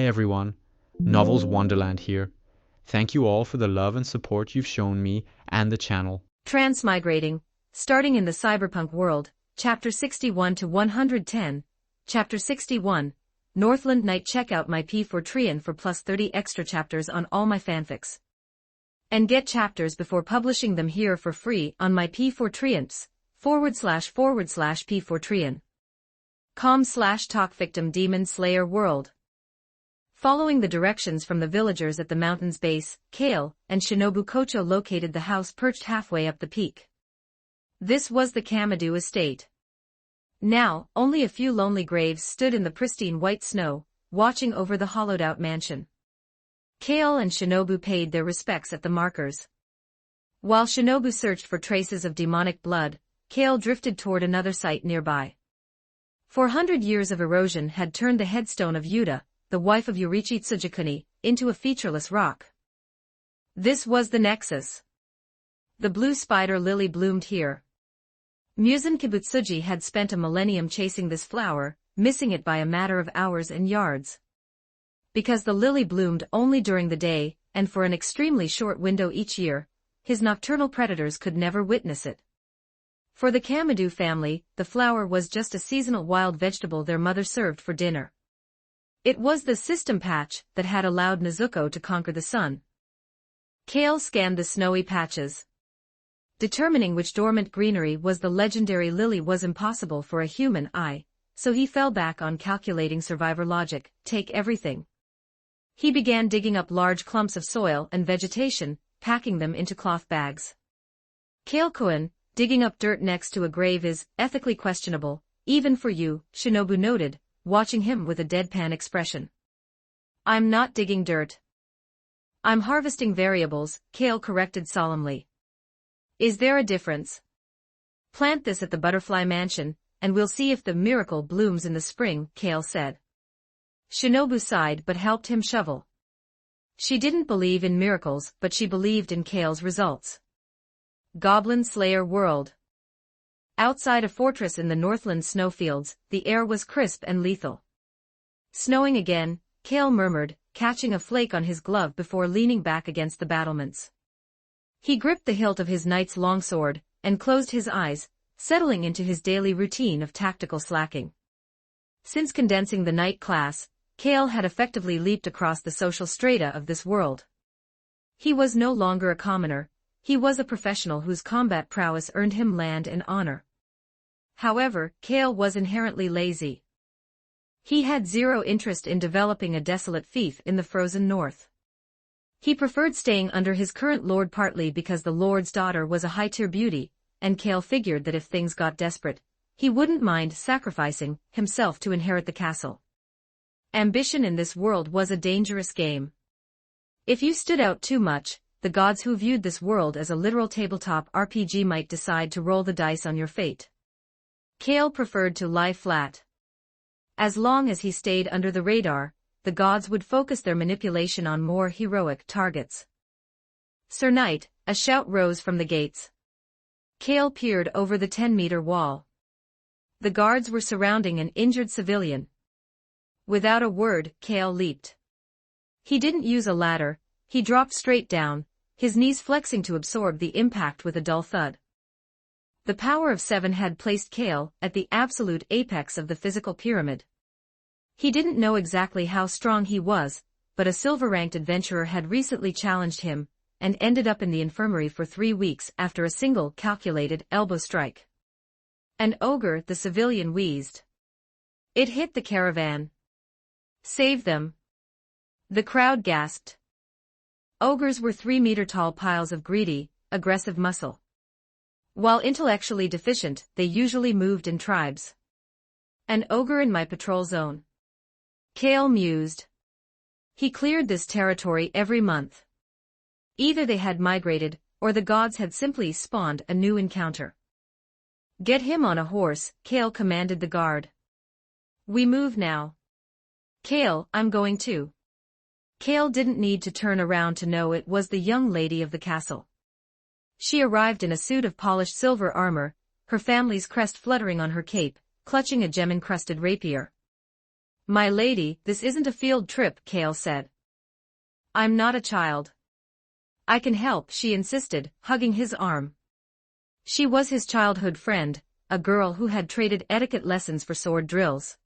everyone, Novels Wonderland here. Thank you all for the love and support you've shown me and the channel. Transmigrating, starting in the Cyberpunk world, Chapter 61 to 110, Chapter 61, Northland Night. Check out my P4 for plus 30 extra chapters on all my fanfics. And get chapters before publishing them here for free on my P4 //P4 com/talk victim demon slayer world. Following the directions from the villagers at the mountain's base, Kale and Shinobu Kocho located the house perched halfway up the peak. This was the Kamadu estate. Now, only a few lonely graves stood in the pristine white snow, watching over the hollowed-out mansion. Kale and Shinobu paid their respects at the markers. While Shinobu searched for traces of demonic blood, Kale drifted toward another site nearby. 400 years of erosion had turned the headstone of Yuta, the wife of Yorichi Tsujikuni, into a featureless rock. This was the nexus. The blue spider lily bloomed here. Muzan Kibutsuji had spent a millennium chasing this flower, missing it by a matter of hours and yards. Because the lily bloomed only during the day, and for an extremely short window each year, his nocturnal predators could never witness it. For the Kamadu family, the flower was just a seasonal wild vegetable their mother served for dinner. It was the system patch that had allowed Nezuko to conquer the sun. Kale scanned the snowy patches. Determining which dormant greenery was the legendary lily was impossible for a human eye, so he fell back on calculating survivor logic: take everything. He began digging up large clumps of soil and vegetation, packing them into cloth bags. Kale-kun, digging up dirt next to a grave is ethically questionable, even for you, Shinobu noted, watching him with a deadpan expression. I'm not digging dirt. I'm harvesting variables, Kale corrected solemnly. Is there a difference? Plant this at the butterfly mansion, and we'll see if the miracle blooms in the spring, Kale said. Shinobu sighed but helped him shovel. She didn't believe in miracles, but she believed in Kale's results. Goblin Slayer world. Outside a fortress in the Northland snowfields, the air was crisp and lethal. Snowing again, Kale murmured, catching a flake on his glove before leaning back against the battlements. He gripped the hilt of his knight's longsword, and closed his eyes, settling into his daily routine of tactical slacking. Since condensing the knight class, Kale had effectively leaped across the social strata of this world. He was no longer a commoner. He was a professional whose combat prowess earned him land and honor. However, Kale was inherently lazy. He had zero interest in developing a desolate fief in the frozen north. He preferred staying under his current lord partly because the lord's daughter was a high-tier beauty, and Kale figured that if things got desperate, he wouldn't mind sacrificing himself to inherit the castle. Ambition in this world was a dangerous game. If you stood out too much, the gods who viewed this world as a literal tabletop RPG might decide to roll the dice on your fate. Kale preferred to lie flat. As long as he stayed under the radar, the gods would focus their manipulation on more heroic targets. Sir Knight, a shout rose from the gates. Kale peered over the 10-meter wall. The guards were surrounding an injured civilian. Without a word, Kale leaped. He didn't use a ladder, he dropped straight down, his knees flexing to absorb the impact with a dull thud. The power of 7 had placed Kale at the absolute apex of the physical pyramid. He didn't know exactly how strong he was, but a silver-ranked adventurer had recently challenged him, and ended up in the infirmary for 3 weeks after a single calculated elbow strike. An ogre, the civilian wheezed. It hit the caravan. Save them. The crowd gasped. Ogres were 3-meter-tall piles of greedy, aggressive muscle. While intellectually deficient, they usually moved in tribes. An ogre in my patrol zone. Kale mused. He cleared this territory every month. Either they had migrated, or the gods had simply spawned a new encounter. Get him on a horse, Kale commanded the guard. We move now. Kale, I'm going too. Kale didn't need to turn around to know it was the young lady of the castle. She arrived in a suit of polished silver armor, her family's crest fluttering on her cape, clutching a gem-encrusted rapier. My lady, this isn't a field trip, Kale said. I'm not a child. I can help, she insisted, hugging his arm. She was his childhood friend, a girl who had traded etiquette lessons for sword drills.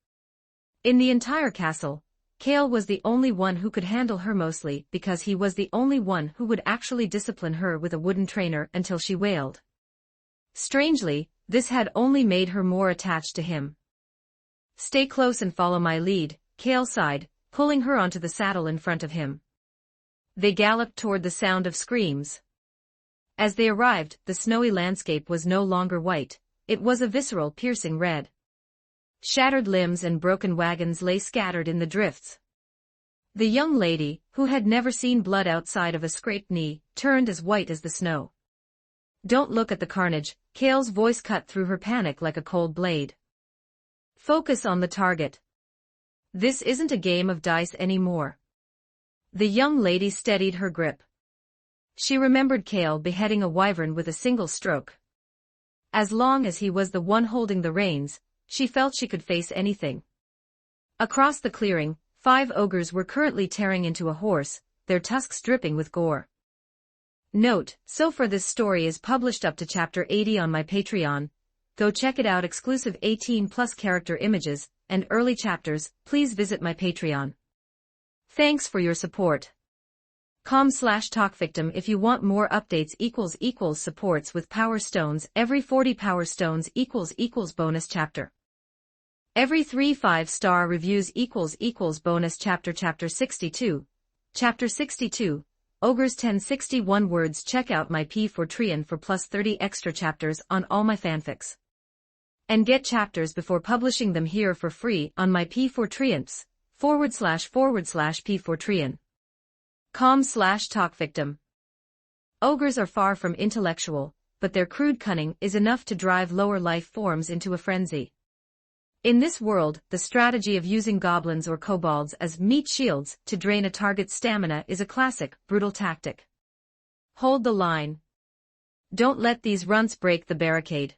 In the entire castle, Kale was the only one who could handle her, mostly because he was the only one who would actually discipline her with a wooden trainer until she wailed. Strangely, this had only made her more attached to him. Stay close and follow my lead, Kale sighed, pulling her onto the saddle in front of him. They galloped toward the sound of screams. As they arrived, the snowy landscape was no longer white, it was a visceral, piercing red. Shattered limbs and broken wagons lay scattered in the drifts. The young lady, who had never seen blood outside of a scraped knee, turned as white as the snow. Don't look at the carnage, Kale's voice cut through her panic like a cold blade. Focus on the target. This isn't a game of dice anymore. The young lady steadied her grip. She remembered Kale beheading a wyvern with a single stroke. As long as he was the one holding the reins, she felt she could face anything. Across the clearing, 5 ogres were currently tearing into a horse, their tusks dripping with gore. Note, so far this story is published up to chapter 80 on my Patreon. Go check it out. Exclusive 18+ character images and early chapters. Please visit my Patreon. Thanks for your support. com/talkvictim if you want more updates. Supports with power stones. Every 40 power stones == bonus chapter. Every 3 5-star reviews == bonus chapter. Chapter 62. Chapter 62. Ogres 1061 words. Check out my P4 for plus 30 extra chapters on all my fanfics. And get chapters before publishing them here for free on my P4 //P4 com/talkvictim. Ogres are far from intellectual, but their crude cunning is enough to drive lower life forms into a frenzy. In this world, the strategy of using goblins or kobolds as meat shields to drain a target's stamina is a classic, brutal tactic. Hold the line. Don't let these runts break the barricade.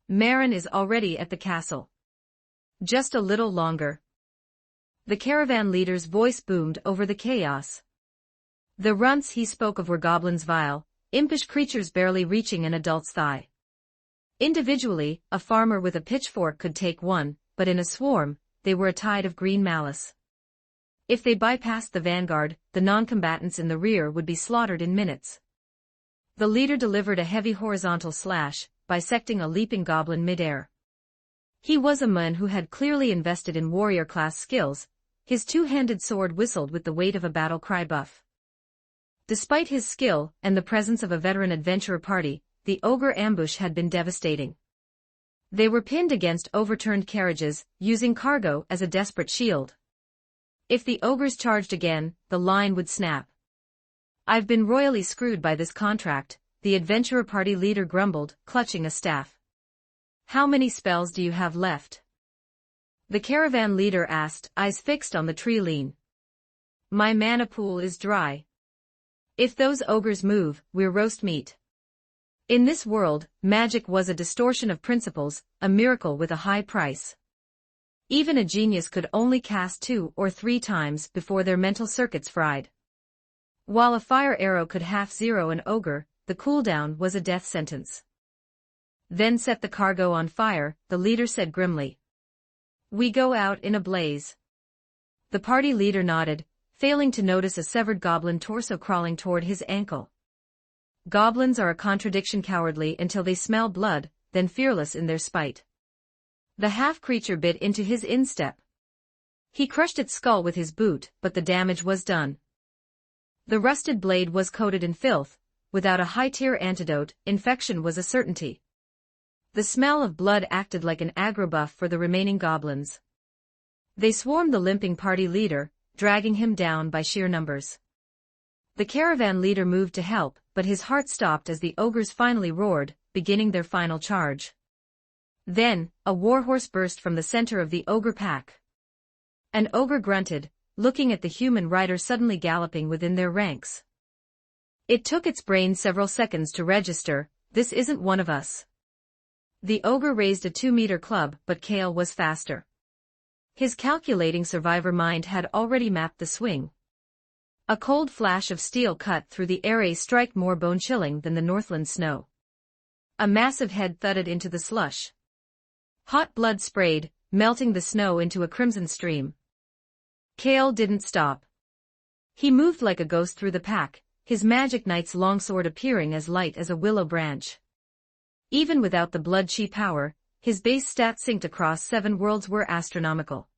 Marin is already at the castle. Just a little longer. The caravan leader's voice boomed over the chaos. The runts he spoke of were goblins, vile, impish creatures barely reaching an adult's thigh. Individually, a farmer with a pitchfork could take one, but in a swarm, they were a tide of green malice. If they bypassed the vanguard, the non-combatants in the rear would be slaughtered in minutes. The leader delivered a heavy horizontal slash, bisecting a leaping goblin midair. He was a man who had clearly invested in warrior-class skills. His two-handed sword whistled with the weight of a battle-cry buff. Despite his skill and the presence of a veteran adventurer party, the ogre ambush had been devastating. They were pinned against overturned carriages, using cargo as a desperate shield. If the ogres charged again, the line would snap. I've been royally screwed by this contract, the adventurer party leader grumbled, clutching a staff. How many spells do you have left? The caravan leader asked, eyes fixed on the tree lean. My mana pool is dry. If those ogres move, we're roast meat. In this world, magic was a distortion of principles, a miracle with a high price. Even a genius could only cast 2 or 3 times before their mental circuits fried. While a fire arrow could half-zero an ogre, the cooldown was a death sentence. Then set the cargo on fire, the leader said grimly. We go out in a blaze. The party leader nodded, failing to notice a severed goblin torso crawling toward his ankle. Goblins are a contradiction, cowardly until they smell blood, then fearless in their spite. The half-creature bit into his instep. He crushed its skull with his boot, but the damage was done. The rusted blade was coated in filth. Without a high-tier antidote, infection was a certainty. The smell of blood acted like an aggro buff for the remaining goblins. They swarmed the limping party leader, dragging him down by sheer numbers. The caravan leader moved to help, but his heart stopped as the ogres finally roared, beginning their final charge. Then, a warhorse burst from the center of the ogre pack. An ogre grunted, looking at the human rider suddenly galloping within their ranks. It took its brain several seconds to register, this isn't one of us. The ogre raised a 2-meter club, but Kale was faster. His calculating survivor mind had already mapped the swing. A cold flash of steel cut through the air, a strike more bone-chilling than the Northland snow. A massive head thudded into the slush. Hot blood sprayed, melting the snow into a crimson stream. Kale didn't stop. He moved like a ghost through the pack, his magic knight's longsword appearing as light as a willow branch. Even without the blood-chi power, his base stats synced across 7 worlds were astronomical.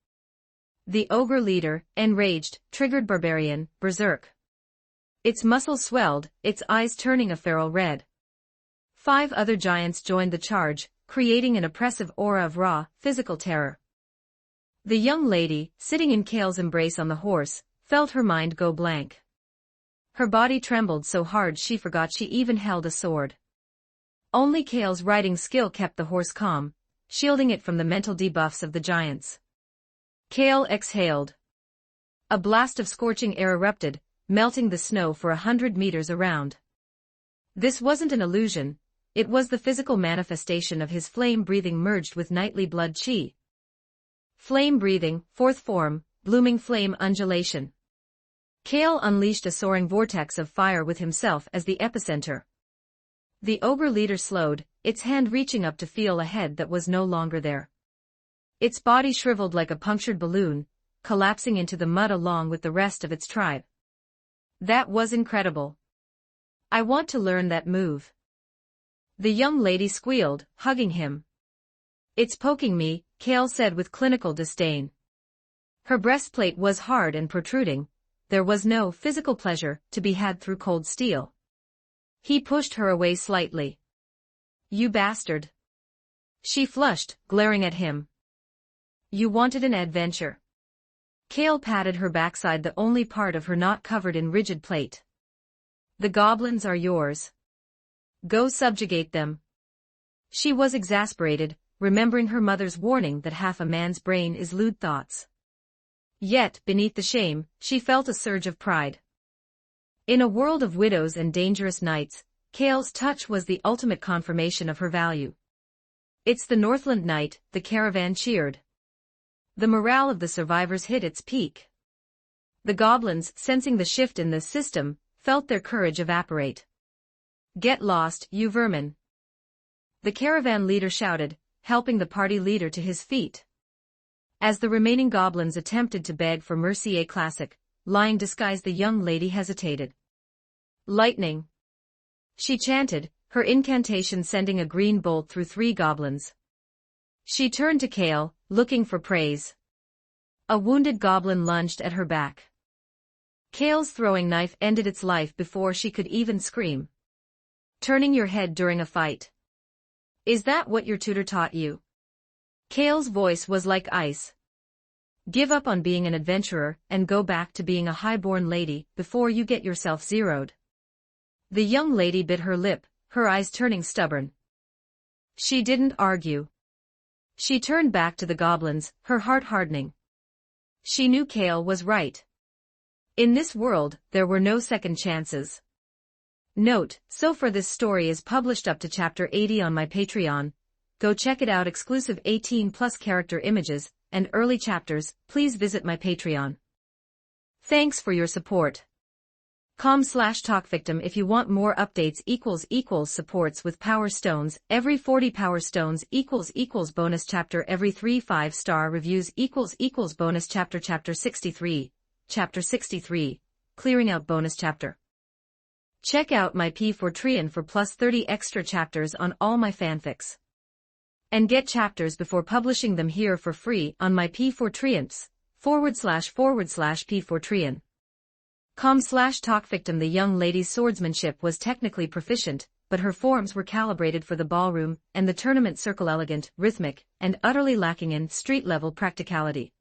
The ogre leader, enraged, triggered barbarian, berserk. Its muscles swelled, its eyes turning a feral red. 5 other giants joined the charge, creating an oppressive aura of raw, physical terror. The young lady, sitting in Kale's embrace on the horse, felt her mind go blank. Her body trembled so hard she forgot she even held a sword. Only Kale's riding skill kept the horse calm, shielding it from the mental debuffs of the giants. Kale exhaled. A blast of scorching air erupted, melting the snow for 100 meters around. This wasn't an illusion, it was the physical manifestation of his flame-breathing merged with knightly blood chi. Flame-breathing, 4th form, blooming flame undulation. Kale unleashed a soaring vortex of fire with himself as the epicenter. The ogre leader slowed, its hand reaching up to feel a head that was no longer there. Its body shriveled like a punctured balloon, collapsing into the mud along with the rest of its tribe. That was incredible. I want to learn that move. The young lady squealed, hugging him. It's poking me, Kale said with clinical disdain. Her breastplate was hard and protruding. There was no physical pleasure to be had through cold steel. He pushed her away slightly. You bastard. She flushed, glaring at him. You wanted an adventure. Kale patted her backside, the only part of her not covered in rigid plate. The goblins are yours. Go subjugate them. She was exasperated, remembering her mother's warning that half a man's brain is lewd thoughts. Yet, beneath the shame, she felt a surge of pride. In a world of widows and dangerous knights, Kale's touch was the ultimate confirmation of her value. It's the Northland Knight, the caravan cheered. The morale of the survivors hit its peak. The goblins, sensing the shift in the system, felt their courage evaporate. Get lost, you vermin. The caravan leader shouted, helping the party leader to his feet. As the remaining goblins attempted to beg for mercy, a classic, lying disguise, the young lady hesitated. Lightning. She chanted, her incantation sending a green bolt through 3 goblins. She turned to Kale, looking for praise. A wounded goblin lunged at her back. Kale's throwing knife ended its life before she could even scream. Turning your head during a fight. Is that what your tutor taught you? Kale's voice was like ice. Give up on being an adventurer and go back to being a highborn lady before you get yourself zeroed. The young lady bit her lip, her eyes turning stubborn. She didn't argue. She turned back to the goblins, her heart hardening. She knew Kale was right. In this world, there were no second chances. Note, so far this story is published up to chapter 80 on my Patreon. Go check it out. Exclusive 18+ character images and early chapters. Please visit my Patreon. Thanks for your support. com/talkvictim if you want more updates. Supports with power stones. Every 40 power stones bonus chapter. Every 3 5-star reviews bonus chapter. Chapter 63. Chapter 63. Clearing out bonus chapter. Check out my P4Trian for plus 30 extra chapters on all my fanfics. And get chapters before publishing them here for free on my P4Trians, //P4Trian. com/talkvictim. The young lady's swordsmanship was technically proficient, but her forms were calibrated for the ballroom and the tournament circle, elegant, rhythmic, and utterly lacking in street-level practicality.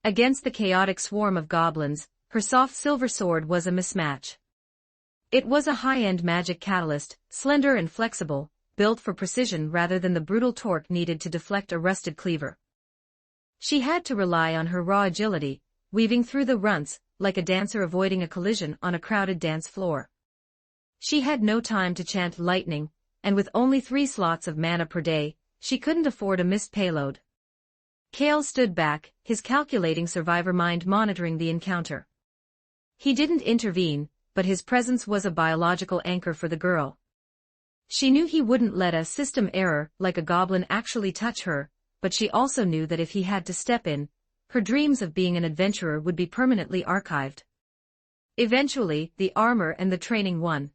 Against the chaotic swarm of goblins, her soft silver sword was a mismatch. It was a high-end magic catalyst, slender and flexible, built for precision rather than the brutal torque needed to deflect a rusted cleaver. She had to rely on her raw agility, weaving through the runts, like a dancer avoiding a collision on a crowded dance floor. She had no time to chant lightning, and with only 3 slots of mana per day, she couldn't afford a missed payload. Kale stood back, his calculating survivor mind monitoring the encounter. He didn't intervene, but his presence was a biological anchor for the girl. She knew he wouldn't let a system error like a goblin actually touch her, but she also knew that if he had to step in, her dreams of being an adventurer would be permanently archived. Eventually, the armor and the training won.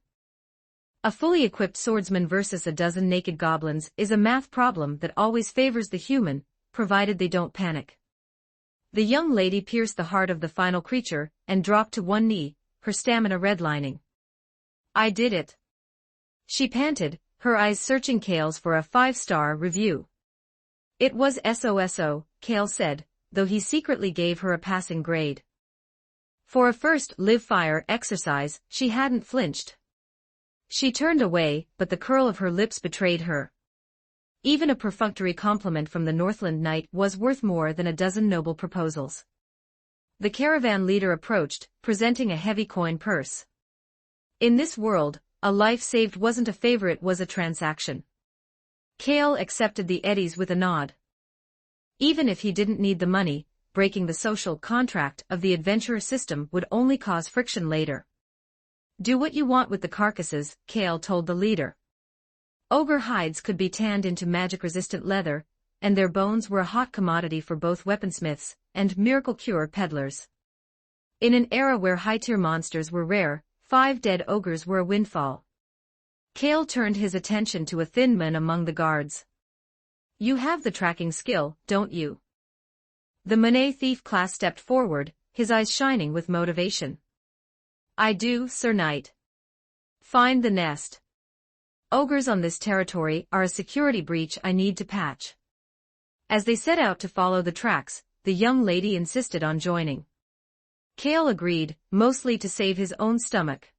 A fully equipped swordsman versus a dozen naked goblins is a math problem that always favors the human, provided they don't panic. The young lady pierced the heart of the final creature and dropped to one knee, her stamina redlining. I did it. She panted, her eyes searching Kale's for a 5-star review. It was SOSO, Kale said, though he secretly gave her a passing grade. For a first live-fire exercise, she hadn't flinched. She turned away, but the curl of her lips betrayed her. Even a perfunctory compliment from the Northland knight was worth more than a dozen noble proposals. The caravan leader approached, presenting a heavy coin purse. In this world, a life saved wasn't a favor, it was a transaction. Kale accepted the eddies with a nod. Even if he didn't need the money, breaking the social contract of the adventurer system would only cause friction later. Do what you want with the carcasses, Kale told the leader. Ogre hides could be tanned into magic-resistant leather, and their bones were a hot commodity for both weaponsmiths and miracle cure peddlers. In an era where high-tier monsters were rare, 5 dead ogres were a windfall. Kale turned his attention to a thin man among the guards. You have the tracking skill, don't you? The Monet thief class stepped forward, his eyes shining with motivation. I do, Sir Knight. Find the nest. Ogres on this territory are a security breach I need to patch. As they set out to follow the tracks, the young lady insisted on joining. Kale agreed, mostly to save his own stomach.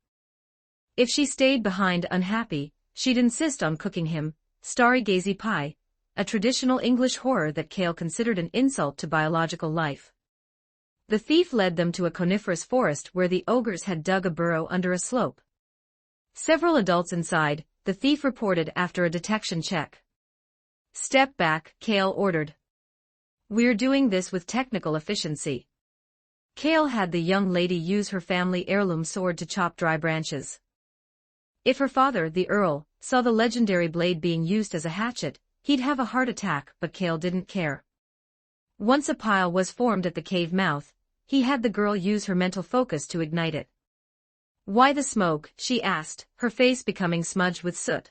If she stayed behind unhappy, she'd insist on cooking him starry-gazy pie, a traditional English horror that Kale considered an insult to biological life. The thief led them to a coniferous forest where the ogres had dug a burrow under a slope. Several adults inside, the thief reported after a detection check. Step back, Kale ordered. We're doing this with technical efficiency. Kale had the young lady use her family heirloom sword to chop dry branches. If her father, the Earl, saw the legendary blade being used as a hatchet, he'd have a heart attack, but Kale didn't care. Once a pile was formed at the cave mouth, he had the girl use her mental focus to ignite it. Why the smoke, she asked, her face becoming smudged with soot.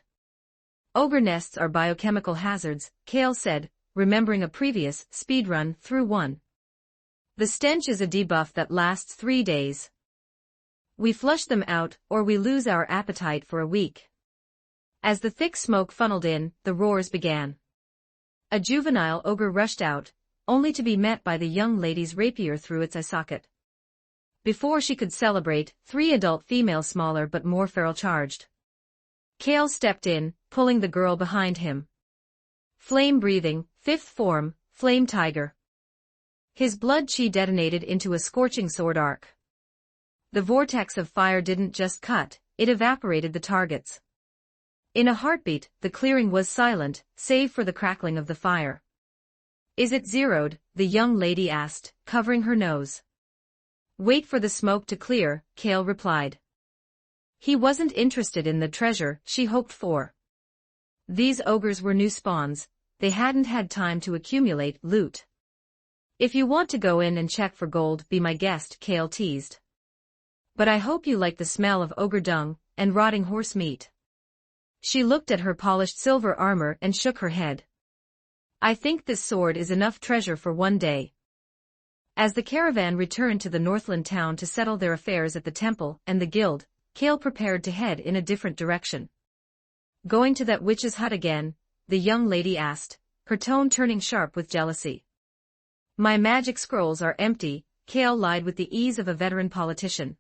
Ogre nests are biochemical hazards, Kale said, remembering a previous speedrun through one. The stench is a debuff that lasts 3 days. We flush them out, or we lose our appetite for a week. As the thick smoke funneled in, the roars began. A juvenile ogre rushed out, only to be met by the young lady's rapier through its eye socket. Before she could celebrate, 3 adult females smaller but more feral charged. Kale stepped in, pulling the girl behind him. Flame-breathing, 5th form, flame tiger. His blood chi detonated into a scorching sword arc. The vortex of fire didn't just cut, it evaporated the targets. In a heartbeat, the clearing was silent, save for the crackling of the fire. Is it zeroed? The young lady asked, covering her nose. Wait for the smoke to clear, Kale replied. He wasn't interested in the treasure she hoped for. These ogres were new spawns, they hadn't had time to accumulate loot. If you want to go in and check for gold, be my guest, Kale teased. But I hope you like the smell of ogre dung and rotting horse meat. She looked at her polished silver armor and shook her head. I think this sword is enough treasure for one day. As the caravan returned to the Northland town to settle their affairs at the temple and the guild, Kale prepared to head in a different direction. Going to that witch's hut again? The young lady asked, her tone turning sharp with jealousy. My magic scrolls are empty, Kale lied with the ease of a veteran politician.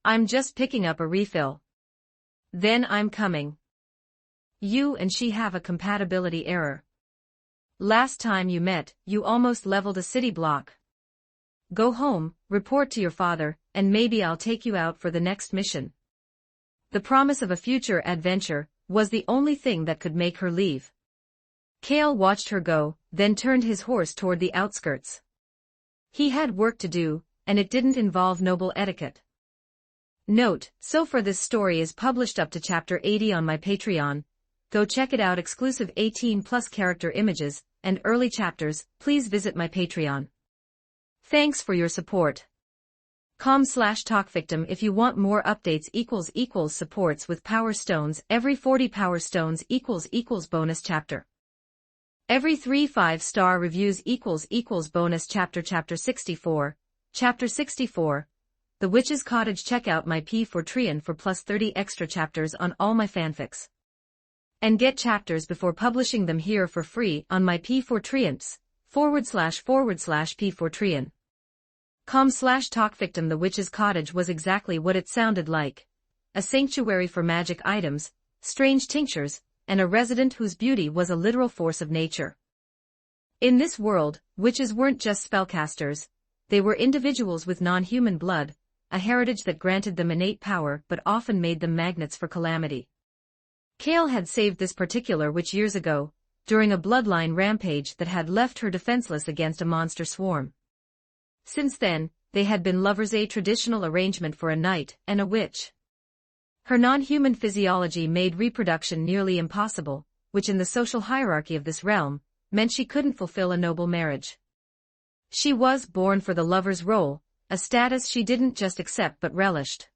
I'm just picking up a refill. Then I'm coming. You and she have a compatibility error. Last time you met, you almost leveled a city block. Go home, report to your father, and maybe I'll take you out for the next mission. The promise of a future adventure was the only thing that could make her leave. Kale watched her go, then turned his horse toward the outskirts. He had work to do, and it didn't involve noble etiquette. Note, so far this story is published up to chapter 80 on my Patreon. Go check it out. Exclusive 18+ character images and early chapters. Please visit my Patreon. Thanks for your support. com/talkvictim if you want more updates == supports with power stones. Every 40 power stones == bonus chapter. Every 3 5-star reviews == bonus chapter. Chapter 64. Chapter 64. The Witch's Cottage. Check out my P4 for plus 30 extra chapters on all my fanfics. And get chapters before publishing them here for free on my P4 //P4 com/talkvictim. The Witch's Cottage was exactly what it sounded like. A sanctuary for magic items, strange tinctures, and a resident whose beauty was a literal force of nature. In this world, witches weren't just spellcasters, they were individuals with non-human blood, a heritage that granted them innate power but often made them magnets for calamity. Kale had saved this particular witch years ago, during a bloodline rampage that had left her defenseless against a monster swarm. Since then, they had been lovers, a traditional arrangement for a knight and a witch. Her non-human physiology made reproduction nearly impossible, which in the social hierarchy of this realm, meant she couldn't fulfill a noble marriage. She was born for the lover's role, a status she didn't just accept but relished.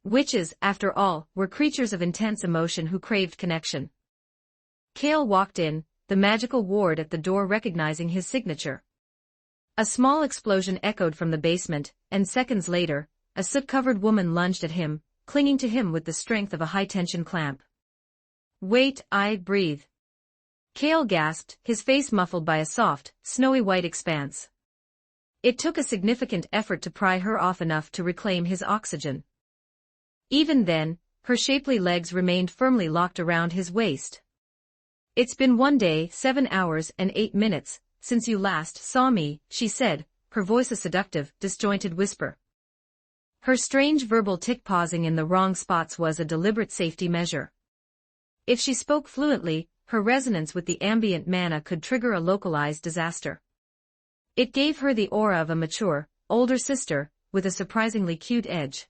Witches, after all, were creatures of intense emotion who craved connection. Kale walked in, the magical ward at the door recognizing his signature. A small explosion echoed from the basement, and seconds later, a soot-covered woman lunged at him, clinging to him with the strength of a high-tension clamp. "Wait, breathe." Kale gasped, his face muffled by a soft, snowy white expanse. It took a significant effort to pry her off enough to reclaim his oxygen. Even then, her shapely legs remained firmly locked around his waist. "It's been 1 day, 7 hours and 8 minutes, since you last saw me," she said, her voice a seductive, disjointed whisper. Her strange verbal tick pausing in the wrong spots was a deliberate safety measure. If she spoke fluently, her resonance with the ambient mana could trigger a localized disaster. It gave her the aura of a mature, older sister, with a surprisingly cute edge.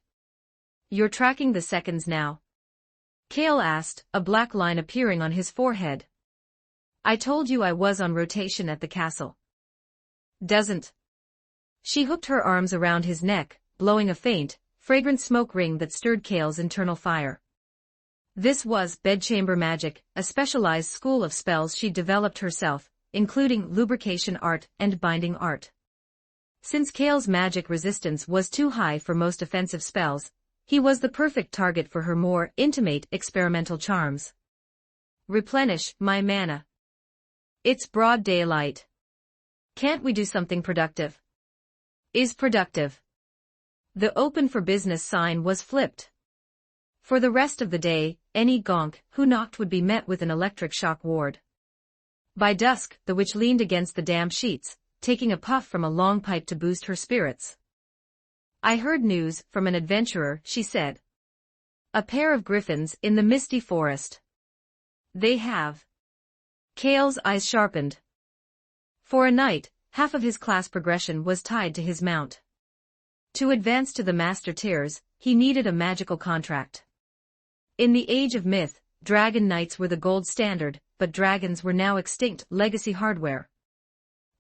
"You're tracking the seconds now?" Kale asked, a black line appearing on his forehead. "I told you I was on rotation at the castle." "Doesn't." She hooked her arms around his neck, blowing a faint, fragrant smoke ring that stirred Kale's internal fire. This was bedchamber magic, a specialized school of spells she'd developed herself, including lubrication art and binding art. Since Kale's magic resistance was too high for most offensive spells, he was the perfect target for her more intimate experimental charms. "Replenish my mana. It's broad daylight. Can't we do something productive?" "Is productive." The open for business sign was flipped. For the rest of the day, any gonk who knocked would be met with an electric shock ward. By dusk, the witch leaned against the damp sheets, taking a puff from a long pipe to boost her spirits. "I heard news from an adventurer," she said. "A pair of griffins in the misty forest. They have." Kale's eyes sharpened. For a knight, half of his class progression was tied to his mount. To advance to the master tiers, he needed a magical contract. In the age of myth, dragon knights were the gold standard, but dragons were now extinct legacy hardware.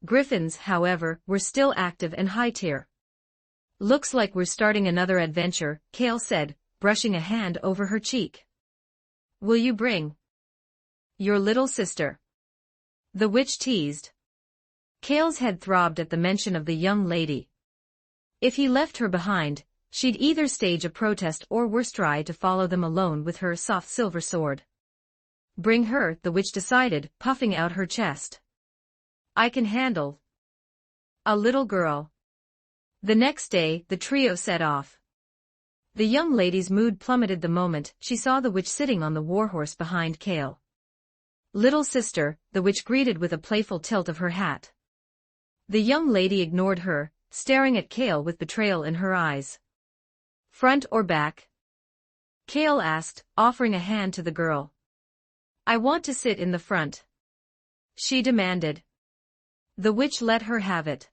Griffins, however, were still active and high tier. "Looks like we're starting another adventure," Kale said, brushing a hand over her cheek. "Will you bring your little sister?" the witch teased. Kale's head throbbed at the mention of the young lady. If he left her behind, she'd either stage a protest or worse try to follow them alone with her soft silver sword. "Bring her," the witch decided, puffing out her chest. "I can handle a little girl." The next day, the trio set off. The young lady's mood plummeted the moment she saw the witch sitting on the warhorse behind Kale. "Little sister," the witch greeted with a playful tilt of her hat. The young lady ignored her, staring at Kale with betrayal in her eyes. "Front or back?" Kale asked, offering a hand to the girl. "I want to sit in the front." she demanded. The witch let her have it.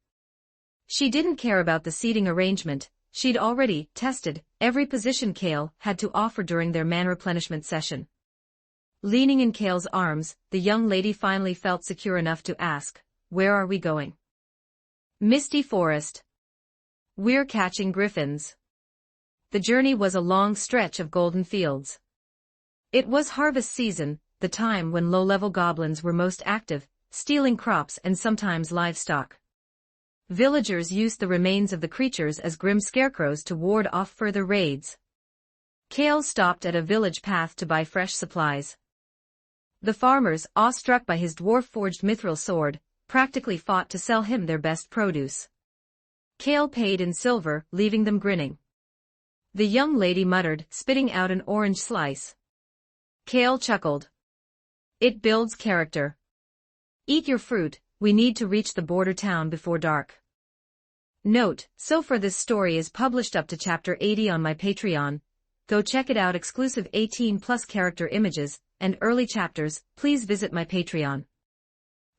She didn't care about the seating arrangement, she'd already tested every position Kale had to offer during their man replenishment session. Leaning in Kale's arms, the young lady finally felt secure enough to ask, "Where are we going?" "Misty Forest. We're catching griffins." The journey was a long stretch of golden fields. It was harvest season, the time when low-level goblins were most active, stealing crops and sometimes livestock. Villagers used the remains of the creatures as grim scarecrows to ward off further raids. Kale stopped at a village path to buy fresh supplies. The farmers, awestruck by his dwarf-forged mithril sword, practically fought to sell him their best produce. Kale paid in silver, leaving them grinning. The young lady muttered, spitting out an orange slice. Kale chuckled. "It builds character. Eat your fruit, we need to reach the border town before dark." Note, so far this story is published up to chapter 80 on my Patreon. Go check it out. Exclusive 18+ character images and early chapters, please visit my Patreon.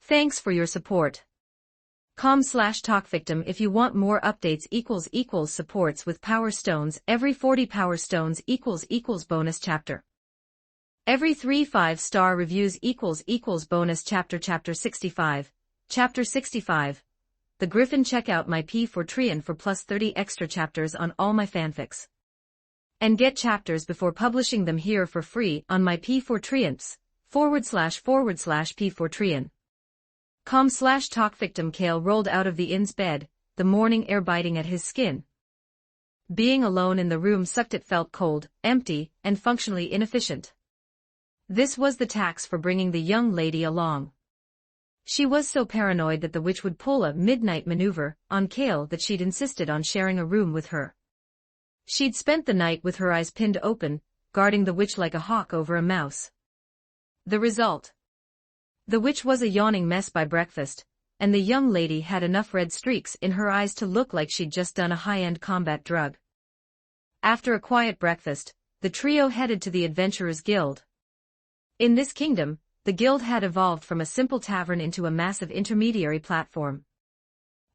Thanks for your support. com/talkvictim if you want more updates. Supports with power stones. Every 40 power stones == bonus chapter. Every 3 5-star reviews == bonus chapter. Chapter 65. Chapter 65. The Griffin. Check out my P4 for plus 30 extra chapters on all my fanfics. And get chapters before publishing them here for free on my P4 //P4 com/talkvictim. Kale rolled out of the inn's bed, the morning air biting at his skin. Being alone in the room sucked. It felt cold, empty, and functionally inefficient. This was the tax for bringing the young lady along. She was so paranoid that the witch would pull a midnight maneuver on Kale that she'd insisted on sharing a room with her. She'd spent the night with her eyes pinned open, guarding the witch like a hawk over a mouse. The result? The witch was a yawning mess by breakfast, and the young lady had enough red streaks in her eyes to look like she'd just done a high-end combat drug. After a quiet breakfast, the trio headed to the Adventurers Guild. In this kingdom, the guild had evolved from a simple tavern into a massive intermediary platform.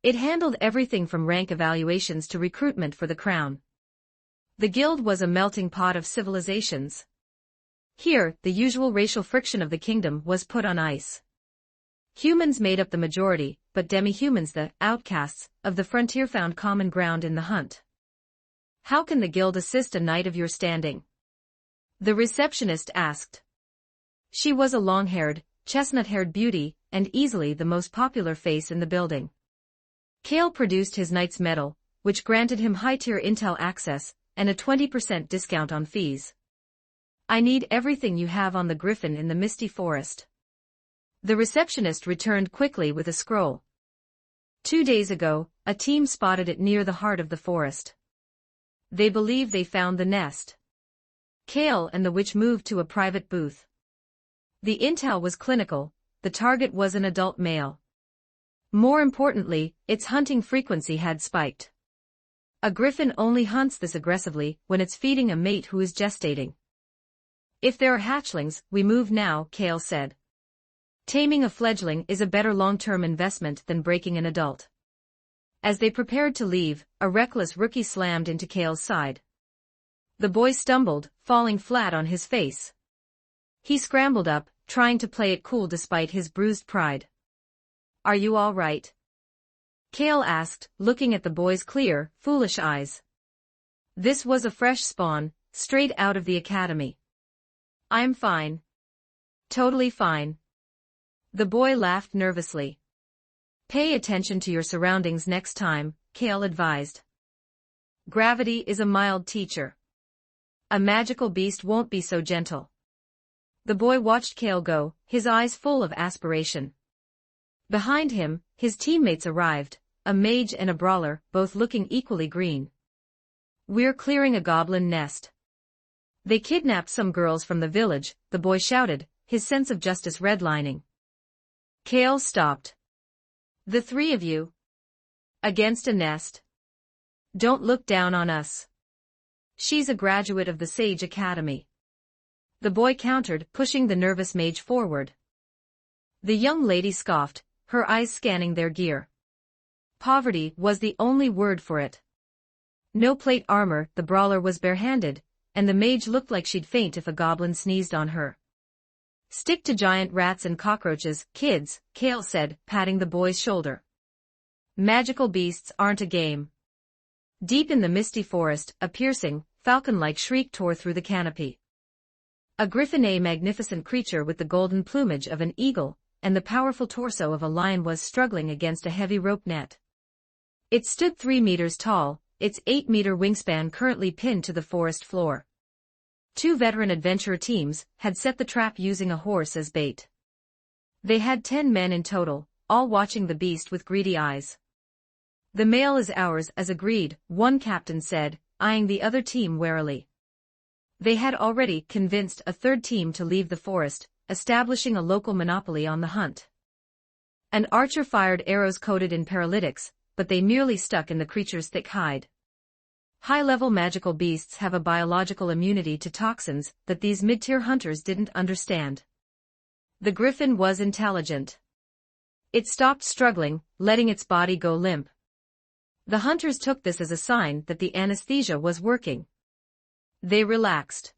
It handled everything from rank evaluations to recruitment for the crown. The guild was a melting pot of civilizations. Here, the usual racial friction of the kingdom was put on ice. Humans made up the majority, but demi-humans, the outcasts of the frontier, found common ground in the hunt. "How can the guild assist a knight of your standing?" the receptionist asked. She was a long-haired, chestnut-haired beauty, and easily the most popular face in the building. Kale produced his knight's medal, which granted him high-tier intel access and a 20% discount on fees. "I need everything you have on the Griffin in the Misty Forest." The receptionist returned quickly with a scroll. 2 days ago, a team spotted it near the heart of the forest. They believe they found the nest. Kale and the witch moved to a private booth. The intel was clinical, the target was an adult male. More importantly, its hunting frequency had spiked. A griffin only hunts this aggressively when it's feeding a mate who is gestating. "If there are hatchlings, we move now," Kale said. Taming a fledgling is a better long-term investment than breaking an adult. As they prepared to leave, a reckless rookie slammed into Kale's side. The boy stumbled, falling flat on his face. He scrambled up, trying to play it cool despite his bruised pride. "Are you all right?" Kale asked, looking at the boy's clear, foolish eyes. This was a fresh spawn, straight out of the academy. "I'm fine. Totally fine." The boy laughed nervously. "Pay attention to your surroundings next time," Kale advised. "Gravity is a mild teacher. A magical beast won't be so gentle." The boy watched Kale go, his eyes full of aspiration. Behind him, his teammates arrived, a mage and a brawler, both looking equally green. "We're clearing a goblin nest. They kidnapped some girls from the village," the boy shouted, his sense of justice redlining. Kale stopped. "The 3 of you? Against a nest? Don't look down on us. She's a graduate of the Sage Academy." The boy countered, pushing the nervous mage forward. The young lady scoffed, her eyes scanning their gear. Poverty was the only word for it. No plate armor, the brawler was barehanded, and the mage looked like she'd faint if a goblin sneezed on her. Stick to giant rats and cockroaches, kids, Kale said, patting the boy's shoulder. Magical beasts aren't a game. Deep in the misty forest, a piercing, falcon-like shriek tore through the canopy. A griffin, a magnificent creature with the golden plumage of an eagle and the powerful torso of a lion, was struggling against a heavy rope net. It stood 3 meters tall, its 8-meter wingspan currently pinned to the forest floor. 2 veteran adventurer teams had set the trap using a horse as bait. They had 10 men in total, all watching the beast with greedy eyes. "The male is ours, as agreed," one captain said, eyeing the other team warily. They had already convinced a third team to leave the forest, establishing a local monopoly on the hunt. An archer fired arrows coated in paralytics, but they merely stuck in the creature's thick hide. High-level magical beasts have a biological immunity to toxins that these mid-tier hunters didn't understand. The griffin was intelligent. It stopped struggling, letting its body go limp. The hunters took this as a sign that the anesthesia was working. They relaxed.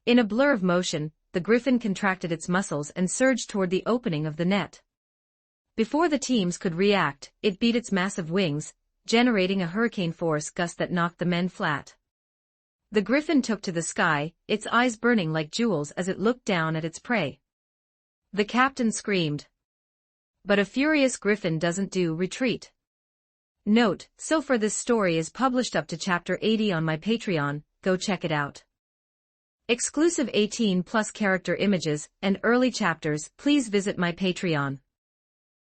In a blur of motion, the griffin contracted its muscles and surged toward the opening of the net. Before the teams could react, it beat its massive wings, generating a hurricane-force gust that knocked the men flat. The griffin took to the sky, its eyes burning like jewels as it looked down at its prey. The captain screamed. But a furious griffin doesn't do retreat. Note, so far this story is published up to chapter 80 on my Patreon, go check it out. Exclusive 18+ character images and early chapters, please visit my Patreon.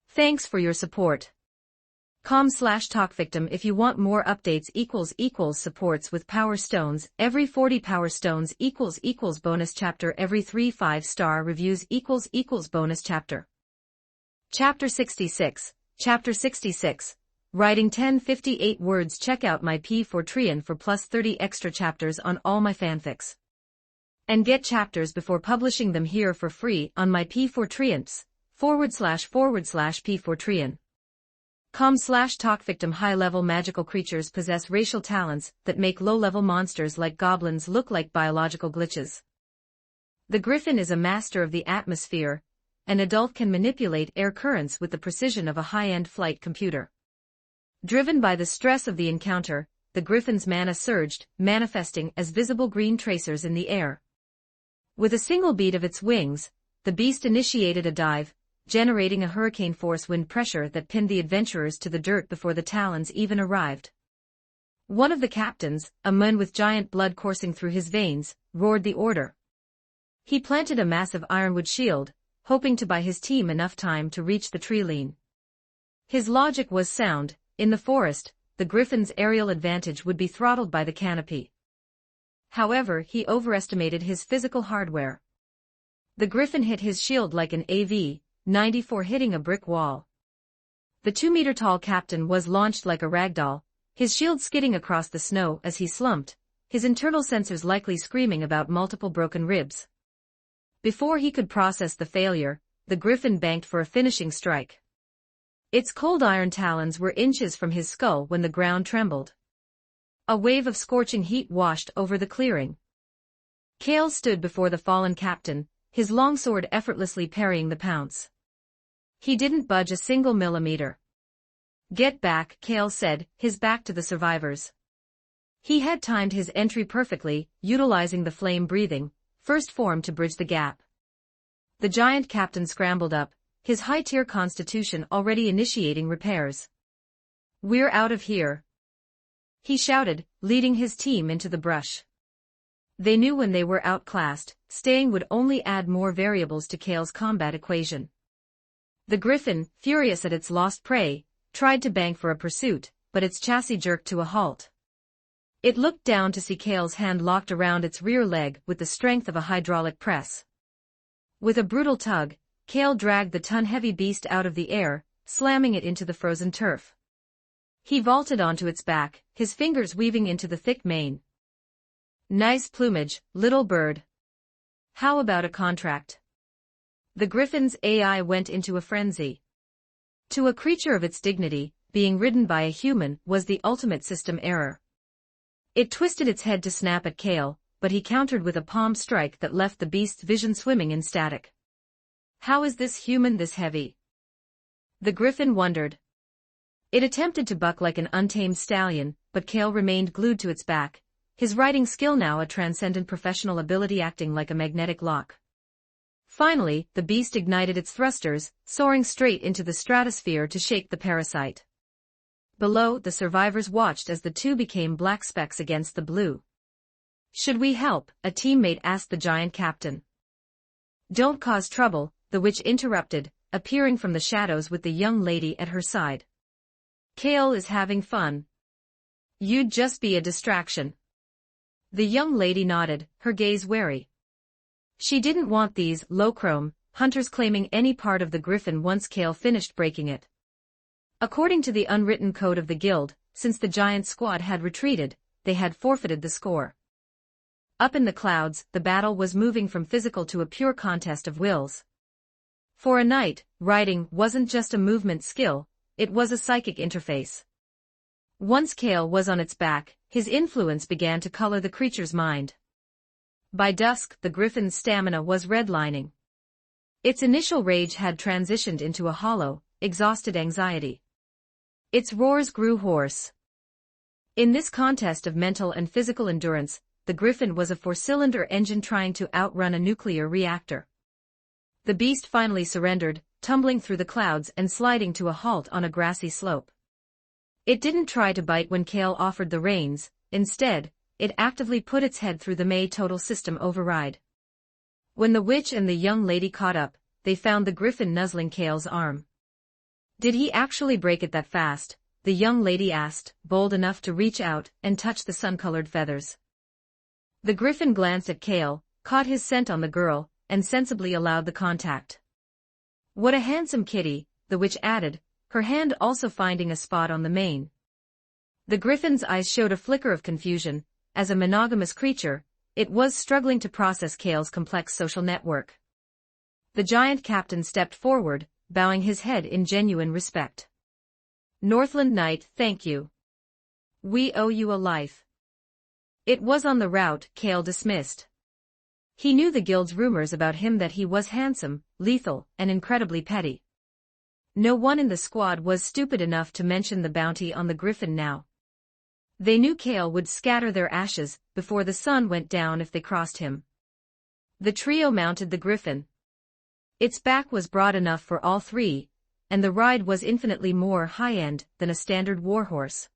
Thanks for your support. com/talkvictim if you want more updates == supports with power stones every 40 power stones == bonus chapter every 3 5-star reviews == bonus chapter. Chapter 66, Chapter 66, Writing 1058 words. Check out my P4trian for plus 30 extra chapters on all my fanfics. And get chapters before publishing them here for free on my P4trians, //P4trian. com/talkvictim. High-level magical creatures possess racial talents that make low-level monsters like goblins look like biological glitches. The griffin is a master of the atmosphere. An adult can manipulate air currents with the precision of a high-end flight computer. Driven by the stress of the encounter, the griffin's mana surged, manifesting as visible green tracers in the air. With a single beat of its wings, the beast initiated a dive, generating a hurricane-force wind pressure that pinned the adventurers to the dirt before the talons even arrived. One of the captains, a man with giant blood coursing through his veins, roared the order. He planted a massive ironwood shield, hoping to buy his team enough time to reach the tree line. His logic was sound. In the forest, the griffin's aerial advantage would be throttled by the canopy. However, he overestimated his physical hardware. The griffin hit his shield like an AV-94 hitting a brick wall. The 2-meter-tall captain was launched like a ragdoll, his shield skidding across the snow as he slumped, his internal sensors likely screaming about multiple broken ribs. Before he could process the failure, the griffin banked for a finishing strike. Its cold iron talons were inches from his skull when the ground trembled. A wave of scorching heat washed over the clearing. Kale stood before the fallen captain, his longsword effortlessly parrying the pounce. He didn't budge a single millimeter. "Get back," Kale said, his back to the survivors. He had timed his entry perfectly, utilizing the flame-breathing first form to bridge the gap. The giant captain scrambled up, his high-tier constitution already initiating repairs. "We're out of here," he shouted, leading his team into the brush. They knew when they were outclassed, staying would only add more variables to Kale's combat equation. The griffin, furious at its lost prey, tried to bank for a pursuit, but its chassis jerked to a halt. It looked down to see Kale's hand locked around its rear leg with the strength of a hydraulic press. With a brutal tug, Kale dragged the ton-heavy beast out of the air, slamming it into the frozen turf. He vaulted onto its back, his fingers weaving into the thick mane. "Nice plumage, little bird. How about a contract?" The Griffin's AI went into a frenzy. To a creature of its dignity, being ridden by a human was the ultimate system error. It twisted its head to snap at Kale, but he countered with a palm strike that left the beast's vision swimming in static. How is this human this heavy? The Griffin wondered. It attempted to buck like an untamed stallion, but Kale remained glued to its back, his riding skill now a transcendent professional ability acting like a magnetic lock. Finally, the beast ignited its thrusters, soaring straight into the stratosphere to shake the parasite. Below, the survivors watched as the two became black specks against the blue. Should we help? A teammate asked the giant captain. Don't cause trouble, the witch interrupted, appearing from the shadows with the young lady at her side. Kale is having fun. You'd just be a distraction. The young lady nodded, her gaze wary. She didn't want these low-chrome hunters claiming any part of the Griffin once Kale finished breaking it. According to the unwritten code of the guild, since the giant squad had retreated, they had forfeited the score. Up in the clouds, the battle was moving from physical to a pure contest of wills. For a knight, riding wasn't just a movement skill, it was a psychic interface. Once Kale was on its back, his influence began to color the creature's mind. By dusk, the Griffin's stamina was redlining. Its initial rage had transitioned into a hollow, exhausted anxiety. Its roars grew hoarse. In this contest of mental and physical endurance, the Griffin was a four-cylinder engine trying to outrun a nuclear reactor. The beast finally surrendered, tumbling through the clouds and sliding to a halt on a grassy slope. It didn't try to bite when Kale offered the reins, instead, it actively put its head through the May total system override. When the witch and the young lady caught up, they found the Griffin nuzzling Kale's arm. Did he actually break it that fast? The young lady asked, bold enough to reach out and touch the sun-colored feathers. The Griffin glanced at Kale, caught his scent on the girl, and sensibly allowed the contact. What a handsome kitty, the witch added, her hand also finding a spot on the mane. The Griffin's eyes showed a flicker of confusion. As a monogamous creature, it was struggling to process Kale's complex social network. The giant captain stepped forward, bowing his head in genuine respect. Northland Knight, thank you. We owe you a life. It was on the route, Kale dismissed. He knew the guild's rumors about him that he was handsome, lethal, and incredibly petty. No one in the squad was stupid enough to mention the bounty on the Griffin now. They knew Kale would scatter their ashes before the sun went down if they crossed him. The trio mounted the Griffin. Its back was broad enough for all three, and the ride was infinitely more high-end than a standard warhorse.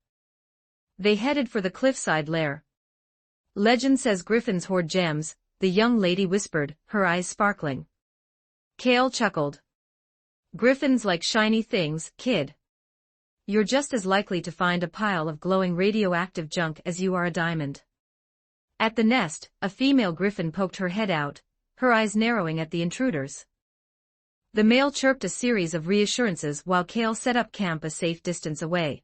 They headed for the cliffside lair. Legend says Griffins hoard gems, the young lady whispered, her eyes sparkling. Kale chuckled. Griffins like shiny things, kid. You're just as likely to find a pile of glowing radioactive junk as you are a diamond. At the nest, a female Griffin poked her head out, her eyes narrowing at the intruders. The male chirped a series of reassurances while Kale set up camp a safe distance away.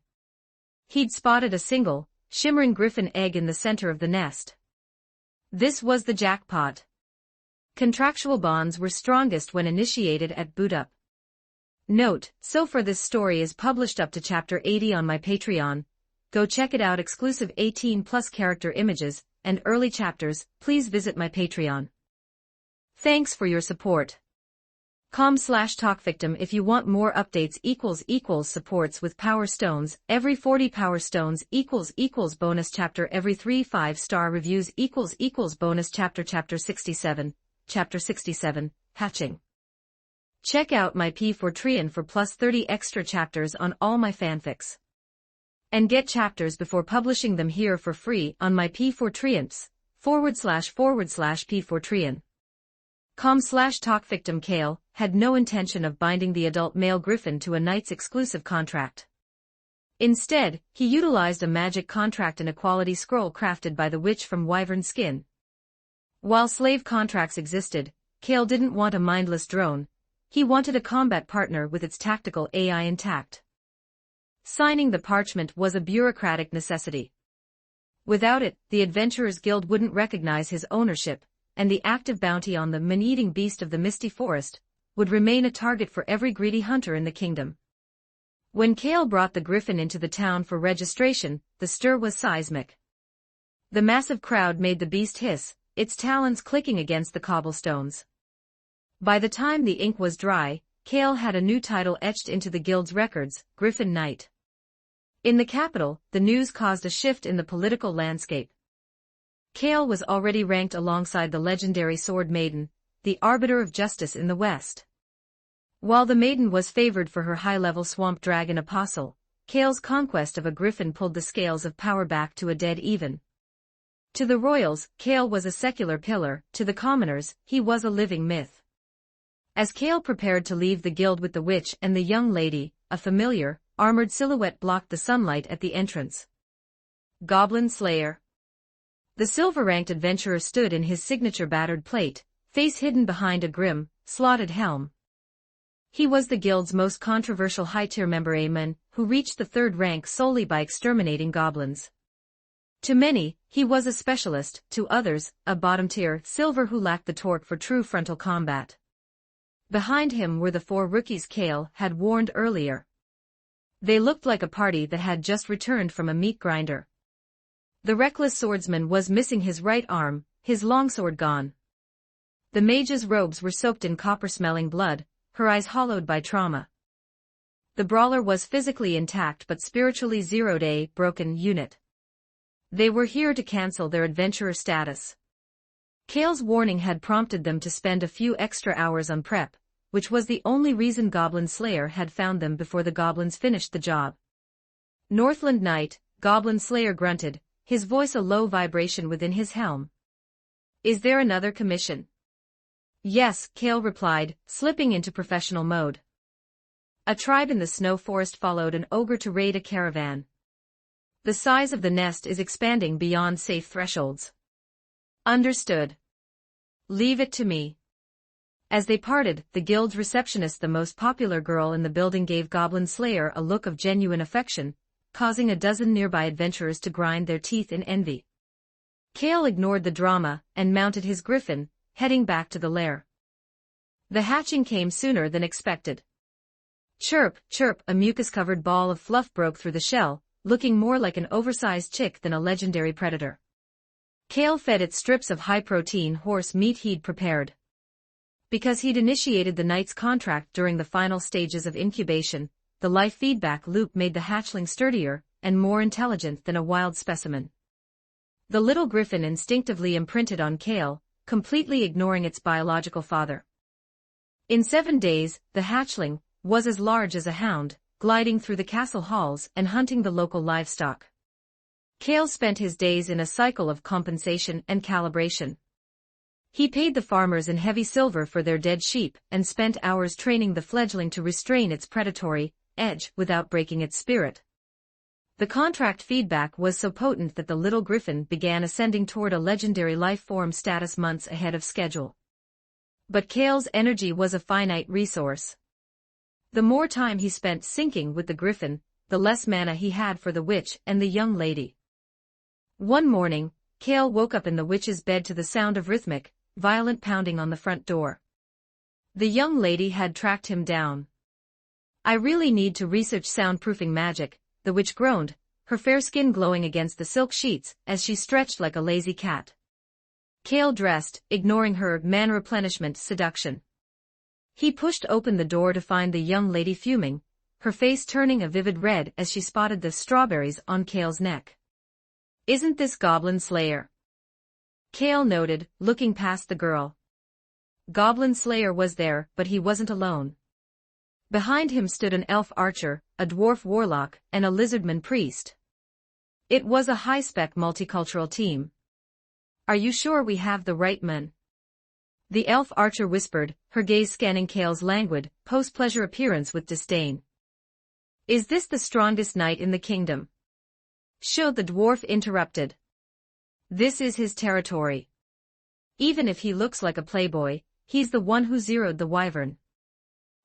He'd spotted a single, shimmering Griffin egg in the center of the nest. This was the jackpot. Contractual bonds were strongest when initiated at boot-up. Note, so far this story is published up to chapter 80 on my Patreon. Go check it out. Exclusive 18+ character images and early chapters. Please visit my Patreon. Thanks for your support. com/talkvictim if you want more updates == supports with power stones every 40 power stones == bonus chapter every 3 5-star reviews == bonus chapter 67 hatching. Check out my P4Treon for plus 30 extra chapters on all my fanfics. And get chapters before publishing them here for free on my P4Treons, //P4Treon. com/talkvictim. Kale had no intention of binding the adult male Griffin to a knight's exclusive contract. Instead, he utilized a magic contract inequality scroll crafted by the witch from Wyvern Skin. While slave contracts existed, Kale didn't want a mindless drone. He wanted a combat partner with its tactical AI intact. Signing the parchment was a bureaucratic necessity. Without it, the Adventurers Guild wouldn't recognize his ownership, and the active bounty on the man-eating beast of the Misty Forest would remain a target for every greedy hunter in the kingdom. When Kale brought the griffin into the town for registration, the stir was seismic. The massive crowd made the beast hiss, its talons clicking against the cobblestones. By the time the ink was dry, Kale had a new title etched into the guild's records, Griffin Knight. In the capital, the news caused a shift in the political landscape. Kale was already ranked alongside the legendary Sword Maiden, the arbiter of justice in the West. While the maiden was favored for her high-level swamp dragon apostle, Kale's conquest of a griffin pulled the scales of power back to a dead even. To the royals, Kale was a secular pillar, to the commoners, he was a living myth. As Kale prepared to leave the guild with the witch and the young lady, a familiar, armored silhouette blocked the sunlight at the entrance. Goblin Slayer. The silver-ranked adventurer stood in his signature battered plate, face hidden behind a grim, slotted helm. He was the guild's most controversial high-tier member, a man who reached the third rank solely by exterminating goblins. To many, he was a specialist, to others, a bottom-tier silver who lacked the torque for true frontal combat. Behind him were the four rookies Kale had warned earlier. They looked like a party that had just returned from a meat grinder. The reckless swordsman was missing his right arm, his longsword gone. The mage's robes were soaked in copper-smelling blood, her eyes hollowed by trauma. The brawler was physically intact but spiritually zeroed, a broken unit. They were here to cancel their adventurer status. Kale's warning had prompted them to spend a few extra hours on prep, which was the only reason Goblin Slayer had found them before the goblins finished the job. Northland Knight, Goblin Slayer grunted, his voice a low vibration within his helm. Is there another commission? Yes, Kale replied, slipping into professional mode. A tribe in the snow forest followed an ogre to raid a caravan. The size of the nest is expanding beyond safe thresholds. Understood. Leave it to me. As they parted, the guild's receptionist, the most popular girl in the building, gave Goblin Slayer a look of genuine affection, causing a dozen nearby adventurers to grind their teeth in envy. Kale ignored the drama and mounted his griffin, heading back to the lair. The hatching came sooner than expected. Chirp, chirp, a mucus-covered ball of fluff broke through the shell, looking more like an oversized chick than a legendary predator. Kale fed it strips of high-protein horse meat he'd prepared. Because he'd initiated the knight's contract during the final stages of incubation, the life feedback loop made the hatchling sturdier and more intelligent than a wild specimen. The little griffin instinctively imprinted on Kale, completely ignoring its biological father. In 7 days, the hatchling was as large as a hound, gliding through the castle halls and hunting the local livestock. Kale spent his days in a cycle of compensation and calibration. He paid the farmers in heavy silver for their dead sheep and spent hours training the fledgling to restrain its predatory edge without breaking its spirit. The contract feedback was so potent that the little griffin began ascending toward a legendary life form status months ahead of schedule. But Kale's energy was a finite resource. The more time he spent syncing with the griffin, the less mana he had for the witch and the young lady. One morning, Kale woke up in the witch's bed to the sound of rhythmic, violent pounding on the front door. The young lady had tracked him down. I really need to research soundproofing magic, the witch groaned, her fair skin glowing against the silk sheets as she stretched like a lazy cat. Kale dressed, ignoring her man-replenishment seduction. He pushed open the door to find the young lady fuming, her face turning a vivid red as she spotted the strawberries on Kale's neck. Isn't this Goblin Slayer? Kale noted, looking past the girl. Goblin Slayer was there, but he wasn't alone. Behind him stood an elf archer, a dwarf warlock, and a lizardman priest. It was a high-spec multicultural team. Are you sure we have the right men? The elf archer whispered, her gaze scanning Kale's languid, post-pleasure appearance with disdain. Is this the strongest knight in the kingdom? Sho, the dwarf interrupted. This is his territory. Even if he looks like a playboy, he's the one who zeroed the wyvern.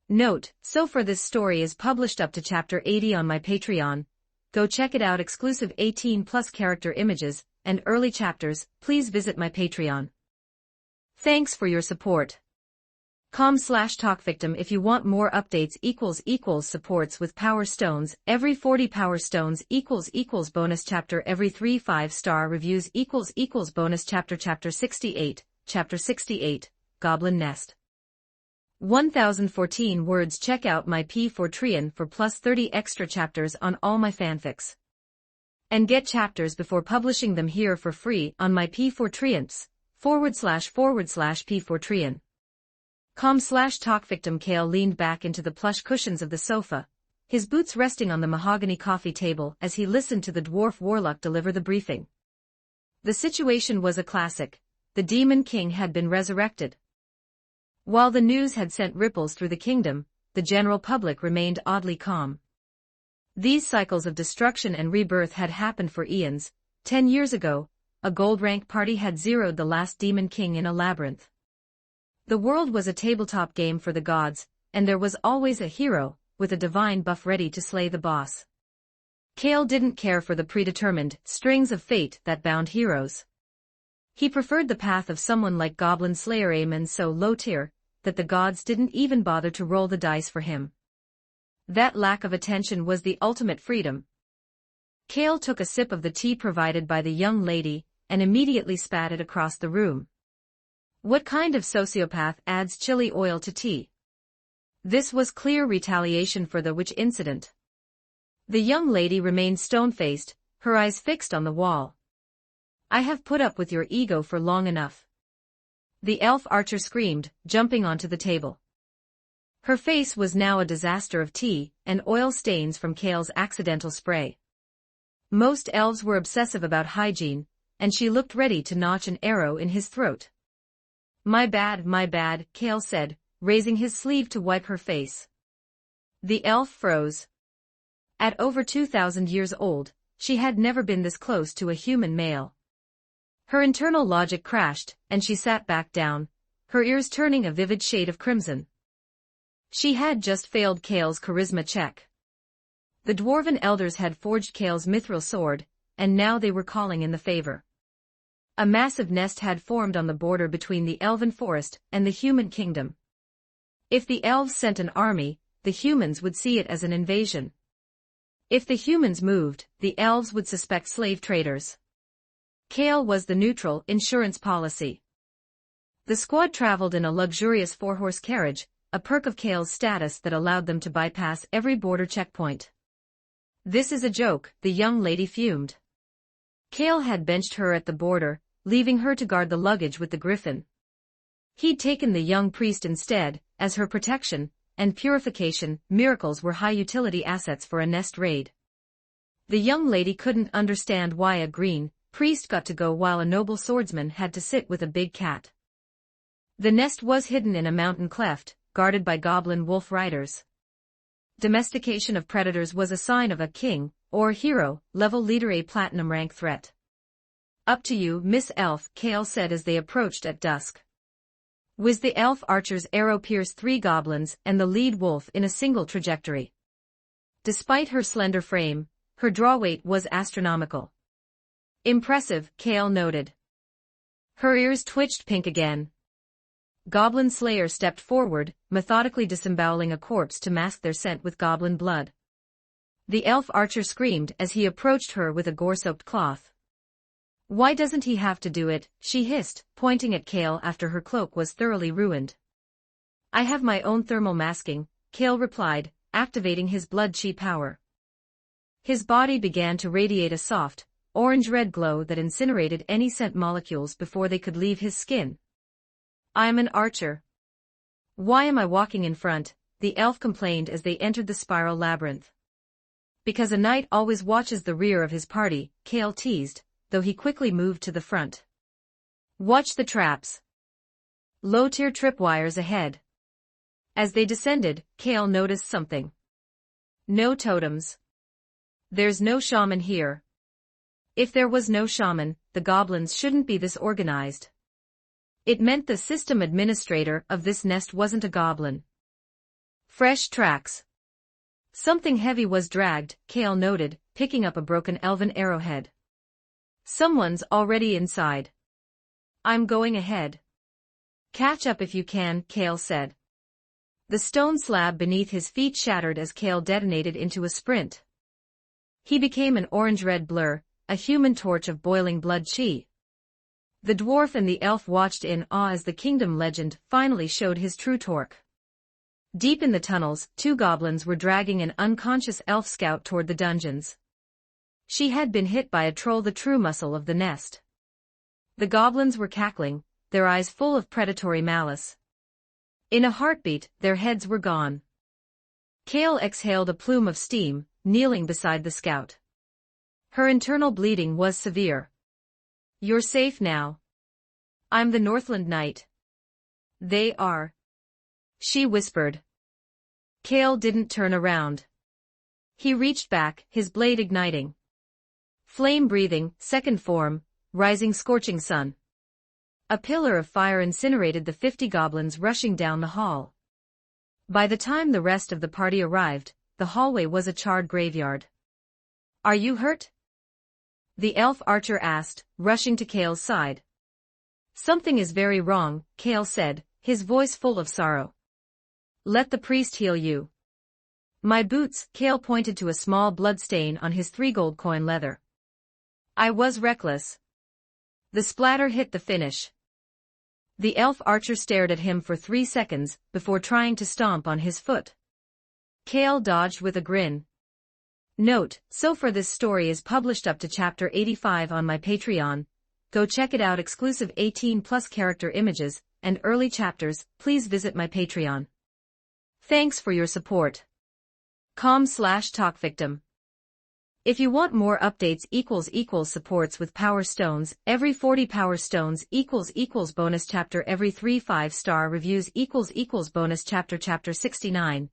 Note, so far this story is published up to chapter 80 on my Patreon. Go check it out. Exclusive 18+ character images and early chapters. Please visit my Patreon. Thanks for your support. com/talk victim if you want more updates supports with power stones every 40 power stones bonus chapter every 3 5-star reviews bonus chapter 68 Goblin Nest 1014 words. Check out my P4 Trian for plus 30 extra chapters on all my fanfics and get chapters before publishing them here for free on my P4 Trians //P4 Trian com/talk victim. Kale leaned back into the plush cushions of the sofa, his boots resting on the mahogany coffee table as he listened to the dwarf warlock deliver the briefing. The situation was a classic. The Demon King had been resurrected. While the news had sent ripples through the kingdom, the general public remained oddly calm. These cycles of destruction and rebirth had happened for eons. 10 years ago, a gold rank party had zeroed the last Demon King in a labyrinth. The world was a tabletop game for the gods, and there was always a hero, with a divine buff ready to slay the boss. Kale didn't care for the predetermined strings of fate that bound heroes. He preferred the path of someone like Goblin Slayer Aemon, so low tier, that the gods didn't even bother to roll the dice for him. That lack of attention was the ultimate freedom. Kale took a sip of the tea provided by the young lady, and immediately spat it across the room. What kind of sociopath adds chili oil to tea? This was clear retaliation for the witch incident. The young lady remained stone-faced, her eyes fixed on the wall. I have put up with your ego for long enough. The elf archer screamed, jumping onto the table. Her face was now a disaster of tea and oil stains from Kale's accidental spray. Most elves were obsessive about hygiene, and she looked ready to notch an arrow in his throat. My bad, Kale said, raising his sleeve to wipe her face. The elf froze. At over 2,000 years old, she had never been this close to a human male. Her internal logic crashed, and she sat back down, her ears turning a vivid shade of crimson. She had just failed Kale's charisma check. The dwarven elders had forged Kale's mithril sword, and now they were calling in the favor. A massive nest had formed on the border between the elven forest and the human kingdom. If the elves sent an army, the humans would see it as an invasion. If the humans moved, the elves would suspect slave traders. Kale was the neutral insurance policy. The squad traveled in a luxurious 4-horse carriage, a perk of Kale's status that allowed them to bypass every border checkpoint. This is a joke, the young lady fumed. Kale had benched her at the border, leaving her to guard the luggage with the griffin. He'd taken the young priest instead, as her protection and purification. Miracles were high-utility assets for a nest raid. The young lady couldn't understand why a green priest got to go while a noble swordsman had to sit with a big cat. The nest was hidden in a mountain cleft, guarded by goblin wolf riders. Domestication of predators was a sign of a king, or hero, level leader, a platinum rank threat. Up to you, Miss Elf, Kale said as they approached at dusk. Whizzed the elf archer's arrow pierced 3 goblins and the lead wolf in a single trajectory. Despite her slender frame, her draw weight was astronomical. Impressive, Kale noted. Her ears twitched pink again. Goblin Slayer stepped forward, methodically disemboweling a corpse to mask their scent with goblin blood. The elf archer screamed as he approached her with a gore-soaked cloth. Why doesn't he have to do it, she hissed, pointing at Kale after her cloak was thoroughly ruined. I have my own thermal masking, Kale replied, activating his blood chi power. His body began to radiate a soft, orange-red glow that incinerated any scent molecules before they could leave his skin. I'm an archer. Why am I walking in front? The elf complained as they entered the spiral labyrinth. Because a knight always watches the rear of his party, Kale teased, though he quickly moved to the front. Watch the traps. Low-tier tripwires ahead. As they descended, Kale noticed something. No totems. There's no shaman here. If there was no shaman, the goblins shouldn't be this organized. It meant the system administrator of this nest wasn't a goblin. Fresh tracks. Something heavy was dragged, Kale noted, picking up a broken elven arrowhead. Someone's already inside. I'm going ahead. Catch up if you can, Kale said. The stone slab beneath his feet shattered as Kale detonated into a sprint. He became an orange-red blur, a human torch of boiling blood chi. The dwarf and the elf watched in awe as the kingdom legend finally showed his true torque. Deep in the tunnels, two goblins were dragging an unconscious elf scout toward the dungeons. She had been hit by a troll, the true muscle of the nest. The goblins were cackling, their eyes full of predatory malice. In a heartbeat, their heads were gone. Kale exhaled a plume of steam, kneeling beside the scout. Her internal bleeding was severe. "You're safe now. I'm the Northland Knight." "They are," she whispered. Kale didn't turn around. He reached back, his blade igniting. Flame-breathing, second form, rising scorching sun. A pillar of fire incinerated the 50 goblins rushing down the hall. By the time the rest of the party arrived, the hallway was a charred graveyard. "Are you hurt?" the elf archer asked, rushing to Kale's side. "Something is very wrong," Kale said, his voice full of sorrow. "Let the priest heal you." "My boots," Kale pointed to a small blood stain on his 3 gold coin leather. "I was reckless." The splatter hit the finish. The elf archer stared at him for 3 seconds, before trying to stomp on his foot. Kale dodged with a grin. Note, so far this story is published up to chapter 85 on my Patreon. Go check it out. Exclusive 18+ character images, and early chapters. Please visit my Patreon. Thanks for your support. com/talkvictim. If you want more updates supports with power stones, every 40 power stones bonus chapter, every 3 5-star reviews bonus chapter. Chapter 69.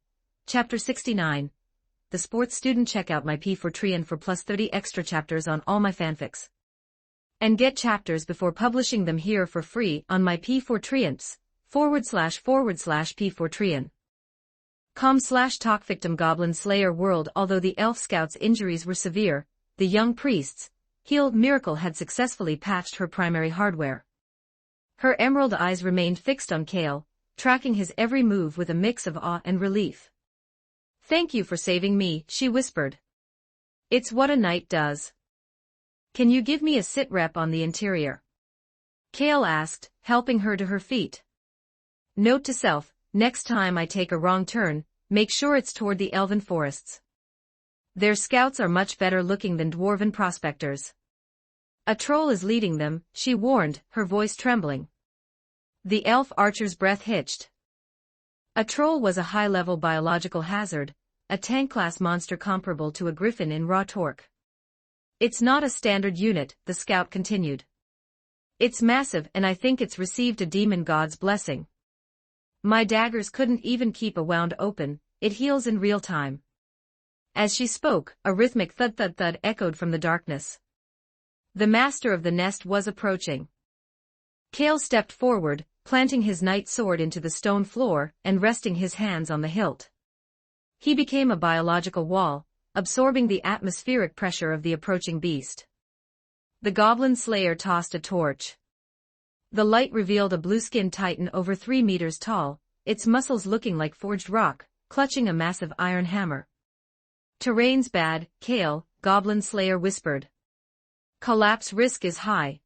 Chapter 69. The sports student. Check out my P4Treon for plus 30 extra chapters on all my fanfics. And get chapters before publishing them here for free on my P4Treons, //P4Treon. com/talkvictim. Goblin Slayer World. Although the elf scout's injuries were severe, the young priest's healed miracle had successfully patched her primary hardware. Her emerald eyes remained fixed on Kale, tracking his every move with a mix of awe and relief. "Thank you for saving me," she whispered. "It's what a knight does." "Can you give me a sit rep on the interior?" Kale asked, helping her to her feet. Note to self, next time I take a wrong turn, make sure it's toward the elven forests. Their scouts are much better looking than dwarven prospectors. "A troll is leading them," she warned, her voice trembling. The elf archer's breath hitched. A troll was a high-level biological hazard, a tank-class monster comparable to a griffin in raw torque. "It's not a standard unit," the scout continued. "It's massive, and I think it's received a demon god's blessing. My daggers couldn't even keep a wound open, it heals in real time." As she spoke, a rhythmic thud-thud-thud echoed from the darkness. The master of the nest was approaching. Kale stepped forward, planting his knight sword into the stone floor and resting his hands on the hilt. He became a biological wall, absorbing the atmospheric pressure of the approaching beast. The goblin slayer tossed a torch. The light revealed a blue-skinned titan over 3 meters tall, its muscles looking like forged rock, clutching a massive iron hammer. "Terrain's bad, Kale," Goblin Slayer whispered. "Collapse risk is high."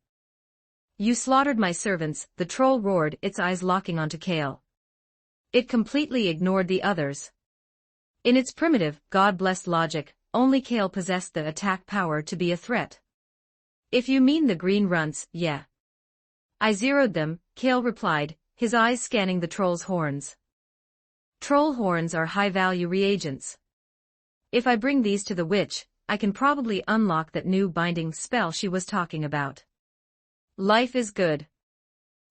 "You slaughtered my servants," the troll roared, its eyes locking onto Kale. It completely ignored the others. In its primitive, God-blessed logic, only Kale possessed the attack power to be a threat. "If you mean the green runts, yeah. I zeroed them," Kale replied, his eyes scanning the troll's horns. "Troll horns are high-value reagents. If I bring these to the witch, I can probably unlock that new binding spell she was talking about." "Life is good."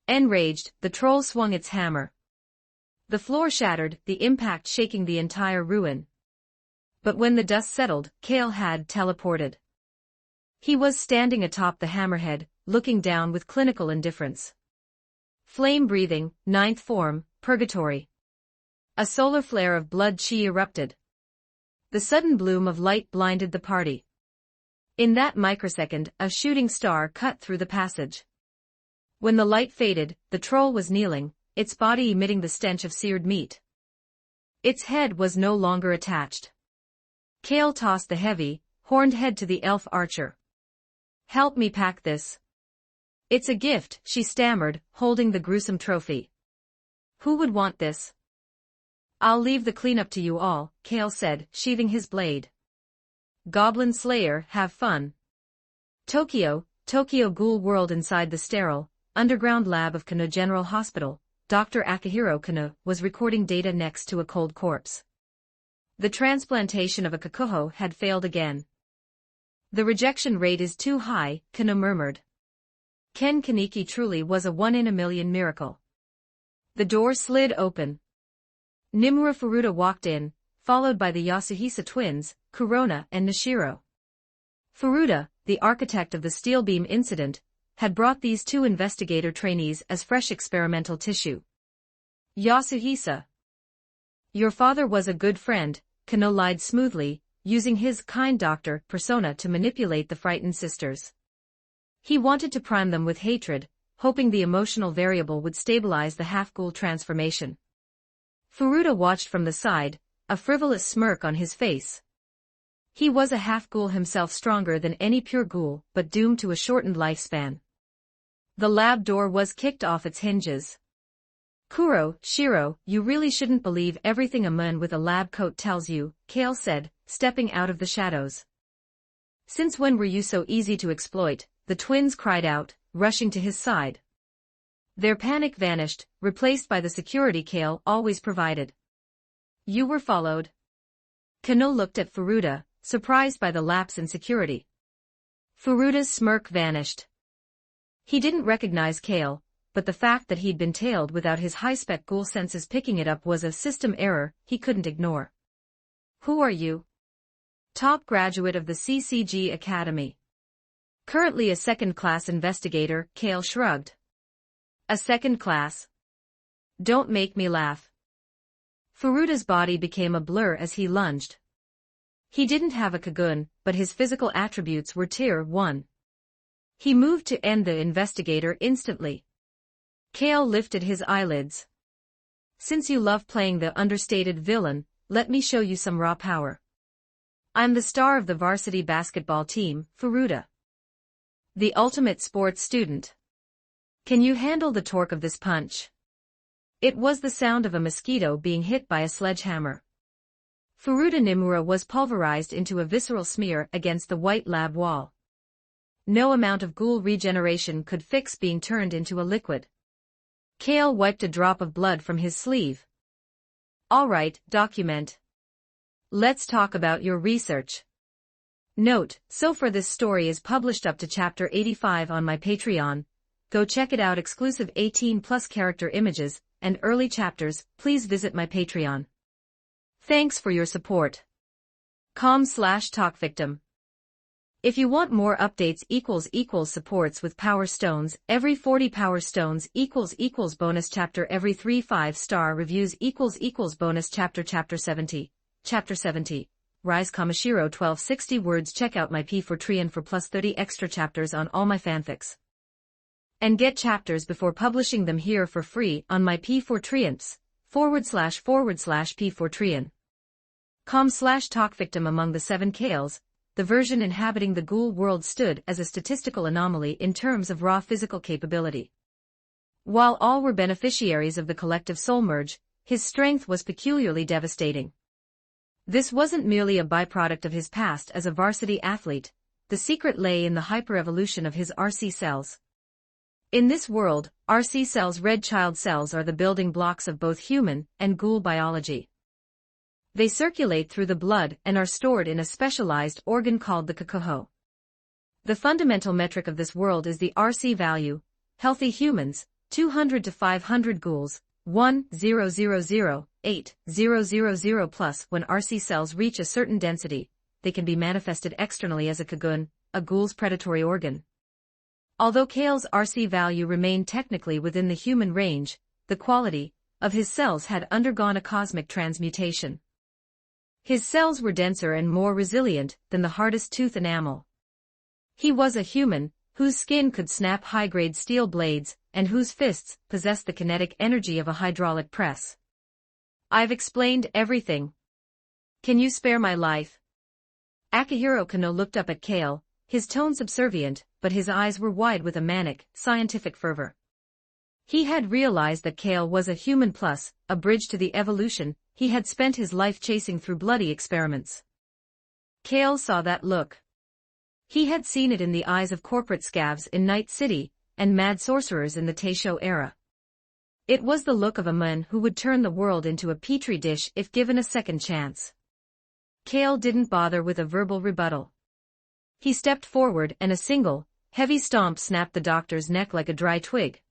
Enraged, the troll swung its hammer. The floor shattered, the impact shaking the entire ruin. But when the dust settled, Kale had teleported. He was standing atop the hammerhead, looking down with clinical indifference. Flame-breathing, 9th form, purgatory. A solar flare of blood chi erupted. The sudden bloom of light blinded the party. In that microsecond, a shooting star cut through the passage. When the light faded, the troll was kneeling, its body emitting the stench of seared meat. Its head was no longer attached. Kale tossed the heavy, horned head to the elf archer. "Help me pack this." "It's a gift," she stammered, holding the gruesome trophy. "Who would want this?" "I'll leave the cleanup to you all," Kale said, sheathing his blade. "Goblin Slayer, have fun." Tokyo Ghoul World. Inside the sterile, underground lab of Kano General Hospital, Dr. Akihiro Kano was recording data next to a cold corpse. The transplantation of a kakuho had failed again. "The rejection rate is too high," Kano murmured. Ken Kaneki truly was a one-in-a-million miracle. The door slid open. Nimura Furuta walked in, followed by the Yasuhisa twins, Kurona and Nishiro. Furuta, the architect of the steel beam incident, had brought these two investigator trainees as fresh experimental tissue. "Yasuhisa. Your father was a good friend," Kano lied smoothly, using his kind doctor persona to manipulate the frightened sisters. He wanted to prime them with hatred, hoping the emotional variable would stabilize the half-ghoul transformation. Furuta watched from the side, a frivolous smirk on his face. He was a half-ghoul himself, stronger than any pure ghoul, but doomed to a shortened lifespan. The lab door was kicked off its hinges. Shiro, you really shouldn't believe everything a man with a lab coat tells you," Kale said, stepping out of the shadows. "Since when were you so easy to exploit?" the twins cried out, rushing to his side. Their panic vanished, replaced by the security Kale always provided. "You were followed." Kano looked at Furuta, surprised by the lapse in security. Furuta's smirk vanished. He didn't recognize Kale, but the fact that he'd been tailed without his high-spec ghoul senses picking it up was a system error he couldn't ignore. "Who are you?" "Top graduate of the CCG Academy. Currently a second-class investigator," Kale shrugged. "A second class? Don't make me laugh." Furuta's body became a blur as he lunged. He didn't have a Kagun, but his physical attributes were Tier 1. He moved to end the investigator instantly. Kale lifted his eyelids. "Since you love playing the understated villain, let me show you some raw power. I'm the star of the varsity basketball team, Furuta. The ultimate sports student. Can you handle the torque of this punch?" It was the sound of a mosquito being hit by a sledgehammer. Furuta Nimura was pulverized into a visceral smear against the white lab wall. No amount of ghoul regeneration could fix being turned into a liquid. Kale wiped a drop of blood from his sleeve. "All right, document. Let's talk about your research. Note, so far this story is published up to chapter 85 on my Patreon. Go check it out. Exclusive 18+ character images and early chapters. Please visit my Patreon. Thanks for your support. com/talkvictim. If you want more updates supports with power stones, every 40 power stones bonus chapter, every 3 5-star reviews bonus chapter 70. Chapter 70. Rise Kamishiro 1260 words. Check out my P4Trian for plus 30 extra chapters on all my fanfics. And get chapters before publishing them here for free on my P4Trians, //P4Trian. com/talkvictim. Among the 7 Kales, the version inhabiting the ghoul world stood as a statistical anomaly in terms of raw physical capability. While all were beneficiaries of the collective soul merge, his strength was peculiarly devastating. This wasn't merely a byproduct of his past as a varsity athlete, the secret lay in the hyper-evolution of his RC cells. In this world, RC cells, red child cells, are the building blocks of both human and ghoul biology. They circulate through the blood and are stored in a specialized organ called the kakuho. The fundamental metric of this world is the RC value. Healthy humans, 200 to 500 ghouls, 1,000, 8,000 plus. When RC cells reach a certain density, they can be manifested externally as a kagun, a ghoul's predatory organ. Although Kale's RC value remained technically within the human range, the quality of his cells had undergone a cosmic transmutation. His cells were denser and more resilient than the hardest tooth enamel. He was a human, whose skin could snap high-grade steel blades, and whose fists possessed the kinetic energy of a hydraulic press. I've explained everything. Can you spare my life? Akihiro Kano looked up at Kale, his tone subservient, but his eyes were wide with a manic, scientific fervor. He had realized that Kale was a human plus, a bridge to the evolution he had spent his life chasing through bloody experiments. Kale saw that look. He had seen it in the eyes of corporate scavs in Night City, and mad sorcerers in the Taisho era. It was the look of a man who would turn the world into a petri dish if given a second chance. Kale didn't bother with a verbal rebuttal. He stepped forward and a single, heavy stomp snapped the doctor's neck like a dry twig.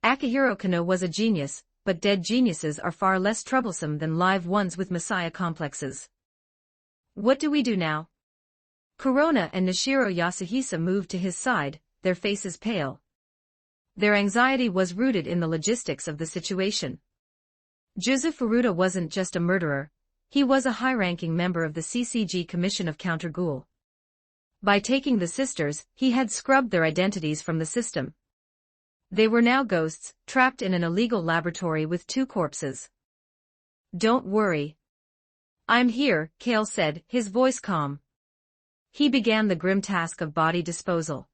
Akihiro Kano was a genius, but dead geniuses are far less troublesome than live ones with messiah complexes. What do we do now? Corona and Nishiro Yasuhisa moved to his side, their faces pale. Their anxiety was rooted in the logistics of the situation. Juzu Furuta wasn't just a murderer, he was a high-ranking member of the CCG Commission of Counter-Ghoul. By taking the sisters, he had scrubbed their identities from the system. They were now ghosts, trapped in an illegal laboratory with 2 corpses. Don't worry. I'm here, Kale said, his voice calm. He began the grim task of body disposal.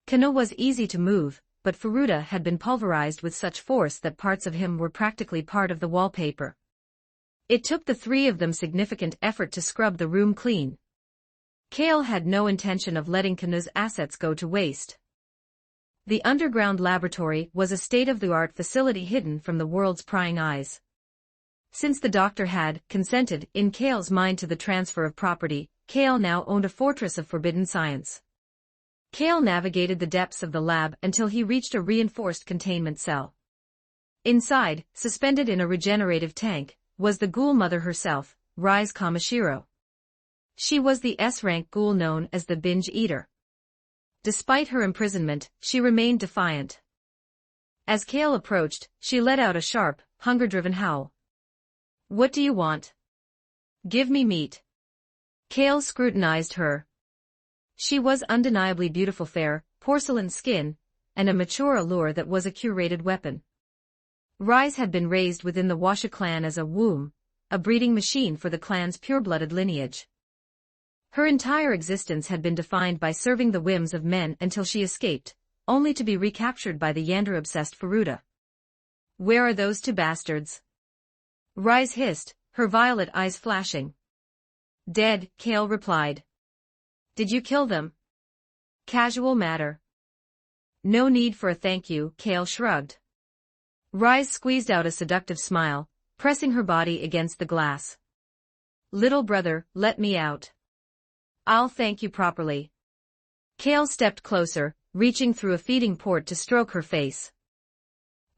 Kano was easy to move, but Furuta had been pulverized with such force that parts of him were practically part of the wallpaper. It took the 3 of them significant effort to scrub the room clean. Kale had no intention of letting Kano's assets go to waste. The underground laboratory was a state-of-the-art facility hidden from the world's prying eyes. Since the doctor had consented in Kale's mind to the transfer of property, Kale now owned a fortress of forbidden science. Kale navigated the depths of the lab until he reached a reinforced containment cell. Inside, suspended in a regenerative tank, was the ghoul mother herself, Rise Kamishiro. She was the S-rank ghoul known as the Binge Eater. Despite her imprisonment, she remained defiant. As Kale approached, she let out a sharp, hunger-driven howl. What do you want? Give me meat. Kale scrutinized her. She was undeniably beautiful, fair, porcelain skin, and a mature allure that was a curated weapon. Rise had been raised within the Washa clan as a womb, a breeding machine for the clan's pure-blooded lineage. Her entire existence had been defined by serving the whims of men until she escaped, only to be recaptured by the Yandere-obsessed Furuta. Where are those 2 bastards? Rise hissed, her violet eyes flashing. Dead, Kale replied. Did you kill them? Casual matter. No need for a thank you, Kale shrugged. Rise squeezed out a seductive smile, pressing her body against the glass. Little brother, let me out. I'll thank you properly. Kale stepped closer, reaching through a feeding port to stroke her face.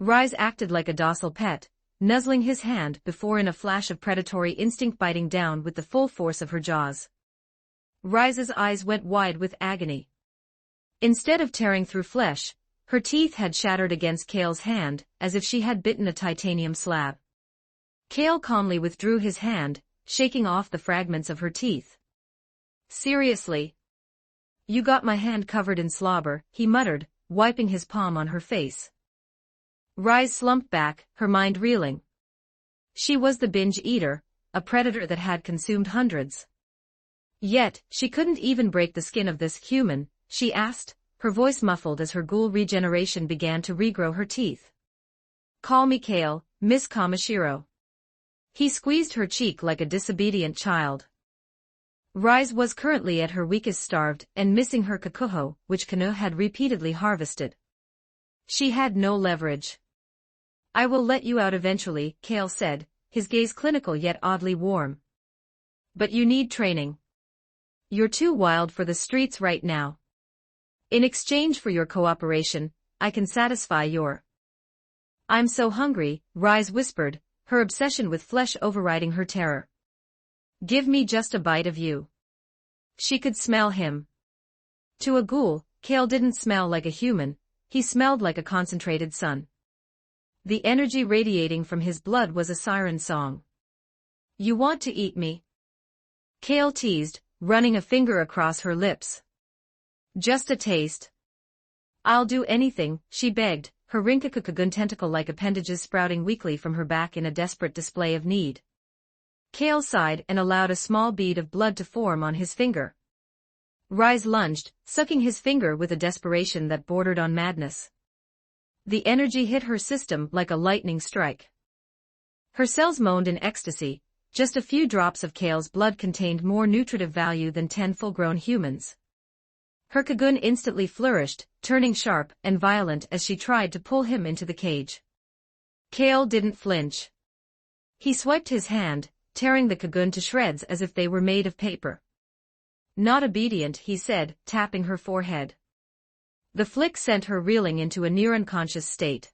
Rise acted like a docile pet, nuzzling his hand before in a flash of predatory instinct biting down with the full force of her jaws. Rise's eyes went wide with agony. Instead of tearing through flesh, her teeth had shattered against Kale's hand, as if she had bitten a titanium slab. Kale calmly withdrew his hand, shaking off the fragments of her teeth. Seriously? You got my hand covered in slobber, he muttered, wiping his palm on her face. Rise slumped back, her mind reeling. She was the Binge Eater, a predator that had consumed hundreds. Yet, she couldn't even break the skin of this human, she asked, her voice muffled as her ghoul regeneration began to regrow her teeth. Call me Kale, Miss Kamishiro. He squeezed her cheek like a disobedient child. Rise was currently at her weakest, starved and missing her kakuho, which Kano had repeatedly harvested. She had no leverage. I will let you out eventually, Kale said, his gaze clinical yet oddly warm. But you need training. You're too wild for the streets right now. In exchange for your cooperation, I can satisfy your... I'm so hungry, Rise whispered, her obsession with flesh overriding her terror. Give me just a bite of you. She could smell him. To a ghoul, Kale didn't smell like a human, he smelled like a concentrated sun. The energy radiating from his blood was a siren song. You want to eat me? Kale teased, running a finger across her lips. Just a taste. I'll do anything, she begged, her rinkakukagun tentacle-like appendages sprouting weakly from her back in a desperate display of need. Kale sighed and allowed a small bead of blood to form on his finger. Rise lunged, sucking his finger with a desperation that bordered on madness. The energy hit her system like a lightning strike. Her cells moaned in ecstasy. Just a few drops of Kale's blood contained more nutritive value than 10 full-grown humans. Her kagun instantly flourished, turning sharp and violent as she tried to pull him into the cage. Kale didn't flinch. He swiped his hand, tearing the kagun to shreds as if they were made of paper. Not obedient, he said, tapping her forehead. The flick sent her reeling into a near-unconscious state.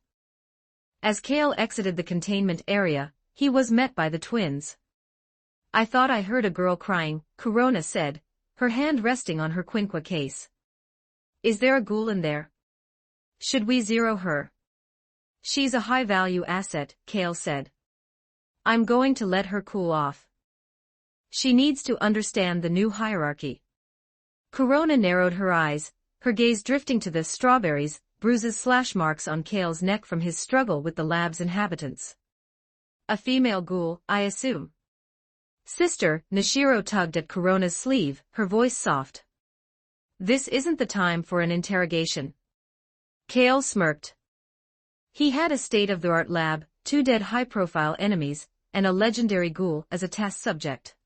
As Kale exited the containment area, he was met by the twins. I thought I heard a girl crying, Corona said, her hand resting on her quinqua case. Is there a ghoul in there? Should we zero her? She's a high-value asset, Kale said. I'm going to let her cool off. She needs to understand the new hierarchy. Corona narrowed her eyes, her gaze drifting to the strawberries, bruises/marks on Kale's neck from his struggle with the lab's inhabitants. A female ghoul, I assume. Sister, Nishiro tugged at Corona's sleeve, her voice soft. This isn't the time for an interrogation. Kale smirked. He had a state-of-the-art lab, 2 dead high-profile enemies, and a legendary ghoul as a test subject.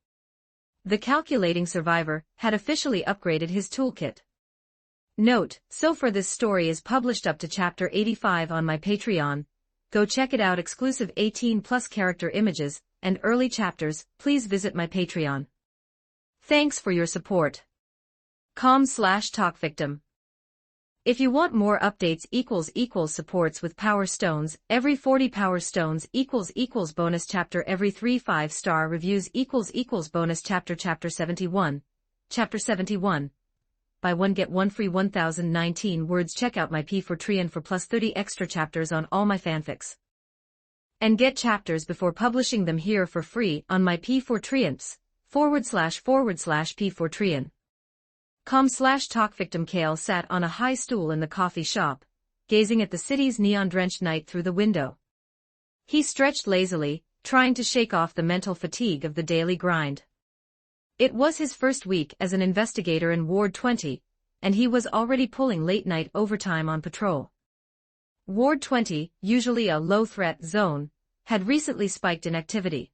The calculating survivor had officially upgraded his toolkit. Note, so far this story is published up to chapter 85 on my Patreon. Go check it out. Exclusive 18+ character images and early chapters. Please visit my Patreon. Thanks for your support. com/talkvictim. If you want more updates supports with power stones, every 40 power stones bonus chapter, every 3 5-star reviews bonus chapter. Chapter 71. Buy one get one free 1019 words. Check out my P4Trian for plus 30 extra chapters on all my fanfics. And get chapters before publishing them here for free on my P4Trians, //P4Trian. com/talkvictim. Kale sat on a high stool in the coffee shop, gazing at the city's neon-drenched night through the window. He stretched lazily, trying to shake off the mental fatigue of the daily grind. It was his first week as an investigator in Ward 20, and he was already pulling late-night overtime on patrol. Ward 20, usually a low-threat zone, had recently spiked in activity.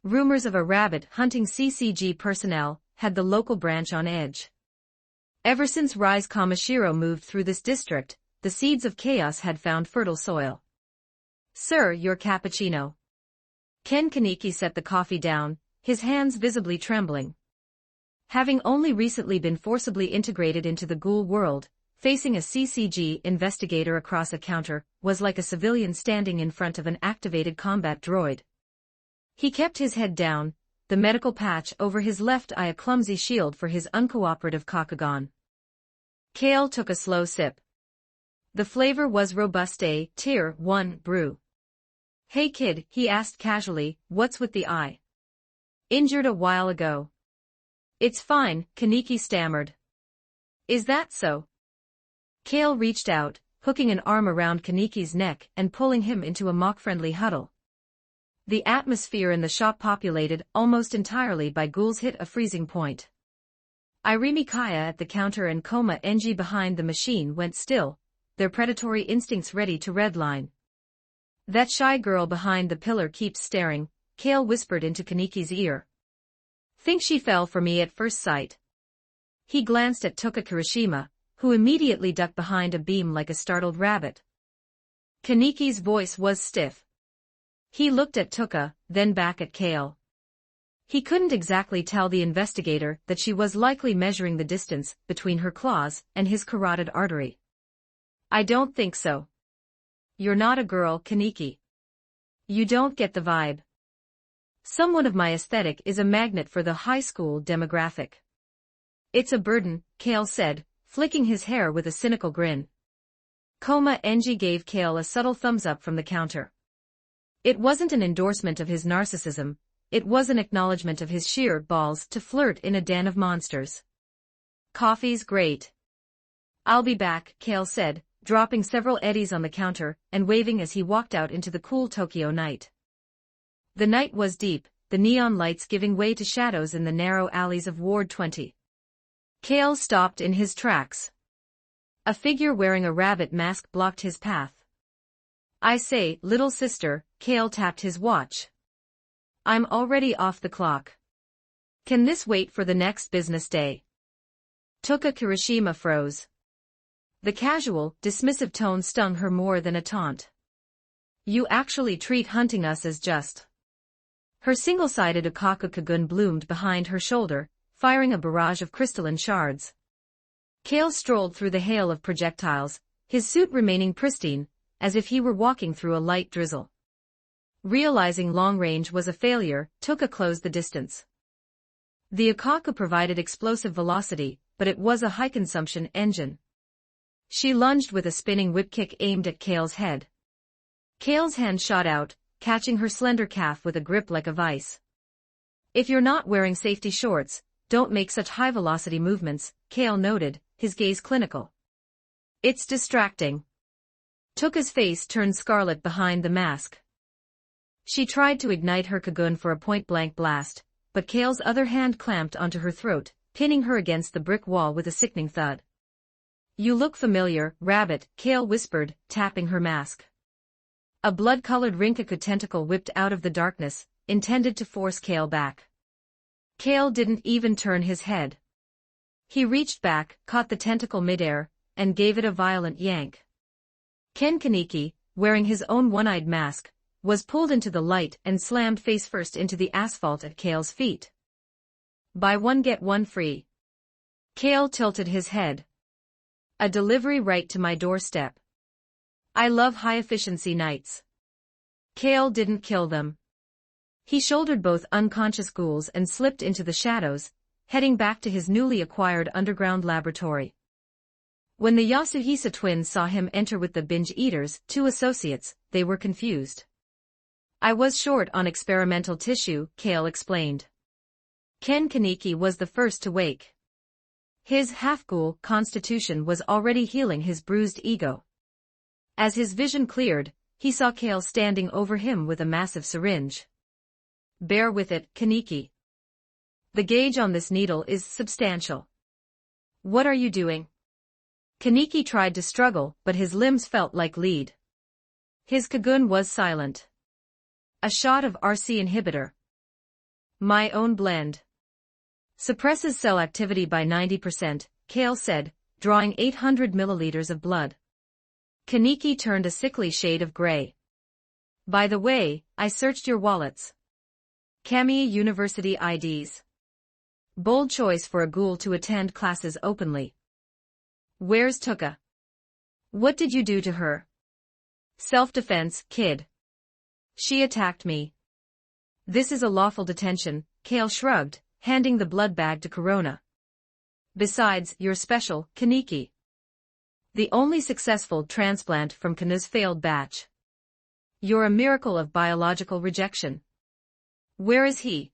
Rumors of a rabbit-hunting CCG personnel had the local branch on edge. Ever since Rise Kamashiro moved through this district, the seeds of chaos had found fertile soil. Sir, your cappuccino. Ken Kaneki set the coffee down, his hands visibly trembling. Having only recently been forcibly integrated into the ghoul world, facing a CCG investigator across a counter was like a civilian standing in front of an activated combat droid. He kept his head down, the medical patch over his left eye a clumsy shield for his uncooperative Kakugan. Kale took a slow sip. The flavor was Robuste, Tier 1 brew. Hey kid, he asked casually, what's with the eye? Injured a while ago. It's fine, Kaneki stammered. Is that so? Kale reached out, hooking an arm around Kaneki's neck and pulling him into a mock-friendly huddle. The atmosphere in the shop, populated almost entirely by ghouls, hit a freezing point. Irimi Kaya at the counter and Koma Enji behind the machine went still, their predatory instincts ready to redline. That shy girl behind the pillar keeps staring, Kale whispered into Kaneki's ear. Think she fell for me at first sight. He glanced at Toka Kirishima, who immediately ducked behind a beam like a startled rabbit. Kaneki's voice was stiff. He looked at Toka, then back at Kale. He couldn't exactly tell the investigator that she was likely measuring the distance between her claws and his carotid artery. I don't think so. You're not a girl, Kaneki. You don't get the vibe. Someone of my aesthetic is a magnet for the high school demographic. It's a burden, Kale said, flicking his hair with a cynical grin. Koma Enji gave Kale a subtle thumbs up from the counter. It wasn't an endorsement of his narcissism, it was an acknowledgement of his sheer balls to flirt in a den of monsters. Coffee's great. I'll be back, Kale said, dropping several eddies on the counter and waving as he walked out into the cool Tokyo night. The night was deep, the neon lights giving way to shadows in the narrow alleys of Ward 20. Kale stopped in his tracks. A figure wearing a rabbit mask blocked his path. "I say, little sister," Kale tapped his watch. "I'm already off the clock. Can this wait for the next business day?" Toka Kirishima froze. The casual, dismissive tone stung her more than a taunt. "You actually treat hunting us as just." Her single-sided Okaku Kagun bloomed behind her shoulder, firing a barrage of crystalline shards. Kale strolled through the hail of projectiles, his suit remaining pristine, as if he were walking through a light drizzle. Realizing long range was a failure, Toka closed the distance. The Okaku provided explosive velocity, but it was a high-consumption engine. She lunged with a spinning whip kick aimed at Kale's head. Kale's hand shot out, catching her slender calf with a grip like a vice. "If you're not wearing safety shorts, don't make such high-velocity movements," Kale noted, his gaze clinical. "It's distracting." Toka's face turned scarlet behind the mask. She tried to ignite her Kagun for a point-blank blast, but Kale's other hand clamped onto her throat, pinning her against the brick wall with a sickening thud. "You look familiar, Rabbit," Kale whispered, tapping her mask. A blood-colored Rinkaku tentacle whipped out of the darkness, intended to force Kale back. Kale didn't even turn his head. He reached back, caught the tentacle midair, and gave it a violent yank. Ken Kaneki, wearing his own one-eyed mask, was pulled into the light and slammed face-first into the asphalt at Kale's feet. "Buy one get one free." Kale tilted his head. "A delivery right to my doorstep. I love high-efficiency nights." Kale didn't kill them. He shouldered both unconscious ghouls and slipped into the shadows, heading back to his newly acquired underground laboratory. When the Yasuhisa twins saw him enter with the binge eaters, 2 associates, they were confused. "I was short on experimental tissue," Kale explained. Ken Kaneki was the first to wake. His half-ghoul constitution was already healing his bruised ego. As his vision cleared, he saw Kale standing over him with a massive syringe. "Bear with it, Kaneki. The gauge on this needle is substantial." "What are you doing?" Kaneki tried to struggle, but his limbs felt like lead. His Kagun was silent. "A shot of RC inhibitor. My own blend. Suppresses cell activity by 90%, Kale said, drawing 800 milliliters of blood. Kaneki turned a sickly shade of gray. "By the way, I searched your wallets. Kamiya University IDs. Bold choice for a ghoul to attend classes openly. Where's Toka? What did you do to her?" "Self-defense, kid. She attacked me." "This is a lawful detention," Kale shrugged, handing the blood bag to Corona. "Besides, you're special, Kaneki. The only successful transplant from Kanu's failed batch. You're a miracle of biological rejection." "Where is he?"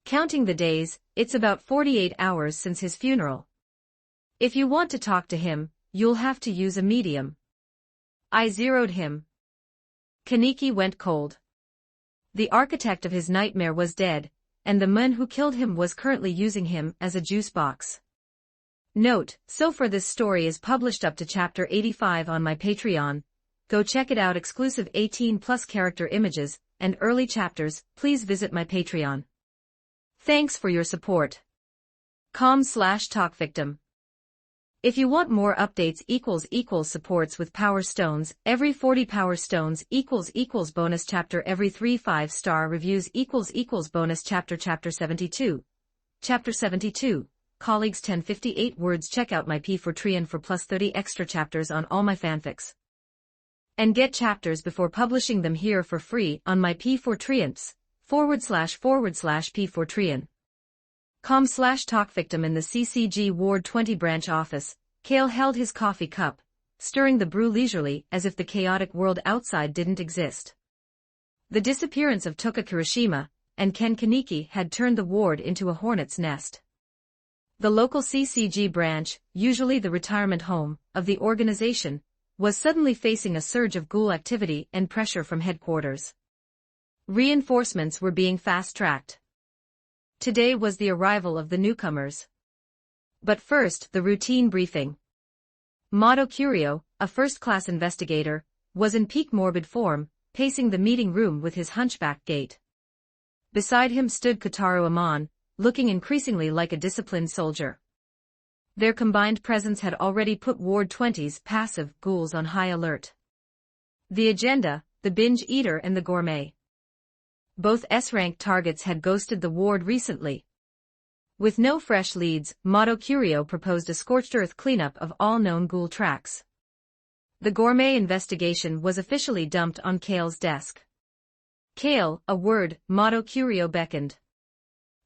"Counting the days, it's about 48 hours since his funeral. If you want to talk to him, you'll have to use a medium. I zeroed him." Kaneki went cold. The architect of his nightmare was dead, and the man who killed him was currently using him as a juice box. Note, so far this story is published up to chapter 85 on my Patreon. Go check it out. Exclusive 18+ character images and early chapters. Please visit my Patreon. Thanks for your support. com/talkvictim. If you want more updates supports with Power Stones, every 40 Power Stones bonus chapter, every 3 5-star reviews bonus chapter. Chapter 72. Chapter 72. Colleagues 1058 words. Check out my P4Trian for plus 30 extra chapters on all my fanfics. And get chapters before publishing them here for free on my P4Trians, //P4Trian. com/talkvictim. In the CCG Ward 20 branch office, Kale held his coffee cup, stirring the brew leisurely as if the chaotic world outside didn't exist. The disappearance of Toka Kirishima and Ken Kaneki had turned the ward into a hornet's nest. The local CCG branch, usually the retirement home of the organization, was suddenly facing a surge of ghoul activity and pressure from headquarters. Reinforcements were being fast-tracked. Today was the arrival of the newcomers. But first, the routine briefing. Mato Curio, a first-class investigator, was in peak morbid form, pacing the meeting room with his hunchback gait. Beside him stood Kotaro Amon, looking increasingly like a disciplined soldier. Their combined presence had already put Ward 20's passive ghouls on high alert. The agenda, the binge eater and the gourmet. Both S-rank targets had ghosted the ward recently. With no fresh leads, Mato Curio proposed a scorched earth cleanup of all known ghoul tracks. The gourmet investigation was officially dumped on Kale's desk. Kale, a word, Mato Curio beckoned.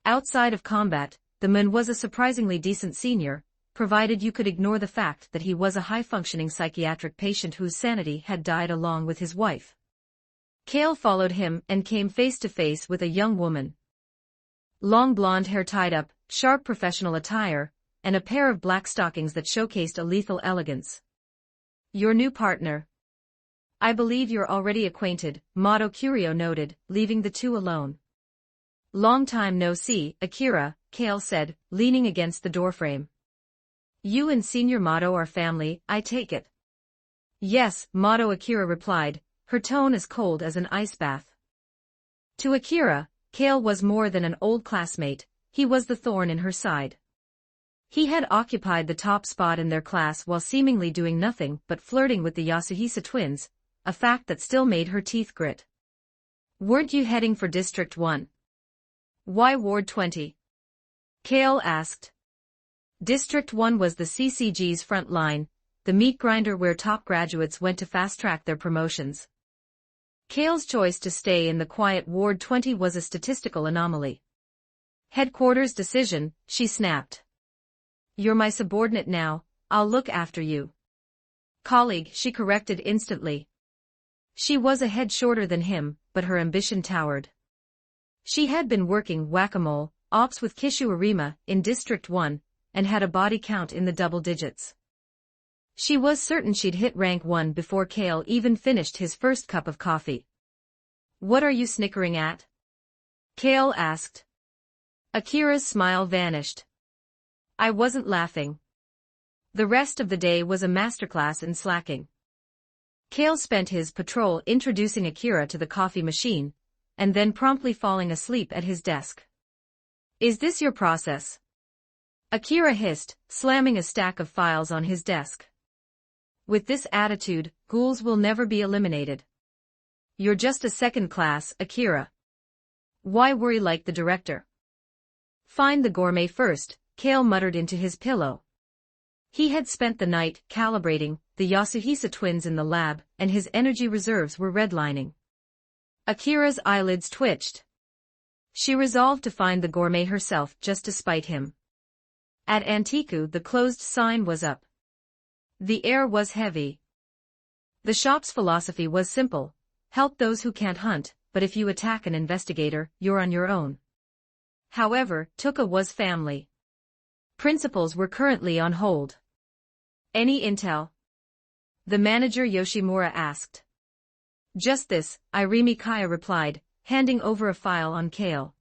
Outside of combat, the man was a surprisingly decent senior, provided you could ignore the fact that he was a high-functioning psychiatric patient whose sanity had died along with his wife. Kale followed him and came face-to-face with a young woman. Long blonde hair tied up, sharp professional attire, and a pair of black stockings that showcased a lethal elegance. Your new partner. I believe you're already acquainted, Mato Curio noted, leaving the two alone. Long time no see, Akira, Kale said, leaning against the doorframe. You and Senior Mato are family, I take it. Yes, Mato Akira replied, her tone as cold as an ice bath. To Akira, Kale was more than an old classmate, he was the thorn in her side. He had occupied the top spot in their class while seemingly doing nothing but flirting with the Yasuhisa twins, a fact that still made her teeth grit. Weren't you heading for District 1? Why Ward 20? Kale asked. District 1 was the CCG's front line, the meat grinder where top graduates went to fast-track their promotions. Kale's choice to stay in the quiet Ward 20 was a statistical anomaly. Headquarters decision, she snapped. You're my subordinate now, I'll look after you. Colleague, she corrected instantly. She was a head shorter than him, but her ambition towered. She had been working whack-a-mole, ops with Kishu Arima, in District 1, and had a body count in the double digits. She was certain she'd hit rank 1 before Kale even finished his first cup of coffee. What are you snickering at? Kale asked. Akira's smile vanished. I wasn't laughing. The rest of the day was a masterclass in slacking. Kale spent his patrol introducing Akira to the coffee machine, and then promptly falling asleep at his desk. Is this your process? Akira hissed, slamming a stack of files on his desk. With this attitude, ghouls will never be eliminated. You're just a second class, Akira. Why worry like the director? Find the gourmet first, Kale muttered into his pillow. He had spent the night calibrating the Yasuhisa twins in the lab, and his energy reserves were redlining. Akira's eyelids twitched. She resolved to find the gourmet herself just to spite him. At Antiku the closed sign was up. The air was heavy. The shop's philosophy was simple: help those who can't hunt, but if you attack an investigator, you're on your own. However, Tuka was family. Principals were currently on hold. Any intel? The manager Yoshimura asked. Just this, Irimi Kaya replied, handing over a file on Kale.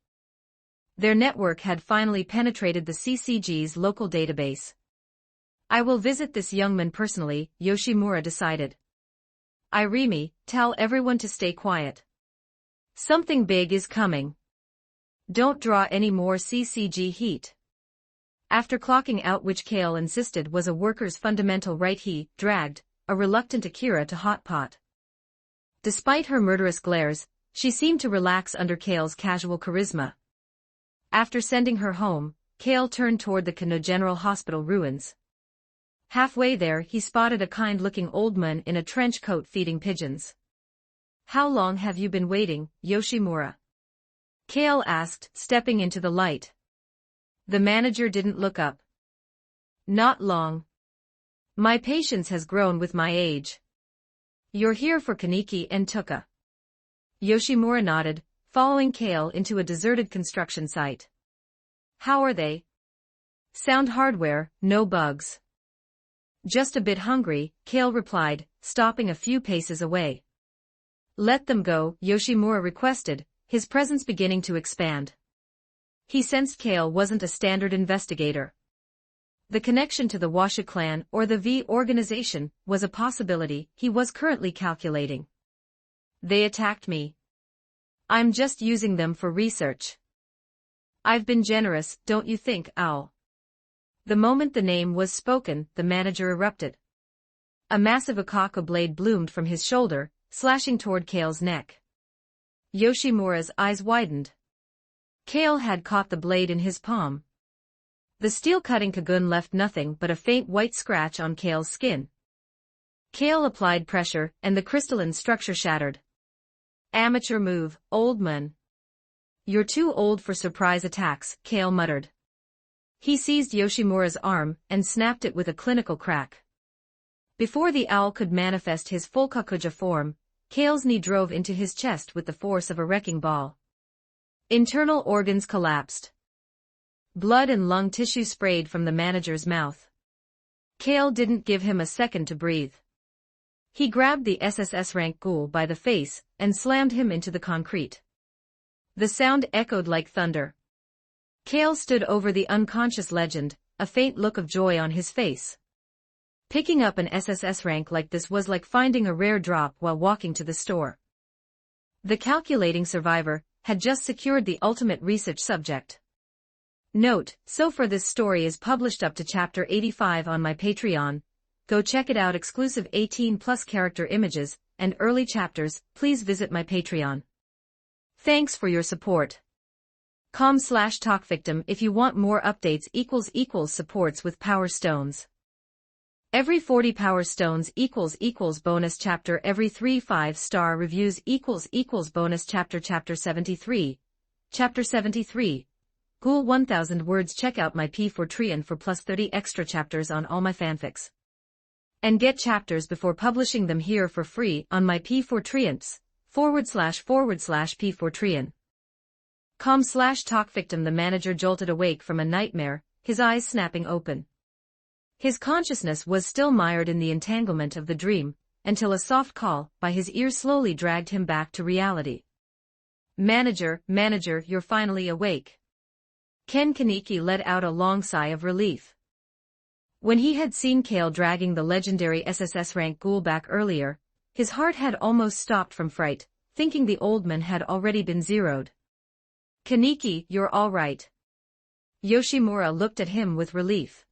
Their network had finally penetrated the CCG's local database. I will visit this young man personally, Yoshimura decided. Irimi, tell everyone to stay quiet. Something big is coming. Don't draw any more CCG heat. After clocking out, which Kale insisted was a worker's fundamental right, he dragged a reluctant Akira to hot pot. Despite her murderous glares, she seemed to relax under Kale's casual charisma. After sending her home, Kale turned toward the Kano General Hospital ruins. Halfway there he spotted a kind-looking old man in a trench coat feeding pigeons. How long have you been waiting, Yoshimura? Kale asked, stepping into the light. The manager didn't look up. Not long. My patience has grown with my age. You're here for Kaneki and Tuka. Yoshimura nodded, following Kale into a deserted construction site. How are they? Sound hardware, no bugs. Just a bit hungry, Kale replied, stopping a few paces away. "Let them go," Yoshimura requested, his presence beginning to expand. He sensed Kale wasn't a standard investigator. The connection to the Washa clan or the V organization was a possibility he was currently calculating. "They attacked me. I'm just using them for research. I've been generous, don't you think, Owl?" The moment the name was spoken, the manager erupted. A massive akaka blade bloomed from his shoulder, slashing toward Kale's neck. Yoshimura's eyes widened. Kale had caught the blade in his palm. The steel-cutting kagun left nothing but a faint white scratch on Kale's skin. Kale applied pressure, and the crystalline structure shattered. "Amateur move, old man. You're too old for surprise attacks," Kale muttered. He seized Yoshimura's arm and snapped it with a clinical crack. Before the owl could manifest his full Kakuja form, Kale's knee drove into his chest with the force of a wrecking ball. Internal organs collapsed. Blood and lung tissue sprayed from the manager's mouth. Kale didn't give him a second to breathe. He grabbed the SSS rank ghoul by the face and slammed him into the concrete. The sound echoed like thunder. Kale stood over the unconscious legend, a faint look of joy on his face. Picking up an SSS rank like this was like finding a rare drop while walking to the store. The calculating survivor had just secured the ultimate research subject. Note, so far this story is published up to chapter 85 on my Patreon. Go check it out. Exclusive 18+ character images and early chapters. Please visit my Patreon. Thanks for your support. com/talkvictim if you want more updates. == supports with Power Stones. Every 40 Power Stones == bonus chapter. Every 3 5-star reviews == bonus chapter. Chapter 73. Chapter 73. Ghoul 1000 words. Check out my P4 for plus 30 extra chapters on all my fanfics. And get chapters before publishing them here for free on my P4 //P4 com/talkvictim. The manager jolted awake from a nightmare, his eyes snapping open. His consciousness was still mired in the entanglement of the dream, until a soft call by his ear slowly dragged him back to reality. Manager, you're finally awake." Ken Kaneki let out a long sigh of relief. When he had seen Kale dragging the legendary SSS rank ghoul back earlier, his heart had almost stopped from fright, thinking the old man had already been zeroed. "Kaneki, you're all right." Yoshimura looked at him with relief.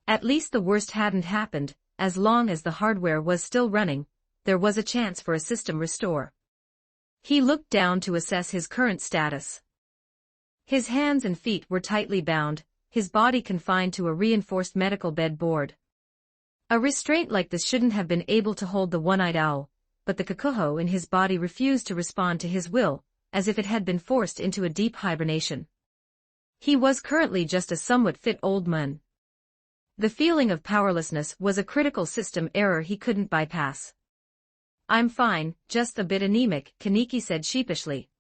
At least the worst hadn't happened. As long as the hardware was still running, there was a chance for a system restore. He looked down to assess his current status. His hands and feet were tightly bound, his body confined to a reinforced medical bed board. A restraint like this shouldn't have been able to hold the one-eyed owl, but the kakuho in his body refused to respond to his will, as if it had been forced into a deep hibernation. He was currently just a somewhat fit old man. The feeling of powerlessness was a critical system error he couldn't bypass. "I'm fine, just a bit anemic," Kaneki said sheepishly.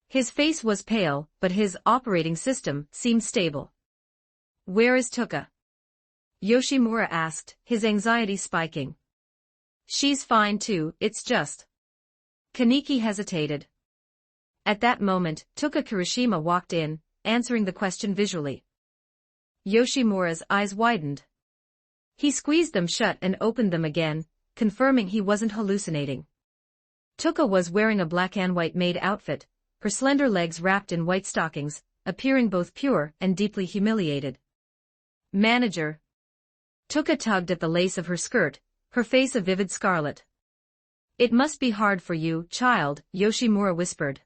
His face was pale, but his operating system seemed stable. "Where is Tuka?" Yoshimura asked, his anxiety spiking. "She's fine too, it's just..." Kaneki hesitated. At that moment, Tuka Kirishima walked in, answering the question visually. Yoshimura's eyes widened. He squeezed them shut and opened them again, confirming he wasn't hallucinating. Tuka was wearing a black and white maid outfit, her slender legs wrapped in white stockings, appearing both pure and deeply humiliated. "Manager." Tuka tugged at the lace of her skirt, her face a vivid scarlet. "It must be hard for you, child," Yoshimura whispered.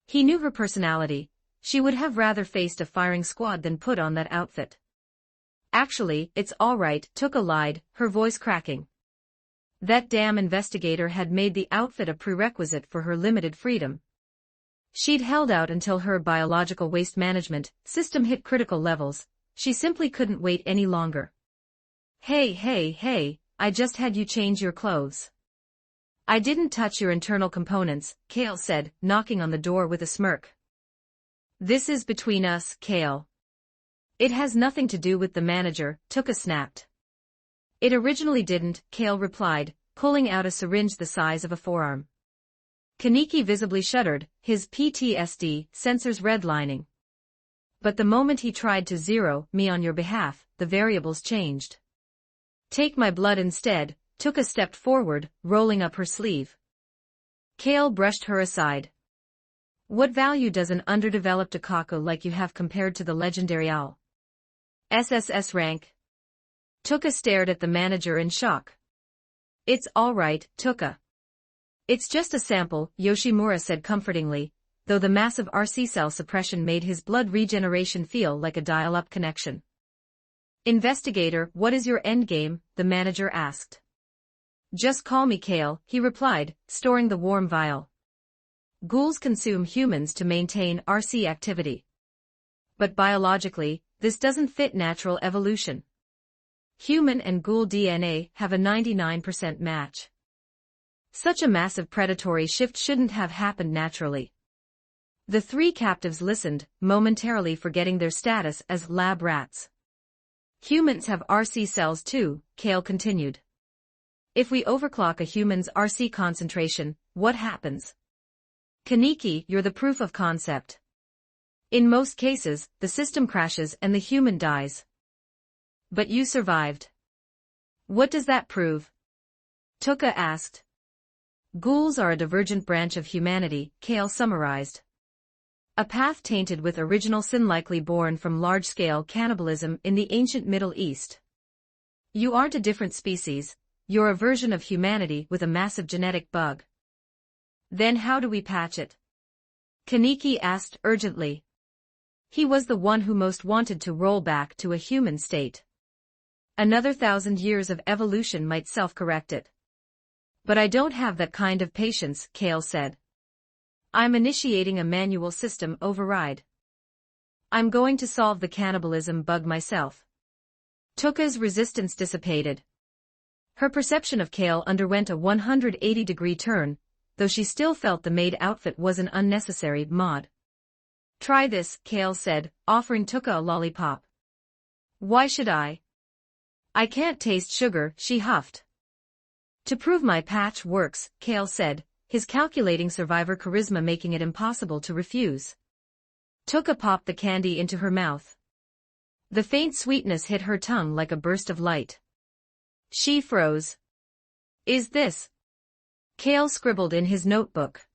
He knew her personality. She would have rather faced a firing squad than put on that outfit. "Actually, it's all right," Tuka lied, her voice cracking. That damn investigator had made the outfit a prerequisite for her limited freedom. She'd held out until her biological waste management system hit critical levels. She simply couldn't wait any longer. Hey, I just had you change your clothes." "I didn't touch your internal components," Kale said, knocking on the door with a smirk. "This is between us, Kale. It has nothing to do with the manager," Tuka snapped. It originally didn't, Kale replied, pulling out a syringe the size of a forearm. Kaneki visibly shuddered, his PTSD sensors redlining. But the moment he tried to zero me on your behalf, the variables changed. Take my blood instead, Tuka stepped forward, rolling up her sleeve. Kale brushed her aside. What value does an underdeveloped Akako like you have compared to the legendary owl? SSS rank. Tuka stared at the manager in shock. It's all right, Tuka. It's just a sample, Yoshimura said comfortingly, though the massive RC cell suppression made his blood regeneration feel like a dial-up connection. Investigator, what is your endgame? The manager asked. Just call me Kale, he replied, storing the warm vial. Ghouls consume humans to maintain RC activity. But biologically, this doesn't fit natural evolution. Human and ghoul DNA have a 99% match. Such a massive predatory shift shouldn't have happened naturally. The three captives listened, momentarily forgetting their status as lab rats. Humans have RC cells too, Kale continued. If we overclock a human's RC concentration, what happens? Kaneki, you're the proof of concept. In most cases, the system crashes and the human dies. But you survived. What does that prove? Tuka asked. Ghouls are a divergent branch of humanity, Kale summarized. A path tainted with original sin likely born from large-scale cannibalism in the ancient Middle East. You aren't a different species, you're a version of humanity with a massive genetic bug. Then how do we patch it? Kaneki asked urgently. He was the one who most wanted to roll back to a human state. Another 1,000 years of evolution might self-correct it. But I don't have that kind of patience, Kale said. I'm initiating a manual system override. I'm going to solve the cannibalism bug myself. Tuka's resistance dissipated. Her perception of Kale underwent a 180-degree turn, though she still felt the maid outfit was an unnecessary mod. Try this, Kale said, offering Tuka a lollipop. Why should I? I can't taste sugar, she huffed. To prove my patch works, Kale said, his calculating survivor charisma making it impossible to refuse. Tuka popped the candy into her mouth. The faint sweetness hit her tongue like a burst of light. She froze. Is this? Kale scribbled in his notebook.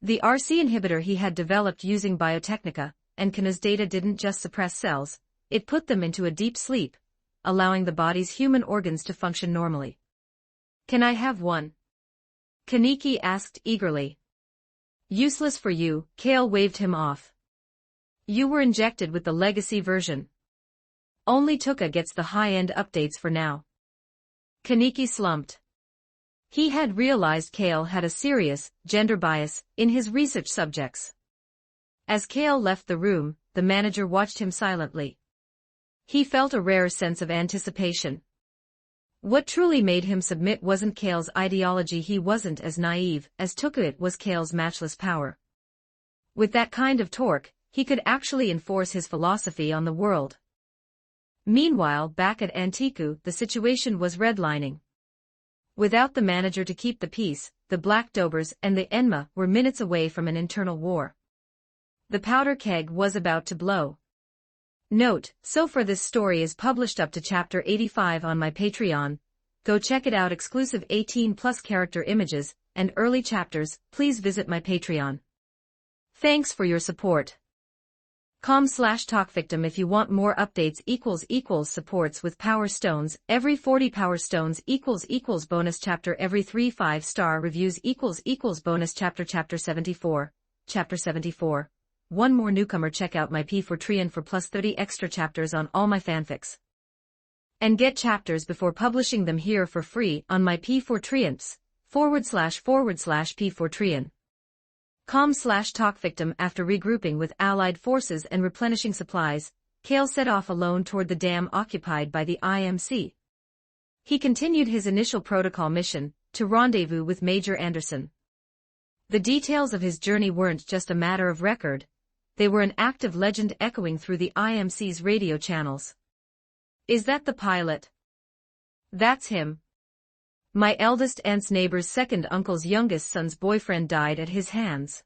The RC inhibitor he had developed using Biotechnica, and Kana's data didn't just suppress cells, it put them into a deep sleep, allowing the body's human organs to function normally. Can I have one? Kaneki asked eagerly. Useless for you, Kale waved him off. You were injected with the legacy version. Only Tuka gets the high-end updates for now. Kaneki slumped. He had realized Kale had a serious gender bias in his research subjects. As Kale left the room, the manager watched him silently. He felt a rare sense of anticipation. What truly made him submit wasn't Kale's ideology, he wasn't as naive as Tuka, it was Kale's matchless power. With that kind of torque, he could actually enforce his philosophy on the world. Meanwhile, back at Antiku, the situation was redlining. Without the manager to keep the peace, the Black Dobers and the Enma were minutes away from an internal war. The powder keg was about to blow. Note, so far this story is published up to chapter 85 on my Patreon. Go check it out. Exclusive 18+ character images and early chapters. Please visit my Patreon. Thanks for your support. com/talkvictim if you want more updates. Supports with power stones. Every 40 power stones == bonus chapter. Every 3 5-star reviews == bonus chapter. Chapter 74. Chapter 74. One more newcomer. Check out my P4 for plus 30 extra chapters on all my fanfics. And get chapters before publishing them here for free on my P4 //P4 com/talkvictim. After regrouping with allied forces and replenishing supplies, Kale set off alone toward the dam occupied by the IMC. He continued his initial protocol mission, to rendezvous with Major Anderson. The details of his journey weren't just a matter of record, they were an active legend echoing through the IMC's radio channels. Is that the pilot? That's him. My eldest aunt's neighbor's second uncle's youngest son's boyfriend died at his hands.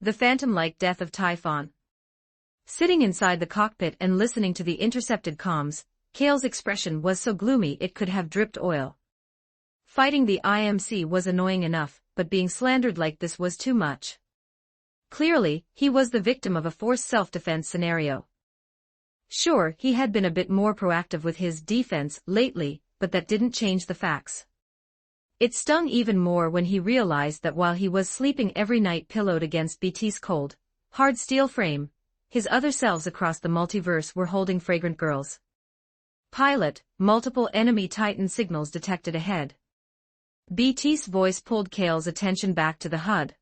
The phantom-like death of Typhon. Sitting inside the cockpit and listening to the intercepted comms, Kale's expression was so gloomy it could have dripped oil. Fighting the IMC was annoying enough, but being slandered like this was too much. Clearly, he was the victim of a forced self-defense scenario. Sure, he had been a bit more proactive with his defense lately, but that didn't change the facts. It stung even more when he realized that while he was sleeping every night pillowed against BT's cold, hard steel frame, his other selves across the multiverse were holding fragrant girls. Pilot, multiple enemy Titan signals detected ahead. BT's voice pulled Kale's attention back to the HUD.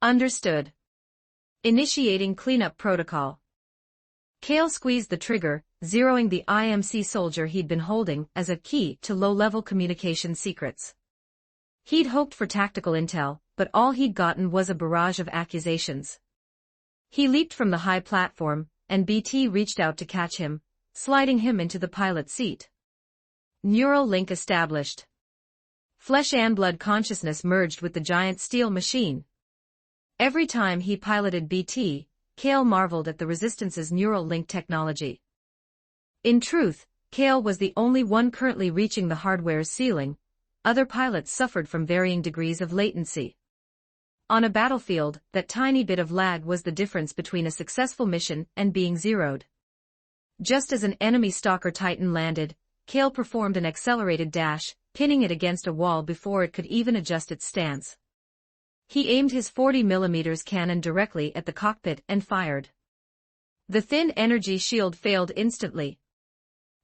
Understood. Initiating cleanup protocol. Kale squeezed the trigger, zeroing the IMC soldier he'd been holding as a key to low-level communication secrets. He'd hoped for tactical intel, but all he'd gotten was a barrage of accusations. He leaped from the high platform, and BT reached out to catch him, sliding him into the pilot's seat. Neural link established. Flesh and blood consciousness merged with the giant steel machine. Every time he piloted BT, Kale marveled at the Resistance's neural link technology. In truth, Kale was the only one currently reaching the hardware's ceiling. Other pilots suffered from varying degrees of latency. On a battlefield, that tiny bit of lag was the difference between a successful mission and being zeroed. Just as an enemy stalker Titan landed, Kale performed an accelerated dash, pinning it against a wall before it could even adjust its stance. He aimed his 40mm cannon directly at the cockpit and fired. The thin energy shield failed instantly.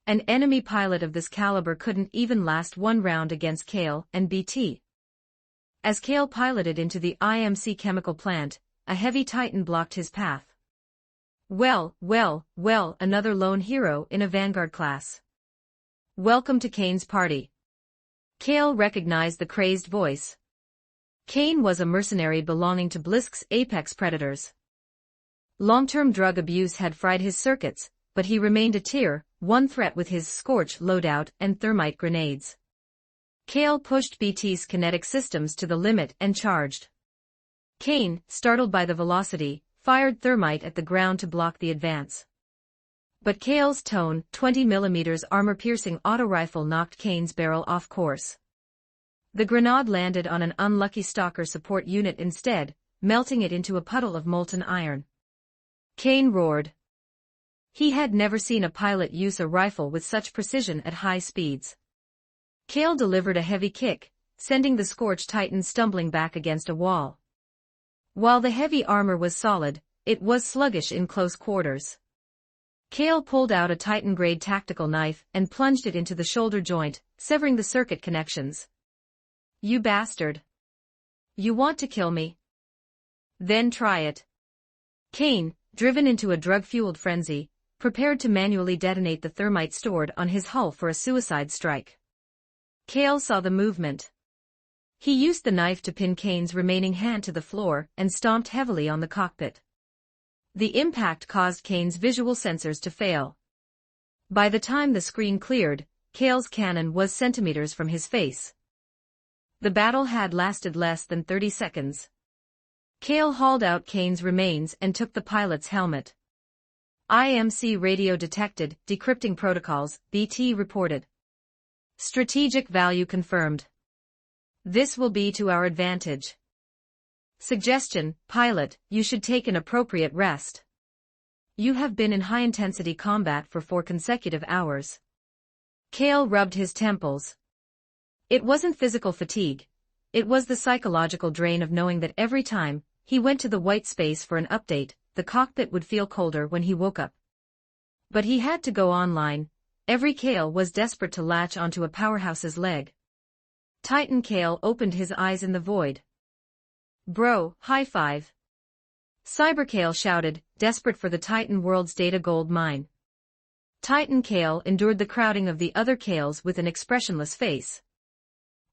An enemy pilot of this caliber couldn't even last one round against Kale and BT. As Kale piloted into the IMC chemical plant, a heavy Titan blocked his path. Well, another lone hero in a Vanguard class. Welcome to Kane's party. Kale recognized the crazed voice. Kane was a mercenary belonging to Blisk's apex predators. Long-term drug abuse had fried his circuits, but he remained a Tier 1 threat with his Scorch loadout and thermite grenades. Kale pushed BT's kinetic systems to the limit and charged. Kane, startled by the velocity, fired thermite at the ground to block the advance. But Kale's Tone 20mm armor-piercing auto-rifle knocked Kane's barrel off course. The grenade landed on an unlucky stalker support unit instead, melting it into a puddle of molten iron. Kane roared. He had never seen a pilot use a rifle with such precision at high speeds. Kale delivered a heavy kick, sending the Scorch Titan stumbling back against a wall. While the heavy armor was solid, it was sluggish in close quarters. Kale pulled out a Titan-grade tactical knife and plunged it into the shoulder joint, severing the circuit connections. You bastard. You want to kill me? Then try it. Kane, driven into a drug-fueled frenzy, prepared to manually detonate the thermite stored on his hull for a suicide strike. Kale saw the movement. He used the knife to pin Kane's remaining hand to the floor and stomped heavily on the cockpit. The impact caused Kane's visual sensors to fail. By the time the screen cleared, Kale's cannon was centimeters from his face. The battle had lasted less than 30 seconds. Kale hauled out Kane's remains and took the pilot's helmet. IMC radio detected, decrypting protocols, BT reported. Strategic value confirmed. This will be to our advantage. Suggestion, pilot, you should take an appropriate rest. You have been in high-intensity combat for 4 consecutive hours. Kale rubbed his temples. It wasn't physical fatigue. It was the psychological drain of knowing that every time he went to the white space for an update, the cockpit would feel colder when he woke up. But he had to go online. Every Kale was desperate to latch onto a powerhouse's leg. Titan Kale opened his eyes in the void. Bro, high five. Cyber Kale shouted, desperate for the Titan world's data gold mine. Titan Kale endured the crowding of the other Kales with an expressionless face.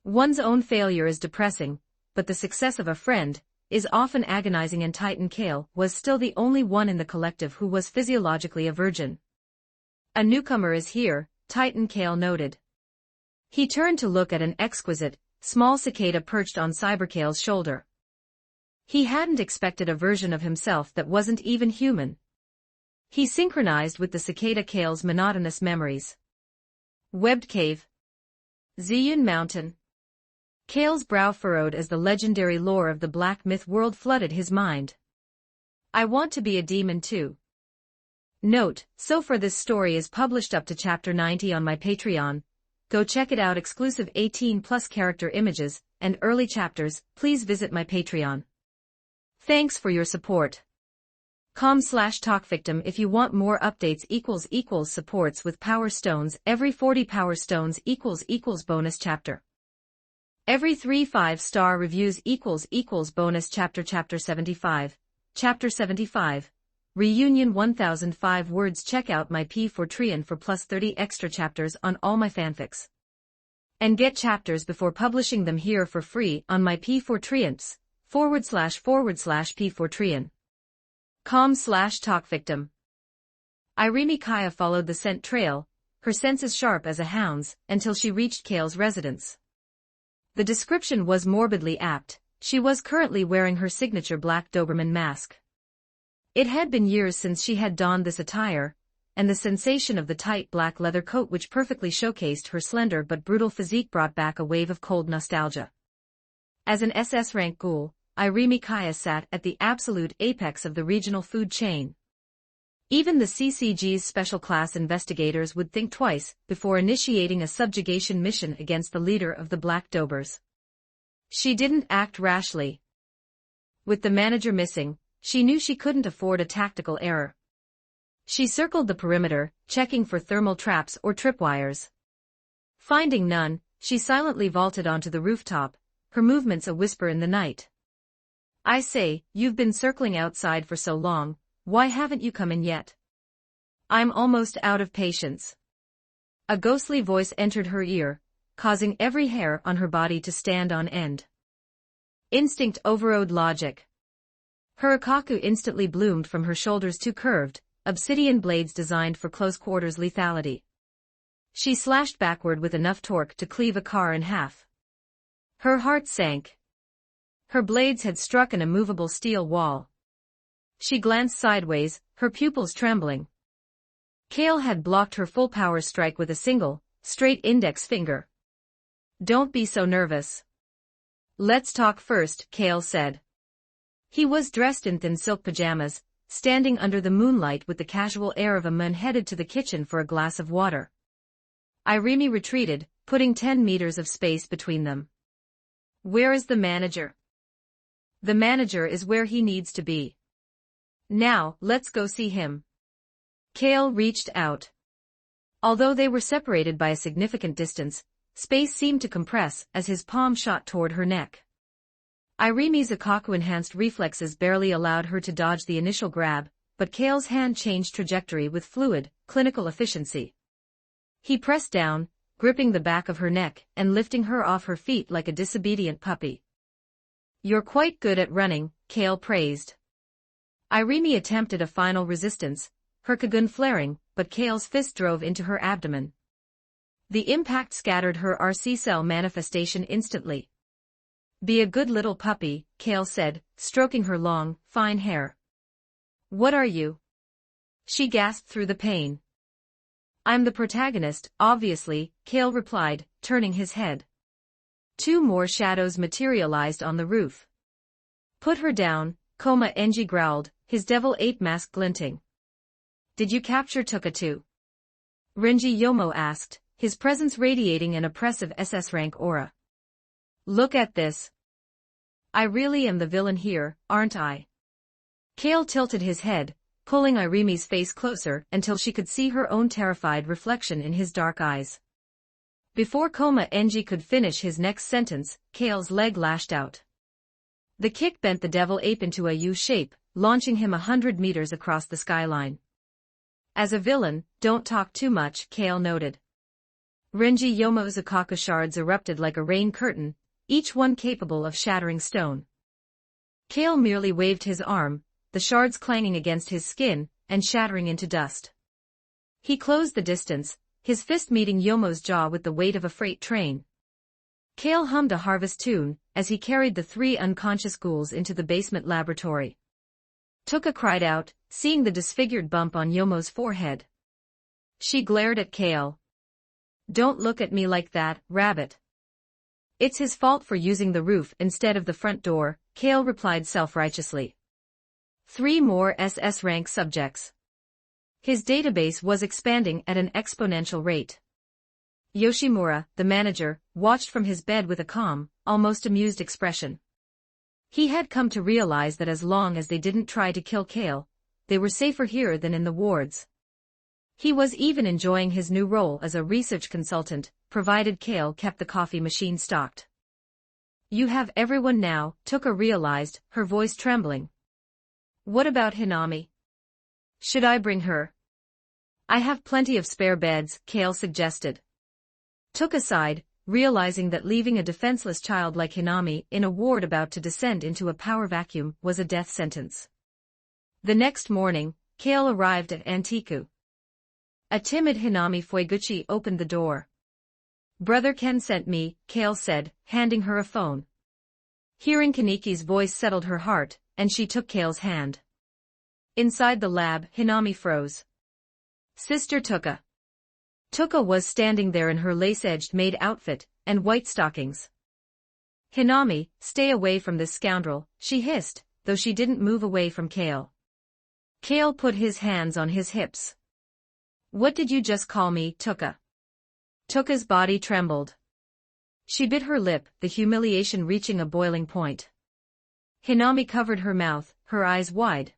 One's own failure is depressing, but the success of a friend is often agonizing, and Titan Kale was still the only one in the collective who was physiologically a virgin. A newcomer is here, Titan Kale noted. He turned to look at an exquisite, small cicada perched on Cyberkale's shoulder. He hadn't expected a version of himself that wasn't even human. He synchronized with the cicada Kale's monotonous memories. Webbed Cave. Ziyun Mountain. Kale's brow furrowed as the legendary lore of the black myth world flooded his mind. I want to be a demon too. Note, so far this story is published up to chapter 90 on my Patreon. Go check it out. Exclusive 18+ character images and early chapters. Please visit my Patreon. Thanks for your support. com/talkvictim if you want more updates == supports with power stones. Every 40 power stones == bonus chapter. Every 3 5-star reviews == bonus chapter. Chapter 75. Chapter 75. Reunion 1005 words. Check out my P4Treon for plus 30 extra chapters on all my fanfics. And get chapters before publishing them here for free on my P4Treons, //P4Treon. com/talkvictim. Irimi Kaya followed the scent trail, her senses sharp as a hound's, until she reached Kale's residence. The description was morbidly apt. She was currently wearing her signature black Doberman mask. It had been years since she had donned this attire, and the sensation of the tight black leather coat which perfectly showcased her slender but brutal physique brought back a wave of cold nostalgia. As an SS rank ghoul, Irimi Kaya sat at the absolute apex of the regional food chain. Even the CCG's special class investigators would think twice before initiating a subjugation mission against the leader of the Black Dobers. She didn't act rashly. With the manager missing, she knew she couldn't afford a tactical error. She circled the perimeter, checking for thermal traps or tripwires. Finding none, she silently vaulted onto the rooftop, her movements a whisper in the night. I say, you've been circling outside for so long, why haven't you come in yet? I'm almost out of patience. A ghostly voice entered her ear, causing every hair on her body to stand on end. Instinct overrode logic. Her akaku instantly bloomed from her shoulders, two curved, obsidian blades designed for close-quarters lethality. She slashed backward with enough torque to cleave a car in half. Her heart sank. Her blades had struck an immovable steel wall. She glanced sideways, her pupils trembling. Kale had blocked her full-power strike with a single, straight index finger. Don't be so nervous. Let's talk first, Kale said. He was dressed in thin silk pajamas, standing under the moonlight with the casual air of a man headed to the kitchen for a glass of water. Irimi retreated, putting 10 meters of space between them. Where is the manager? The manager is where he needs to be. Now, let's go see him. Kale reached out. Although they were separated by a significant distance, space seemed to compress as his palm shot toward her neck. Irimi's akaku-enhanced reflexes barely allowed her to dodge the initial grab, but Kale's hand changed trajectory with fluid, clinical efficiency. He pressed down, gripping the back of her neck and lifting her off her feet like a disobedient puppy. You're quite good at running, Kale praised. Irimi attempted a final resistance, her kagun flaring, but Kale's fist drove into her abdomen. The impact scattered her RC cell manifestation instantly. Be a good little puppy, Kale said, stroking her long, fine hair. What are you? She gasped through the pain. I'm the protagonist, obviously, Kale replied, turning his head. 2 more shadows materialized on the roof. Put her down, Koma Enji growled, his devil ape mask glinting. Did you capture Tukatu? Renji Yomo asked, his presence radiating an oppressive SS rank aura. Look at this. I really am the villain here, aren't I? Kale tilted his head, pulling Irimi's face closer until she could see her own terrified reflection in his dark eyes. Before Koma Enji could finish his next sentence, Kale's leg lashed out. The kick bent the devil ape into a U shape, launching him 100 meters across the skyline. As a villain, don't talk too much, Kale noted. Renji Yomo's akaku shards erupted like a rain curtain, each one capable of shattering stone. Kale merely waved his arm, the shards clanging against his skin and shattering into dust. He closed the distance, his fist meeting Yomo's jaw with the weight of a freight train. Kale hummed a harvest tune as he carried the 3 unconscious ghouls into the basement laboratory. Tuka cried out, seeing the disfigured bump on Yomo's forehead. She glared at Kale. "Don't look at me like that, rabbit." "It's his fault for using the roof instead of the front door," Kale replied self-righteously. 3 more SS rank subjects. His database was expanding at an exponential rate. Yoshimura, the manager, watched from his bed with a calm, almost amused expression. He had come to realize that as long as they didn't try to kill Kale, they were safer here than in the wards. He was even enjoying his new role as a research consultant, provided Kale kept the coffee machine stocked. "You have everyone now," Tuka realized, her voice trembling. "What about Hinami? Should I bring her?" "I have plenty of spare beds," Kale suggested. Tuka sighed, realizing that leaving a defenseless child like Hinami in a ward about to descend into a power vacuum was a death sentence. The next morning, Kale arrived at Antiku. A timid Hinami Fueguchi opened the door. "Brother Ken sent me," Kale said, handing her a phone. Hearing Kaniki's voice settled her heart, and she took Kale's hand. Inside the lab, Hinami froze. "Sister Tuka." Tuka was standing there in her lace-edged maid outfit and white stockings. "Hinami, stay away from this scoundrel," she hissed, though she didn't move away from Kale. Kale put his hands on his hips. "What did you just call me, Tuka?" Tuka's body trembled. She bit her lip, the humiliation reaching a boiling point. Hinami covered her mouth, her eyes wide.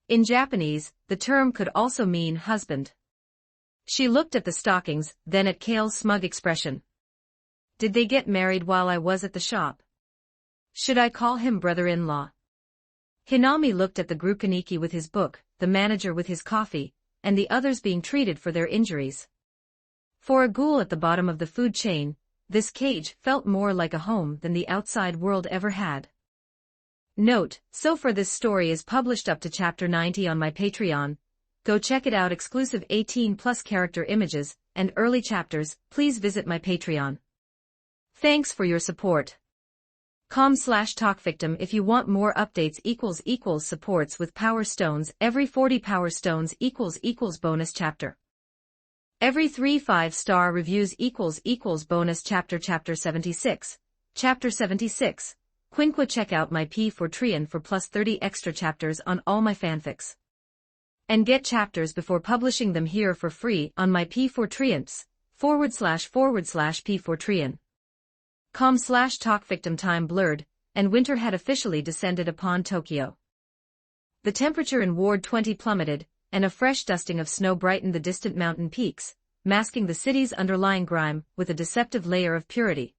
In Japanese, the term could also mean husband. She looked at the stockings, then at Kale's smug expression. "Did they get married while I was at the shop? Should I call him brother-in-law?" Hinami looked at the group, Kaneki with his book, the manager with his coffee, and the others being treated for their injuries. For a ghoul at the bottom of the food chain, this cage felt more like a home than the outside world ever had. Note, so far this story is published up to chapter 90 on my Patreon. Go check it out. Exclusive 18+ character images and early chapters. Please visit my Patreon. Thanks for your support. com/talkvictim if you want more updates. Supports with power stones. Every 40 power stones == bonus chapter. Every 3 5-star reviews == bonus chapter. Chapter 76. Chapter 76. Quinqua. Check out my P4 for plus 30 extra chapters on all my fanfics. And get chapters before publishing them here for free on my P4 //P4 com/talkvictim. Time blurred, and winter had officially descended upon Tokyo. The temperature in Ward 20 plummeted, and a fresh dusting of snow brightened the distant mountain peaks, masking the city's underlying grime with a deceptive layer of purity.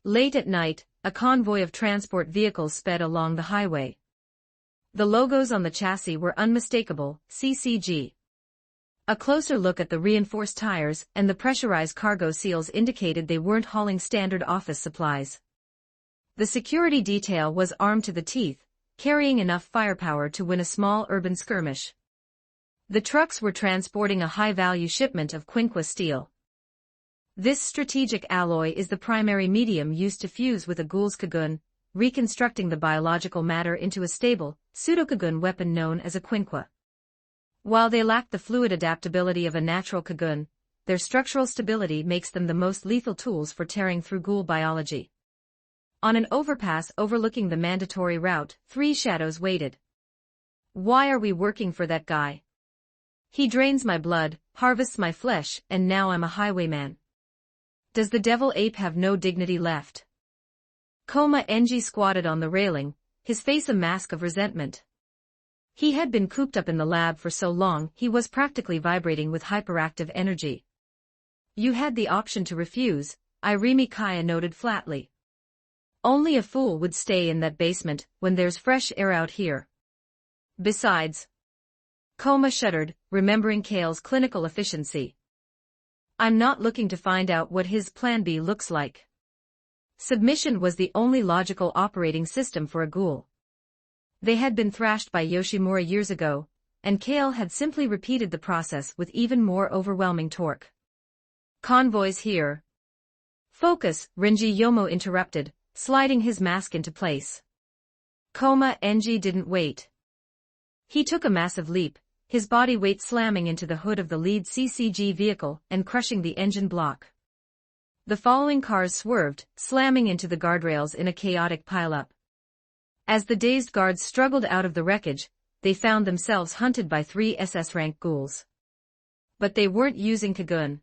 Late at night, a convoy of transport vehicles sped along the highway. The logos on the chassis were unmistakable, CCG. A closer look at the reinforced tires and the pressurized cargo seals indicated they weren't hauling standard office supplies. The security detail was armed to the teeth, carrying enough firepower to win a small urban skirmish. The trucks were transporting a high-value shipment of Quinqua steel. This strategic alloy is the primary medium used to fuse with a ghoul's kagun, reconstructing the biological matter into a stable, pseudo-kagun weapon known as a Quinqua. While they lack the fluid adaptability of a natural kagun, their structural stability makes them the most lethal tools for tearing through ghoul biology. On an overpass overlooking the mandatory route, 3 shadows waited. "Why are we working for that guy? He drains my blood, harvests my flesh, and now I'm a highwayman. Does the devil ape have no dignity left?" Koma Enji squatted on the railing, his face a mask of resentment. He had been cooped up in the lab for so long he was practically vibrating with hyperactive energy. "You had the option to refuse," Irimi Kaya noted flatly. "Only a fool would stay in that basement when there's fresh air out here. Besides..." Koma shuddered, remembering Kale's clinical efficiency. "I'm not looking to find out what his plan B looks like." Submission was the only logical operating system for a ghoul. They had been thrashed by Yoshimura years ago, and Kale had simply repeated the process with even more overwhelming torque. Convoys here. Focus, Renji Yomo interrupted, sliding his mask into place. Enji didn't wait. He took a massive leap, his body weight slamming into the hood of the lead CCG vehicle and crushing the engine block. The following cars swerved, slamming into the guardrails in a chaotic pileup. As the dazed guards struggled out of the wreckage, they found themselves hunted by 3 SS-rank ghouls. But they weren't using Kagun.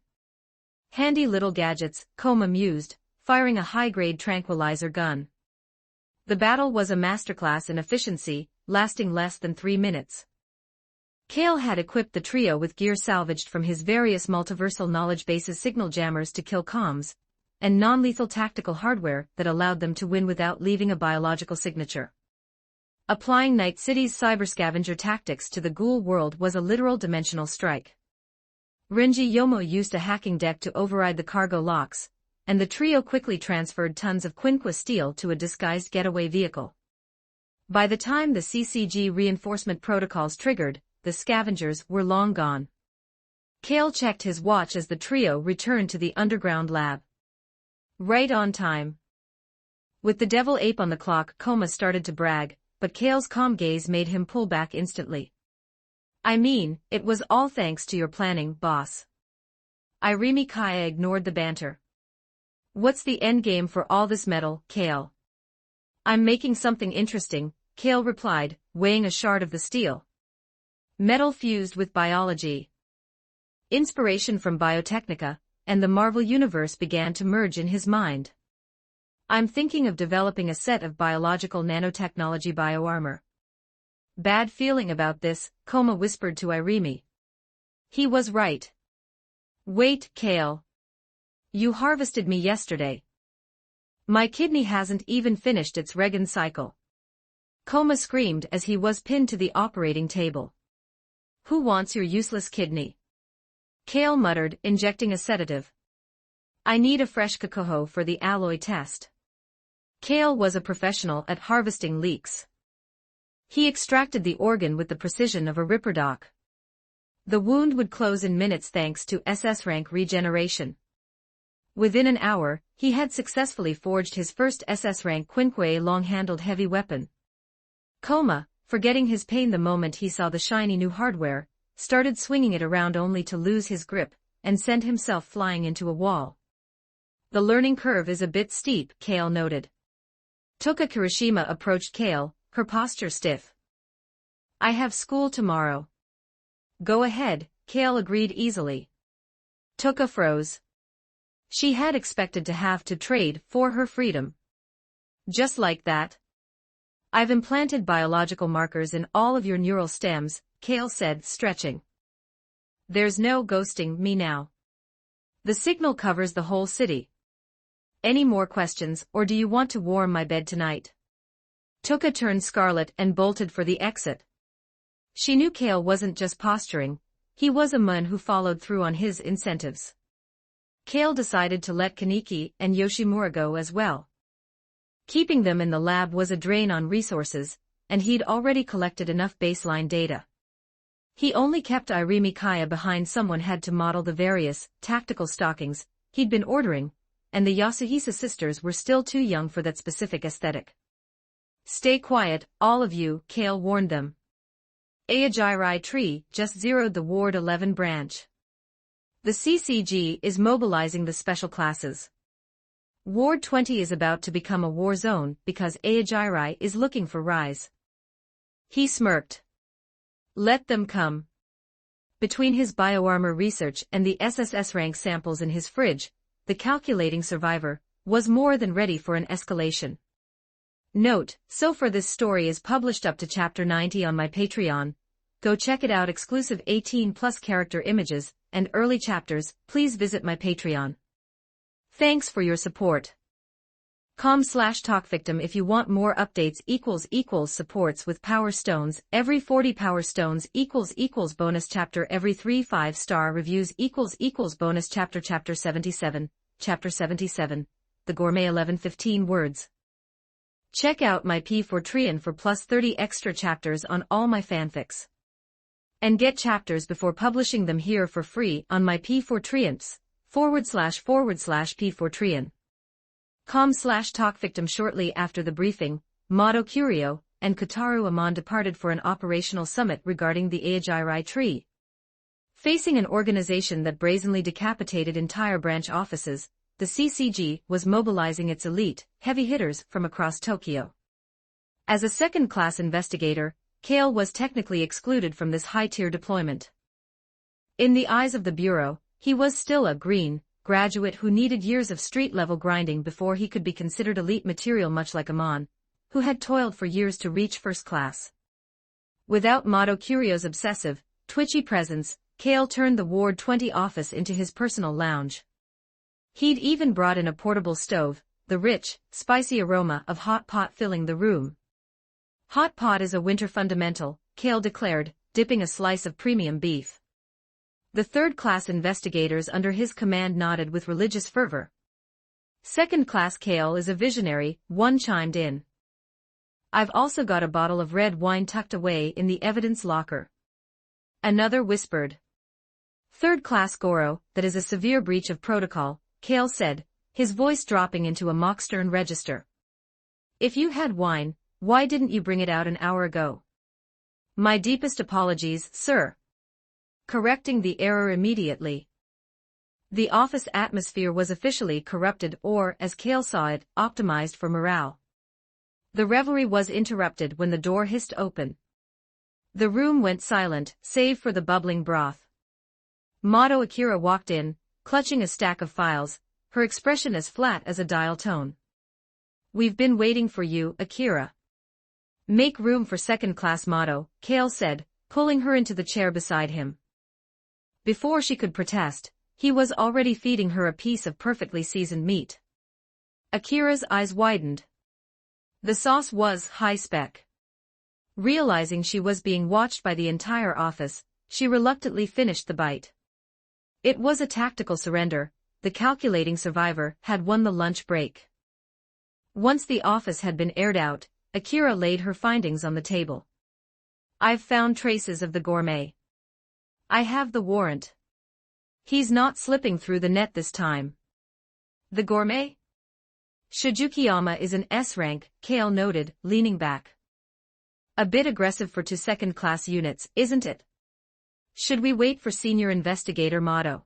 Handy little gadgets, Koma mused, firing a high-grade tranquilizer gun. The battle was a masterclass in efficiency, lasting less than 3 minutes. Kale had equipped the trio with gear salvaged from his various multiversal knowledge bases, signal jammers to kill comms, and non-lethal tactical hardware that allowed them to win without leaving a biological signature. Applying Night City's cyberscavenger tactics to the ghoul world was a literal dimensional strike. Renji Yomo used a hacking deck to override the cargo locks, and the trio quickly transferred tons of Quinqua steel to a disguised getaway vehicle. By the time the CCG reinforcement protocols triggered, the scavengers were long gone. Kale checked his watch as the trio returned to the underground lab. Right on time. With the devil ape on the clock, Koma started to brag, but Kale's calm gaze made him pull back instantly. I mean, it was all thanks to your planning, boss. Irimi Kaya ignored the banter. What's the endgame for all this metal, Kale? I'm making something interesting, Kale replied, weighing a shard of the steel. Metal fused with biology. Inspiration from Biotechnica, and the Marvel Universe began to merge in his mind. I'm thinking of developing a set of biological nanotechnology bioarmor. Bad feeling about this, Koma whispered to Irimi. He was right. Wait, Kale. You harvested me yesterday. My kidney hasn't even finished its Regan cycle. Koma screamed as he was pinned to the operating table. Who wants your useless kidney? Kale muttered, injecting a sedative. I need a fresh kakoho for the alloy test. Kale was a professional at harvesting leaks. He extracted the organ with the precision of a ripperdock. The wound would close in minutes thanks to SS-rank regeneration. Within an hour, he had successfully forged his first SS-rank Quinque long-handled heavy weapon. Koma, forgetting his pain the moment he saw the shiny new hardware, started swinging it around only to lose his grip and send himself flying into a wall. The learning curve is a bit steep, Kale noted. Toka Kirishima approached Kale, her posture stiff. I have school tomorrow. Go ahead, Kale agreed easily. Toka froze. She had expected to have to trade for her freedom. Just like that. I've implanted biological markers in all of your neural stems, Kale said, stretching. There's no ghosting me now. The signal covers the whole city. Any more questions, or do you want to warm my bed tonight? Toka turned scarlet and bolted for the exit. She knew Kale wasn't just posturing, he was a man who followed through on his incentives. Kale decided to let Kaneki and Yoshimura go as well. Keeping them in the lab was a drain on resources, and he'd already collected enough baseline data. He only kept Irimi Kaya behind. Someone had to model the various tactical stockings he'd been ordering, and the Yasuhisa sisters were still too young for that specific aesthetic. Stay quiet, all of you, Kale warned them. Aogirai tree just zeroed the Ward 11 branch. The CCG is mobilizing the special classes. Ward 20 is about to become a war zone because Aogirai is looking for Rise. He smirked. Let them come. Between his bioarmor research and the SSS rank samples in his fridge, the calculating survivor was more than ready for an escalation. Note, so far this story is published up to chapter 90 on my Patreon. Go check it out. Exclusive 18+ character images and early chapters. Please visit my Patreon. Thanks for your support. com/talkvictim if you want more updates supports with power stones every 40 power stones bonus chapter every 3 5-star reviews bonus chapter 77 the gourmet 1115 words. Check out my P4 Trian for plus 30 extra chapters on all my fanfics. And get chapters before publishing them here for free on my P4Triumphs, //P4Trian. Talk victim. Shortly after the briefing, Mato Curio and Kotaro Amon departed for an operational summit regarding the Aogiri tree. Facing an organization that brazenly decapitated entire branch offices, the CCG was mobilizing its elite, heavy hitters from across Tokyo. As a second-class investigator, Kale was technically excluded from this high-tier deployment. In the eyes of the Bureau, he was still a green graduate who needed years of street-level grinding before he could be considered elite material, much like Amon, who had toiled for years to reach first class. Without Mato Curio's obsessive, twitchy presence, Kale turned the Ward 20 office into his personal lounge. He'd even brought in a portable stove, the rich, spicy aroma of hot pot filling the room. Hot pot is a winter fundamental, Kale declared, dipping a slice of premium beef. The third-class investigators under his command nodded with religious fervor. Second-class Kale is a visionary, one chimed in. I've also got a bottle of red wine tucked away in the evidence locker. Another whispered. Third-class Goro, that is a severe breach of protocol, Kale said, his voice dropping into a mock-stern register. If you had wine, why didn't you bring it out an hour ago? My deepest apologies, sir. Correcting the error immediately. The office atmosphere was officially corrupted, or, as Kale saw it, optimized for morale. The revelry was interrupted when the door hissed open. The room went silent, save for the bubbling broth. Mato Akira walked in, clutching a stack of files, her expression as flat as a dial tone. We've been waiting for you, Akira. Make room for second-class Mato, Kale said, pulling her into the chair beside him. Before she could protest, he was already feeding her a piece of perfectly seasoned meat. Akira's eyes widened. The sauce was high-spec. Realizing she was being watched by the entire office, she reluctantly finished the bite. It was a tactical surrender. The calculating survivor had won the lunch break. Once the office had been aired out, Akira laid her findings on the table. I've found traces of the gourmet. I have the warrant. He's not slipping through the net this time. The gourmet? Shijukiyama is an S rank, Kale noted, leaning back. A bit aggressive for two second-class units, isn't it? Should we wait for senior investigator Mato?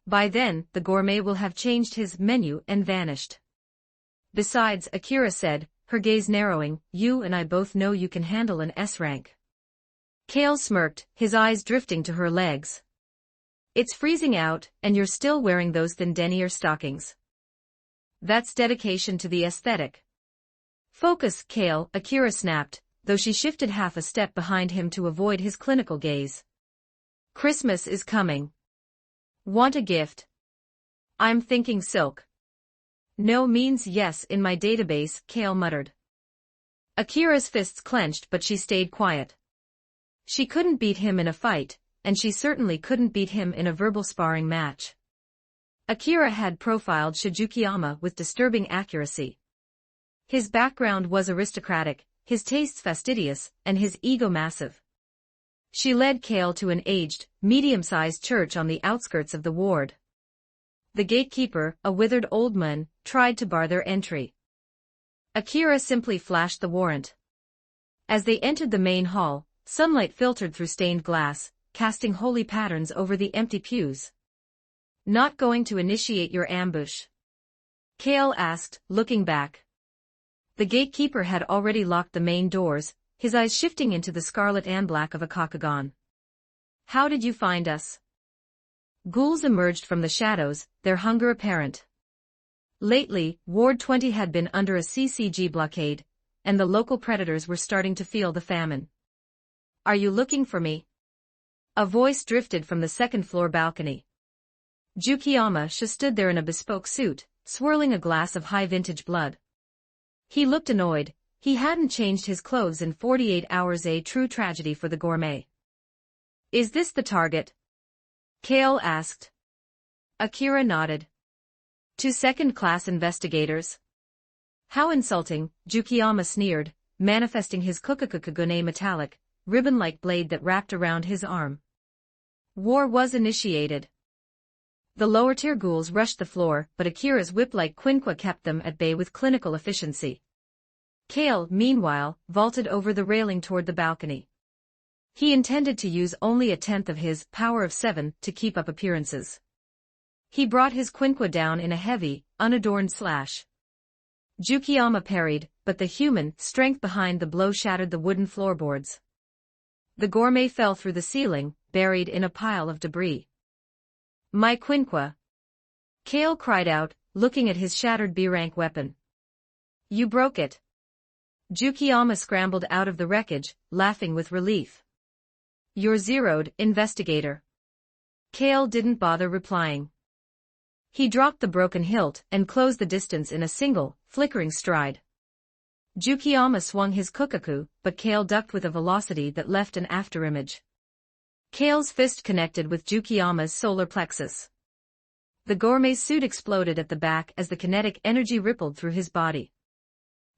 By then, the gourmet will have changed his menu and vanished. Besides, Akira said, her gaze narrowing, you and I both know you can handle an S rank. Kale smirked, his eyes drifting to her legs. It's freezing out, and you're still wearing those thin denier stockings. That's dedication to the aesthetic. Focus, Kale, Akira snapped, though she shifted half a step behind him to avoid his clinical gaze. Christmas is coming. Want a gift? I'm thinking silk. No means yes in my database, Kale muttered. Akira's fists clenched, but she stayed quiet. She couldn't beat him in a fight, and she certainly couldn't beat him in a verbal sparring match. Akira had profiled Shijukiyama with disturbing accuracy. His background was aristocratic, his tastes fastidious, and his ego massive. She led Kale to an aged, medium-sized church on the outskirts of the ward. The gatekeeper, a withered old man, tried to bar their entry. Akira simply flashed the warrant. As they entered the main hall, sunlight filtered through stained glass, casting holy patterns over the empty pews. Not going to initiate your ambush? Kale asked, looking back. The gatekeeper had already locked the main doors, his eyes shifting into the scarlet and black of a Kakugan. How did you find us? Ghouls emerged from the shadows, their hunger apparent. Lately, Ward 20 had been under a CCG blockade, and the local predators were starting to feel the famine. Are you looking for me? A voice drifted from the second-floor balcony. Jukiyama stood there in a bespoke suit, swirling a glass of high-vintage blood. He looked annoyed. He hadn't changed his clothes in 48 hours, a true tragedy for the gourmet. Is this the target? Kale asked. Akira nodded. Two second-class investigators? How insulting, Jukiyama sneered, manifesting his kukukukugune metallic, ribbon-like blade that wrapped around his arm. War was initiated. The lower-tier ghouls rushed the floor, but Akira's whip-like quinqua kept them at bay with clinical efficiency. Kale, meanwhile, vaulted over the railing toward the balcony. He intended to use only a tenth of his power of 7 to keep up appearances. He brought his quinqua down in a heavy, unadorned slash. Jukiyama parried, but the human strength behind the blow shattered the wooden floorboards. The gourmet fell through the ceiling, buried in a pile of debris. My quinqua! Kale cried out, looking at his shattered B-rank weapon. You broke it. Jukiyama scrambled out of the wreckage, laughing with relief. You're zeroed, investigator. Kale didn't bother replying. He dropped the broken hilt and closed the distance in a single, flickering stride. Jukiyama swung his kukaku, but Kale ducked with a velocity that left an afterimage. Kale's fist connected with Jukiyama's solar plexus. The gourmet's suit exploded at the back as the kinetic energy rippled through his body.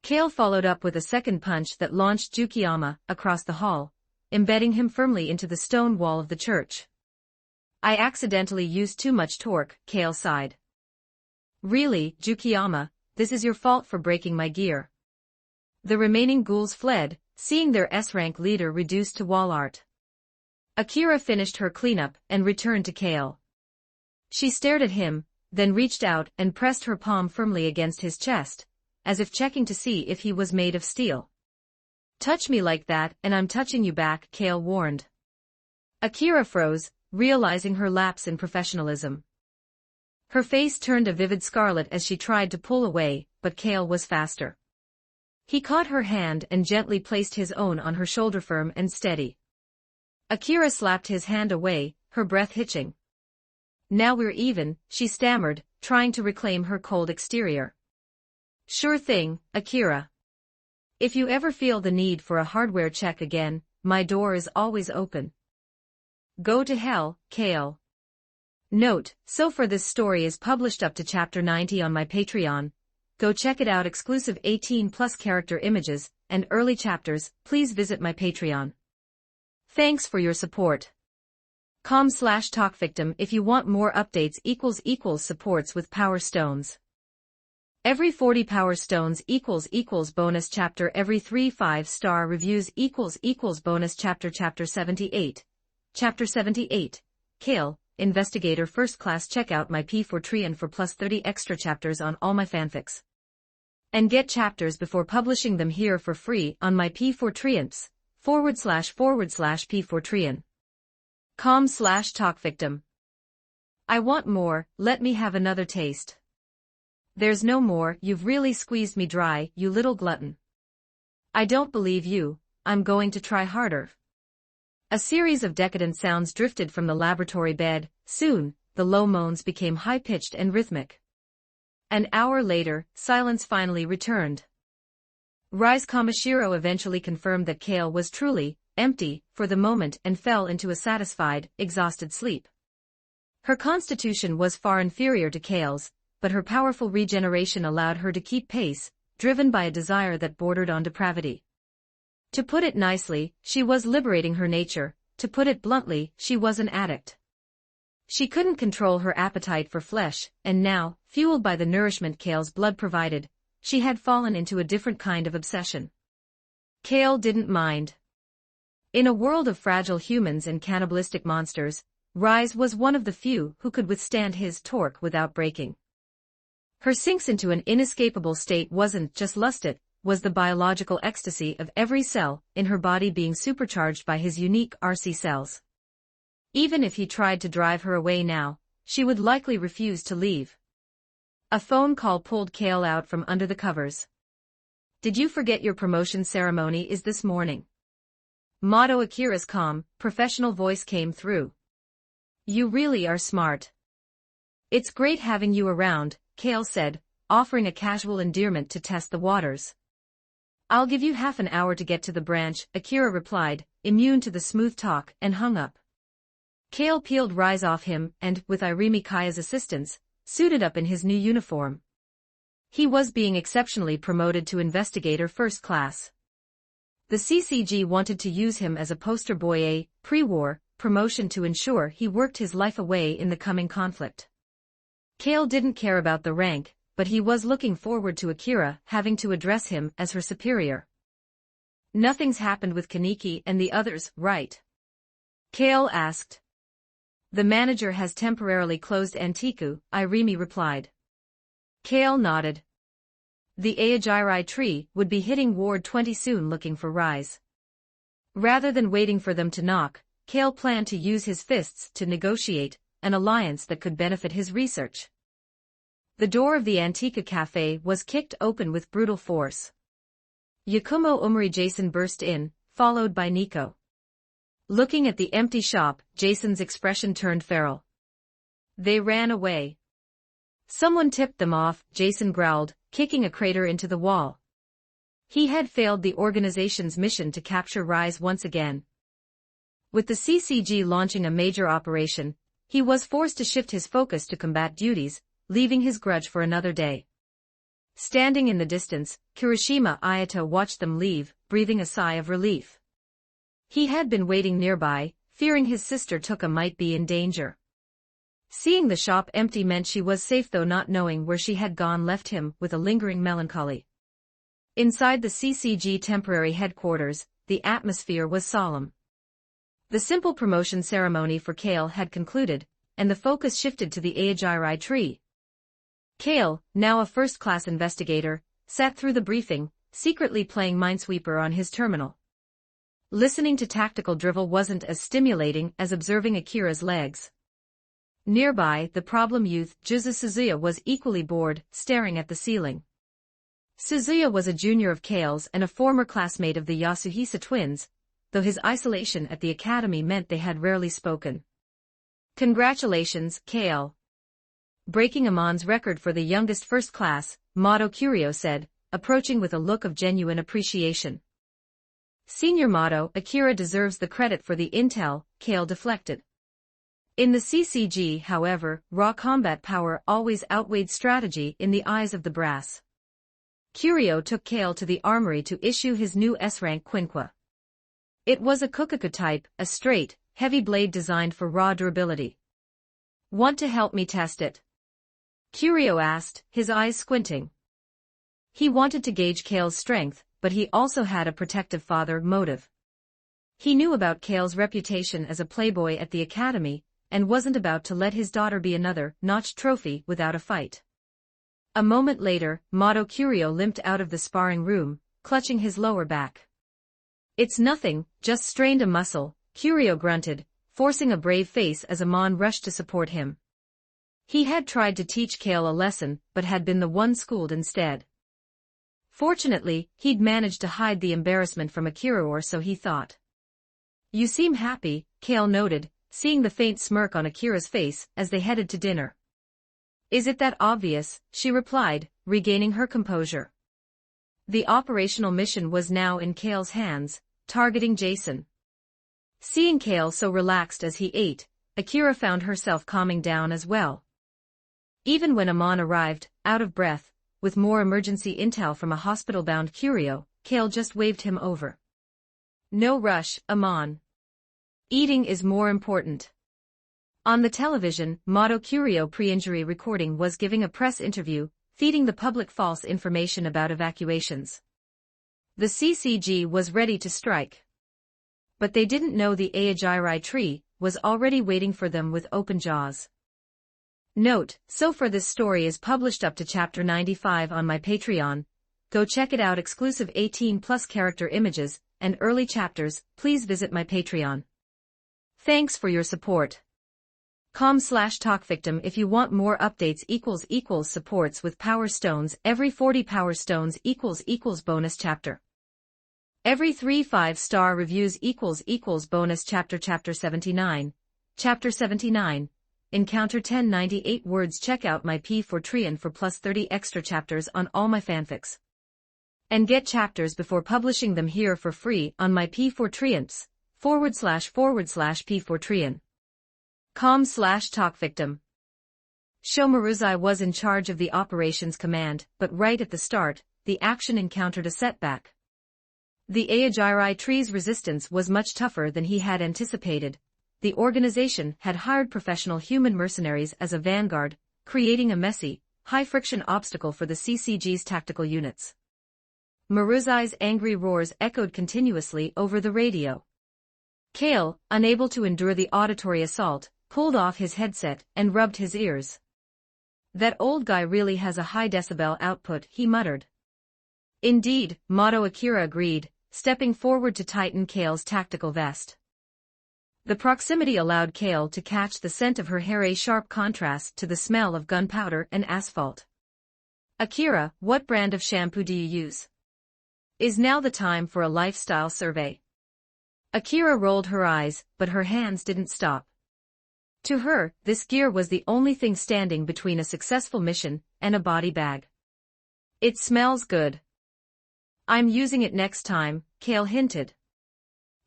Kale followed up with a second punch that launched Jukiyama across the hall, embedding him firmly into the stone wall of the church. I accidentally used too much torque, Kale sighed. Really, Jukiyama, this is your fault for breaking my gear. The remaining ghouls fled, seeing their S-rank leader reduced to wall art. Akira finished her cleanup and returned to Kale. She stared at him, then reached out and pressed her palm firmly against his chest, as if checking to see if he was made of steel. Touch me like that and I'm touching you back, Kale warned. Akira froze, realizing her lapse in professionalism. Her face turned a vivid scarlet as she tried to pull away, but Kale was faster. He caught her hand and gently placed his own on her shoulder, firm and steady. Akira slapped his hand away, her breath hitching. Now we're even, she stammered, trying to reclaim her cold exterior. Sure thing, Akira. If you ever feel the need for a hardware check again, my door is always open. Go to hell, Kale. Note, so far this story is published up to chapter 90 on my Patreon. Go check it out. Exclusive 18+ character images and early chapters. Please visit my Patreon. Thanks for your support. com/talkvictim if you want more updates. == supports with power stones. Every 40 power stones == bonus chapter. Every 3 5-star reviews == bonus chapter. Chapter 78. Chapter 78. Kale, Investigator First Class. Check out my P4Treon for plus 30 extra chapters on all my fanfics. And get chapters before publishing them here for free on my P4Treons, //P4Treon. com/talkvictim. I want more, let me have another taste. There's no more, you've really squeezed me dry, you little glutton. I don't believe you, I'm going to try harder. A series of decadent sounds drifted from the laboratory bed. Soon, the low moans became high-pitched and rhythmic. An hour later, silence finally returned. Rise Kamashiro eventually confirmed that Kale was truly empty for the moment and fell into a satisfied, exhausted sleep. Her constitution was far inferior to Kale's, but her powerful regeneration allowed her to keep pace, driven by a desire that bordered on depravity. To put it nicely, she was liberating her nature. To put it bluntly, she was an addict. She couldn't control her appetite for flesh, and now, fueled by the nourishment Kale's blood provided, she had fallen into a different kind of obsession. Kale didn't mind. In a world of fragile humans and cannibalistic monsters, Rise was one of the few who could withstand his torque without breaking. Her sinks into an inescapable state wasn't just lust, it was the biological ecstasy of every cell in her body being supercharged by his unique RC cells. Even if he tried to drive her away now, she would likely refuse to leave. A phone call pulled Kale out from under the covers. Did you forget your promotion ceremony is this morning? Motto. Akira's calm, professional voice came through. You really are smart. It's great having you around, Kale said, offering a casual endearment to test the waters. I'll give you half an hour to get to the branch, Akira replied, immune to the smooth talk, and hung up. Kale peeled Rise off him and, with Irimi Kaya's assistance, suited up in his new uniform. He was being exceptionally promoted to Investigator First Class. The CCG wanted to use him as a poster boy, a pre-war promotion to ensure he worked his life away in the coming conflict. Kale didn't care about the rank, but he was looking forward to Akira having to address him as her superior. Nothing's happened with Kaneki and the others, right? Kale asked. The manager has temporarily closed Antiku, Irimi replied. Kale nodded. The Aogirai tree would be hitting Ward 20 soon looking for Rise. Rather than waiting for them to knock, Kale planned to use his fists to negotiate an alliance that could benefit his research. The door of the Antika Cafe was kicked open with brutal force. Yakumo Umri Jason burst in, followed by Nico. Looking at the empty shop, Jason's expression turned feral. They ran away. Someone tipped them off, Jason growled, kicking a crater into the wall. He had failed the organization's mission to capture Rise once again. With the CCG launching a major operation, he was forced to shift his focus to combat duties, leaving his grudge for another day. Standing in the distance, Kirishima Ayato watched them leave, breathing a sigh of relief. He had been waiting nearby, fearing his sister Tuka might be in danger. Seeing the shop empty meant she was safe, though not knowing where she had gone left him with a lingering melancholy. Inside the CCG temporary headquarters, the atmosphere was solemn. The simple promotion ceremony for Kale had concluded, and the focus shifted to the Aogirai tree. Kale, now a first-class investigator, sat through the briefing, secretly playing Minesweeper on his terminal. Listening to tactical drivel wasn't as stimulating as observing Akira's legs. Nearby, the problem youth, Juzu Suzuya, was equally bored, staring at the ceiling. Suzuya was a junior of Kale's and a former classmate of the Yasuhisa twins, though his isolation at the academy meant they had rarely spoken. Congratulations, Kale. Breaking Amon's record for the youngest first class, Mato Curio said, approaching with a look of genuine appreciation. Senior Mato, Akira deserves the credit for the intel, Kale deflected. In the CCG, however, raw combat power always outweighed strategy in the eyes of the brass. Curio took Kale to the armory to issue his new S-rank Quinqua. It was a Kukaku type, a straight, heavy blade designed for raw durability. Want to help me test it? Curio asked, his eyes squinting. He wanted to gauge Kale's strength, but he also had a protective father motive. He knew about Kale's reputation as a playboy at the academy, and wasn't about to let his daughter be another notched trophy without a fight. A moment later, Mato Curio limped out of the sparring room, clutching his lower back. It's nothing, just strained a muscle, Curio grunted, forcing a brave face as Amon rushed to support him. He had tried to teach Kale a lesson, but had been the one schooled instead. Fortunately, he'd managed to hide the embarrassment from Akira, or so he thought. You seem happy, Kale noted, seeing the faint smirk on Akira's face as they headed to dinner. Is it that obvious? She replied, regaining her composure. The operational mission was now in Kale's hands, targeting Jason. Seeing Kale so relaxed as he ate, Akira found herself calming down as well. Even when Amon arrived, out of breath, with more emergency intel from a hospital-bound Curio, Kale just waved him over. No rush, Amon. Eating is more important. On the television, Mato Curio pre-injury recording was giving a press interview, feeding the public false information about evacuations. The CCG was ready to strike. But they didn't know the Aogirai tree was already waiting for them with open jaws. Note, so far this story is published up to chapter 95 on my Patreon. Go check it out. Exclusive 18+ character images and early chapters. Please visit my Patreon. Thanks for your support. com/talkvictim if you want more updates. Supports with Power Stones. Every 40 Power Stones == bonus chapter. Every 3 5-star reviews == bonus chapter. Chapter 79. Chapter 79. Encounter 1098 words. Check out my P4Trian for plus 30 extra chapters on all my fanfics. And get chapters before publishing them here for free on my P4Trians, //P4Trian. com/talkvictim. Shomaruzai was in charge of the operations command, but right at the start, the action encountered a setback. The Aogiri tree's resistance was much tougher than he had anticipated. The organization had hired professional human mercenaries as a vanguard, creating a messy, high-friction obstacle for the CCG's tactical units. Maruzai's angry roars echoed continuously over the radio. Kale, unable to endure the auditory assault, pulled off his headset and rubbed his ears. That old guy really has a high decibel output, he muttered. Indeed, Mato Akira agreed, stepping forward to tighten Kale's tactical vest. The proximity allowed Kale to catch the scent of her hair, a sharp contrast to the smell of gunpowder and asphalt. Akira, what brand of shampoo do you use? Is now the time for a lifestyle survey? Akira rolled her eyes, but her hands didn't stop. To her, this gear was the only thing standing between a successful mission and a body bag. It smells good. I'm using it next time, Kale hinted.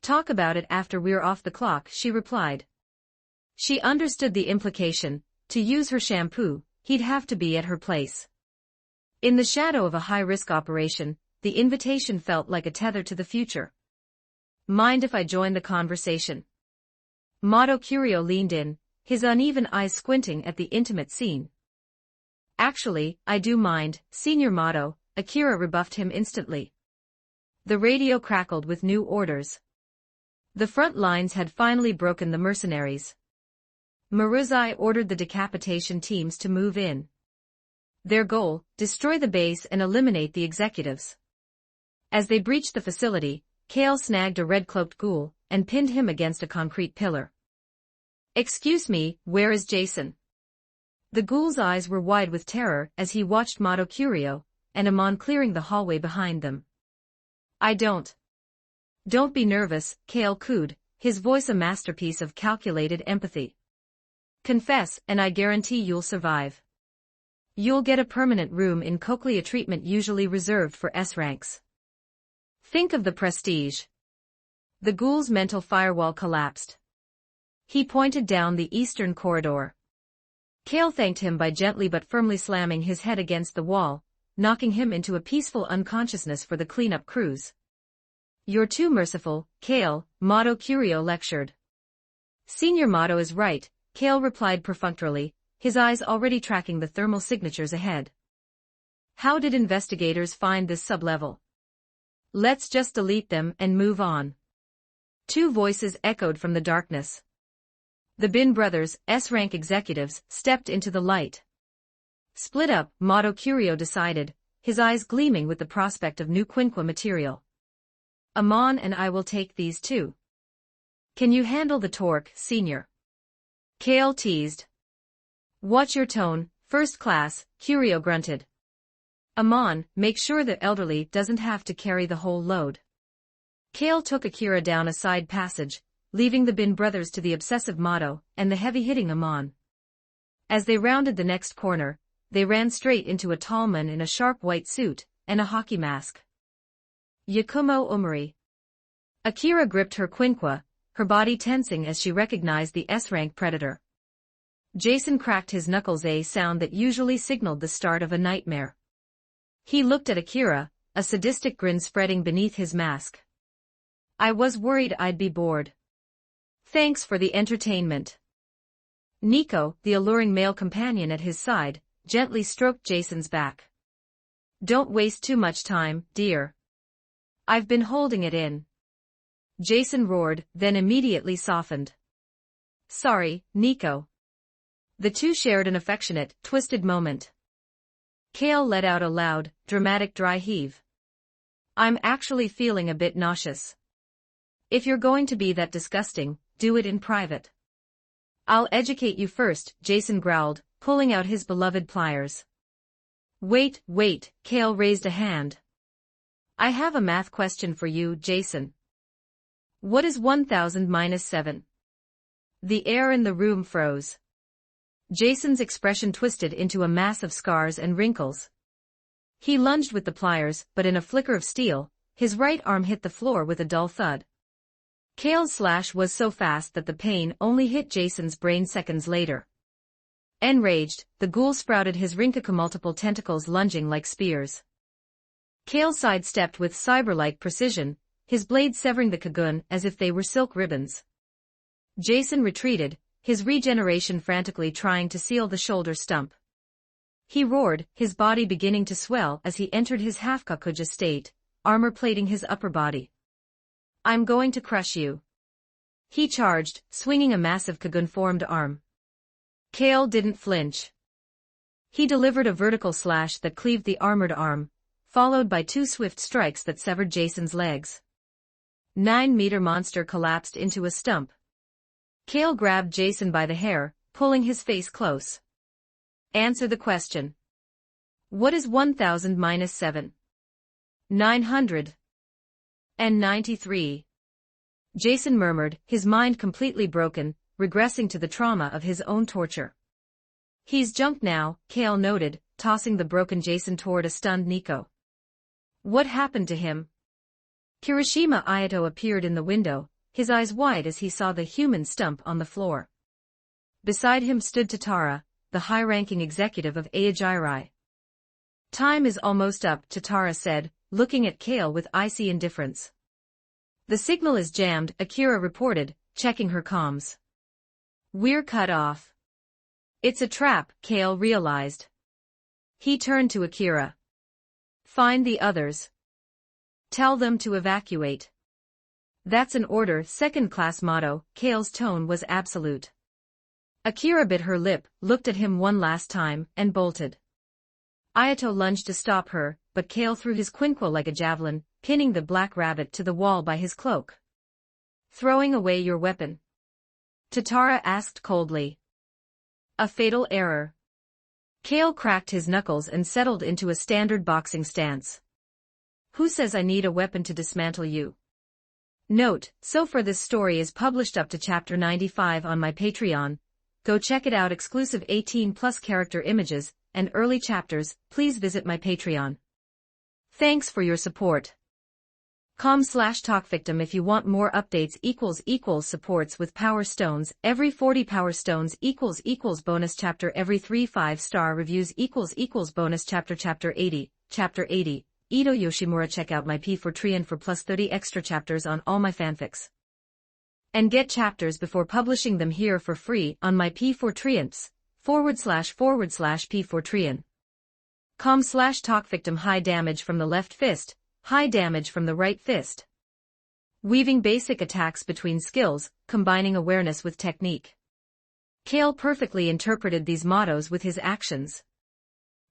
Talk about it after we're off the clock, she replied. She understood the implication. To use her shampoo, he'd have to be at her place. In the shadow of a high-risk operation, the invitation felt like a tether to the future. Mind if I join the conversation? Mato Curio leaned in, his uneven eyes squinting at the intimate scene. Actually, I do mind, Senior Mato, Akira rebuffed him instantly. The radio crackled with new orders. The front lines had finally broken the mercenaries. Maruzai ordered the decapitation teams to move in. Their goal, destroy the base and eliminate the executives. As they breached the facility, Kale snagged a red-cloaked ghoul and pinned him against a concrete pillar. Excuse me, where is Jason? The ghoul's eyes were wide with terror as he watched Mato Curio and Amon clearing the hallway behind them. I don't. Don't be nervous, Kale cooed, his voice a masterpiece of calculated empathy. Confess, and I guarantee you'll survive. You'll get a permanent room in cochlea treatment usually reserved for S ranks. Think of the prestige. The ghoul's mental firewall collapsed. He pointed down the eastern corridor. Kale thanked him by gently but firmly slamming his head against the wall, knocking him into a peaceful unconsciousness for the cleanup crews. You're too merciful, Kale, Mato Curio lectured. Senior Mato is right, Kale replied perfunctorily, his eyes already tracking the thermal signatures ahead. How did investigators find this sublevel? Let's just delete them and move on. Two voices echoed from the darkness. The Bin brothers, S-rank executives, stepped into the light. Split up, Mato Curio decided, his eyes gleaming with the prospect of new quinqua material. Amon and I will take these too. Can you handle the torque, Senior? Kale teased. Watch your tone, first class, Curio grunted. Amon, make sure the elderly doesn't have to carry the whole load. Kale took Akira down a side passage, leaving the Bin brothers to the obsessive Mato and the heavy-hitting Amon. As they rounded the next corner, they ran straight into a tall man in a sharp white suit and a hockey mask. Yakumo Omori. Akira gripped her quinqua, her body tensing as she recognized the S-rank predator. Jason cracked his knuckles, a sound that usually signaled the start of a nightmare. He looked at Akira, a sadistic grin spreading beneath his mask. I was worried I'd be bored. Thanks for the entertainment. Nico, the alluring male companion at his side, gently stroked Jason's back. Don't waste too much time, dear. I've been holding it in. Jason roared, then immediately softened. Sorry, Nico. The two shared an affectionate, twisted moment. Kale let out a loud, dramatic dry heave. I'm actually feeling a bit nauseous. If you're going to be that disgusting, do it in private. I'll educate you first, Jason growled, pulling out his beloved pliers. Wait, Kale raised a hand. I have a math question for you, Jason. What is 1000 minus 7? The air in the room froze. Jason's expression twisted into a mass of scars and wrinkles. He lunged with the pliers, but in a flicker of steel, his right arm hit the floor with a dull thud. Kale's slash was so fast that the pain only hit Jason's brain seconds later. Enraged, the ghoul sprouted his rinkaku, multiple tentacles lunging like spears. Kale sidestepped with cyber-like precision, his blade severing the Kagun as if they were silk ribbons. Jason retreated, his regeneration frantically trying to seal the shoulder stump. He roared, his body beginning to swell as he entered his half-Kakuja state, armor plating his upper body. "I'm going to crush you." He charged, swinging a massive Kagun-formed arm. Kale didn't flinch. He delivered a vertical slash that cleaved the armored arm, followed by 2 swift strikes that severed Jason's legs. 9-meter monster collapsed into a stump. Kale grabbed Jason by the hair, pulling his face close. "Answer the question. What is 1000 minus 7? 993. Jason murmured, his mind completely broken, regressing to the trauma of his own torture. "He's junked now," Kale noted, tossing the broken Jason toward a stunned Nico. "What happened to him?" Kirishima Ayato appeared in the window, his eyes wide as he saw the human stump on the floor. Beside him stood Tatara, the high-ranking executive of Aogiri. "Time is almost up," Tatara said, looking at Kale with icy indifference. "The signal is jammed," Akira reported, checking her comms. "We're cut off." "It's a trap," Kale realized. He turned to Akira. "Find the others. Tell them to evacuate." "That's an order," second-class motto. Kale's tone was absolute. Akira bit her lip, looked at him one last time, and bolted. Ayato lunged to stop her, but Kale threw his quinquo like a javelin, pinning the black rabbit to the wall by his cloak. "Throwing away your weapon?" Tatara asked coldly. "A fatal error." Kale cracked his knuckles and settled into a standard boxing stance. "Who says I need a weapon to dismantle you?" Note, so far this story is published up to chapter 95 on my Patreon. Go check it out. Exclusive 18+ character images and early chapters. Please visit my Patreon. Thanks for your support. com/talkvictim if you want more updates. Supports with Power Stones. Every 40 Power Stones bonus chapter. Every 3 5-star reviews bonus chapter. Chapter 80. Ito Yoshimura. Check out my P4 for plus 30 extra chapters on all my fanfics. And get chapters before publishing them here for free on my P4 //P4 com/talkvictim. High damage from the left fist, high damage from the right fist. Weaving basic attacks between skills, combining awareness with technique. Kale perfectly interpreted these mottos with his actions.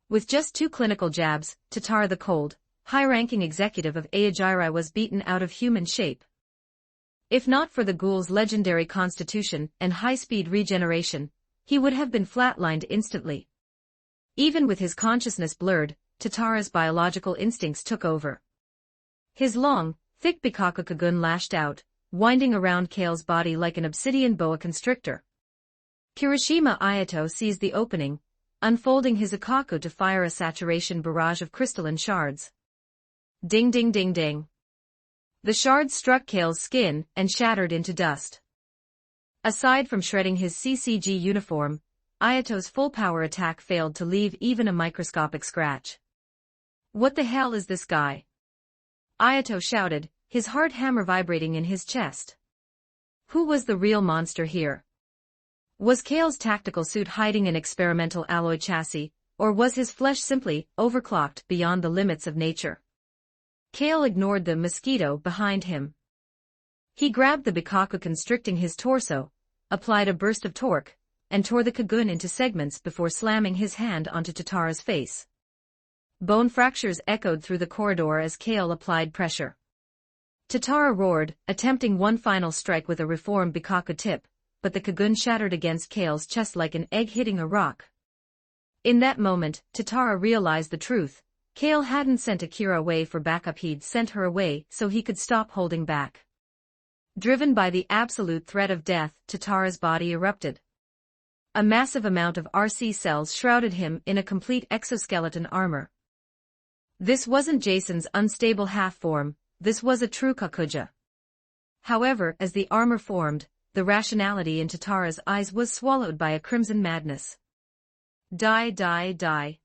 With just 2 clinical jabs, Tatara the cold, high-ranking executive of Aogiri was beaten out of human shape. If not for the ghoul's legendary constitution and high-speed regeneration, he would have been flatlined instantly. Even with his consciousness blurred, Tatara's biological instincts took over. His long, thick Bikaku Kagun lashed out, winding around Kale's body like an obsidian boa constrictor. Kirishima Ayato seized the opening, unfolding his Ikaku to fire a saturation barrage of crystalline shards. Ding ding ding ding. The shards struck Kale's skin and shattered into dust. Aside from shredding his CCG uniform, Ayato's full-power attack failed to leave even a microscopic scratch. "What the hell is this guy?" Ayato shouted, his heart hammer vibrating in his chest. Who was the real monster here? Was Kale's tactical suit hiding an experimental alloy chassis, or was his flesh simply overclocked beyond the limits of nature? Kale ignored the mosquito behind him. He grabbed the Bikaku constricting his torso, applied a burst of torque, and tore the Kagun into segments before slamming his hand onto Tatara's face. Bone fractures echoed through the corridor as Kale applied pressure. Tatara roared, attempting one final strike with a reformed Bikaku tip, but the Kagun shattered against Kale's chest like an egg hitting a rock. In that moment, Tatara realized the truth. Kale hadn't sent Akira away for backup, he'd sent her away so he could stop holding back. Driven by the absolute threat of death, Tatara's body erupted. A massive amount of RC cells shrouded him in a complete exoskeleton armor. This wasn't Jason's unstable half-form, this was a true Kakuja. However, as the armor formed, the rationality in Tatara's eyes was swallowed by a crimson madness. Die, die, die.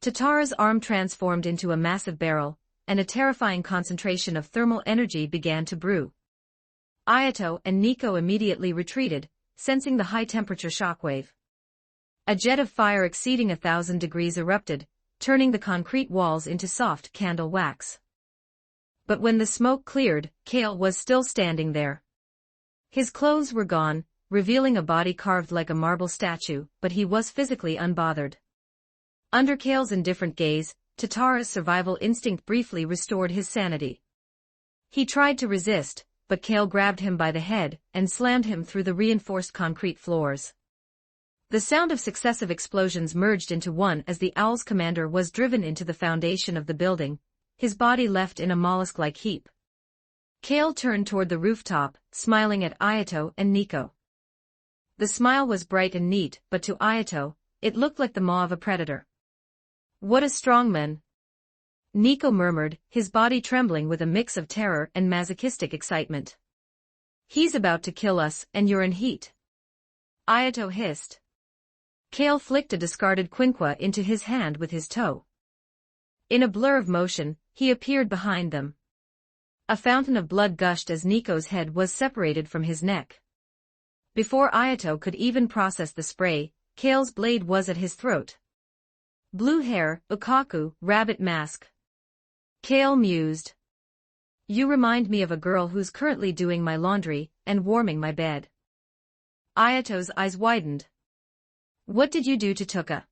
Tatara's arm transformed into a massive barrel, and a terrifying concentration of thermal energy began to brew. Ayato and Nico immediately retreated, sensing the high-temperature shockwave. A jet of fire exceeding 1,000 degrees erupted, turning the concrete walls into soft candle wax. But when the smoke cleared, Kale was still standing there. His clothes were gone, revealing a body carved like a marble statue, but he was physically unbothered. Under Kale's indifferent gaze, Tatara's survival instinct briefly restored his sanity. He tried to resist, but Kale grabbed him by the head and slammed him through the reinforced concrete floors. The sound of successive explosions merged into one as the owl's commander was driven into the foundation of the building, his body left in a mollusk-like heap. Kale turned toward the rooftop, smiling at Ayato and Nico. The smile was bright and neat, but to Ayato, it looked like the maw of a predator. "What a strong man," Nico murmured, his body trembling with a mix of terror and masochistic excitement. "He's about to kill us, and you're in heat," Ayato hissed. Kale flicked a discarded quinquo into his hand with his toe. In a blur of motion, he appeared behind them. A fountain of blood gushed as Nico's head was separated from his neck. Before Ayato could even process the spray, Kale's blade was at his throat. "Blue hair, ukaku, rabbit mask," Kale mused. "You remind me of a girl who's currently doing my laundry and warming my bed." Ayato's eyes widened. "What did you do to Tuka?"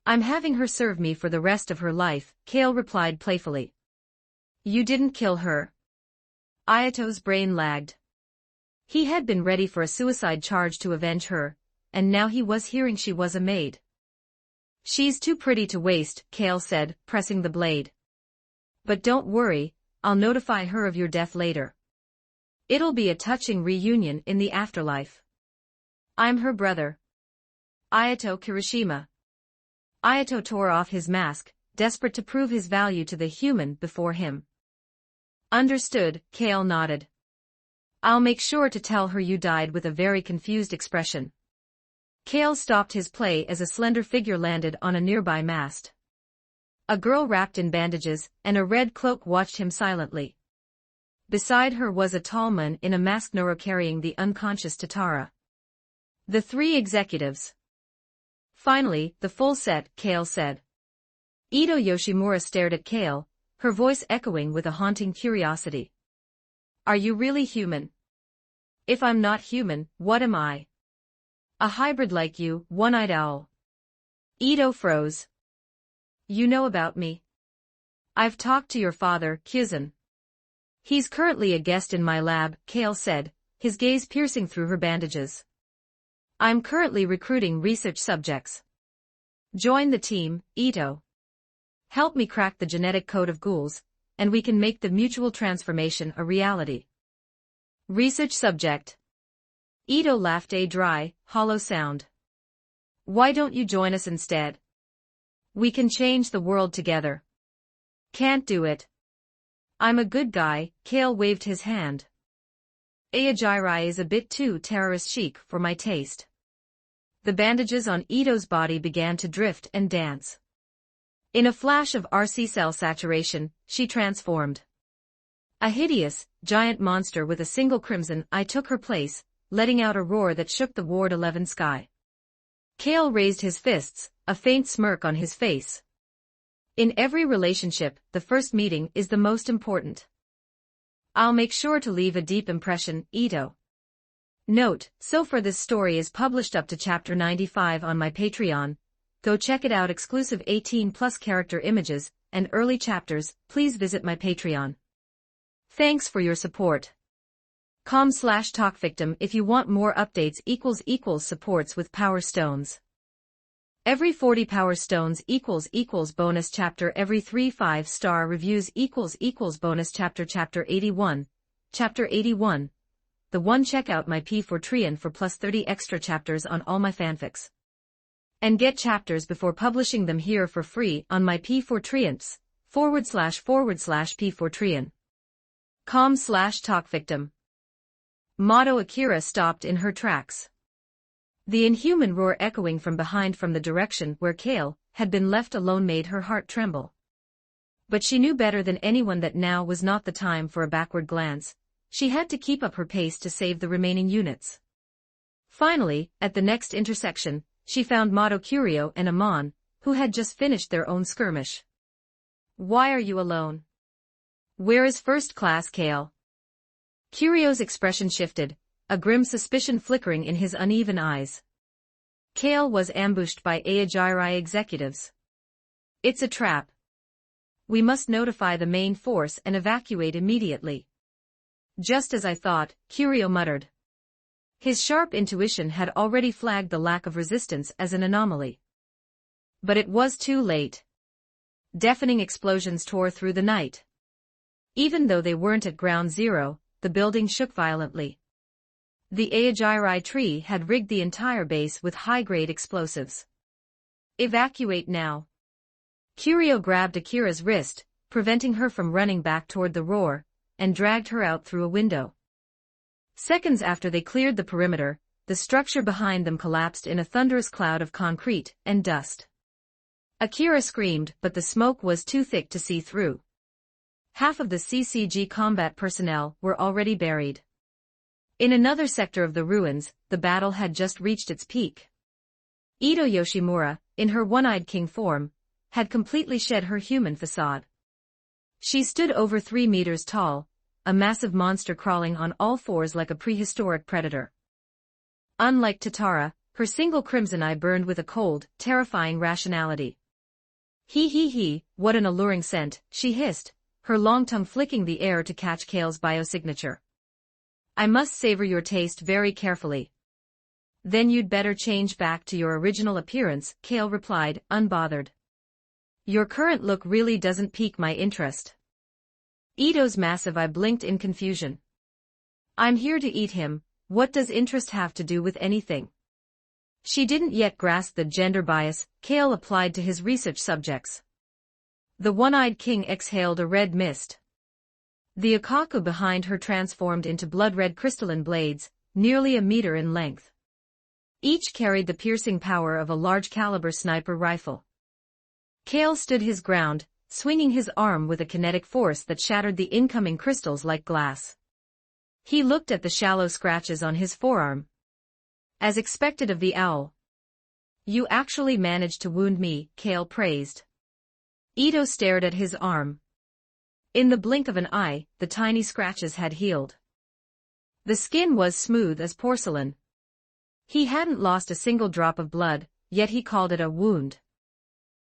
"I'm having her serve me for the rest of her life," Kale replied playfully. "You didn't kill her." Ayato's brain lagged. He had been ready for a suicide charge to avenge her, and now he was hearing she was a maid. "She's too pretty to waste," Kale said, pressing the blade. "But don't worry, I'll notify her of your death later. It'll be a touching reunion in the afterlife. I'm her brother. Ayato Kirishima." Ayato tore off his mask, desperate to prove his value to the human before him. "Understood," Kale nodded. "I'll make sure to tell her you died," with a very confused expression. Kale stopped his play as a slender figure landed on a nearby mast. A girl wrapped in bandages and a red cloak watched him silently. Beside her was a tall man in a mask Noro carrying the unconscious Tatara. The three executives. "Finally, the full set," Kale said. Ito Yoshimura stared at Kale, her voice echoing with a haunting curiosity. "Are you really human? If I'm not human, what am I?" "A hybrid like you, one-eyed owl." Ito froze. "You know about me? I've talked to your father, Kyuzan. He's currently a guest in my lab," Kale said, his gaze piercing through her bandages. "I'm currently recruiting research subjects. Join the team, Ito. Help me crack the genetic code of ghouls, and we can make the mutual transformation a reality." "Research subject." Ito laughed, a dry, hollow sound. "Why don't you join us instead? We can change the world together." "Can't do it. I'm a good guy," Kale waved his hand. "Ayajirai is a bit too terrorist chic for my taste." The bandages on Ito's body began to drift and dance. In a flash of RC cell saturation, she transformed. A hideous, giant monster with a single crimson eye took her place, letting out a roar that shook the Ward 11 sky. Kale raised his fists, a faint smirk on his face. In every relationship, the first meeting is the most important. I'll make sure to leave a deep impression, Ito. Note, so far this story is published up to chapter 95 on my Patreon. Go check it out. Exclusive 18+ character images and early chapters. Please visit my Patreon. Thanks for your support. com/talkvictim if you want more updates. == supports with Power Stones. Every 40 Power Stones == bonus chapter. Every 3 5-star reviews == bonus chapter. Chapter 81. Chapter 81. The one. Check out my P4 for plus 30 extra chapters on all my fanfics. And get chapters before publishing them here for free on my P4 //P4 com/talkvictim. Motto. Akira stopped in her tracks. The inhuman roar echoing from behind from the direction where Kale had been left alone made her heart tremble. But she knew better than anyone that now was not the time for a backward glance. She had to keep up her pace to save the remaining units. Finally, at the next intersection, she found Mato Curio and Amon, who had just finished their own skirmish. "Why are you alone? Where is First Class Kale?" Curio's expression shifted, a grim suspicion flickering in his uneven eyes. Kale was ambushed by Aogiri executives. "It's a trap. We must notify the main force and evacuate immediately." "Just as I thought," Curio muttered. His sharp intuition had already flagged the lack of resistance as an anomaly. But it was too late. Deafening explosions tore through the night. Even though they weren't at ground zero, the building shook violently. The Aogiri tree had rigged the entire base with high-grade explosives. "Evacuate now." Curio grabbed Akira's wrist, preventing her from running back toward the roar, and dragged her out through a window. Seconds after they cleared the perimeter, the structure behind them collapsed in a thunderous cloud of concrete and dust. Akira screamed, but the smoke was too thick to see through. Half of the CCG combat personnel were already buried. In another sector of the ruins, the battle had just reached its peak. Ito Yoshimura, in her one-eyed king form, had completely shed her human facade. She stood over 3 meters tall, a massive monster crawling on all fours like a prehistoric predator. Unlike Tatara, her single crimson eye burned with a cold, terrifying rationality. He, what an alluring scent," she hissed, her long tongue flicking the air to catch Kale's biosignature. "I must savor your taste very carefully." "Then you'd better change back to your original appearance," Kale replied, unbothered. "Your current look really doesn't pique my interest." Ito's massive eye blinked in confusion. "I'm here to eat him, what does interest have to do with anything?" She didn't yet grasp the gender bias Kale applied to his research subjects. The one-eyed king exhaled a red mist. The akaku behind her transformed into blood-red crystalline blades, nearly a meter in length. Each carried the piercing power of a large-caliber sniper rifle. Kale stood his ground, swinging his arm with a kinetic force that shattered the incoming crystals like glass. He looked at the shallow scratches on his forearm. As expected of the owl. "You actually managed to wound me," Kale praised. Ito stared at his arm. In the blink of an eye, the tiny scratches had healed. The skin was smooth as porcelain. He hadn't lost a single drop of blood, yet he called it a wound.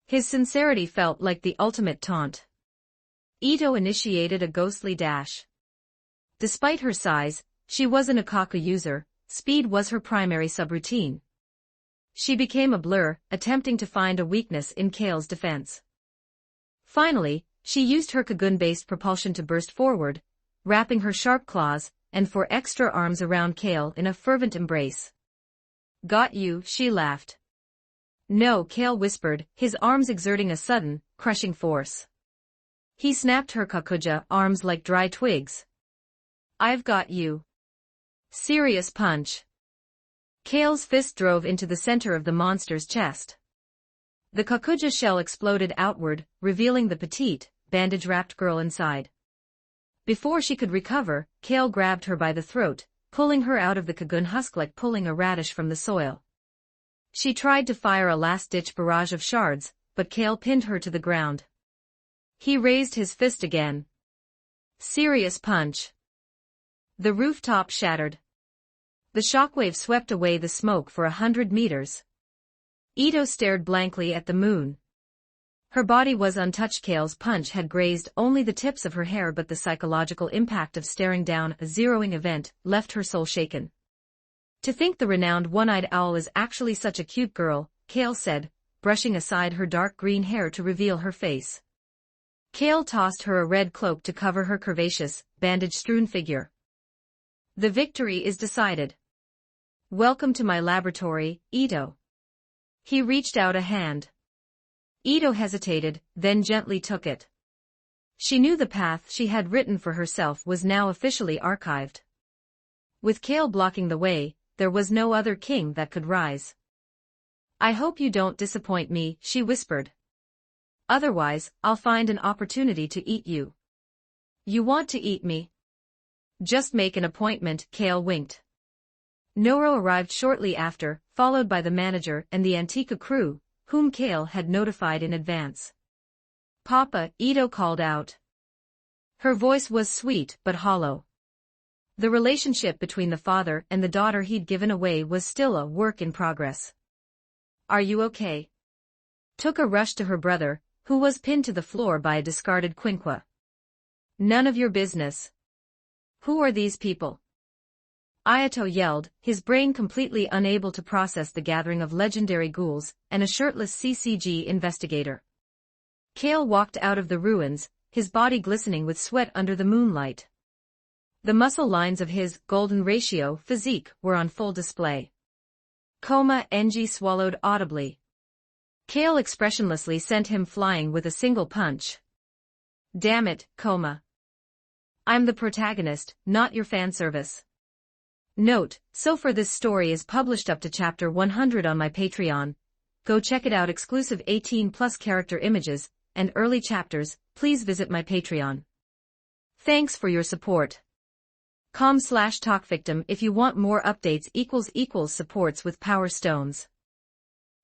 His sincerity felt like the ultimate taunt. Ito initiated a ghostly dash. Despite her size, she was an akaku user. Speed was her primary subroutine. She became a blur, attempting to find a weakness in Kale's defense. Finally, she used her Kagun-based propulsion to burst forward, wrapping her sharp claws and 4 extra arms around Kale in a fervent embrace. "Got you," she laughed. "No," Kale whispered, his arms exerting a sudden, crushing force. He snapped her kakuja arms like dry twigs. "I've got you." Serious punch. Kale's fist drove into the center of the monster's chest. The kakuja shell exploded outward, revealing the petite, bandage-wrapped girl inside. Before she could recover, Kale grabbed her by the throat, pulling her out of the kagun husk like pulling a radish from the soil. She tried to fire a last-ditch barrage of shards, but Kale pinned her to the ground. He raised his fist again. Serious punch. The rooftop shattered. The shockwave swept away the smoke for 100 meters. Ito stared blankly at the moon. Her body was untouched. Kale's punch had grazed only the tips of her hair, but the psychological impact of staring down a zeroing event left her soul shaken. "To think the renowned one-eyed owl is actually such a cute girl," Kale said, brushing aside her dark green hair to reveal her face. Kale tossed her a red cloak to cover her curvaceous, bandage-strewn figure. "The victory is decided. Welcome to my laboratory, Ito." He reached out a hand. Ito hesitated, then gently took it. She knew the path she had written for herself was now officially archived. With Kale blocking the way, there was no other king that could rise. "I hope you don't disappoint me," she whispered. Otherwise, I'll find an opportunity to eat you. You want to eat me? Just make an appointment, Kale winked. Noro arrived shortly after, followed by the manager and the Antica crew, whom Kale had notified in advance. Papa, Ito called out. Her voice was sweet but hollow. The relationship between the father and the daughter he'd given away was still a work in progress. Are you okay? Toka rushed to her brother, who was pinned to the floor by a discarded quinquo. None of your business. Who are these people? Ayato yelled, his brain completely unable to process the gathering of legendary ghouls and a shirtless CCG investigator. Kale walked out of the ruins, his body glistening with sweat under the moonlight. The muscle lines of his golden ratio physique were on full display. Coma Ng swallowed audibly. Kale expressionlessly sent him flying with a single punch. Damn it, Coma. I'm the protagonist, not your fan service. Note, so far this story is published up to chapter 100 on my Patreon. Go check it out. Exclusive 18+ character images and early chapters. Please visit my Patreon. Thanks for your support. com/talkvictim if you want more updates == supports with Power Stones.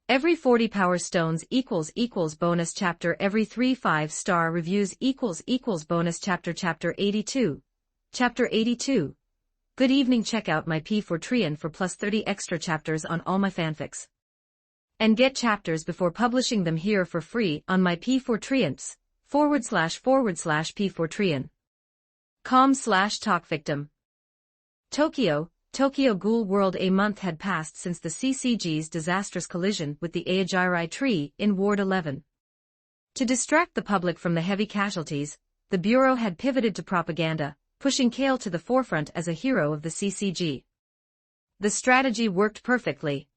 Every 40 Power Stones == bonus chapter. Every 3 5-star reviews == bonus chapter. Chapter 82. Chapter 82. Good evening. Check out my P4 for plus 30 extra chapters on all my fanfics. And get chapters before publishing them here for free on my P4 //P4 com/talkvictim. Tokyo Ghoul World. A month had passed since the CCG's disastrous collision with the Aogiri tree in Ward 11. To distract the public from the heavy casualties, the Bureau had pivoted to propaganda, pushing Kale to the forefront as a hero of the CCG. The strategy worked perfectly.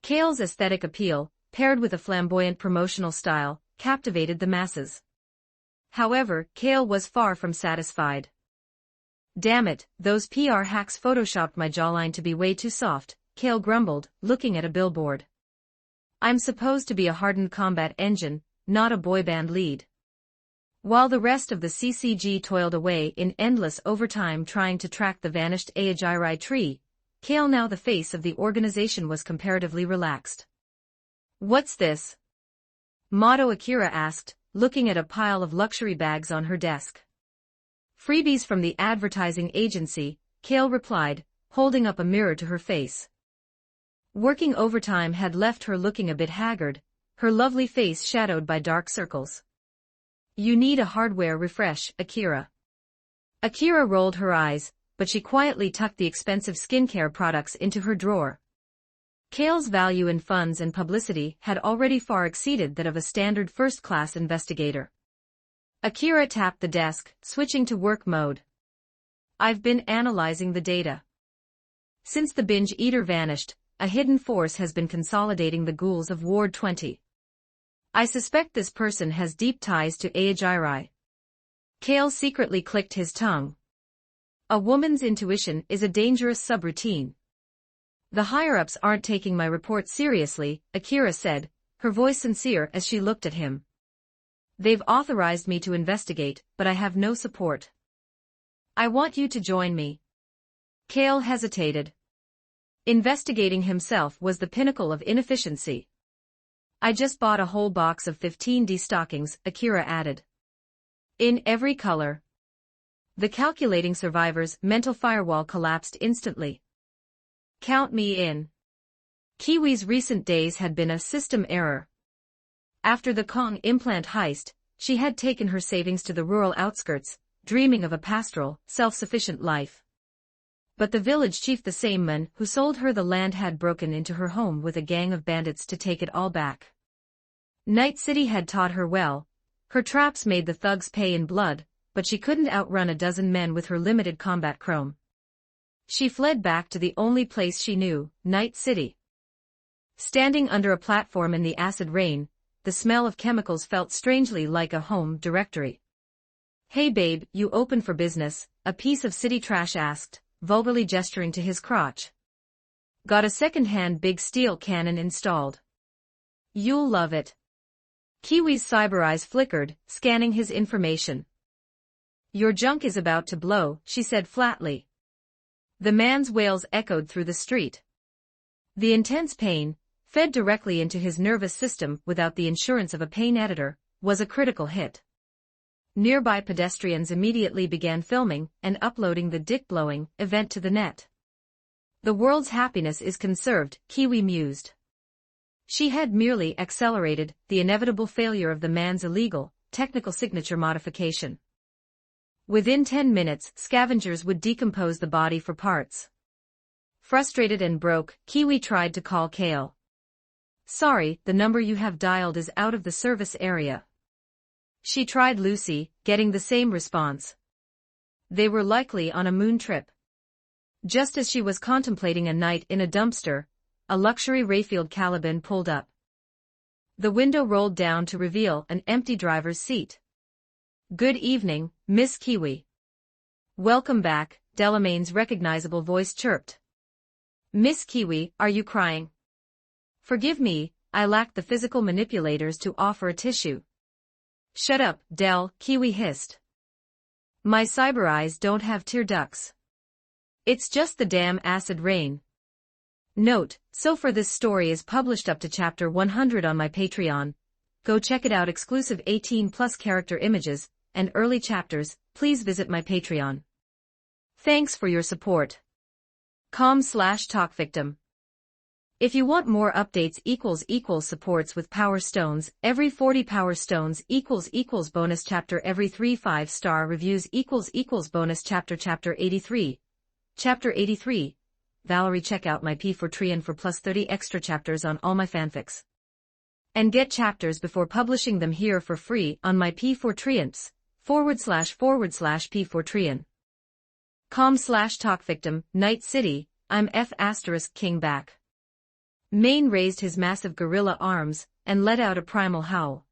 Kale's aesthetic appeal, paired with a flamboyant promotional style, captivated the masses. However, Kale was far from satisfied. Damn it, those PR hacks photoshopped my jawline to be way too soft, Kale grumbled, looking at a billboard. I'm supposed to be a hardened combat engine, not a boy band lead. While the rest of the CCG toiled away in endless overtime trying to track the vanished Aogiri tree, Kale, now the face of the organization, was comparatively relaxed. What's this? Mato Akira asked, looking at a pile of luxury bags on her desk. Freebies from the advertising agency, Kale replied, holding up a mirror to her face. Working overtime had left her looking a bit haggard, her lovely face shadowed by dark circles. You need a hardware refresh, Akira. Akira rolled her eyes, but she quietly tucked the expensive skincare products into her drawer. Kale's value in funds and publicity had already far exceeded that of a standard first-class investigator. Akira tapped the desk, switching to work mode. I've been analyzing the data. Since the binge eater vanished, a hidden force has been consolidating the ghouls of Ward 20. I suspect this person has deep ties to Aogiri. Kale secretly clicked his tongue. A woman's intuition is a dangerous subroutine. The higher-ups aren't taking my report seriously, Akira said, her voice sincere as she looked at him. They've authorized me to investigate, but I have no support. I want you to join me. Kale hesitated. Investigating himself was the pinnacle of inefficiency. I just bought a whole box of 15 destockings, Akira added. In every color. The calculating survivor's mental firewall collapsed instantly. Count me in. Kiwi's recent days had been a system error. After the Kong implant heist, she had taken her savings to the rural outskirts, dreaming of a pastoral, self-sufficient life. But the village chief, the same man who sold her the land, had broken into her home with a gang of bandits to take it all back. Night City had taught her well. Her traps made the thugs pay in blood, but she couldn't outrun a dozen men with her limited combat chrome. She fled back to the only place she knew, Night City. Standing under a platform in the acid rain, the smell of chemicals felt strangely like a home directory. Hey babe, you open for business? A piece of city trash asked, vulgarly gesturing to his crotch. Got a second-hand big steel cannon installed. You'll love it. Kiwi's cyber eyes flickered, scanning his information. "Your junk is about to blow," she said flatly. The man's wails echoed through the street. The intense pain, fed directly into his nervous system without the insurance of a pain editor, was a critical hit. Nearby pedestrians immediately began filming and uploading the dick-blowing event to the net. The world's happiness is conserved, Kiwi mused. She had merely accelerated the inevitable failure of the man's illegal, technical signature modification. Within 10 minutes, scavengers would decompose the body for parts. Frustrated and broke, Kiwi tried to call Kale. "Sorry, the number you have dialed is out of the service area." She tried Lucy, getting the same response. They were likely on a moon trip. Just as she was contemplating a night in a dumpster, a luxury Rayfield Caliban pulled up. The window rolled down to reveal an empty driver's seat. "Good evening, Miss Kiwi." "Welcome back," Delamain's recognizable voice chirped. "Miss Kiwi, are you crying?" "Forgive me, I lack the physical manipulators to offer a tissue." "Shut up, Del," Kiwi hissed. "My cyber eyes don't have tear ducts. It's just the damn acid rain." Note, so far this story is published up to chapter 100 on my Patreon. Go check it out. Exclusive 18+ character images and early chapters. Please visit my Patreon. Thanks for your support. com/talkvictim. If you want more updates supports with power stones, every 40 power stones bonus chapter, every 3 5-star reviews bonus chapter 83. Chapter 83. Valerie, check out my P4Trian for plus 30 extra chapters on all my fanfics. And get chapters before publishing them here for free on my P4Trians, //P4Trian. com/talkvictim, Night City, I'm King back. Maine raised his massive gorilla arms and let out a primal howl.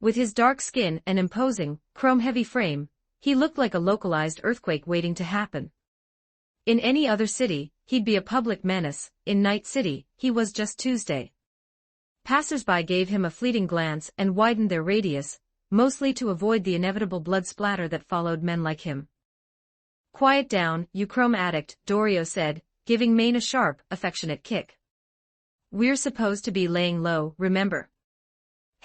With his dark skin and imposing, chrome-heavy frame, he looked like a localized earthquake waiting to happen. In any other city, he'd be a public menace. In Night City, he was just Tuesday. Passers-by gave him a fleeting glance and widened their radius, mostly to avoid the inevitable blood splatter that followed men like him. "Quiet down, you chrome addict," Dorio said, giving Maine a sharp, affectionate kick. "We're supposed to be laying low, remember?"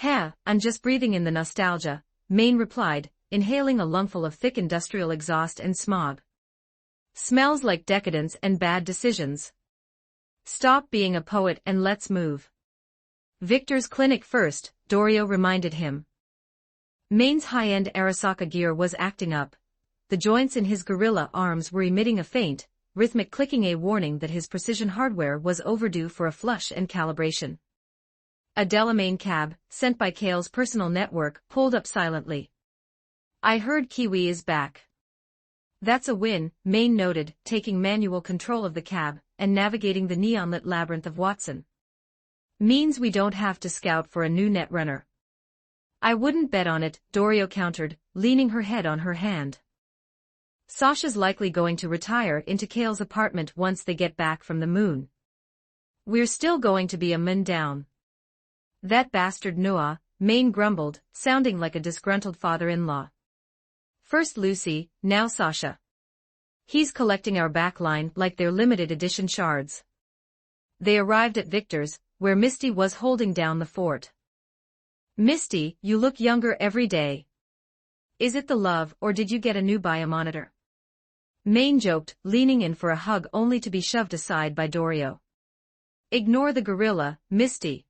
I'm just breathing in the nostalgia," Maine replied, inhaling a lungful of thick industrial exhaust and smog. "Smells like decadence and bad decisions. Stop being a poet and let's move." "Victor's clinic first," Dorio reminded him. Maine's high-end Arasaka gear was acting up. The joints in his gorilla arms were emitting a faint, rhythmic clicking, a warning that his precision hardware was overdue for a flush and calibration. A Delamain cab, sent by Kale's personal network, pulled up silently. "I heard Kiwi is back." "That's a win," Maine noted, taking manual control of the cab and navigating the neon-lit labyrinth of Watson. "Means we don't have to scout for a new netrunner." "I wouldn't bet on it," Dorio countered, leaning her head on her hand. "Sasha's likely going to retire into Kale's apartment once they get back from the moon. We're still going to be a man down." "That bastard Noah," Maine grumbled, sounding like a disgruntled father-in-law. "First Lucy, now Sasha. He's collecting our backline like they're limited edition shards." They arrived at Victor's, where Misty was holding down the fort. "Misty, you look younger every day. Is it the love or did you get a new biomonitor?" Maine joked, leaning in for a hug only to be shoved aside by Dorio. "Ignore the gorilla, Misty."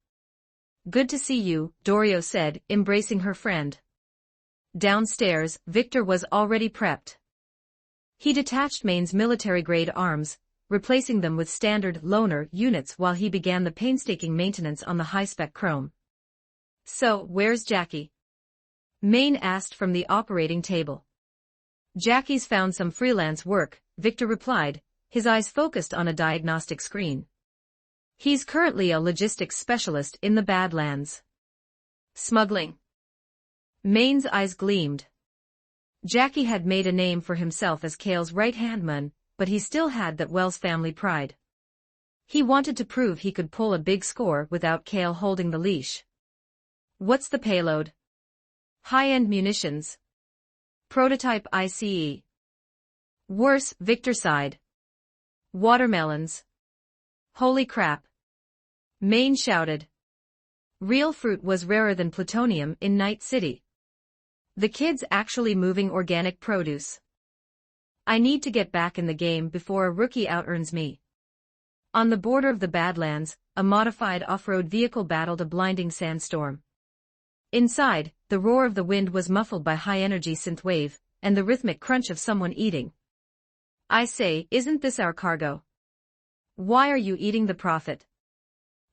"Good to see you," Dorio said, embracing her friend. Downstairs, Victor was already prepped. He detached Maine's military-grade arms, replacing them with standard loner units while he began the painstaking maintenance on the high-spec chrome. "So, where's Jackie?" Maine asked from the operating table. "Jackie's found some freelance work," Victor replied, his eyes focused on a diagnostic screen. "He's currently a logistics specialist in the Badlands." "Smuggling?" Maine's eyes gleamed. Jackie had made a name for himself as Kale's right-hand man, but he still had that Wells family pride. He wanted to prove he could pull a big score without Kale holding the leash. What's the payload? High-end munitions. Prototype ICE. Worse, Victor sighed. Watermelons. Holy crap. Maine shouted. Real fruit was rarer than plutonium in Night City. The kid's actually moving organic produce. I need to get back in the game before a rookie out-earns me. On the border of the Badlands, a modified off-road vehicle battled a blinding sandstorm. Inside, the roar of the wind was muffled by high-energy synthwave, and the rhythmic crunch of someone eating. I say, isn't this our cargo? Why are you eating the profit?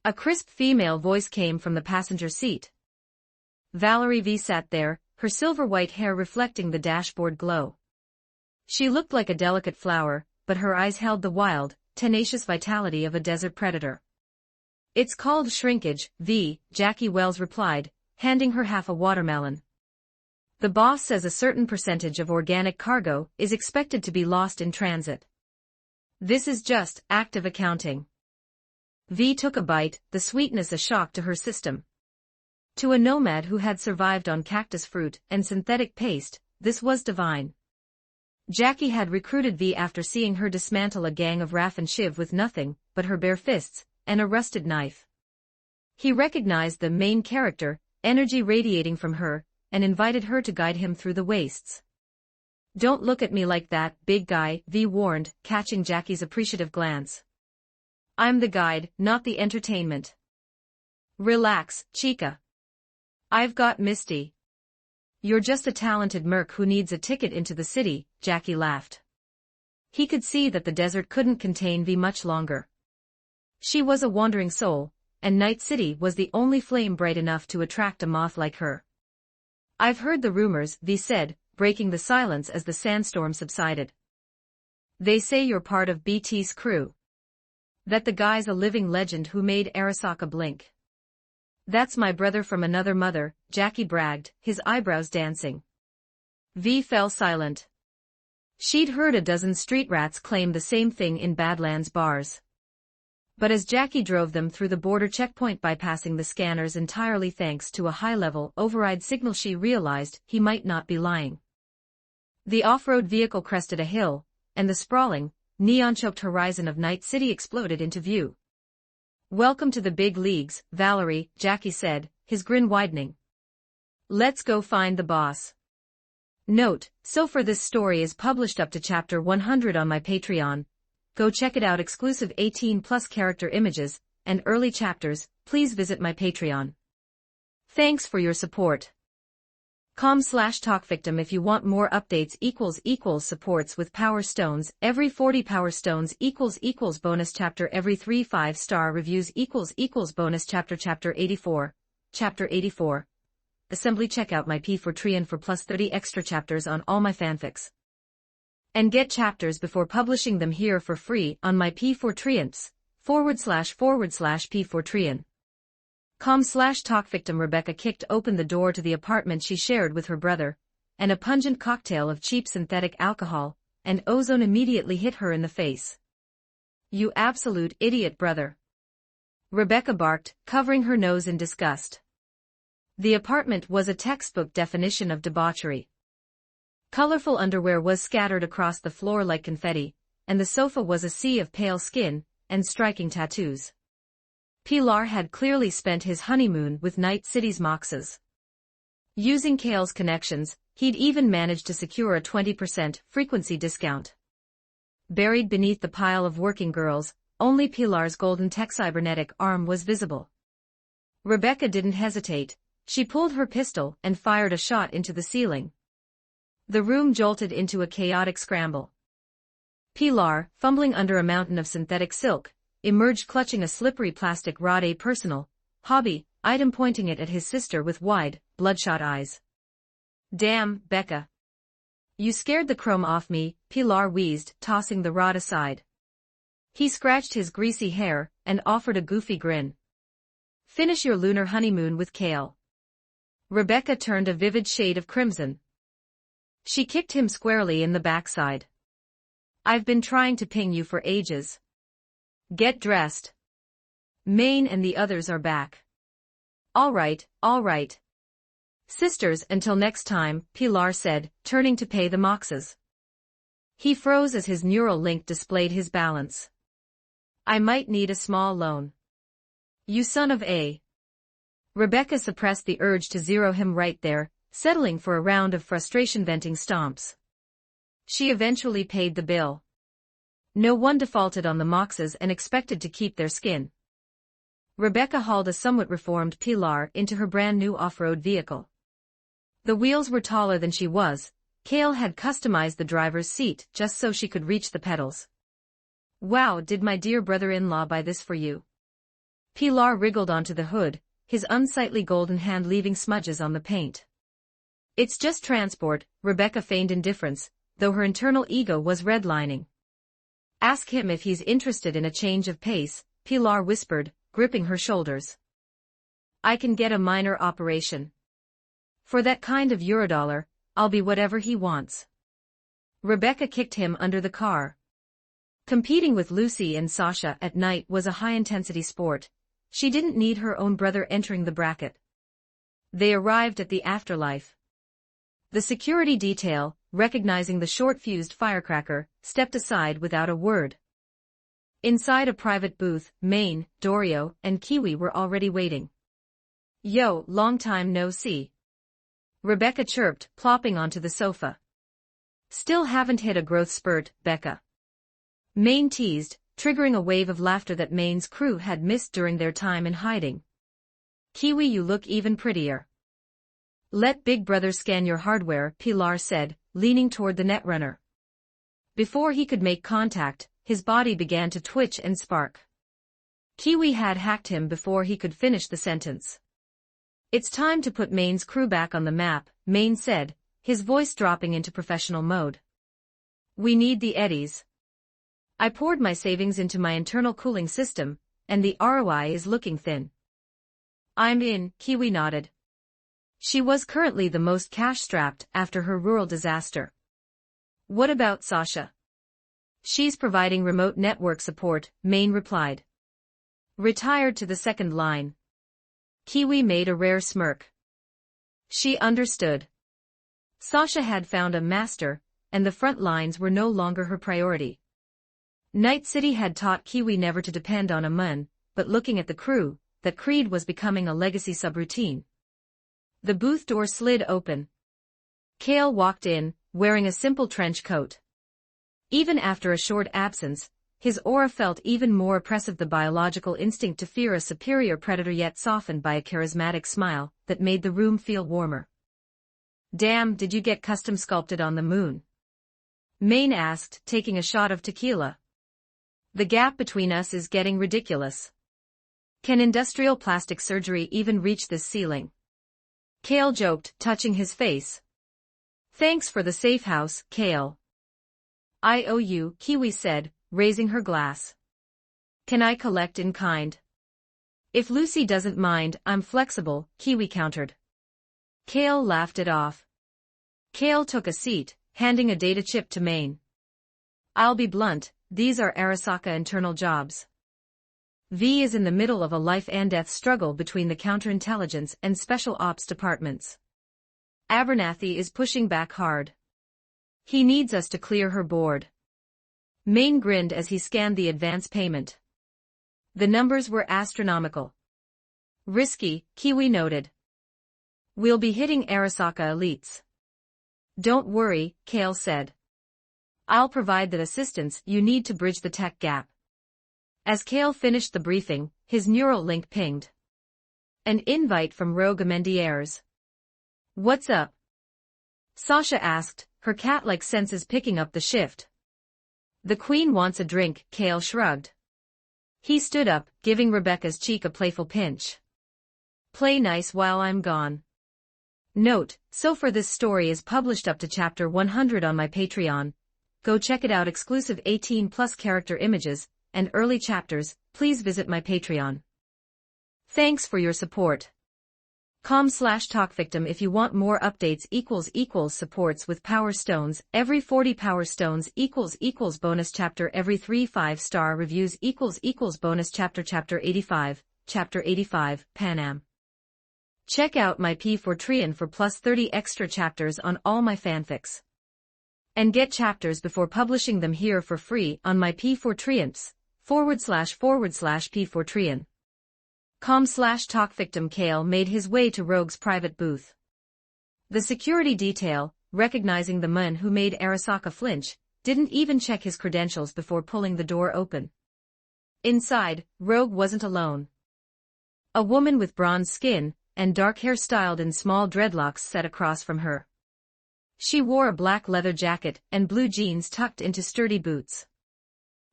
A crisp female voice came from the passenger seat. Valerie V sat there, her silver-white hair reflecting the dashboard glow. She looked like a delicate flower, but her eyes held the wild, tenacious vitality of a desert predator. It's called shrinkage, V, Jackie Wells replied, handing her half a watermelon. The boss says a certain percentage of organic cargo is expected to be lost in transit. This is just active accounting. V took a bite, the sweetness a shock to her system. To a nomad who had survived on cactus fruit and synthetic paste, this was divine. Jackie had recruited V after seeing her dismantle a gang of Raph and Shiv with nothing but her bare fists and a rusted knife. He recognized the main character, energy radiating from her, and invited her to guide him through the wastes. Don't look at me like that, big guy, V warned, catching Jackie's appreciative glance. I'm the guide, not the entertainment. Relax, chica. I've got Misty. You're just a talented merc who needs a ticket into the city, Jackie laughed. He could see that the desert couldn't contain V much longer. She was a wandering soul, and Night City was the only flame bright enough to attract a moth like her. I've heard the rumors, V said, breaking the silence as the sandstorm subsided. They say you're part of BT's crew. That the guy's a living legend who made Arasaka blink. That's my brother from another mother, Jackie bragged, his eyebrows dancing. V fell silent. She'd heard a dozen street rats claim the same thing in Badlands bars. But as Jackie drove them through the border checkpoint bypassing the scanners entirely thanks to a high-level override signal, she realized he might not be lying. The off-road vehicle crested a hill, and the sprawling, neon-choked horizon of Night City exploded into view. Welcome to the big leagues, Valerie, Jackie said, his grin widening. Let's go find the boss. Note, so far this story is published up to chapter 100 on my Patreon. Go check it out. Exclusive 18+ character images, and early chapters, please visit my Patreon. Thanks for your support. com/talkvictim if you want more updates == supports with power stones every 40 power stones == bonus chapter every 3 5-star reviews == bonus chapter 84 assembly. Check out my P4Trian for plus 30 extra chapters on all my fanfics. And get chapters before publishing them here for free on my P4Trians //P4Trian. com/talkvictim. Rebecca kicked open the door to the apartment she shared with her brother, and a pungent cocktail of cheap synthetic alcohol and ozone immediately hit her in the face. You absolute idiot, brother. Rebecca barked, covering her nose in disgust. The apartment was a textbook definition of debauchery. Colorful underwear was scattered across the floor like confetti, and the sofa was a sea of pale skin and striking tattoos. Pilar had clearly spent his honeymoon with Night City's moxes. Using Kale's connections, he'd even managed to secure a 20% frequency discount. Buried beneath the pile of working girls, only Pilar's golden tech cybernetic arm was visible. Rebecca didn't hesitate. She pulled her pistol and fired a shot into the ceiling. The room jolted into a chaotic scramble. Pilar, fumbling under a mountain of synthetic silk, emerged clutching a slippery plastic rod, a personal hobby item, pointing it at his sister with wide, bloodshot eyes. Damn, Becca. You scared the chrome off me, Pilar wheezed, tossing the rod aside. He scratched his greasy hair and offered a goofy grin. Finish your lunar honeymoon with Kale. Rebecca turned a vivid shade of crimson. She kicked him squarely in the backside. I've been trying to ping you for ages. Get dressed. Maine and the others are back. All right. Sisters, until next time, Pilar said, turning to pay the moxes. He froze as his neural link displayed his balance. I might need a small loan. You son of a. Rebecca suppressed the urge to zero him right there, settling for a round of frustration-venting stomps. She eventually paid the bill. No one defaulted on the moxes and expected to keep their skin. Rebecca hauled a somewhat reformed Pilar into her brand-new off-road vehicle. The wheels were taller than she was. Kale had customized the driver's seat just so she could reach the pedals. Wow, did my dear brother-in-law buy this for you? Pilar wriggled onto the hood, his unsightly golden hand leaving smudges on the paint. It's just transport, Rebecca feigned indifference, though her internal ego was redlining. Ask him if he's interested in a change of pace, Pilar whispered, gripping her shoulders. I can get a minor operation. For that kind of eurodollar, I'll be whatever he wants. Rebecca kicked him under the car. Competing with Lucy and Sasha at night was a high-intensity sport. She didn't need her own brother entering the bracket. They arrived at the afterlife. The security detail, recognizing the short-fused firecracker, stepped aside without a word. Inside a private booth, Maine, Dorio, and Kiwi were already waiting. Yo, long time no see. Rebecca chirped, plopping onto the sofa. Still haven't hit a growth spurt, Becca. Maine teased, triggering a wave of laughter that Maine's crew had missed during their time in hiding. Kiwi, you look even prettier. Let Big Brother scan your hardware, Pilar said, leaning toward the netrunner. Before he could make contact, his body began to twitch and spark. Kiwi had hacked him before he could finish the sentence. It's time to put Maine's crew back on the map, Maine said, his voice dropping into professional mode. We need the eddies. I poured my savings into my internal cooling system, and the ROI is looking thin. I'm in, Kiwi nodded. She was currently the most cash-strapped after her rural disaster. What about Sasha? She's providing remote network support, Maine replied. Retired to the second line. Kiwi made a rare smirk. She understood. Sasha had found a master, and the front lines were no longer her priority. Night City had taught Kiwi never to depend on a man, but looking at the crew, that creed was becoming a legacy subroutine. The booth door slid open. Kale walked in, wearing a simple trench coat. Even after a short absence, his aura felt even more oppressive, the biological instinct to fear a superior predator yet softened by a charismatic smile that made the room feel warmer. Damn, did you get custom sculpted on the moon? Maine asked, taking a shot of tequila. The gap between us is getting ridiculous. Can industrial plastic surgery even reach this ceiling? Kale joked, touching his face. Thanks for the safe house, Kale. I owe you, Kiwi said, raising her glass. Can I collect in kind? If Lucy doesn't mind, I'm flexible, Kiwi countered. Kale laughed it off. Kale took a seat, handing a data chip to Maine. I'll be blunt, these are Arasaka internal jobs. V is in the middle of a life-and-death struggle between the counterintelligence and special ops departments. Abernathy is pushing back hard. He needs us to clear her board. Maine grinned as he scanned the advance payment. The numbers were astronomical. Risky, Kiwi noted. We'll be hitting Arasaka elites. Don't worry, Kale said. I'll provide the assistance you need to bridge the tech gap. As Kale finished the briefing, his neural link pinged. An invite from Rogue Amendiers. What's up? Sasha asked, her cat-like senses picking up the shift. The Queen wants a drink, Kale shrugged. He stood up, giving Rebecca's cheek a playful pinch. Play nice while I'm gone. Note, so far this story is published up to chapter 100 on my Patreon. Go check it out. Exclusive 18+ character images and early chapters, please visit my Patreon. Thanks for your support. com/talkvictim if you want more updates == supports with Power Stones, every 40 Power Stones == bonus chapter every 3 5-star reviews == bonus chapter 85, Chapter 85, Pan Am. Check out my P4 for plus 30 extra chapters on all my fanfics. And get chapters before publishing them here for free on my P4 //P4 com/talkvictim. Kale made his way to Rogue's private booth. The security detail, recognizing the man who made Arasaka flinch, didn't even check his credentials before pulling the door open. Inside, Rogue wasn't alone. A woman with bronze skin and dark hair styled in small dreadlocks sat across from her. She wore a black leather jacket and blue jeans tucked into sturdy boots.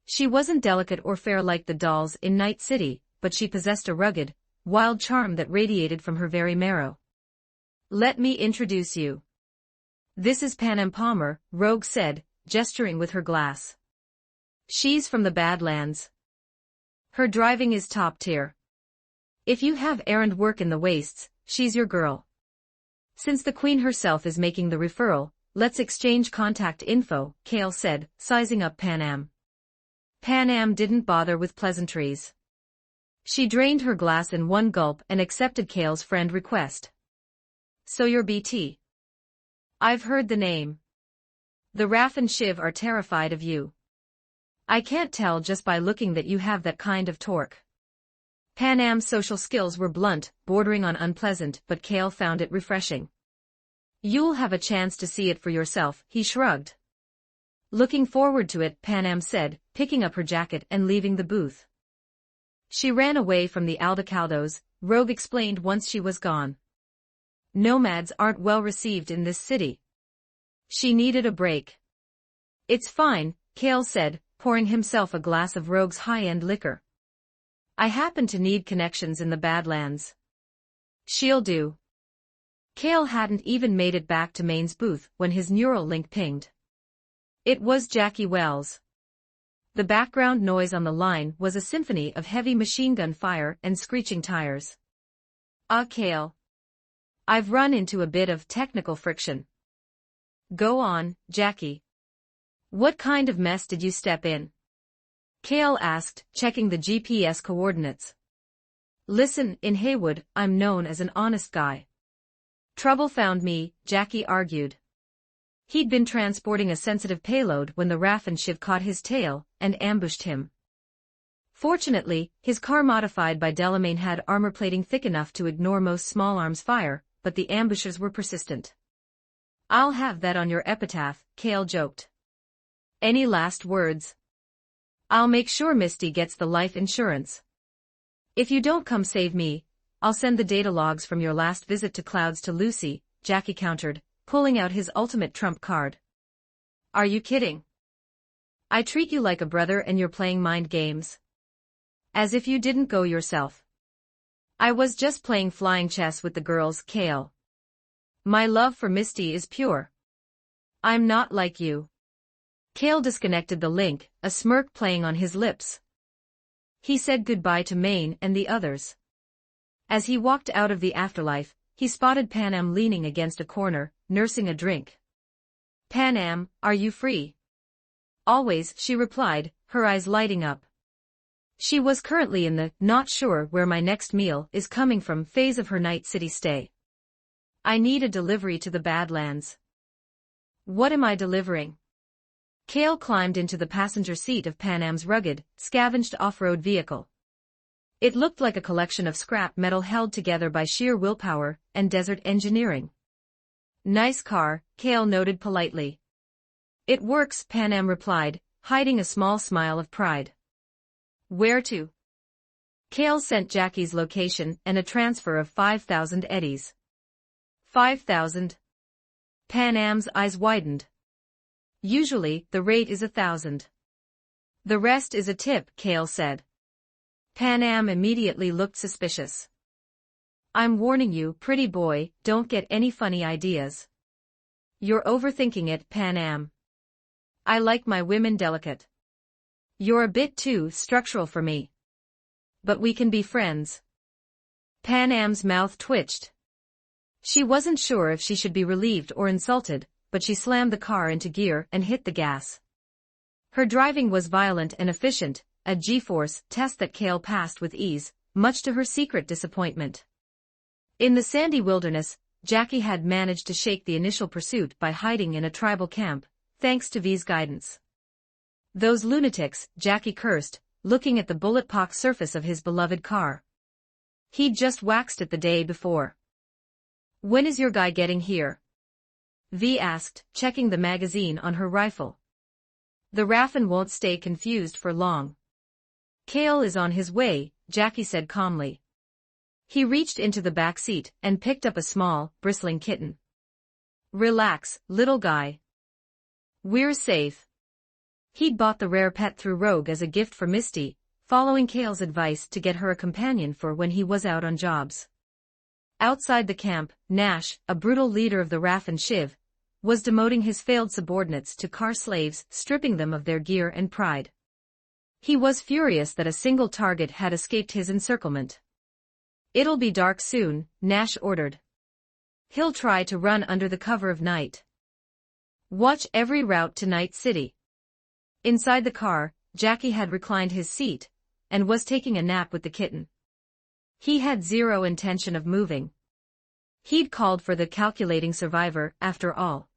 She wasn't delicate or fair like the dolls in Night City, but she possessed a rugged, wild charm that radiated from her very marrow. Let me introduce you. This is Panam Palmer, Rogue said, gesturing with her glass. She's from the Badlands. Her driving is top tier. If you have errand work in the wastes, she's your girl. Since the Queen herself is making the referral, let's exchange contact info, Kale said, sizing up Panam. Panam didn't bother with pleasantries. She drained her glass in one gulp and accepted Kale's friend request. So you're BT. I've heard the name. The Raph and Shiv are terrified of you. I can't tell just by looking that you have that kind of torque. Panam's social skills were blunt, bordering on unpleasant, but Kale found it refreshing. You'll have a chance to see it for yourself, he shrugged. Looking forward to it, Panam said, picking up her jacket and leaving the booth. She ran away from the Aldecaldos, Rogue explained once she was gone. Nomads aren't well received in this city. She needed a break. It's fine, Kale said, pouring himself a glass of Rogue's high-end liquor. I happen to need connections in the Badlands. She'll do. Kale hadn't even made it back to Maine's booth when his neural link pinged. It was Jackie Wells. The background noise on the line was a symphony of heavy machine gun fire and screeching tires. Kale. I've run into a bit of technical friction. Go on, Jackie. What kind of mess did you step in? Kale asked, checking the GPS coordinates. Listen, in Haywood, I'm known as an honest guy. Trouble found me, Jackie argued. He'd been transporting a sensitive payload when the Raph and Shiv caught his tail and ambushed him. Fortunately, his car modified by Delamain had armor plating thick enough to ignore most small arms fire, but the ambushers were persistent. I'll have that on your epitaph, Kale joked. Any last words? I'll make sure Misty gets the life insurance. If you don't come save me, I'll send the data logs from your last visit to Clouds to Lucy, Jackie countered, pulling out his ultimate trump card. Are you kidding? I treat you like a brother and you're playing mind games. As if you didn't go yourself. I was just playing flying chess with the girls, Kale. My love for Misty is pure. I'm not like you. Kale disconnected the link, a smirk playing on his lips. He said goodbye to Maine and the others. As he walked out of the afterlife, he spotted Panam leaning against a corner, nursing a drink. Panam, are you free? Always, she replied, her eyes lighting up. She was currently in the not sure where my next meal is coming from phase of her Night City stay. I need a delivery to the Badlands. What am I delivering? Kale climbed into the passenger seat of Panam's rugged, scavenged off-road vehicle. It looked like a collection of scrap metal held together by sheer willpower and desert engineering. Nice car, Kale noted politely. It works, Panam replied, hiding a small smile of pride. Where to? Kale sent Jackie's location and a transfer of 5,000 eddies. 5,000? Panam's eyes widened. Usually, the rate is 1,000. The rest is a tip, Kale said. Panam immediately looked suspicious. I'm warning you, pretty boy, don't get any funny ideas. You're overthinking it, Panam. I like my women delicate. You're a bit too structural for me. But we can be friends. Panam's mouth twitched. She wasn't sure if she should be relieved or insulted, but she slammed the car into gear and hit the gas. Her driving was violent and efficient, a G-force test that Kale passed with ease, much to her secret disappointment. In the sandy wilderness, Jackie had managed to shake the initial pursuit by hiding in a tribal camp, thanks to V's guidance. Those lunatics, Jackie cursed, looking at the bullet-pocked surface of his beloved car. He'd just waxed it the day before. "When is your guy getting here?" V asked, checking the magazine on her rifle. "The Raffen won't stay confused for long." "Kale is on his way," Jackie said calmly. He reached into the back seat and picked up a small, bristling kitten. "Relax, little guy. We're safe." He'd bought the rare pet through Rogue as a gift for Misty, following Kale's advice to get her a companion for when he was out on jobs. Outside the camp, Nash, a brutal leader of the Raffen Shiv, was demoting his failed subordinates to car slaves, stripping them of their gear and pride. He was furious that a single target had escaped his encirclement. "It'll be dark soon," Nash ordered. "He'll try to run under the cover of night. Watch every route to Night City." Inside the car, Jackie had reclined his seat and was taking a nap with the kitten. He had zero intention of moving. He'd called for the calculating survivor, after all.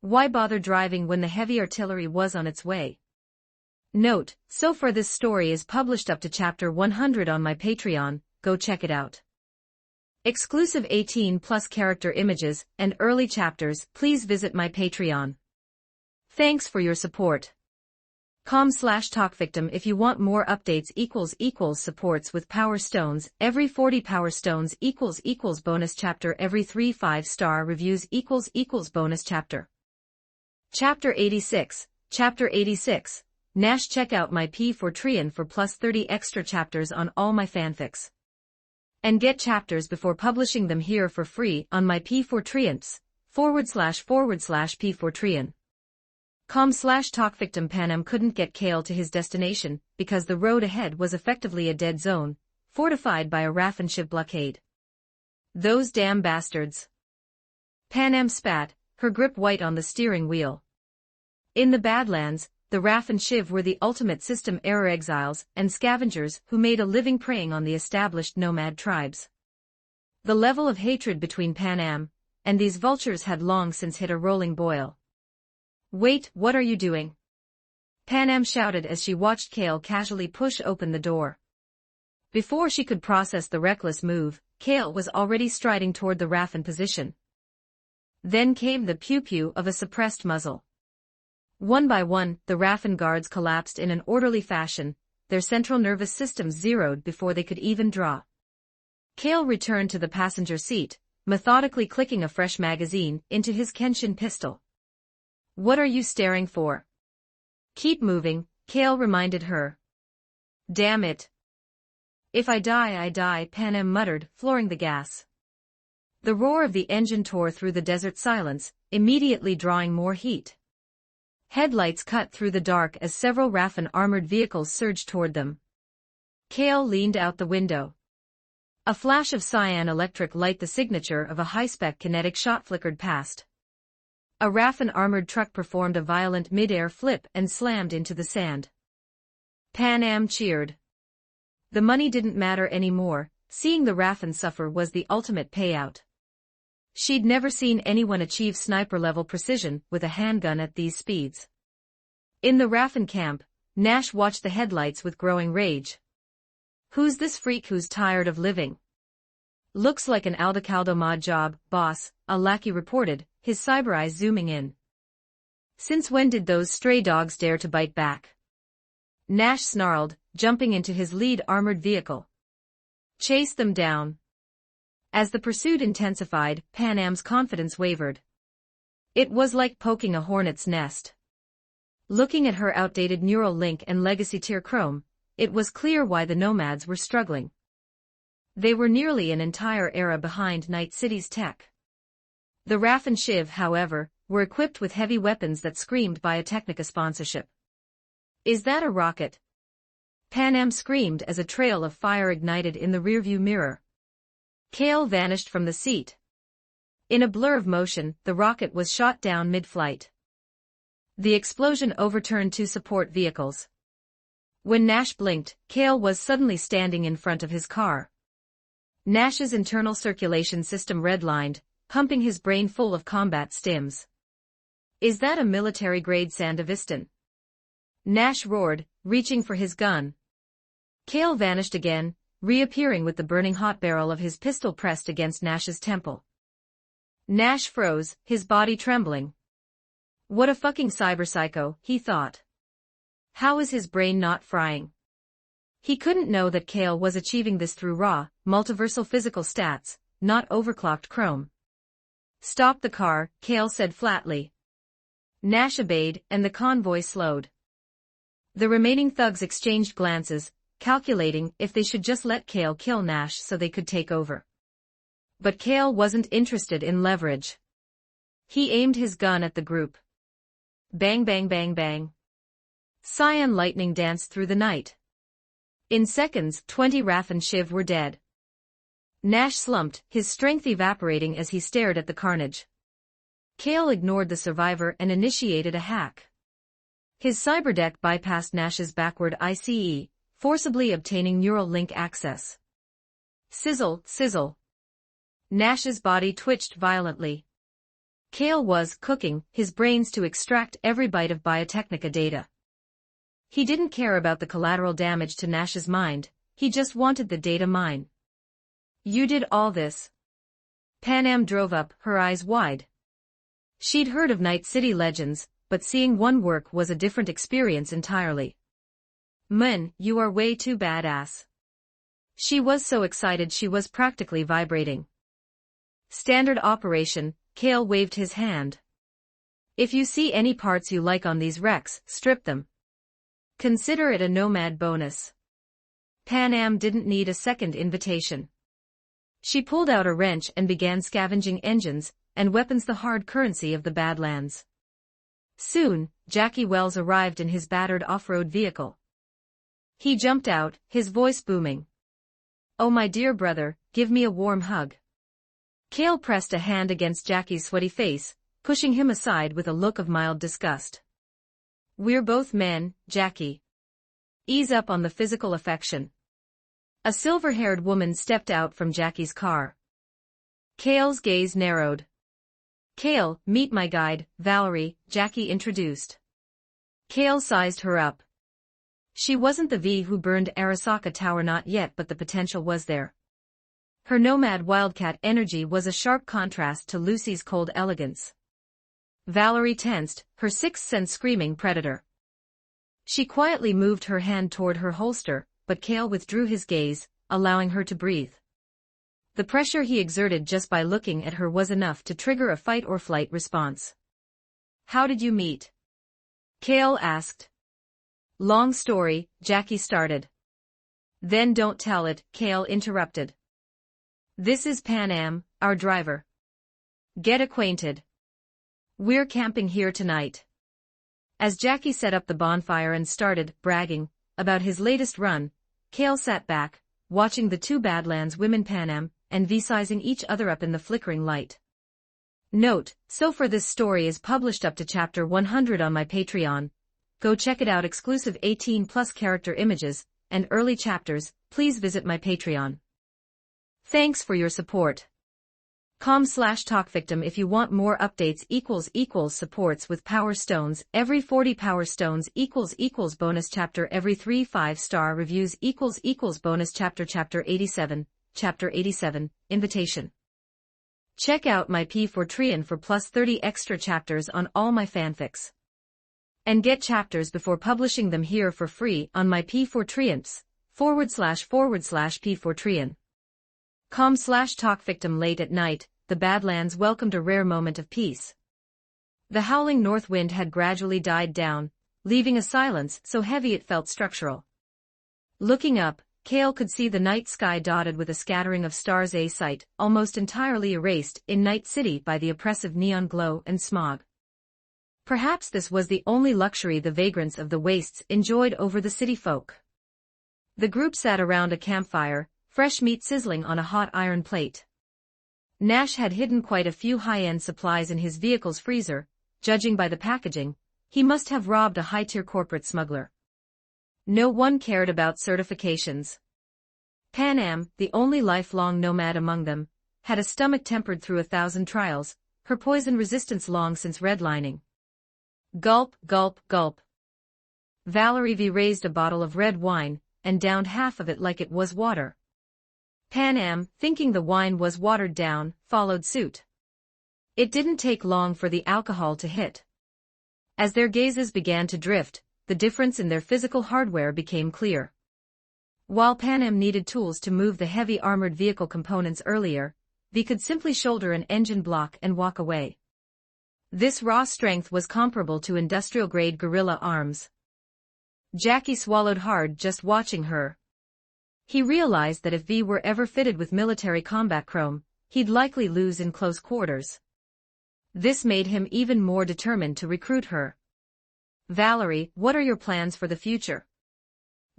Why bother driving when the heavy artillery was on its way? Note, so far this story is published up to chapter 100 on my Patreon, go check it out. Exclusive 18+ character images and early chapters, please visit my Patreon. Thanks for your support. com/talkvictim if you want more updates == supports with Power Stones every 40 Power Stones == bonus chapter every 3 5-star reviews == bonus chapter. Chapter 86, Chapter 86, Nash. Check out my P4 for plus 30 extra chapters on all my fanfics. And get chapters before publishing them here for free on my P4 //P4 com/talkvictim. Panem couldn't get Kale to his destination because the road ahead was effectively a dead zone, fortified by a Raffen Shiv blockade. "Those damn bastards." Panem spat, her grip white on the steering wheel. In the Badlands, the Raffen Shiv were the ultimate system error exiles and scavengers who made a living preying on the established nomad tribes. The level of hatred between Panem and these vultures had long since hit a rolling boil. "Wait, what are you doing?" Panem shouted as she watched Kale casually push open the door. Before she could process the reckless move, Kale was already striding toward the Raffen position. Then came the pew-pew of a suppressed muzzle. One by one, the Raffen guards collapsed in an orderly fashion, their central nervous systems zeroed before they could even draw. Kale returned to the passenger seat, methodically clicking a fresh magazine into his Kenshin pistol. "What are you staring for?" "Keep moving," Kale reminded her. "Damn it. If I die, I die," Panem muttered, flooring the gas. The roar of the engine tore through the desert silence, immediately drawing more heat. Headlights cut through the dark as several Raffen armored vehicles surged toward them. Kale leaned out the window. A flash of cyan electric light, the signature of a high-spec kinetic shot, flickered past. A Raffen armored truck performed a violent mid-air flip and slammed into the sand. Panem cheered. The money didn't matter anymore, seeing the Raffen suffer was the ultimate payout. She'd never seen anyone achieve sniper-level precision with a handgun at these speeds. In the Raffen camp, Nash watched the headlights with growing rage. "Who's this freak who's tired of living?" "Looks like an Aldecaldo mod job, boss," a lackey reported, his cyber eyes zooming in. "Since when did those stray dogs dare to bite back?" Nash snarled, jumping into his lead armored vehicle. "Chase them down." As the pursuit intensified, Panem's confidence wavered. It was like poking a hornet's nest. Looking at her outdated neural link and legacy tier chrome, it was clear why the nomads were struggling. They were nearly an entire era behind Night City's tech. The Raffen Shiv, however, were equipped with heavy weapons that screamed Biotechnica sponsorship. "Is that a rocket?" Panem screamed as a trail of fire ignited in the rearview mirror. Kale vanished from the seat. In a blur of motion, the rocket was shot down mid-flight. The explosion overturned two support vehicles. When Nash blinked, Kale was suddenly standing in front of his car. Nash's internal circulation system redlined, pumping his brain full of combat stims. Is that a military-grade Sandevistan? Nash roared, reaching for his gun. Kale vanished again, reappearing with the burning hot barrel of his pistol pressed against Nash's temple. Nash froze, his body trembling. What a fucking cyberpsycho, he thought. How is his brain not frying? He couldn't know that Kale was achieving this through raw, multiversal physical stats, not overclocked chrome. Stop the car, Kale said flatly. Nash obeyed, and the convoy slowed. The remaining thugs exchanged glances, calculating if they should just let Kale kill Nash so they could take over. But Kale wasn't interested in leverage. He aimed his gun at the group. Bang bang bang bang. Cyan lightning danced through the night. In seconds, 20 Raph and Shiv were dead. Nash slumped, his strength evaporating as he stared at the carnage. Kale ignored the survivor and initiated a hack. His cyberdeck bypassed Nash's backward ICE, forcibly obtaining neural link access. Sizzle, sizzle. Nash's body twitched violently. Kale was cooking his brains to extract every byte of Biotechnica data. He didn't care about the collateral damage to Nash's mind, he just wanted the data mine. You did all this? Panam drove up, her eyes wide. She'd heard of Night City legends, but seeing one work was a different experience entirely. Man, you are way too badass. She was so excited she was practically vibrating. Standard operation, Kale waved his hand. If you see any parts you like on these wrecks, strip them. Consider it a nomad bonus. Panam didn't need a second invitation. She pulled out a wrench and began scavenging engines and weapons, the hard currency of the Badlands. Soon, Jackie Wells arrived in his battered off-road vehicle. He jumped out, his voice booming. Oh my dear brother, give me a warm hug. Kale pressed a hand against Jackie's sweaty face, pushing him aside with a look of mild disgust. We're both men, Jackie. Ease up on the physical affection. A silver-haired woman stepped out from Jackie's car. Kale's gaze narrowed. Kale, meet my guide, Valerie, Jackie introduced. Kale sized her up. She wasn't the V who burned Arasaka Tower, not yet, but the potential was there. Her nomad wildcat energy was a sharp contrast to Lucy's cold elegance. Valerie tensed, her sixth sense screaming predator. She quietly moved her hand toward her holster, but Kale withdrew his gaze, allowing her to breathe. The pressure he exerted just by looking at her was enough to trigger a fight-or-flight response. How did you meet? Kale asked. Long story, Jackie started. Then don't tell it, Kale interrupted. This is Panam, our driver. Get acquainted. We're camping here tonight. As Jackie set up the bonfire and started bragging about his latest run, Kale sat back, watching the two Badlands women Panam and V sizing each other up in the flickering light. Note, so far this story is published up to chapter 100 on my Patreon. Go check it out. Exclusive 18+ character images and early chapters. Please visit my Patreon. Thanks for your support. com/talkvictim if you want more updates. Supports with power stones. Every 40 power stones == bonus chapter. Every 3 5-star reviews == bonus chapter. Chapter 87 invitation. Check out my P4 for plus 30 extra chapters on all my fanfics. And get chapters before publishing them here for free on my P4 //P4 com/talkvictim. Late at night, the Badlands welcomed a rare moment of peace. The howling north wind had gradually died down, leaving a silence so heavy it felt structural. Looking up, Kale could see the night sky dotted with a scattering of stars, a sight almost entirely erased in Night City by the oppressive neon glow and smog. Perhaps this was the only luxury the vagrants of the wastes enjoyed over the city folk. The group sat around a campfire, fresh meat sizzling on a hot iron plate. Nash had hidden quite a few high-end supplies in his vehicle's freezer. Judging by the packaging, he must have robbed a high-tier corporate smuggler. No one cared about certifications. Panam, the only lifelong nomad among them, had a stomach tempered through 1,000 trials, her poison resistance long since redlining. Gulp, gulp, gulp. Valerie V raised a bottle of red wine, and downed half of it like it was water. Panam, thinking the wine was watered down, followed suit. It didn't take long for the alcohol to hit. As their gazes began to drift, the difference in their physical hardware became clear. While Panam needed tools to move the heavy armored vehicle components earlier, V could simply shoulder an engine block and walk away. This raw strength was comparable to industrial-grade guerrilla arms. Jackie swallowed hard just watching her. He realized that if V were ever fitted with military combat chrome, he'd likely lose in close quarters. This made him even more determined to recruit her. Valerie, what are your plans for the future?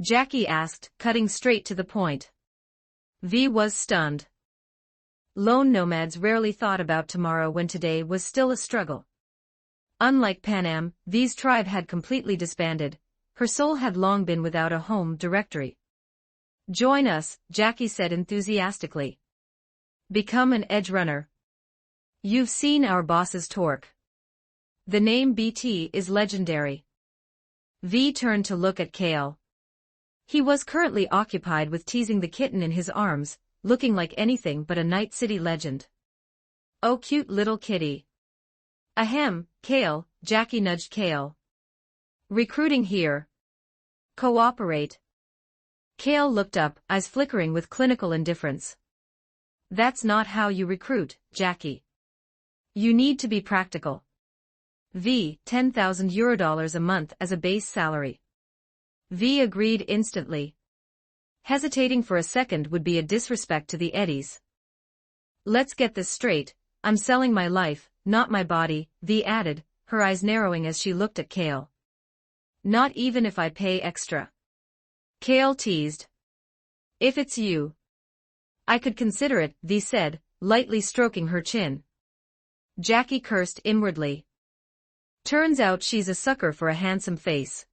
Jackie asked, cutting straight to the point. V was stunned. Lone nomads rarely thought about tomorrow when today was still a struggle. Unlike Panam, V's tribe had completely disbanded. Her soul had long been without a home directory. Join us, Jackie said enthusiastically. Become an edge runner. You've seen our boss's torque. The name BT is legendary. V turned to look at Kale. He was currently occupied with teasing the kitten in his arms, looking like anything but a Night City legend. Oh, cute little kitty. Ahem, Kale, Jackie nudged Kale. Recruiting here. Cooperate. Kale looked up, eyes flickering with clinical indifference. That's not how you recruit, Jackie. You need to be practical. V, €10,000 a month as a base salary. V agreed instantly. Hesitating for a second would be a disrespect to the Eddies. Let's get this straight, I'm selling my life, not my body, V added, her eyes narrowing as she looked at Kale. Not even if I pay extra. Kale teased. If it's you. I could consider it, V said, lightly stroking her chin. Jackie cursed inwardly. Turns out she's a sucker for a handsome face.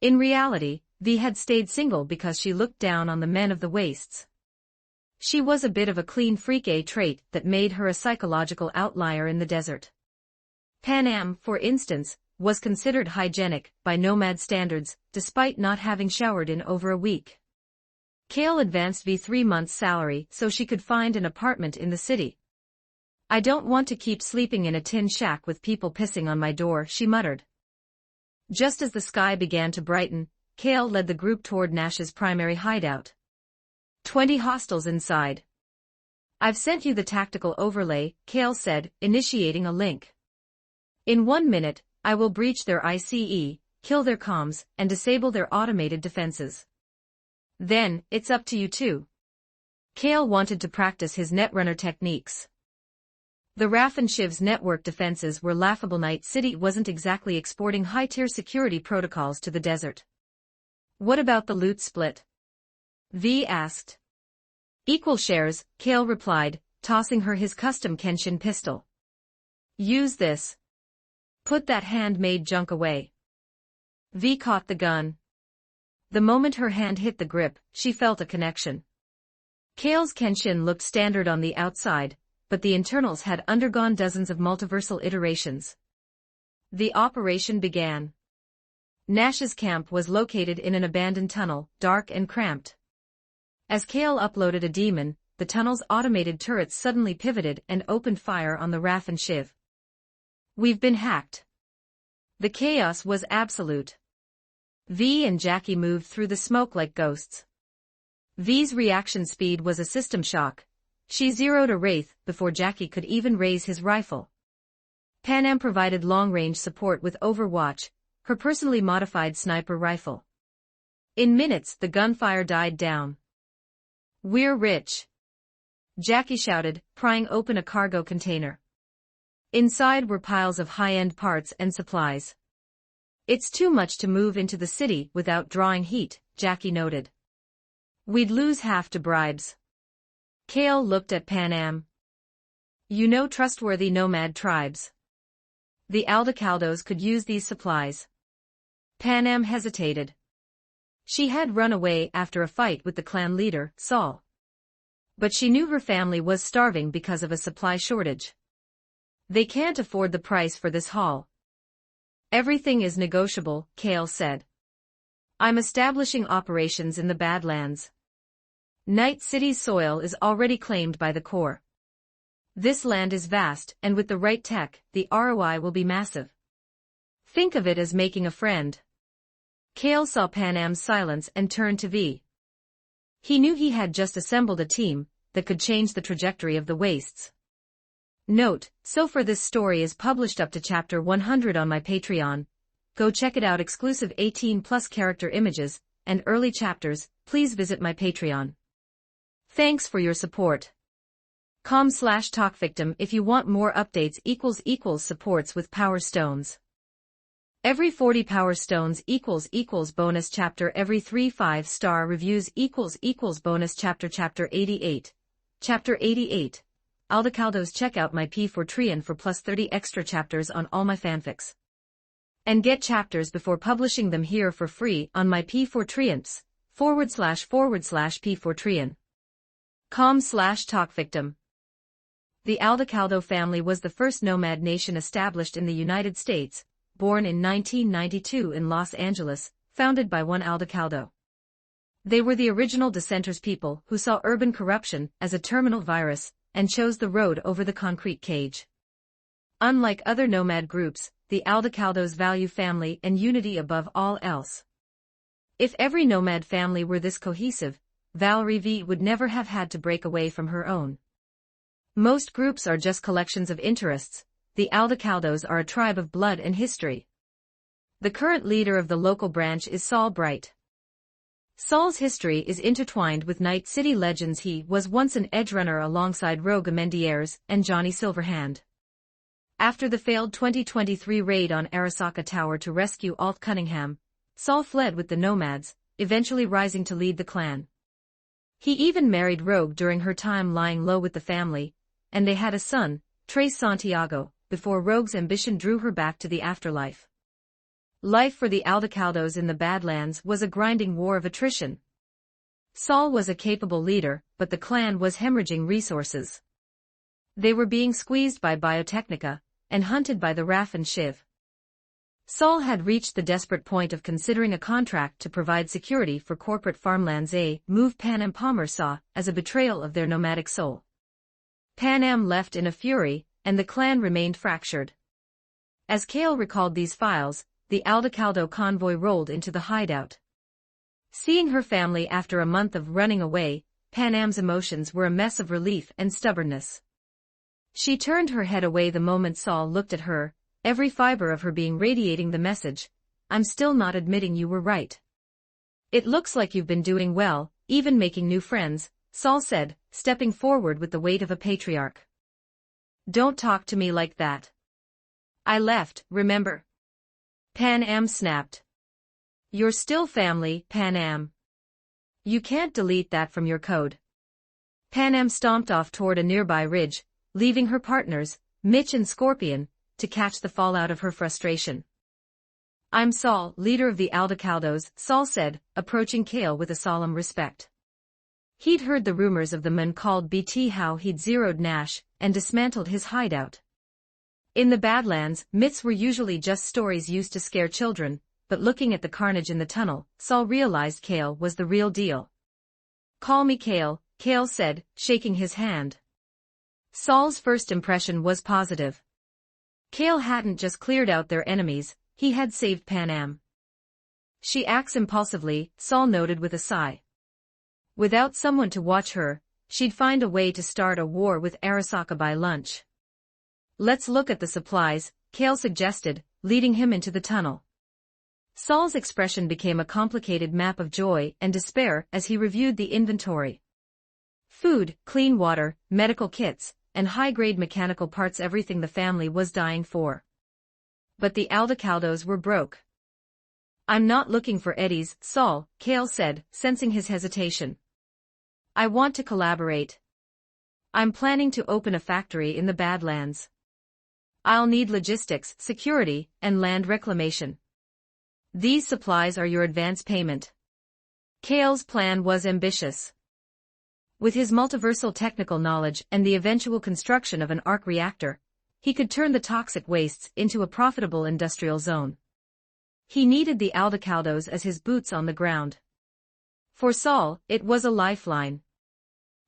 In reality, V had stayed single because she looked down on the men of the wastes. She was a bit of a clean freak, a trait that made her a psychological outlier in the desert. Panam, for instance, was considered hygienic by nomad standards, despite not having showered in over a week. Kale advanced V 3 months' salary so she could find an apartment in the city. I don't want to keep sleeping in a tin shack with people pissing on my door, she muttered. Just as the sky began to brighten, Kale led the group toward Nash's primary hideout. 20 hostiles inside. I've sent you the tactical overlay, Kale said, initiating a link. In 1 minute, I will breach their ICE, kill their comms, and disable their automated defenses. Then, it's up to you too. Kale wanted to practice his netrunner techniques. The RAF and Shiv's network defenses were laughable. Night City wasn't exactly exporting high-tier security protocols to the desert. What about the loot split? V asked. Equal shares, Kale replied, tossing her his custom Kenshin pistol. Use this. Put that handmade junk away. V caught the gun. The moment her hand hit the grip, she felt a connection. Kale's Kenshin looked standard on the outside, but the internals had undergone dozens of multiversal iterations. The operation began. Nash's camp was located in an abandoned tunnel, dark and cramped. As Kale uploaded a demon, the tunnel's automated turrets suddenly pivoted and opened fire on the RAF and Shiv. We've been hacked. The chaos was absolute. V and Jackie moved through the smoke like ghosts. V's reaction speed was a system shock. She zeroed a wraith before Jackie could even raise his rifle. Panam provided long-range support with Overwatch, her personally modified sniper rifle. In minutes, the gunfire died down. We're rich. Jackie shouted, prying open a cargo container. Inside were piles of high-end parts and supplies. It's too much to move into the city without drawing heat, Jackie noted. We'd lose half to bribes. Kale looked at Panam. You know trustworthy nomad tribes. The Aldecaldos could use these supplies. Panam hesitated. She had run away after a fight with the clan leader, Saul. But she knew her family was starving because of a supply shortage. They can't afford the price for this haul. Everything is negotiable, Kale said. I'm establishing operations in the Badlands. Night City's soil is already claimed by the Corps. This land is vast, and with the right tech, the ROI will be massive. Think of it as making a friend. Kale saw Panam's silence and turned to V. He knew he had just assembled a team that could change the trajectory of the wastes. Note, so far this story is published up to chapter 100 on my Patreon. Go check it out. Exclusive 18+ character images and early chapters. Please visit my Patreon. Thanks for your support. com/talkvictim if you want more updates. Supports with Power Stones. Every 40 Power Stones equals bonus chapter. Every 3 5-star reviews equals bonus chapter. Chapter 88. Chapter 88. Aldecaldos. Check out my P4 for plus 30 extra chapters on all my fanfics. And get chapters before publishing them here for free on my P4 //P4 com/talkvictim. The Aldecaldo family was the first nomad nation established in the United States, born in 1992 in Los Angeles, founded by one Aldecaldo. They were the original dissenters, people who saw urban corruption as a terminal virus and chose the road over the concrete cage. Unlike other nomad groups, the Aldecaldos value family and unity above all else. If every nomad family were this cohesive, Valerie V would never have had to break away from her own. Most groups are just collections of interests. The Aldecaldos are a tribe of blood and history. The current leader of the local branch is Saul Bright. Saul's history is intertwined with Night City legends. He was once an edgerunner alongside Rogue Amendiers and Johnny Silverhand. After the failed 2023 raid on Arasaka Tower to rescue Alt Cunningham, Saul fled with the nomads, eventually rising to lead the clan. He even married Rogue during her time lying low with the family, and they had a son, Trace Santiago, before Rogue's ambition drew her back to the afterlife. Life for the Aldecaldos in the Badlands was a grinding war of attrition. Saul was a capable leader, but the clan was hemorrhaging resources. They were being squeezed by Biotechnica, and hunted by the RAF and Shiv. Saul had reached the desperate point of considering a contract to provide security for corporate farmlands, a move Panam Palmer saw as a betrayal of their nomadic soul. Panam left in a fury, and the clan remained fractured. As Kale recalled these files, the Aldecaldo convoy rolled into the hideout. Seeing her family after a month of running away, Panam's emotions were a mess of relief and stubbornness. She turned her head away the moment Saul looked at her, every fiber of her being radiating the message, "I'm still not admitting you were right. It looks like you've been doing well, even making new friends," Saul said, stepping forward with the weight of a patriarch. "Don't talk to me like that. I left, remember?" Panam snapped. "You're still family, Panam. You can't delete that from your code." Panam stomped off toward a nearby ridge, leaving her partners, Mitch and Scorpion, to catch the fallout of her frustration. "I'm Saul, leader of the Aldecaldos," Saul said, approaching Kale with a solemn respect. He'd heard the rumors of the man called BT, how he'd zeroed Nash and dismantled his hideout. In the Badlands, myths were usually just stories used to scare children, but looking at the carnage in the tunnel, Saul realized Kale was the real deal. "Call me Kale," Kale said, shaking his hand. Saul's first impression was positive. Kale hadn't just cleared out their enemies, he had saved Panam. "She acts impulsively," Saul noted with a sigh. "Without someone to watch her, she'd find a way to start a war with Arasaka by lunch." "Let's look at the supplies," Kale suggested, leading him into the tunnel. Saul's expression became a complicated map of joy and despair as he reviewed the inventory. Food, clean water, medical kits, and high-grade mechanical parts, everything the family was dying for. But the Aldecaldos were broke. "I'm not looking for eddies, Saul," Kale said, sensing his hesitation. "I want to collaborate. I'm planning to open a factory in the Badlands. I'll need logistics, security, and land reclamation. These supplies are your advance payment." Kale's plan was ambitious. With his multiversal technical knowledge and the eventual construction of an arc reactor, he could turn the toxic wastes into a profitable industrial zone. He needed the Aldecaldos as his boots on the ground. For Saul, it was a lifeline.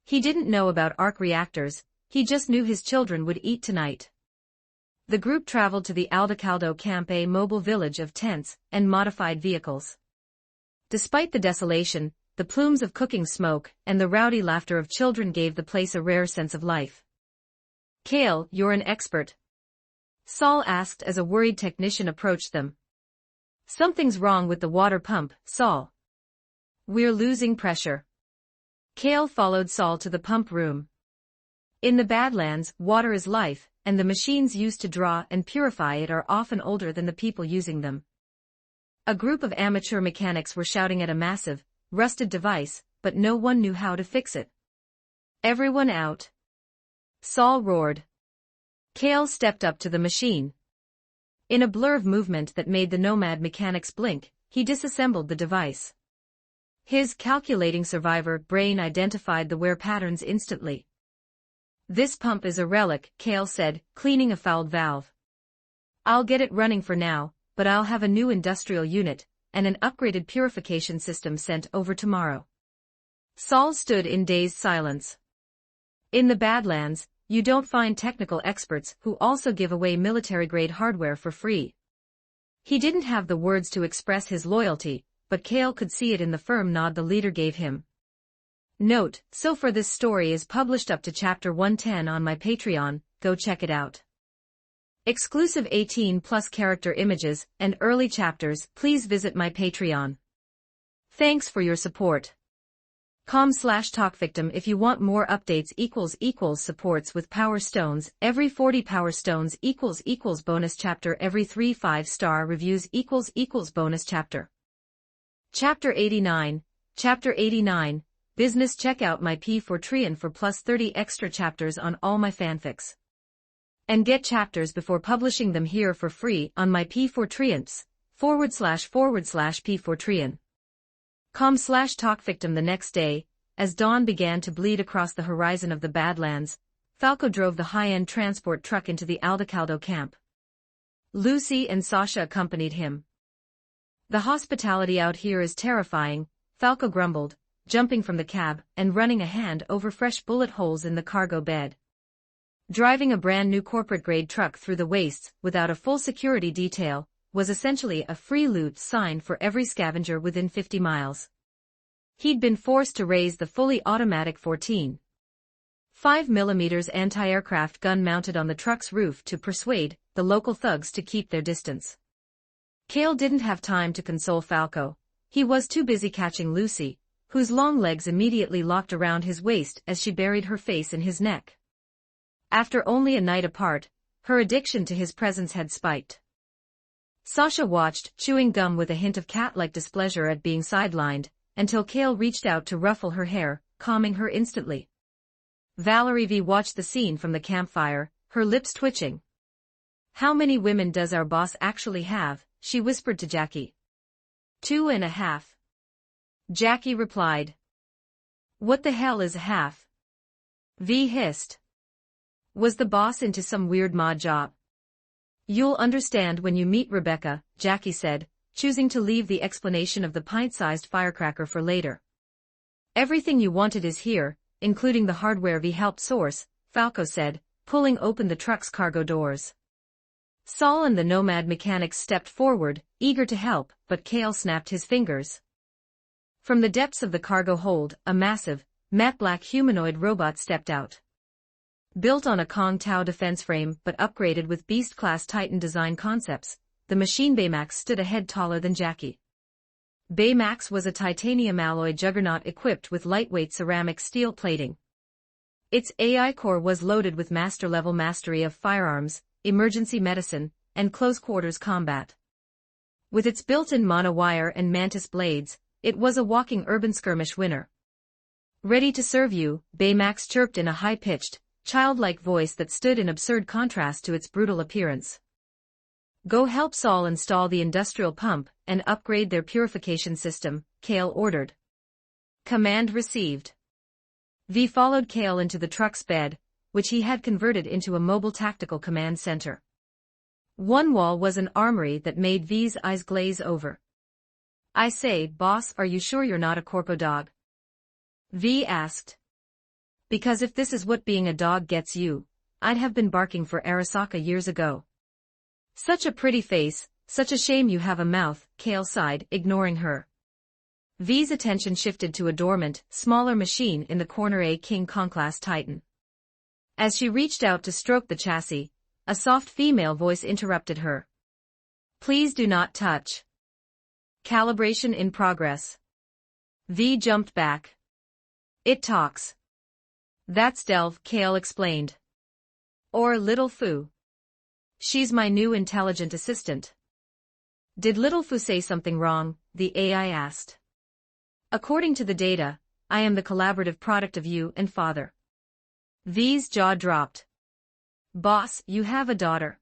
He didn't know about arc reactors, he just knew his children would eat tonight. The group traveled to the Aldecaldo camp, a mobile village of tents and modified vehicles. Despite the desolation, the plumes of cooking smoke and the rowdy laughter of children gave the place a rare sense of life. "Kale, you're an expert," Saul asked as a worried technician approached them. "Something's wrong with the water pump, Saul. We're losing pressure." Kale followed Saul to the pump room. In the Badlands, water is life, and the machines used to draw and purify it are often older than the people using them. A group of amateur mechanics were shouting at a massive, rusted device, but no one knew how to fix it. "Everyone out," Saul roared. Kale stepped up to the machine. In a blur of movement that made the nomad mechanics blink, he disassembled the device. His calculating survivor brain identified the wear patterns instantly. "This pump is a relic," Kale said, cleaning a fouled valve. "I'll get it running for now, but I'll have a new industrial unit and an upgraded purification system sent over tomorrow." Saul stood in dazed silence. In the Badlands, you don't find technical experts who also give away military-grade hardware for free. He didn't have the words to express his loyalty, but Kale could see it in the firm nod the leader gave him. Note, so far this story is published up to chapter 110 on my Patreon, go check it out. Exclusive 18+ character images and early chapters, please visit my Patreon. Thanks for your support. com/talkvictim if you want more updates == supports with power stones every 40 power stones == bonus chapter every 3 5-star reviews == bonus chapter. Chapter 89, Chapter 89, Business. Check out my P4 for plus 30 extra chapters on all my fanfics. And get chapters before publishing them here for free on my P4 //P4 com/talkvictim. The next day, as dawn began to bleed across the horizon of the Badlands, Falco drove the high-end transport truck into the Aldecaldo camp. Lucy and Sasha accompanied him. "The hospitality out here is terrifying," Falco grumbled, jumping from the cab and running a hand over fresh bullet holes in the cargo bed. Driving a brand-new corporate-grade truck through the wastes without a full security detail was essentially a free loot sign for every scavenger within 50 miles. He'd been forced to raise the fully automatic 14.5mm anti-aircraft gun mounted on the truck's roof to persuade the local thugs to keep their distance. Kale didn't have time to console Falco. He was too busy catching Lucy, whose long legs immediately locked around his waist as she buried her face in his neck. After only a night apart, her addiction to his presence had spiked. Sasha watched, chewing gum with a hint of cat-like displeasure at being sidelined, until Kale reached out to ruffle her hair, calming her instantly. Valerie V watched the scene from the campfire, her lips twitching. "How many women does our boss actually have?" she whispered to Jackie. 2.5. Jackie replied. "What the hell is a half?" V hissed. "Was the boss into some weird mod job?" "You'll understand when you meet Rebecca," Jackie said, choosing to leave the explanation of the pint-sized firecracker for later. "Everything you wanted is here, including the hardware V helped source," Falco said, pulling open the truck's cargo doors. Saul and the nomad mechanics stepped forward, eager to help, but Kale snapped his fingers. From the depths of the cargo hold, a massive, matte black humanoid robot stepped out. Built on a Kong Tao defense frame but upgraded with Beast-class Titan design concepts, the machine Baymax stood a head taller than Jackie. Baymax was a titanium alloy juggernaut equipped with lightweight ceramic steel plating. Its AI core was loaded with master-level mastery of firearms, emergency medicine, and close-quarters combat. With its built-in monowire and mantis blades, it was a walking urban skirmish winner. "Ready to serve you," Baymax chirped in a high-pitched, childlike voice that stood in absurd contrast to its brutal appearance. "Go help Saul install the industrial pump and upgrade their purification system," Kale ordered. Command received. V followed Kale into the truck's bed, which he had converted into a mobile tactical command center. One wall was an armory that made V's eyes glaze over. "I say, boss, are you sure you're not a corpo dog?" V asked. "Because if this is what being a dog gets you, I'd have been barking for Arasaka years ago." "Such a pretty face, such a shame you have a mouth," Kale sighed, ignoring her. V's attention shifted to a dormant, smaller machine in the corner, a King Kong-class Titan. As she reached out to stroke the chassis, a soft female voice interrupted her. "Please do not touch. Calibration in progress." V jumped back. "It talks." "That's Delve," Kale explained. "Or Little Fu. She's my new intelligent assistant." "Did Little Fu say something wrong?" the AI asked. "According to the data, I am the collaborative product of you and father." V's jaw dropped. "Boss, you have a daughter.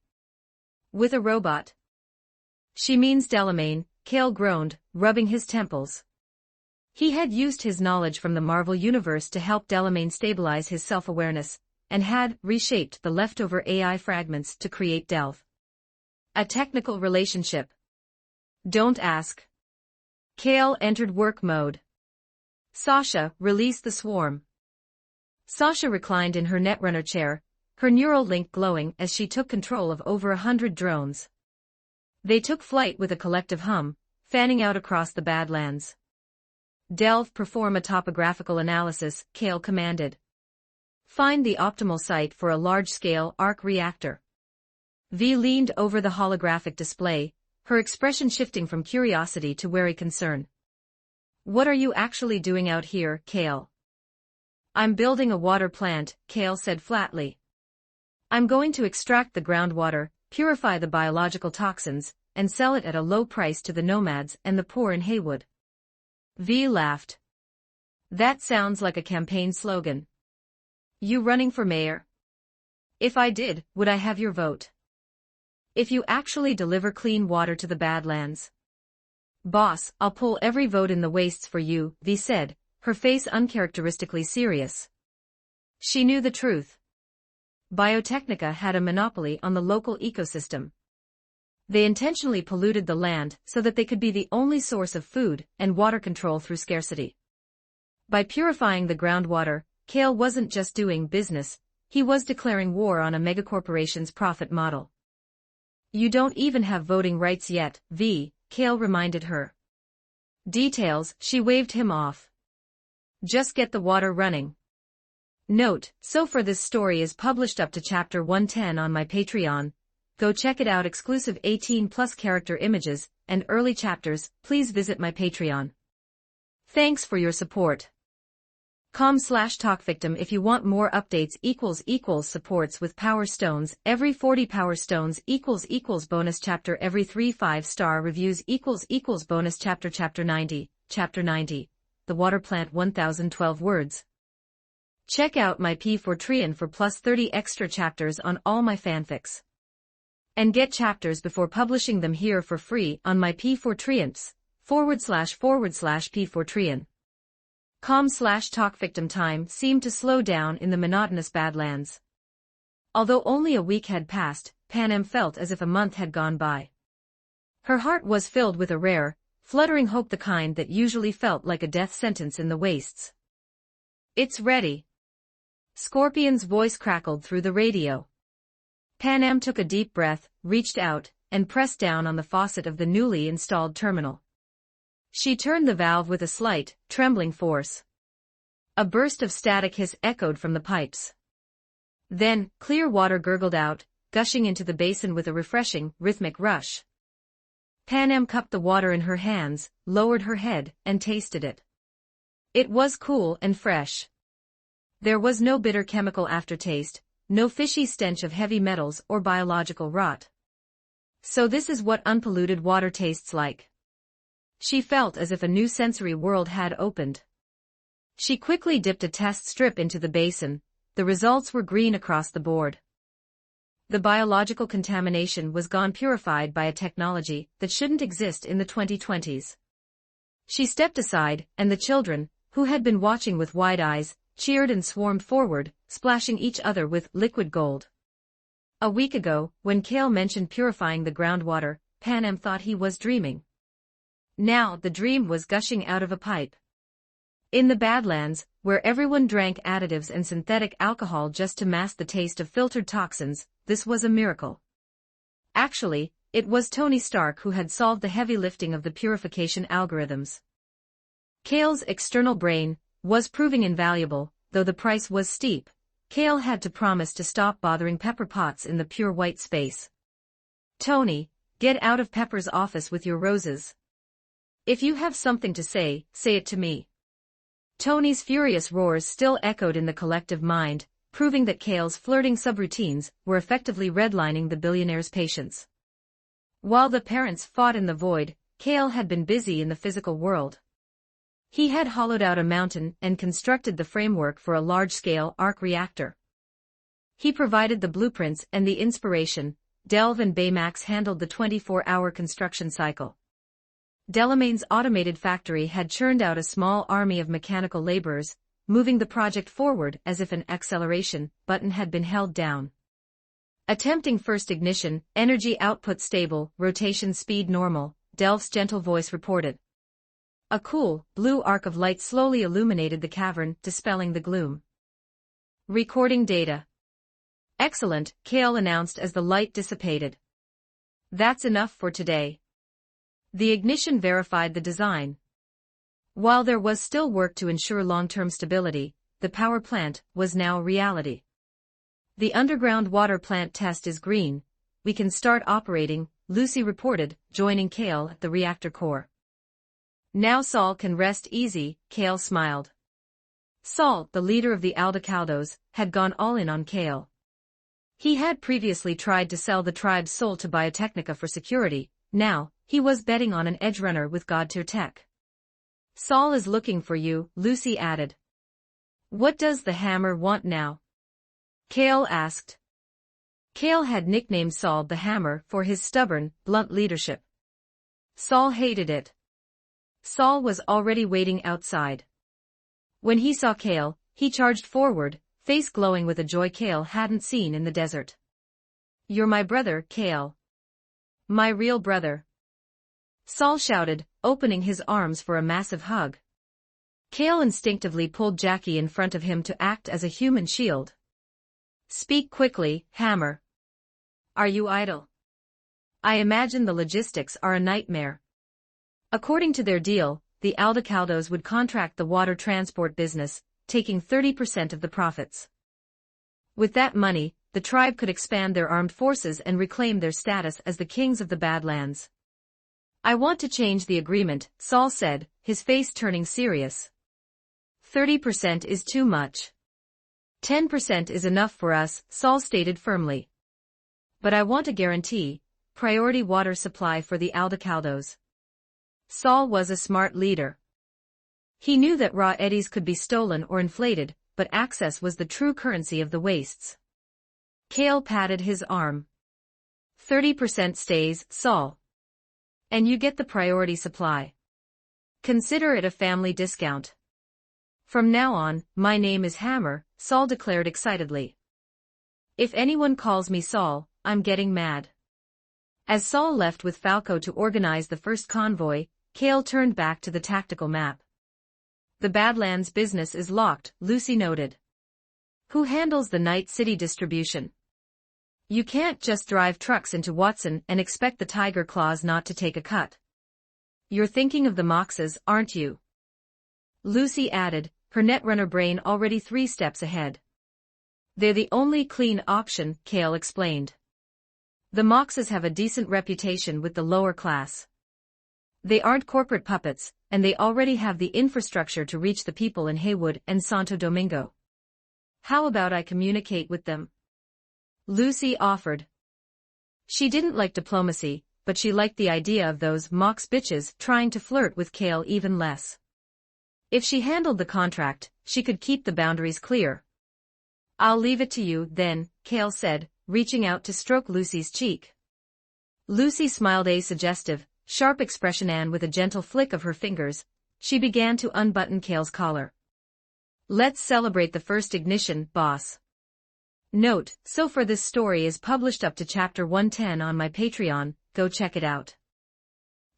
With a robot?" "She means Delamain," Kale groaned, rubbing his temples. He had used his knowledge from the Marvel Universe to help Delamain stabilize his self-awareness, and had reshaped the leftover AI fragments to create Delve. A technical relationship. "Don't ask." Kale entered work mode. "Sasha, release the swarm." Sasha reclined in her Netrunner chair, her neural link glowing as she took control of over 100 drones. They took flight with a collective hum, fanning out across the Badlands. "Delve, perform a topographical analysis," Kale commanded. "Find the optimal site for a large-scale arc reactor." V leaned over the holographic display, her expression shifting from curiosity to wary concern. "What are you actually doing out here, Kale?" "I'm building a water plant," Kale said flatly. "I'm going to extract the groundwater, purify the biological toxins, and sell it at a low price to the nomads and the poor in Haywood." V laughed. "That sounds like a campaign slogan. You running for mayor?" "If I did, would I have your vote? If you actually deliver clean water to the Badlands." "Boss, I'll pull every vote in the wastes for you," V said, her face uncharacteristically serious. She knew the truth. Biotechnica had a monopoly on the local ecosystem. They intentionally polluted the land so that they could be the only source of food and water control through scarcity. By purifying the groundwater, Kale wasn't just doing business, he was declaring war on a megacorporation's profit model. "You don't even have voting rights yet, V," Kale reminded her. "Details," she waved him off. "Just get the water running." Note, so far this story is published up to chapter 110 on my Patreon. Go check it out. Exclusive 18+ character images and early chapters. Please visit my Patreon. Thanks for your support. com/talkvictim if you want more updates. Supports with power stones every 40 power stones bonus chapter every 3 5-star reviews bonus chapter 90 the water plant 1012 words. Check out my P4 for plus 30 extra chapters on all my fanfics. And get chapters before publishing them here for free on my P4 //P4 com/talkvictim. Time seemed to slow down in the monotonous Badlands. Although only a week had passed, Panem felt as if a month had gone by. Her heart was filled with a rare, fluttering hope, the kind that usually felt like a death sentence in the wastes. "It's ready." Scorpion's voice crackled through the radio. Panem took a deep breath, reached out, and pressed down on the faucet of the newly installed terminal. She turned the valve with a slight, trembling force. A burst of static hiss echoed from the pipes. Then, clear water gurgled out, gushing into the basin with a refreshing, rhythmic rush. Panem cupped the water in her hands, lowered her head, and tasted it. It was cool and fresh. There was no bitter chemical aftertaste, no fishy stench of heavy metals or biological rot. So this is what unpolluted water tastes like. She felt as if a new sensory world had opened. She quickly dipped a test strip into the basin. The results were green across the board. The biological contamination was gone, purified by a technology that shouldn't exist in the 2020s. She stepped aside, and the children, who had been watching with wide eyes, cheered and swarmed forward, splashing each other with liquid gold. A week ago, when Kale mentioned purifying the groundwater, Panem thought he was dreaming. Now the dream was gushing out of a pipe. In the Badlands, where everyone drank additives and synthetic alcohol just to mask the taste of filtered toxins, this was a miracle. Actually, it was Tony Stark who had solved the heavy lifting of the purification algorithms. Kale's external brain was proving invaluable, though the price was steep. Kale had to promise to stop bothering Pepper Potts in the pure white space. Tony, get out of Pepper's office with your roses. If you have something to say it to me. Tony's furious roars still echoed in the collective mind, proving that Kale's flirting subroutines were effectively redlining the billionaire's patience. While the parents fought in the void, Kale had been busy in the physical world. He had hollowed out a mountain and constructed the framework for a large-scale arc reactor. He provided the blueprints and the inspiration. Delve and Baymax handled the 24-hour construction cycle. Delamain's automated factory had churned out a small army of mechanical laborers, moving the project forward as if an acceleration button had been held down. Attempting first ignition, energy output stable, rotation speed normal, Delph's gentle voice reported. A cool, blue arc of light slowly illuminated the cavern, dispelling the gloom. Recording data. Excellent, Kale announced as the light dissipated. That's enough for today. The ignition verified the design. While there was still work to ensure long-term stability, the power plant was now a reality. The underground water plant test is green. We can start operating, Lucy reported, joining Kale at the reactor core. Now Saul can rest easy, Kale smiled. Saul, the leader of the Aldecaldos, had gone all in on Kale. He had previously tried to sell the tribe's soul to Biotechnica for security. Now, he was betting on an edge-runner with God-tier tech. Saul is looking for you, Lucy added. What does the Hammer want now? Kale asked. Kale had nicknamed Saul the Hammer for his stubborn, blunt leadership. Saul hated it. Saul was already waiting outside. When he saw Kale, he charged forward, face glowing with a joy Kale hadn't seen in the desert. You're my brother, Kale. My real brother. Saul shouted, opening his arms for a massive hug. Kale instinctively pulled Jackie in front of him to act as a human shield. Speak quickly, Hammer. Are you idle? I imagine the logistics are a nightmare. According to their deal, the Aldecaldos would contract the water transport business, taking 30% of the profits. With that money, the tribe could expand their armed forces and reclaim their status as the kings of the Badlands. I want to change the agreement, Saul said, his face turning serious. 30% is too much. 10% is enough for us, Saul stated firmly. But I want a guarantee, priority water supply for the Aldecaldos. Saul was a smart leader. He knew that raw eddies could be stolen or inflated, but access was the true currency of the wastes. Kale patted his arm. 30% stays, Saul. And you get the priority supply. Consider it a family discount. From now on, my name is Hammer, Saul declared excitedly. If anyone calls me Saul, I'm getting mad. As Saul left with Falco to organize the first convoy, Kale turned back to the tactical map. The Badlands business is locked, Lucy noted. Who handles the Night City distribution? You can't just drive trucks into Watson and expect the Tiger Claws not to take a cut. You're thinking of the Moxes, aren't you? Lucy added, her Netrunner brain already 3 steps ahead. They're the only clean option, Kale explained. The Moxes have a decent reputation with the lower class. They aren't corporate puppets, and they already have the infrastructure to reach the people in Haywood and Santo Domingo. How about I communicate with them? Lucy offered. She didn't like diplomacy, but she liked the idea of those Mox bitches trying to flirt with Kale even less. If she handled the contract, she could keep the boundaries clear. I'll leave it to you, then, Kale said, reaching out to stroke Lucy's cheek. Lucy smiled a suggestive, sharp expression and with a gentle flick of her fingers, She began to unbutton Kale's collar. Let's celebrate the first ignition, boss. Note, so far this story is published up to chapter 110 on my Patreon, go check it out.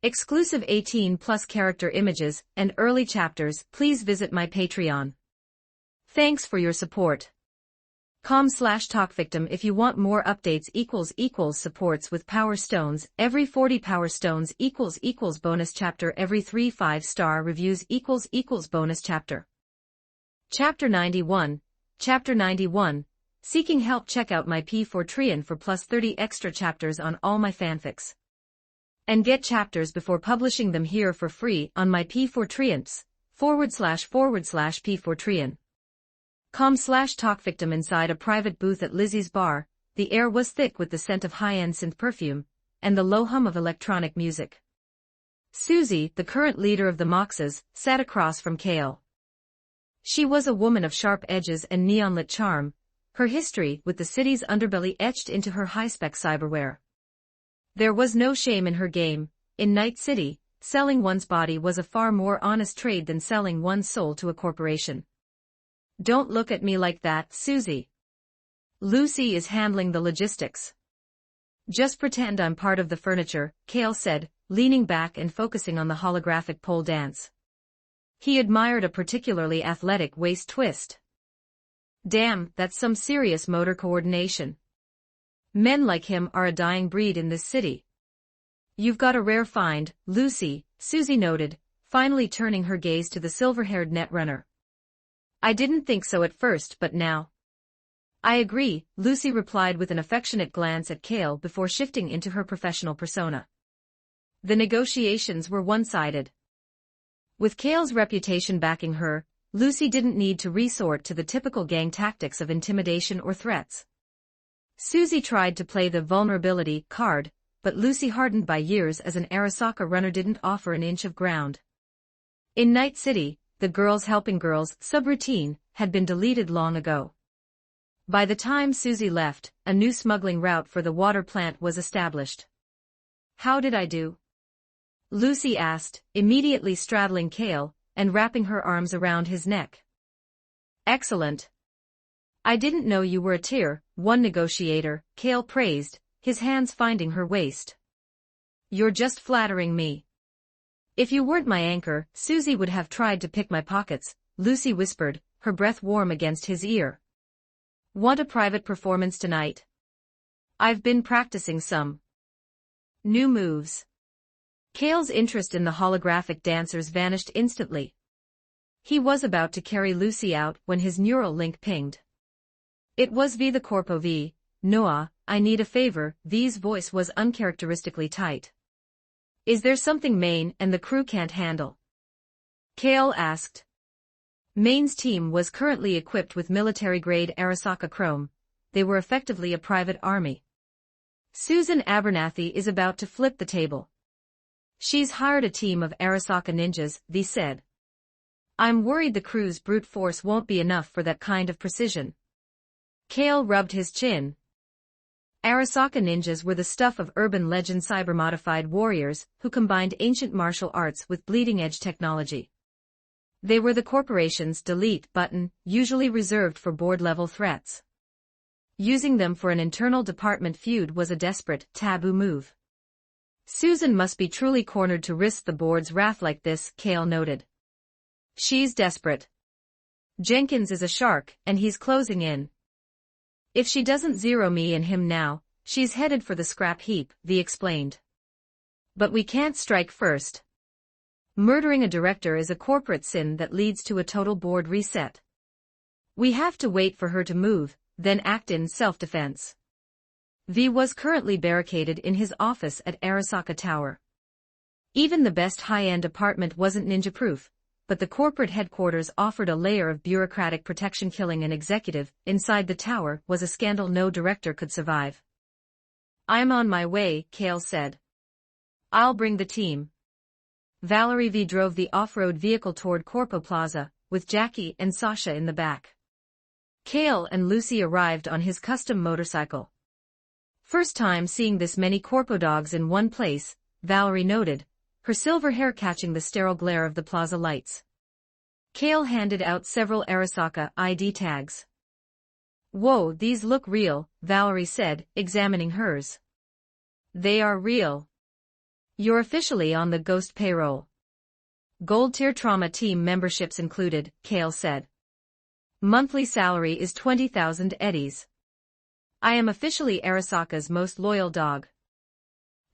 Exclusive 18+ character images and early chapters, please visit my Patreon. Thanks for your support. com/talkvictim if you want more updates == supports with power stones, every 40 power stones == bonus chapter, every 3 5-star reviews == bonus chapter. Chapter 91. Chapter 91. Seeking help. Check out my P4 for plus 30 extra chapters on all my fanfics. And get chapters before publishing them here for free on my P4 //P4 com/talkvictim. Inside a private booth at Lizzie's bar, the air was thick with the scent of high-end synth perfume, and the low hum of electronic music. Susie, the current leader of the Moxes, sat across from Kale. She was a woman of sharp edges and neon-lit charm, her history with the city's underbelly etched into her high-spec cyberware. There was no shame in her game. In Night City, selling one's body was a far more honest trade than selling one's soul to a corporation. Don't look at me like that, Susie. Lucy is handling the logistics. Just pretend I'm part of the furniture, Kale said, leaning back and focusing on the holographic pole dance. He admired a particularly athletic waist twist. Damn, that's some serious motor coordination. Men like him are a dying breed in this city. You've got a rare find, Lucy, Susie noted, finally turning her gaze to the silver-haired netrunner. I didn't think so at first, but now. I agree, Lucy replied with an affectionate glance at Kale before shifting into her professional persona. The negotiations were one-sided. With Kale's reputation backing her, Lucy didn't need to resort to the typical gang tactics of intimidation or threats. Susie tried to play the vulnerability card, but Lucy, hardened by years as an Arasaka runner, didn't offer an inch of ground. In Night City, the Girls Helping Girls subroutine had been deleted long ago. By the time Susie left, a new smuggling route for the water plant was established. How did I do? Lucy asked, immediately straddling Kale and wrapping her arms around his neck. Excellent. I didn't know you were a tier 1 negotiator, Kale praised, his hands finding her waist. You're just flattering me. If you weren't my anchor, Susie would have tried to pick my pockets, Lucy whispered, her breath warm against his ear. Want a private performance tonight? I've been practicing some new moves. Kale's interest in the holographic dancers vanished instantly. He was about to carry Lucy out when his neural link pinged. It was V the Corpo V. Noah, I need a favor. V's voice was uncharacteristically tight. Is there something Maine and the crew can't handle? Kale asked. Maine's team was currently equipped with military-grade Arasaka Chrome. They were effectively a private army. Susan Abernathy is about to flip the table. She's hired a team of Arasaka ninjas, V said. I'm worried the crew's brute force won't be enough for that kind of precision. Kale rubbed his chin. Arasaka ninjas were the stuff of urban legend cyber-modified warriors who combined ancient martial arts with bleeding-edge technology. They were the corporation's delete button, usually reserved for board-level threats. Using them for an internal department feud was a desperate, taboo move. Susan must be truly cornered to risk the board's wrath like this, Kale noted. She's desperate. Jenkins is a shark, and he's closing in. If she doesn't zero me and him now, she's headed for the scrap heap, V explained. But we can't strike first. Murdering a director is a corporate sin that leads to a total board reset. We have to wait for her to move, then act in self-defense. V was currently barricaded in his office at Arasaka Tower. Even the best high-end apartment wasn't ninja-proof, but the corporate headquarters offered a layer of bureaucratic protection. Killing an executive inside the tower was a scandal no director could survive. I'm on my way, Kale said. I'll bring the team. Valerie V drove the off-road vehicle toward Corpo Plaza, with Jackie and Sasha in the back. Kale and Lucy arrived on his custom motorcycle. First time seeing this many Corpo dogs in one place, Valerie noted, her silver hair catching the sterile glare of the plaza lights. Kale handed out several Arasaka ID tags. "Whoa, these look real," Valerie said, examining hers. "They are real. You're officially on the ghost payroll. Gold-tier trauma team memberships included," Kale said. "Monthly salary is 20,000 eddies. I am officially Arasaka's most loyal dog."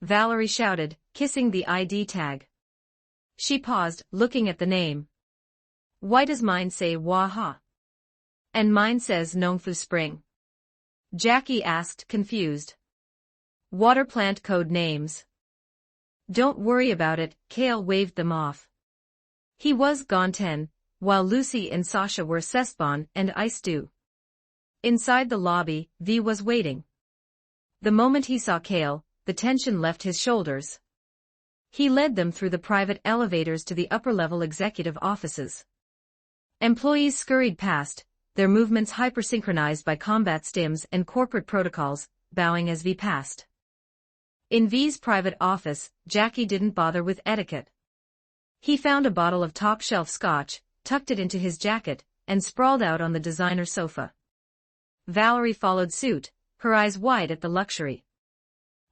Valerie shouted, kissing the ID tag. She paused, looking at the name. "Why does mine say Waha? And mine says Nongfu Spring?" Jackie asked, confused. "Water plant code names." "Don't worry about it," Kale waved them off. He was Gonten, while Lucy and Sasha were Sesbon and Ice-Dew. Inside the lobby, V was waiting. The moment he saw Kale, the tension left his shoulders. He led them through the private elevators to the upper-level executive offices. Employees scurried past, their movements hyper-synchronized by combat stims and corporate protocols, bowing as V passed. In V's private office, Jackie didn't bother with etiquette. He found a bottle of top-shelf scotch, tucked it into his jacket, and sprawled out on the designer sofa. Valerie followed suit, her eyes wide at the luxury.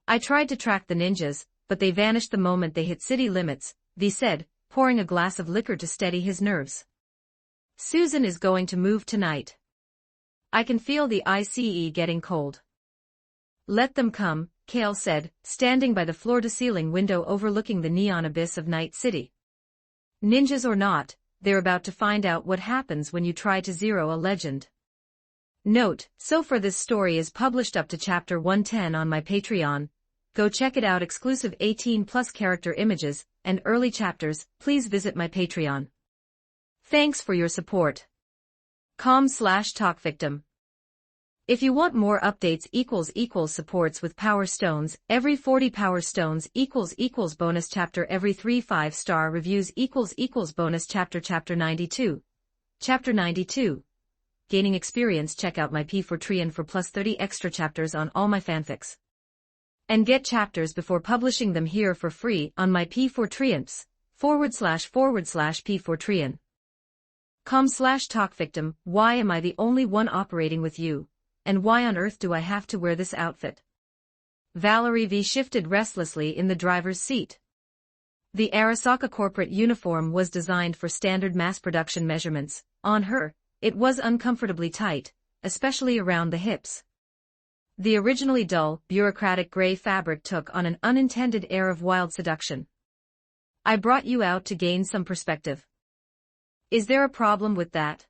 "I tried to track the ninjas, but they vanished the moment they hit city limits," V said, pouring a glass of liquor to steady his nerves. "Susan is going to move tonight. I can feel the ICE getting cold." "Let them come," Kale said, standing by the floor-to-ceiling window overlooking the neon abyss of Night City. "Ninjas or not, they're about to find out what happens when you try to zero a legend." Note, so far this story is published up to chapter 110 on my Patreon. Go check it out. Exclusive 18+ character images and early chapters. Please visit my Patreon. Thanks for your support. com/talkvictim. If you want more updates supports with power stones, every 40 power stones bonus chapter, every 3 5-star reviews bonus chapter. Chapter 92. Gaining experience. Check out my P4Trian for plus 30 extra chapters on all my fanfics. And get chapters before publishing them here for free on my P4Trians, //P4Trian. com/talkvictim. Why am I the only one operating with you? And why on earth do I have to wear this outfit? Valerie V shifted restlessly in the driver's seat. The Arasaka corporate uniform was designed for standard mass production measurements. On her, it was uncomfortably tight, especially around the hips. The originally dull, bureaucratic gray fabric took on an unintended air of wild seduction. "I brought you out to gain some perspective. Is there a problem with that?"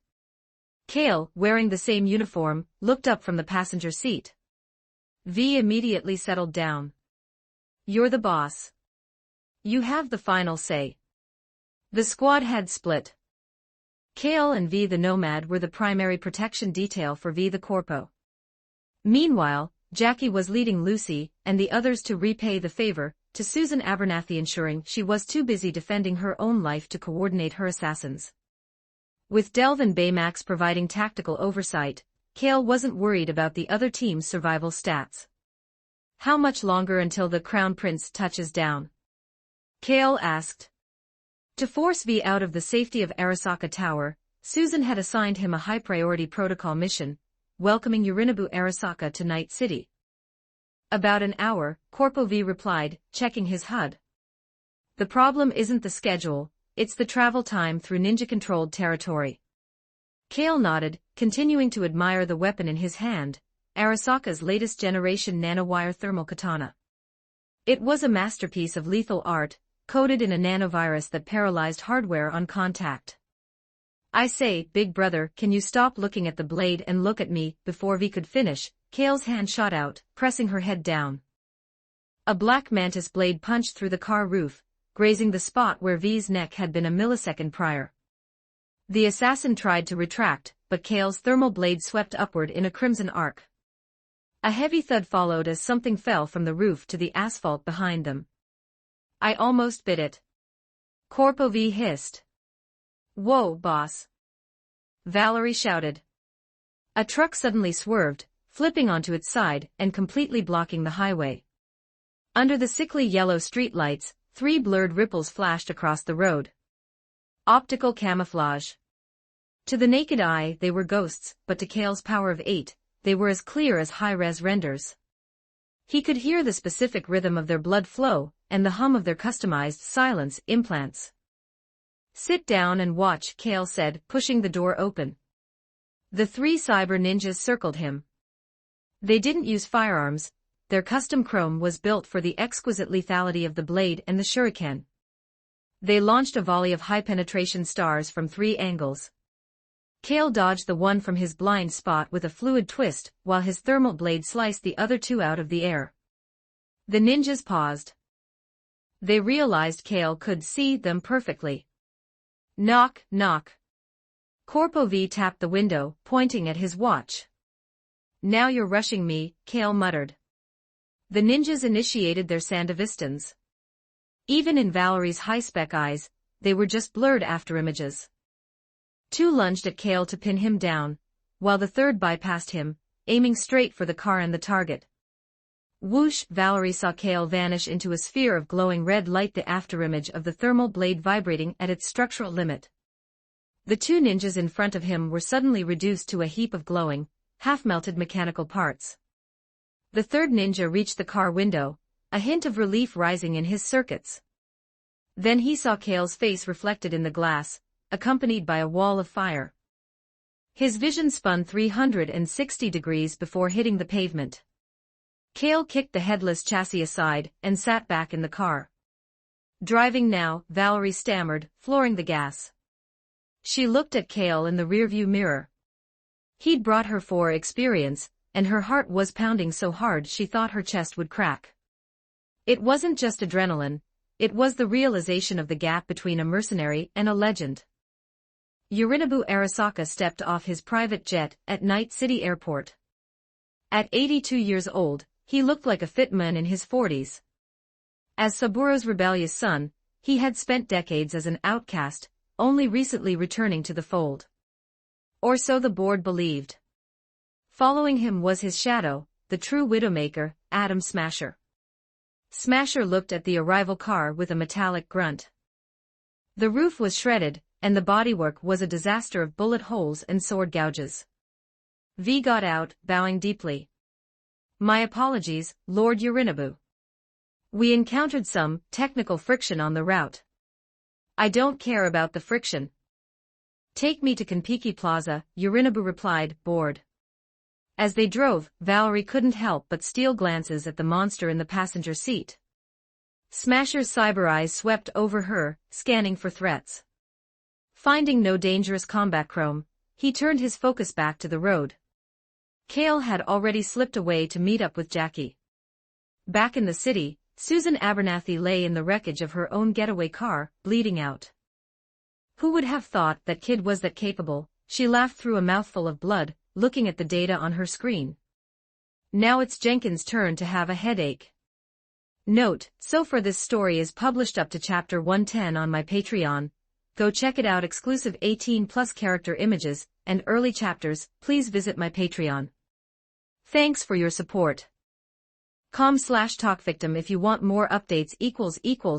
Kale, wearing the same uniform, looked up from the passenger seat. V immediately settled down. "You're the boss. You have the final say." The squad had split. Kale and V the Nomad were the primary protection detail for V the Corpo. Meanwhile, Jackie was leading Lucy and the others to repay the favor to Susan Abernathy, ensuring she was too busy defending her own life to coordinate her assassins. With Delvin Baymax providing tactical oversight, Kale wasn't worried about the other team's survival stats. "How much longer until the Crown Prince touches down?" Kale asked. To force V out of the safety of Arasaka Tower, Susan had assigned him a high-priority protocol mission, welcoming Yorinobu Arasaka to Night City. "About an hour," Corpo V replied, checking his HUD. "The problem isn't the schedule, it's the travel time through ninja-controlled territory." Kale nodded, continuing to admire the weapon in his hand, Arasaka's latest generation nanowire thermal katana. It was a masterpiece of lethal art, coated in a nanovirus that paralyzed hardware on contact. "I say, big brother, can you stop looking at the blade and look at me?" Before V could finish, Kale's hand shot out, pressing her head down. A black mantis blade punched through the car roof, grazing the spot where V's neck had been a millisecond prior. The assassin tried to retract, but Kale's thermal blade swept upward in a crimson arc. A heavy thud followed as something fell from the roof to the asphalt behind them. "I almost bit it." Corpo V hissed. "Whoa, boss!" Valerie shouted. A truck suddenly swerved, flipping onto its side and completely blocking the highway. Under the sickly yellow streetlights, 3 blurred ripples flashed across the road. Optical camouflage. To the naked eye, they were ghosts, but to Kale's power of 8, they were as clear as high-res renders. He could hear the specific rhythm of their blood flow, and the hum of their customized silence implants. "Sit down and watch," Kale said, pushing the door open. The 3 cyber ninjas circled him. They didn't use firearms. Their custom chrome was built for the exquisite lethality of the blade and the shuriken. They launched a volley of high-penetration stars from 3 angles. Kale dodged the one from his blind spot with a fluid twist, while his thermal blade sliced the other 2 out of the air. The ninjas paused. They realized Kale could see them perfectly. Knock, knock. Corpo V tapped the window, pointing at his watch. "Now you're rushing me," Kale muttered. The ninjas initiated their Sandavistans. Even in Valerie's high-spec eyes, they were just blurred afterimages. 2 lunged at Kale to pin him down, while the 3rd bypassed him, aiming straight for the car and the target. Whoosh! Valerie saw Kale vanish into a sphere of glowing red light, the afterimage of the thermal blade vibrating at its structural limit. The 2 ninjas in front of him were suddenly reduced to a heap of glowing, half-melted mechanical parts. The 3rd ninja reached the car window, a hint of relief rising in his circuits. Then he saw Kale's face reflected in the glass, accompanied by a wall of fire. His vision spun 360 degrees before hitting the pavement. Kale kicked the headless chassis aside and sat back in the car. "Driving now," Valerie stammered, flooring the gas. She looked at Kale in the rearview mirror. He'd brought her for experience, and her heart was pounding so hard she thought her chest would crack. It wasn't just adrenaline, it was the realization of the gap between a mercenary and a legend. Yorinobu Arasaka stepped off his private jet at Night City Airport. At 82 years old, he looked like a fit man in his 40s. As Saburo's rebellious son, he had spent decades as an outcast, only recently returning to the fold. Or so the board believed. Following him was his shadow, the true Widowmaker, Adam Smasher. Smasher looked at the arrival car with a metallic grunt. The roof was shredded, and the bodywork was a disaster of bullet holes and sword gouges. V got out, bowing deeply. "My apologies, Lord Yorinobu. We encountered some technical friction on the route." "I don't care about the friction. Take me to Kanpiki Plaza," Yorinobu replied, bored. As they drove, Valerie couldn't help but steal glances at the monster in the passenger seat. Smasher's cyber eyes swept over her, scanning for threats. Finding no dangerous combat chrome, he turned his focus back to the road. Kale had already slipped away to meet up with Jackie. Back in the city, Susan Abernathy lay in the wreckage of her own getaway car, bleeding out. Who would have thought that kid was that capable? She laughed through a mouthful of blood, looking at the data on her screen. Now it's Jenkins' turn to have a headache. Note, so far this story is published up to chapter 110 on my Patreon. Go check it out. Exclusive 18+ character images and early chapters. Please visit my Patreon. Thanks for your support. com/talkvictim if you want more updates.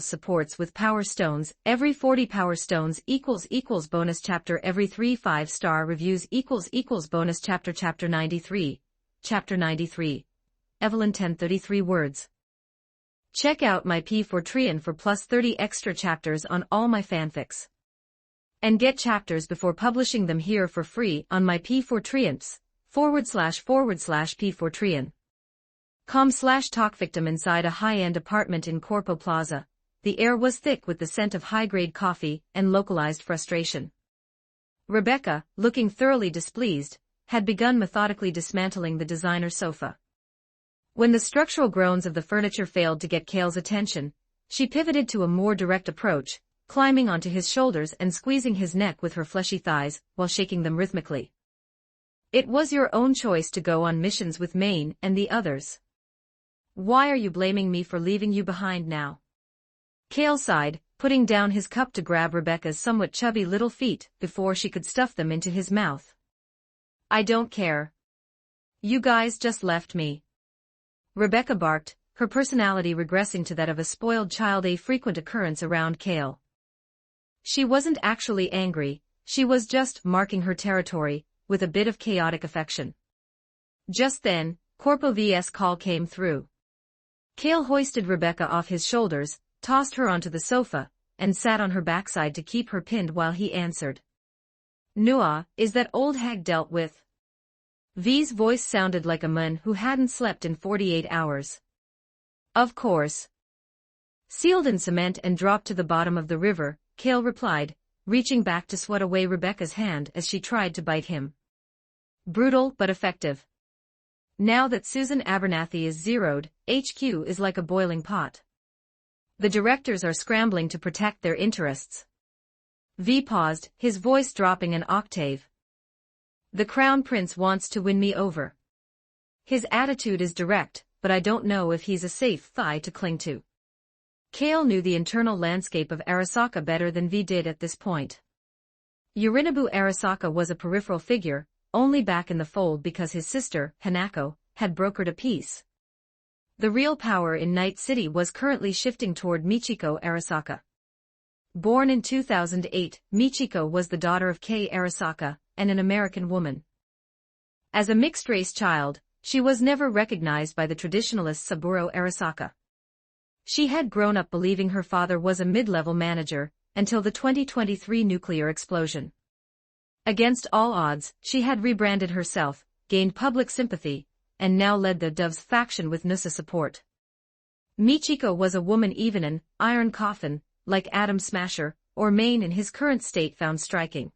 Supports with power stones. Every 40 power stones == bonus chapter. Every 3 5-star reviews == bonus chapter. Chapter 93. Chapter 93. Evelyn 1033 words. Check out my P4 for plus 30 extra chapters on all my fanfics. And get chapters before publishing them here for free on my P4 //P4 com/talkvictim. Inside a high-end apartment in Corpo Plaza, the air was thick with the scent of high-grade coffee and localized frustration. Rebecca, looking thoroughly displeased, had begun methodically dismantling the designer sofa. When the structural groans of the furniture failed to get Kale's attention, she pivoted to a more direct approach, climbing onto his shoulders and squeezing his neck with her fleshy thighs while shaking them rhythmically. "It was your own choice to go on missions with Maine and the others. Why are you blaming me for leaving you behind now?" Kale sighed, putting down his cup to grab Rebecca's somewhat chubby little feet before she could stuff them into his mouth. "I don't care. You guys just left me." Rebecca barked, her personality regressing to that of a spoiled child, a frequent occurrence around Kale. She wasn't actually angry, she was just marking her territory, with a bit of chaotic affection. Just then, Corpo V's call came through. Kale hoisted Rebecca off his shoulders, tossed her onto the sofa, and sat on her backside to keep her pinned while he answered. "Noah, is that old hag dealt with?" V's voice sounded like a man who hadn't slept in 48 hours. "Of course." "Sealed in cement and dropped to the bottom of the river," Kale replied, reaching back to swat away Rebecca's hand as she tried to bite him. "Brutal but effective. Now that Susan Abernathy is zeroed, HQ is like a boiling pot. The directors are scrambling to protect their interests." V paused, his voice dropping an octave. "The Crown Prince wants to win me over. His attitude is direct, but I don't know if he's a safe thigh to cling to." Kale knew the internal landscape of Arasaka better than V did at this point. Yorinobu Arasaka was a peripheral figure, only back in the fold because his sister, Hanako, had brokered a peace. The real power in Night City was currently shifting toward Michiko Arasaka. Born in 2008, Michiko was the daughter of Kei Arasaka, and an American woman. As a mixed-race child, she was never recognized by the traditionalist Saburo Arasaka. She had grown up believing her father was a mid-level manager, until the 2023 nuclear explosion. Against all odds, she had rebranded herself, gained public sympathy, and now led the Doves faction with Nusa support. Michiko was a woman even an iron coffin, like Atom Smasher, or Maine in his current state found striking.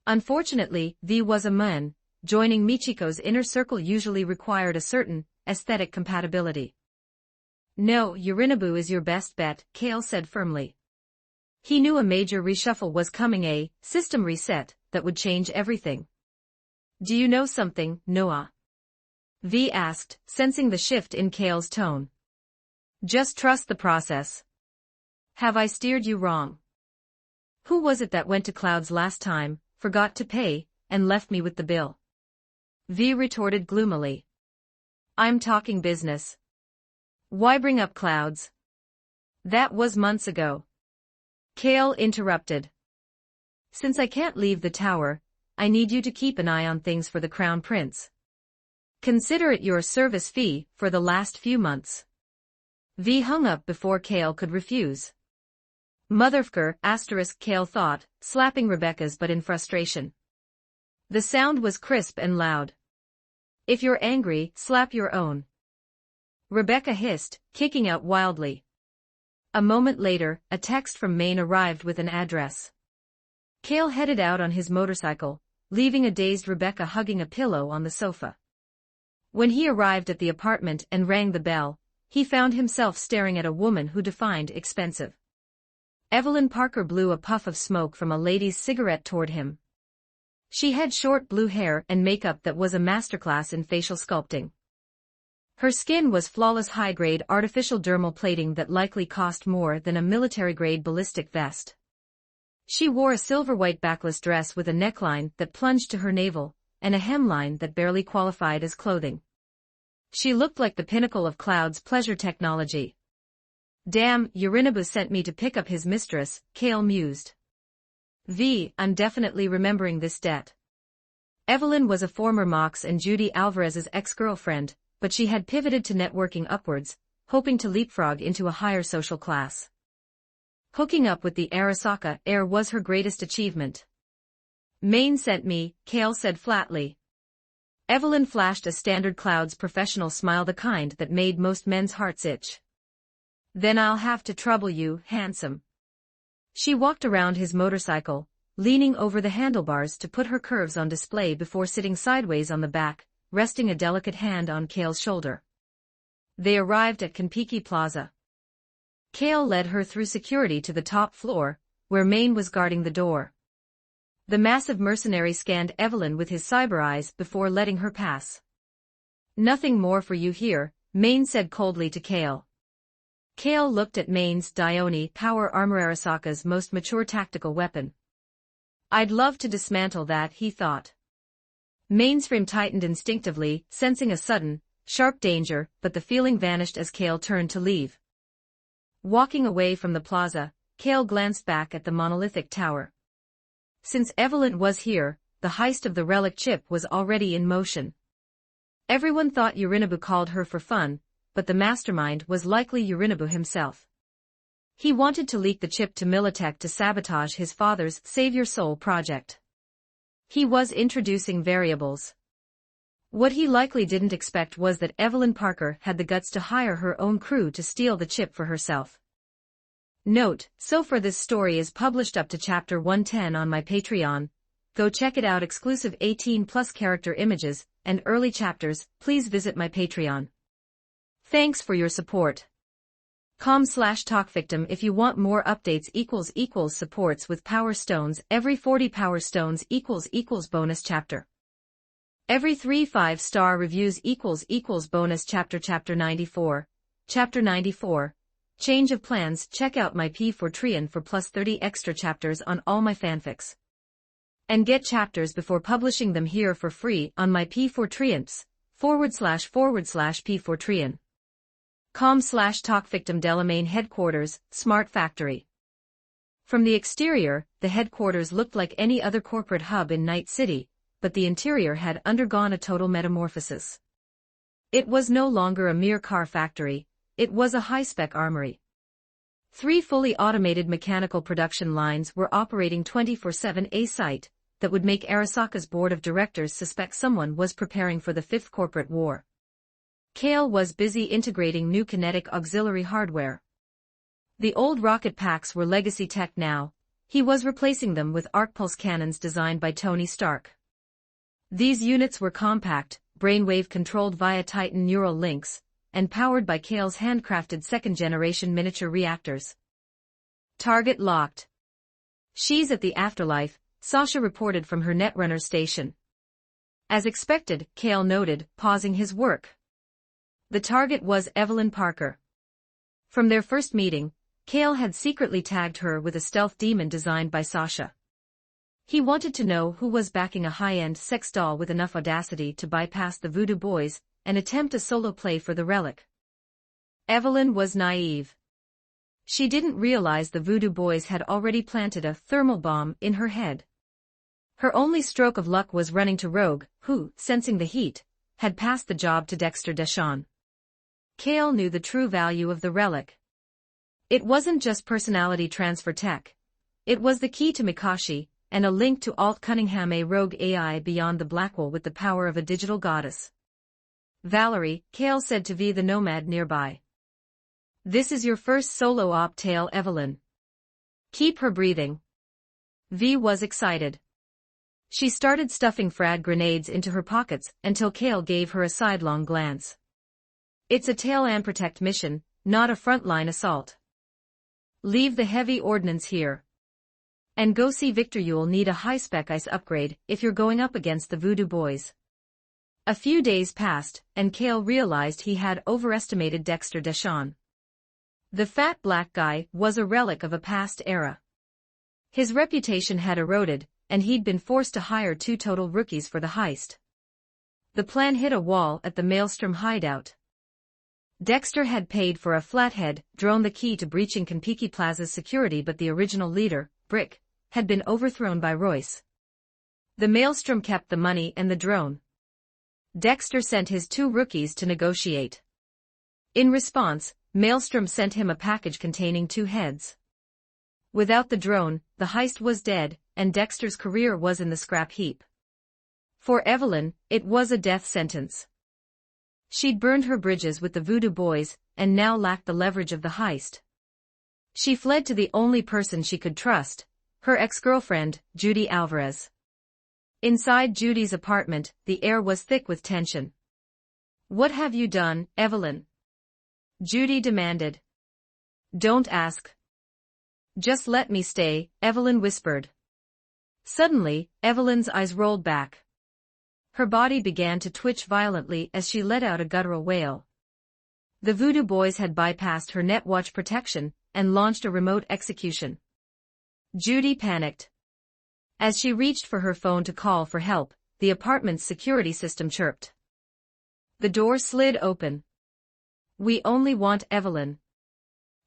Unfortunately, V was a man. Joining Michiko's inner circle usually required a certain aesthetic compatibility. "No, Yorinobu is your best bet," Kale said firmly. He knew a major reshuffle was coming, a system reset that would change everything. "Do you know something, Noah?" V asked, sensing the shift in Kale's tone. "Just trust the process." "Have I steered you wrong? Who was it that went to Clouds last time, forgot to pay, and left me with the bill?" V retorted gloomily. "I'm talking business. Why bring up Clouds?" "That was months ago." Kale interrupted. "Since I can't leave the tower, I need you to keep an eye on things for the Crown Prince. Consider it your service fee for the last few months." V hung up before Kale could refuse. "Motherfucker," Kale thought, slapping Rebecca's butt in frustration. The sound was crisp and loud. "If you're angry, slap your own," Rebecca hissed, kicking out wildly. A moment later, a text from Maine arrived with an address. Kale headed out on his motorcycle, leaving a dazed Rebecca hugging a pillow on the sofa. When he arrived at the apartment and rang the bell, he found himself staring at a woman who defined expensive. Evelyn Parker blew a puff of smoke from a lady's cigarette toward him. She had short blue hair and makeup that was a masterclass in facial sculpting. Her skin was flawless high-grade artificial dermal plating that likely cost more than a military-grade ballistic vest. She wore a silver-white backless dress with a neckline that plunged to her navel, and a hemline that barely qualified as clothing. She looked like the pinnacle of Cloud's pleasure technology. "Damn, Yorinobu sent me to pick up his mistress," Kale mused. I'm definitely remembering this debt. Evelyn was a former Mox and Judy Alvarez's ex-girlfriend, but she had pivoted to networking upwards, hoping to leapfrog into a higher social class. Hooking up with the Arasaka heir was her greatest achievement. "Maine sent me," Kale said flatly. Evelyn flashed a standard Cloud's professional smile, the kind that made most men's hearts itch. "Then I'll have to trouble you, handsome." She walked around his motorcycle, leaning over the handlebars to put her curves on display before sitting sideways on the back, resting a delicate hand on Kale's shoulder. They arrived at Kanpiki Plaza. Kale led her through security to the top floor, where Maine was guarding the door. The massive mercenary scanned Evelyn with his cyber eyes before letting her pass. "Nothing more for you here," Maine said coldly to Kale. Kale looked at Maine's Dione power armor, Arasaka's most mature tactical weapon. "I'd love to dismantle that," he thought. Maine's frame tightened instinctively, sensing a sudden, sharp danger, but the feeling vanished as Kale turned to leave. Walking away from the plaza, Kale glanced back at the monolithic tower. Since Evelyn was here, the heist of the relic chip was already in motion. Everyone thought Yorinobu called her for fun, but the mastermind was likely Yorinobu himself. He wanted to leak the chip to Militech to sabotage his father's Save Your Soul project. He was introducing variables. What he likely didn't expect was that Evelyn Parker had the guts to hire her own crew to steal the chip for herself. Note, so far this story is published up to chapter 110 on my Patreon. Go check it out. Exclusive 18+ character images and early chapters. Please visit my Patreon. Thanks for your support. com/talkvictim if you want more updates. Supports with power stones. Every 40 power stones == bonus chapter. Every 3 5-star reviews == bonus chapter. Chapter 94. Chapter 94. Change of plans. Check out my P4Treon for plus 30 extra chapters on all my fanfics. And get chapters before publishing them here for free on my P4Treons, //P4Treon. com/talkvictim. Delamain headquarters, Smart Factory. From the exterior, the headquarters looked like any other corporate hub in Night City, but the interior had undergone a total metamorphosis. It was no longer a mere car factory, it was a high-spec armory. 3 fully automated mechanical production lines were operating 24/7, a sight that would make Arasaka's board of directors suspect someone was preparing for the 5th corporate war. Kale was busy integrating new kinetic auxiliary hardware. The old rocket packs were legacy tech now. He was replacing them with arc pulse cannons designed by Tony Stark. These units were compact, brainwave controlled via Titan neural links, and powered by Kale's handcrafted second-generation miniature reactors. Target locked. She's at the afterlife, Sasha reported from her Netrunner station. As expected, Kale noted, pausing his work. The target was Evelyn Parker. From their first meeting, Kale had secretly tagged her with a stealth demon designed by Sasha. He wanted to know who was backing a high-end sex doll with enough audacity to bypass the Voodoo Boys and attempt a solo play for the relic. Evelyn was naive. She didn't realize the Voodoo Boys had already planted a thermal bomb in her head. Her only stroke of luck was running to Rogue, who, sensing the heat, had passed the job to Dexter Deshawn. Kale knew the true value of the relic. It wasn't just personality transfer tech. It was the key to Mikashi, and a link to Alt Cunningham, a rogue AI beyond the Blackwall with the power of a digital goddess. Valerie, Kale said to V the Nomad nearby. This is your first solo op, tale Evelyn. Keep her breathing. V was excited. She started stuffing frag grenades into her pockets until Kale gave her a sidelong glance. It's a tail and protect mission, not a frontline assault. Leave the heavy ordnance here. And go see Victor. You'll need a high-spec ice upgrade if you're going up against the Voodoo Boys. A few days passed, and Kale realized he had overestimated Dexter Deshawn. The fat black guy was a relic of a past era. His reputation had eroded, and he'd been forced to hire 2 total rookies for the heist. The plan hit a wall at the Maelstrom hideout. Dexter had paid for a flathead drone, the key to breaching Konpeki Plaza's security, but the original leader, Brick, had been overthrown by Royce. The Maelstrom kept the money and the drone. Dexter sent his 2 rookies to negotiate. In response, Maelstrom sent him a package containing 2 heads. Without the drone, the heist was dead, and Dexter's career was in the scrap heap. For Evelyn, it was a death sentence. She'd burned her bridges with the Voodoo Boys, and now lacked the leverage of the heist. She fled to the only person she could trust, her ex-girlfriend, Judy Alvarez. Inside Judy's apartment, the air was thick with tension. What have you done, Evelyn? Judy demanded. Don't ask. Just let me stay, Evelyn whispered. Suddenly, Evelyn's eyes rolled back. Her body began to twitch violently as she let out a guttural wail. The Voodoo Boys had bypassed her Netwatch protection and launched a remote execution. Judy panicked. As she reached for her phone to call for help, the apartment's security system chirped. The door slid open. "We only want Evelyn."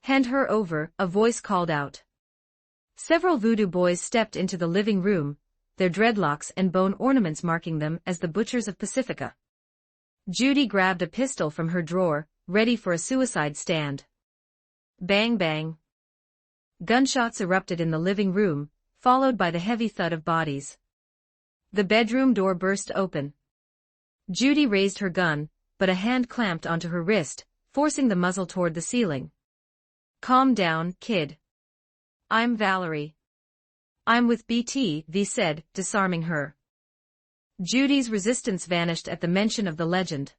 "Hand her over," a voice called out. Several voodoo boys stepped into the living room, their dreadlocks and bone ornaments marking them as the Butchers of Pacifica. Judy grabbed a pistol from her drawer, ready for a suicide stand. Bang bang. Gunshots erupted in the living room, followed by the heavy thud of bodies. The bedroom door burst open. Judy raised her gun, but a hand clamped onto her wrist, forcing the muzzle toward the ceiling. "Calm down, kid. I'm Valerie. I'm with BT," V said, disarming her. Judy's resistance vanished at the mention of the legend.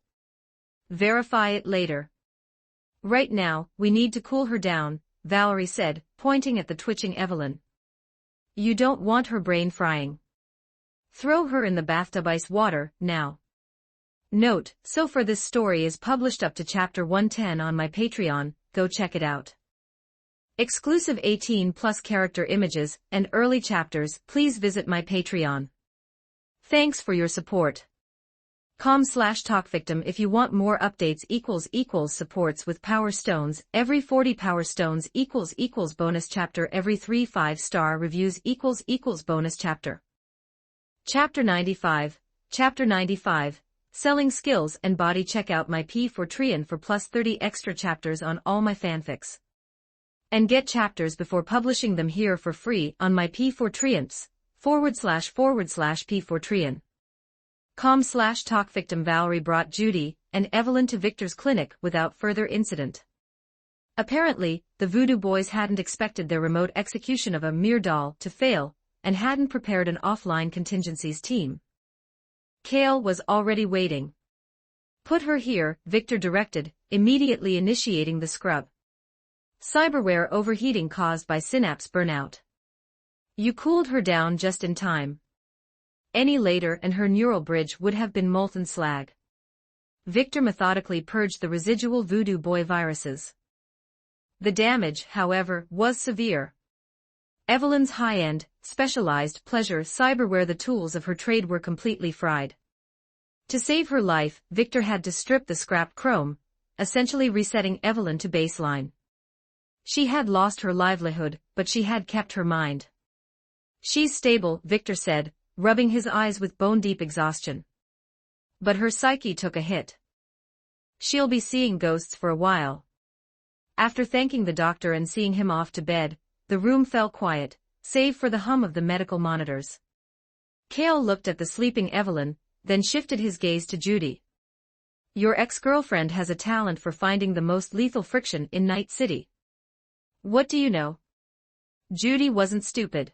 "Verify it later. Right now, we need to cool her down," Valerie said, pointing at the twitching Evelyn. "You don't want her brain frying. Throw her in the bathtub ice water, now." Note, so far this story is published up to chapter 110 on my Patreon, go check it out. Exclusive 18+ character images and early chapters, please visit my Patreon. Thanks for your support. com/talkvictim if you want more updates supports with Power Stones every 40 Power Stones bonus chapter every 3 5-star reviews bonus chapter. Chapter 95, Chapter 95, Selling Skills and Body. Check out my P4 for plus 30 extra chapters on all my fanfics. And get chapters before publishing them here for free on my P4 //P4 com/talkvictim. Valerie brought Judy and Evelyn to Victor's clinic without further incident. Apparently, the voodoo boys hadn't expected their remote execution of a mere doll to fail, and hadn't prepared an offline contingencies team. Kale was already waiting. "Put her here," Victor directed, immediately initiating the scrub. Cyberware overheating caused by synapse burnout. "You cooled her down just in time. Any later and her neural bridge would have been molten slag." Victor methodically purged the residual voodoo boy viruses. The damage, however, was severe. Evelyn's high-end, specialized pleasure cyberware, the tools of her trade, were completely fried. To save her life, Victor had to strip the scrapped chrome, essentially resetting Evelyn to baseline. She had lost her livelihood, but she had kept her mind. "She's stable," Victor said, rubbing his eyes with bone-deep exhaustion. "But her psyche took a hit. She'll be seeing ghosts for a while." After thanking the doctor and seeing him off to bed, the room fell quiet, save for the hum of the medical monitors. Kale looked at the sleeping Evelyn, then shifted his gaze to Judy. "Your ex-girlfriend has a talent for finding the most lethal friction in Night City. What do you know?" Judy wasn't stupid.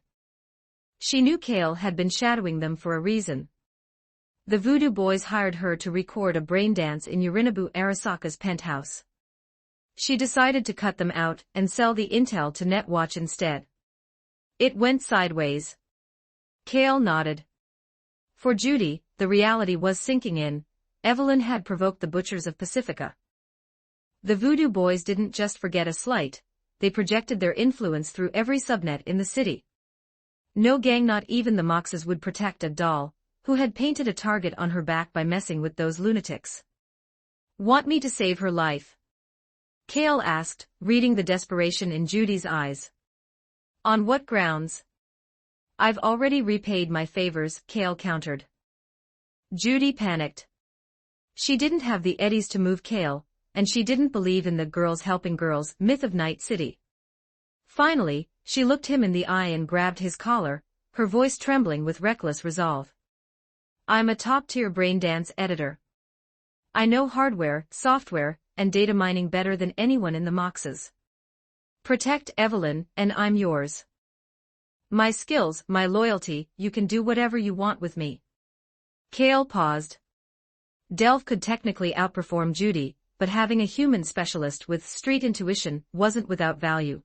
She knew Kale had been shadowing them for a reason. The voodoo boys hired her to record a brain dance in Yorinobu Arasaka's penthouse. She decided to cut them out and sell the intel to Netwatch instead. It went sideways. Kale nodded. For Judy, the reality was sinking in. Evelyn had provoked the Butchers of Pacifica. The voodoo boys didn't just forget a slight, they projected their influence through every subnet in the city. No gang, not even the Moxes, would protect a doll who had painted a target on her back by messing with those lunatics. "Want me to save her life?" Kale asked, reading the desperation in Judy's eyes. "On what grounds?" "I've already repaid my favors," Kale countered. Judy panicked. She didn't have the eddies to move Kale, and she didn't believe in the girls helping girls myth of Night City. Finally, she looked him in the eye and grabbed his collar, her voice trembling with reckless resolve. "I'm a top-tier brain dance editor. I know hardware, software, and data mining better than anyone in the Moxes. Protect Evelyn, and I'm yours. My skills, my loyalty, you can do whatever you want with me." Kale paused. Delph could technically outperform Judy, but having a human specialist with street intuition wasn't without value.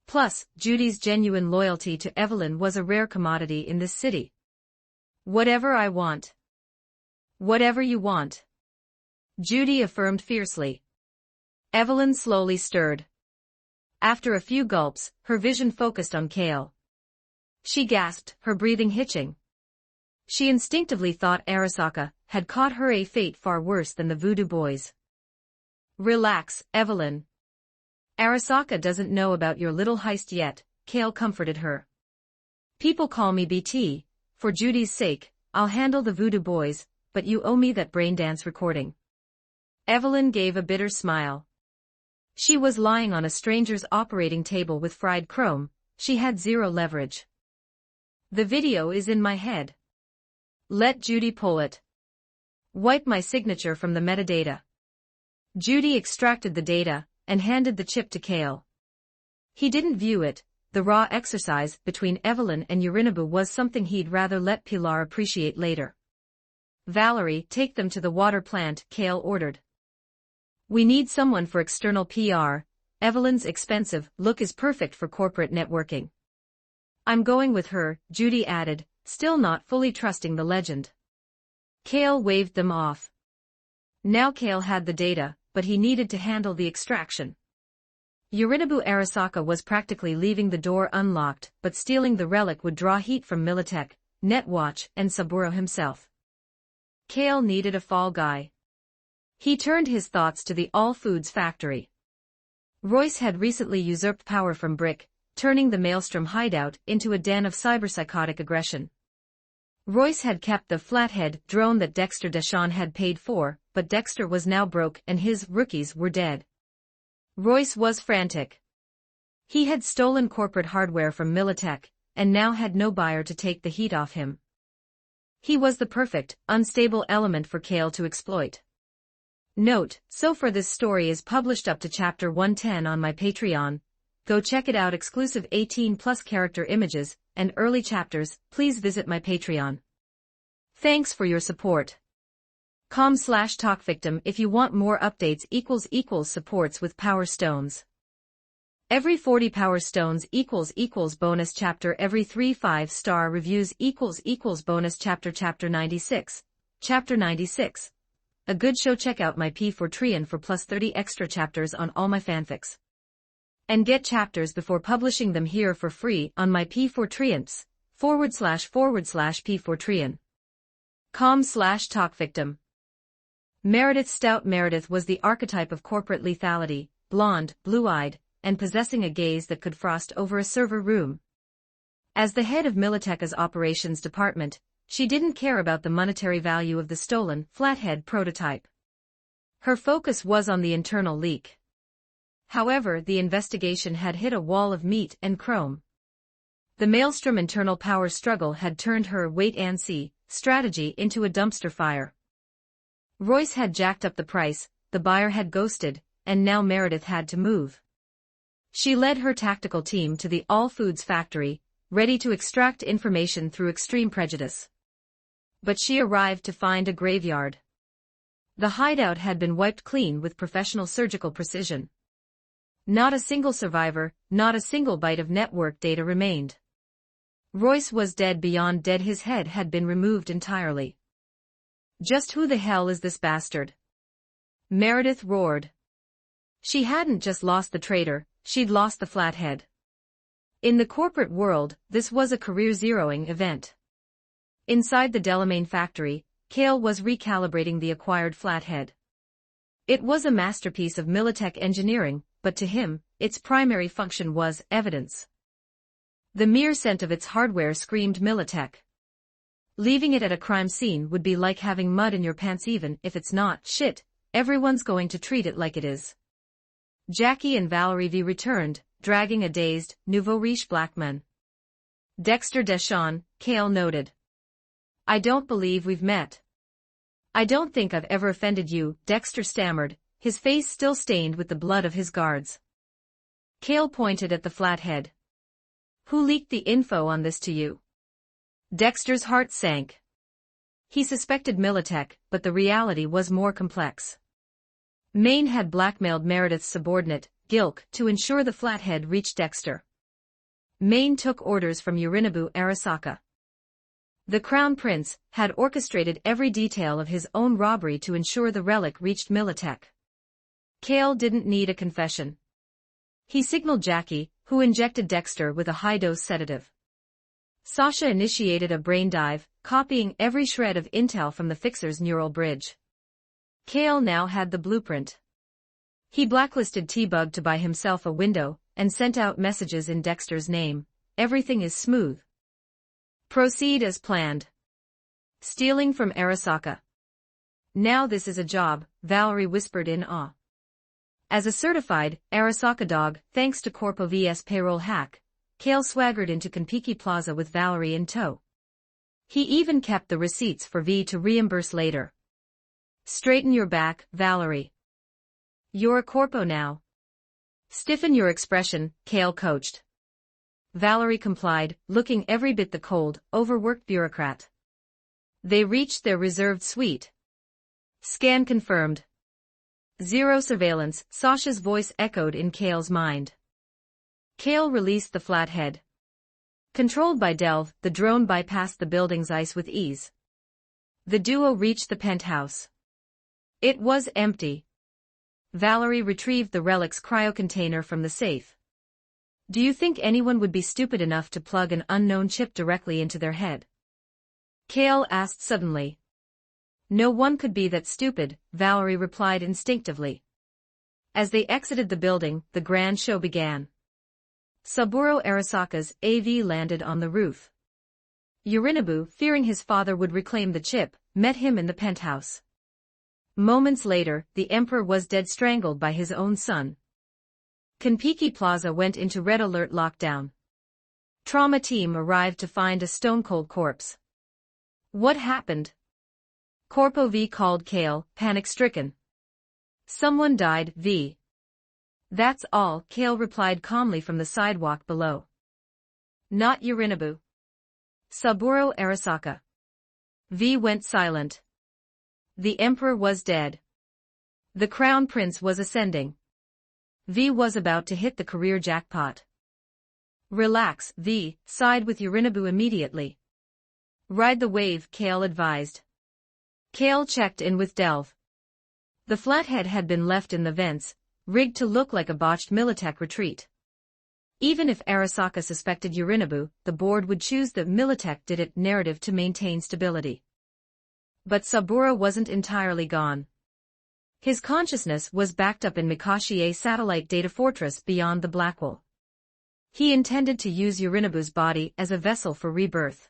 Plus, Judy's genuine loyalty to Evelyn was a rare commodity in this city. "Whatever I want." "Whatever you want," Judy affirmed fiercely. Evelyn slowly stirred. After a few gulps, her vision focused on Kale. She gasped, her breathing hitching. She instinctively thought Arasaka had caught her a fate far worse than the voodoo boys. Relax, Evelyn. Arasaka doesn't know about your little heist yet, Kale comforted her. People call me BT, for Judy's sake, I'll handle the voodoo boys, but you owe me that brain dance recording. Evelyn gave a bitter smile. She was lying on a stranger's operating table with fried chrome, she had zero leverage. The video is in my head. Let Judy pull it. Wipe my signature from the metadata. Judy extracted the data and handed the chip to Kale. He didn't view it. The raw exercise between Evelyn and Yorinobu was something he'd rather let Pilar appreciate later. Valerie, take them to the water plant, Kale ordered. We need someone for external PR. Evelyn's expensive look is perfect for corporate networking. I'm going with her, Judy added, still not fully trusting the legend. Kale waved them off. Now Kale had the data, but he needed to handle the extraction. Yorinobu Arasaka was practically leaving the door unlocked, but stealing the relic would draw heat from Militech, Netwatch, and Saburo himself. Kale needed a fall guy. He turned his thoughts to the All Foods factory. Royce had recently usurped power from Brick, turning the Maelstrom hideout into a den of cyberpsychotic aggression. Royce had kept the flathead drone that Dexter Deshawn had paid for, but Dexter was now broke and his rookies were dead. Royce was frantic. He had stolen corporate hardware from Militech, and now had no buyer to take the heat off him. He was the perfect, unstable element for Kale to exploit. Note, so far this story is published up to chapter 110 on my Patreon. Go check it out. Exclusive 18+ character images and early chapters. Please visit my Patreon. Thanks for your support. com/talkvictim if you want more updates. Supports with Power Stones. Every 40 Power Stones bonus chapter. Every 3 5-star reviews bonus chapter. Chapter 96. Chapter 96. A good show. Check out my P4 for plus 30 extra chapters on all my fanfics. And get chapters before publishing them here for free on my P4 //P4 com/talkvictim. Meredith Stout. Meredith was the archetype of corporate lethality, blonde, blue-eyed, and possessing a gaze that could frost over a server room. As the head of Militech's operations department, she didn't care about the monetary value of the stolen, flathead prototype. Her focus was on the internal leak. However, the investigation had hit a wall of meat and chrome. The Maelstrom internal power struggle had turned her wait-and-see strategy into a dumpster fire. Royce had jacked up the price, the buyer had ghosted, and now Meredith had to move. She led her tactical team to the All Foods factory, ready to extract information through extreme prejudice. But she arrived to find a graveyard. The hideout had been wiped clean with professional surgical precision. Not a single survivor, not a single byte of network data remained. Royce was dead beyond dead. His head had been removed entirely. Just who the hell is this bastard? Meredith roared. She hadn't just lost the traitor, she'd lost the flathead. In the corporate world, this was a career-zeroing event. Inside the Delamain factory, Kale was recalibrating the acquired flathead. It was a masterpiece of Militech engineering, but to him, its primary function was evidence. The mere scent of its hardware screamed Militech. Leaving it at a crime scene would be like having mud in your pants. Even if it's not shit, everyone's going to treat it like it is. Jackie and Valerie V returned, dragging a dazed, nouveau riche black man. Dexter Deshawn, Kale noted. I don't believe we've met. I don't think I've ever offended you, Dexter stammered, his face still stained with the blood of his guards. Kale pointed at the flathead. Who leaked the info on this to you? Dexter's heart sank. He suspected Militech, but the reality was more complex. Maine had blackmailed Meredith's subordinate, Gilk, to ensure the flathead reached Dexter. Maine took orders from Yorinobu Arasaka. The Crown Prince had orchestrated every detail of his own robbery to ensure the relic reached Militech. Kale didn't need a confession. He signaled Jackie, who injected Dexter with a high-dose sedative. Sasha initiated a brain dive, copying every shred of intel from the fixer's neural bridge. Kale now had the blueprint. He blacklisted T-Bug to buy himself a window, and sent out messages in Dexter's name. Everything is smooth. Proceed as planned. Stealing from Arasaka. Now this is a job, Valerie whispered in awe. As a certified Arasaka dog, thanks to Corpo vs payroll hack, Kale swaggered into Konpeki Plaza with Valerie in tow. He even kept the receipts for V to reimburse later. Straighten your back, Valerie. You're a corpo now. Stiffen your expression, Kale coached. Valerie complied, looking every bit the cold, overworked bureaucrat. They reached their reserved suite. Scan confirmed. Zero surveillance, Sasha's voice echoed in Kale's mind. Kale released the flathead. Controlled by Delve, the drone bypassed the building's ice with ease. The duo reached the penthouse. It was empty. Valerie retrieved the relic's cryo-container from the safe. Do you think anyone would be stupid enough to plug an unknown chip directly into their head? Kale asked suddenly. No one could be that stupid, Valerie replied instinctively. As they exited the building, the grand show began. Saburo Arasaka's AV landed on the roof. Yorinobu, fearing his father would reclaim the chip, met him in the penthouse. Moments later, the emperor was dead strangled by his own son. Konpeki Plaza went into red alert lockdown. Trauma team arrived to find a stone-cold corpse. What happened? Corpo V called Kale, panic-stricken. Someone died, V. That's all, Kale replied calmly from the sidewalk below. Not Yorinobu. Saburo Arasaka. V went silent. The emperor was dead. The crown prince was ascending. V was about to hit the career jackpot. Relax, V, side with Yorinobu immediately. Ride the wave, Kale advised. Kale checked in with Delve. The flathead had been left in the vents, rigged to look like a botched Militech retreat. Even if Arasaka suspected Yorinobu, the board would choose the Militech did it narrative to maintain stability. But Saburo wasn't entirely gone. His consciousness was backed up in Mikashie satellite data fortress beyond the Blackwall. He intended to use Yorinobu's body as a vessel for rebirth.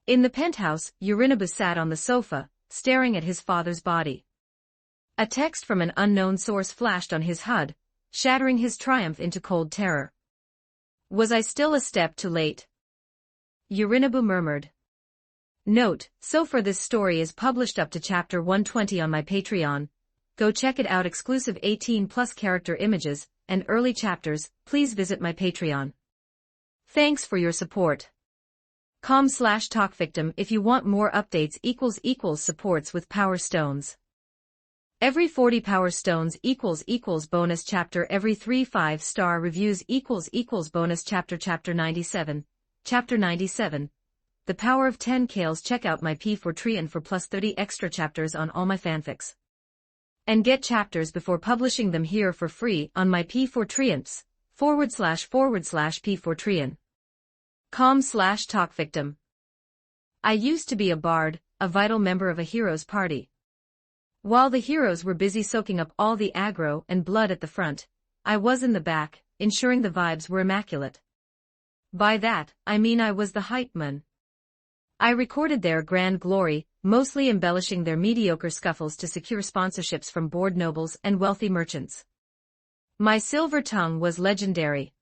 In the penthouse, Yorinobu sat on the sofa, staring at his father's body. A text from an unknown source flashed on his HUD, shattering his triumph into cold terror. Was I still a step too late? Yorinobu murmured. Note, so far this story is published up to chapter 120 on my Patreon. Go check it out. Exclusive 18+ character images and early chapters. Please visit my Patreon. Thanks for your support. com/talkvictim if you want more updates. Supports with Power Stones. Every 40 Power Stones bonus chapter. Every 3 5-star reviews bonus chapter. Chapter 97. Chapter 97. The Power of 10 Kales. Check out my P4Trian for plus 30 extra chapters on all my fanfics. And get chapters before publishing them here for free on my P4Trians, //P4Trian. com/talkvictim. I used to be a bard, a vital member of a hero's party. While the heroes were busy soaking up all the aggro and blood at the front, I was in the back, ensuring the vibes were immaculate. By that, I mean I was the hype man. I recorded their grand glory, mostly embellishing their mediocre scuffles to secure sponsorships from bored nobles and wealthy merchants. My silver tongue was legendary.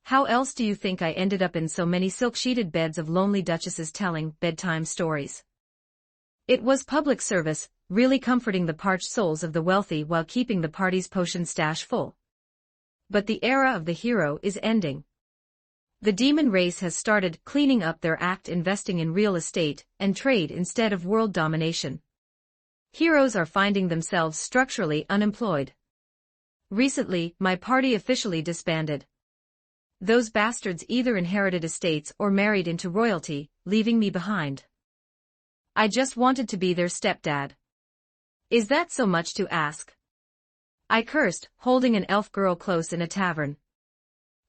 How else do you think I ended up in so many silk-sheeted beds of lonely duchesses telling bedtime stories? It was public service, really comforting the parched souls of the wealthy while keeping the party's potion stash full. But the era of the hero is ending. The demon race has started cleaning up their act, investing in real estate and trade instead of world domination. Heroes are finding themselves structurally unemployed. Recently, my party officially disbanded. Those bastards either inherited estates or married into royalty, leaving me behind. I just wanted to be their stepdad. Is that so much to ask? I cursed, holding an elf girl close in a tavern.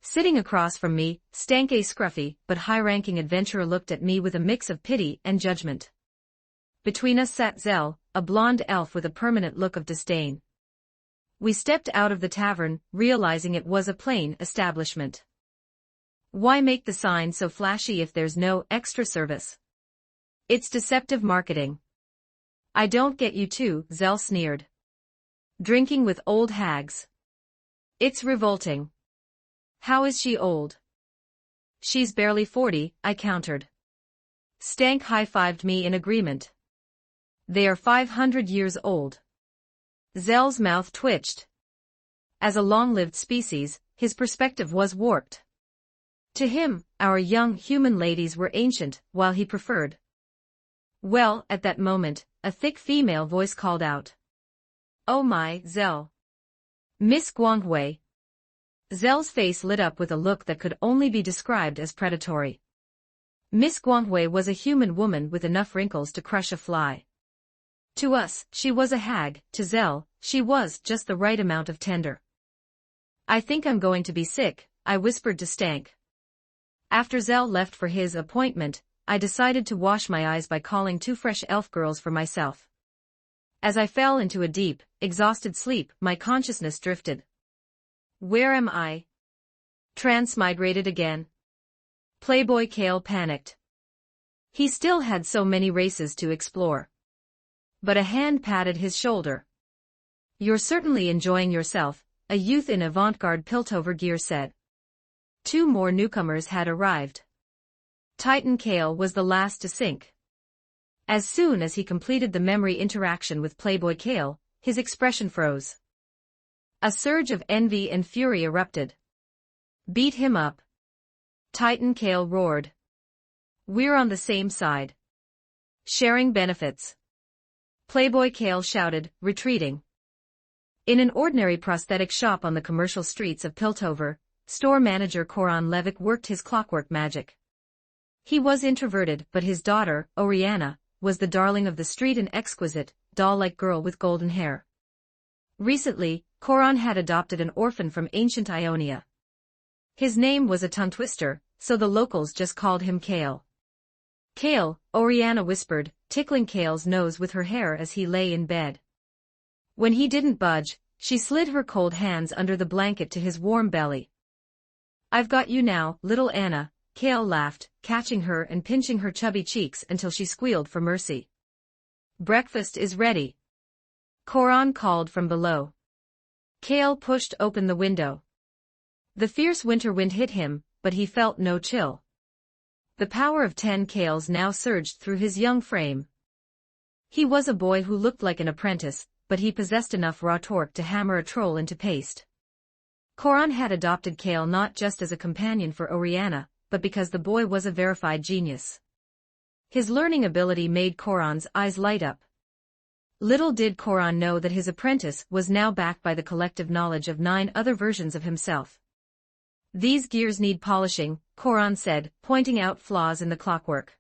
Sitting across from me, Stank, a scruffy but high-ranking adventurer, looked at me with a mix of pity and judgment. Between us sat Zell, a blonde elf with a permanent look of disdain. We stepped out of the tavern, realizing it was a plain establishment. Why make the sign so flashy if there's no extra service? It's deceptive marketing. I don't get you too, Zell sneered. Drinking with old hags. It's revolting. How is she old? She's barely 40, I countered. Stank high-fived me in agreement. They are 500 years old. Zell's mouth twitched. As a long-lived species, his perspective was warped. To him, our young human ladies were ancient, while he preferred. Well, at that moment, a thick female voice called out. Oh my, Zell. Miss Guanghui. Zell's face lit up with a look that could only be described as predatory. Miss Guanghui was a human woman with enough wrinkles to crush a fly. To us, she was a hag. To Zell, she was just the right amount of tender. I think I'm going to be sick, I whispered to Stank. After Zell left for his appointment, I decided to wash my eyes by calling 2 fresh elf girls for myself. As I fell into a deep, exhausted sleep, my consciousness drifted. Where am I? Transmigrated again. Playboy Kale panicked. He still had so many races to explore. But a hand patted his shoulder. You're certainly enjoying yourself, a youth in avant-garde Piltover gear said. 2 more newcomers had arrived. Titan Kale was the last to sink. As soon as he completed the memory interaction with Playboy Kale, his expression froze. A surge of envy and fury erupted. Beat him up. Titan Kale roared. We're on the same side. Sharing benefits. Playboy Kale shouted, retreating. In an ordinary prosthetic shop on the commercial streets of Piltover, store manager Koran Levick worked his clockwork magic. He was introverted, but his daughter, Oriana, was the darling of the street, an exquisite, doll-like girl with golden hair. Recently, Koran had adopted an orphan from ancient Ionia. His name was a tongue twister, so the locals just called him Kale. Kale, Oriana whispered, tickling Kale's nose with her hair as he lay in bed. When he didn't budge, she slid her cold hands under the blanket to his warm belly. I've got you now, little Anna, Kale laughed, catching her and pinching her chubby cheeks until she squealed for mercy. Breakfast is ready. Koran called from below. Kale pushed open the window. The fierce winter wind hit him, but he felt no chill. The power of 10 Kales now surged through his young frame. He was a boy who looked like an apprentice, but he possessed enough raw torque to hammer a troll into paste. Koran had adopted Kale not just as a companion for Oriana, but because the boy was a verified genius. His learning ability made Koran's eyes light up. Little did Koran know that his apprentice was now backed by the collective knowledge of 9 other versions of himself. These gears need polishing, Koran said, pointing out flaws in the clockwork.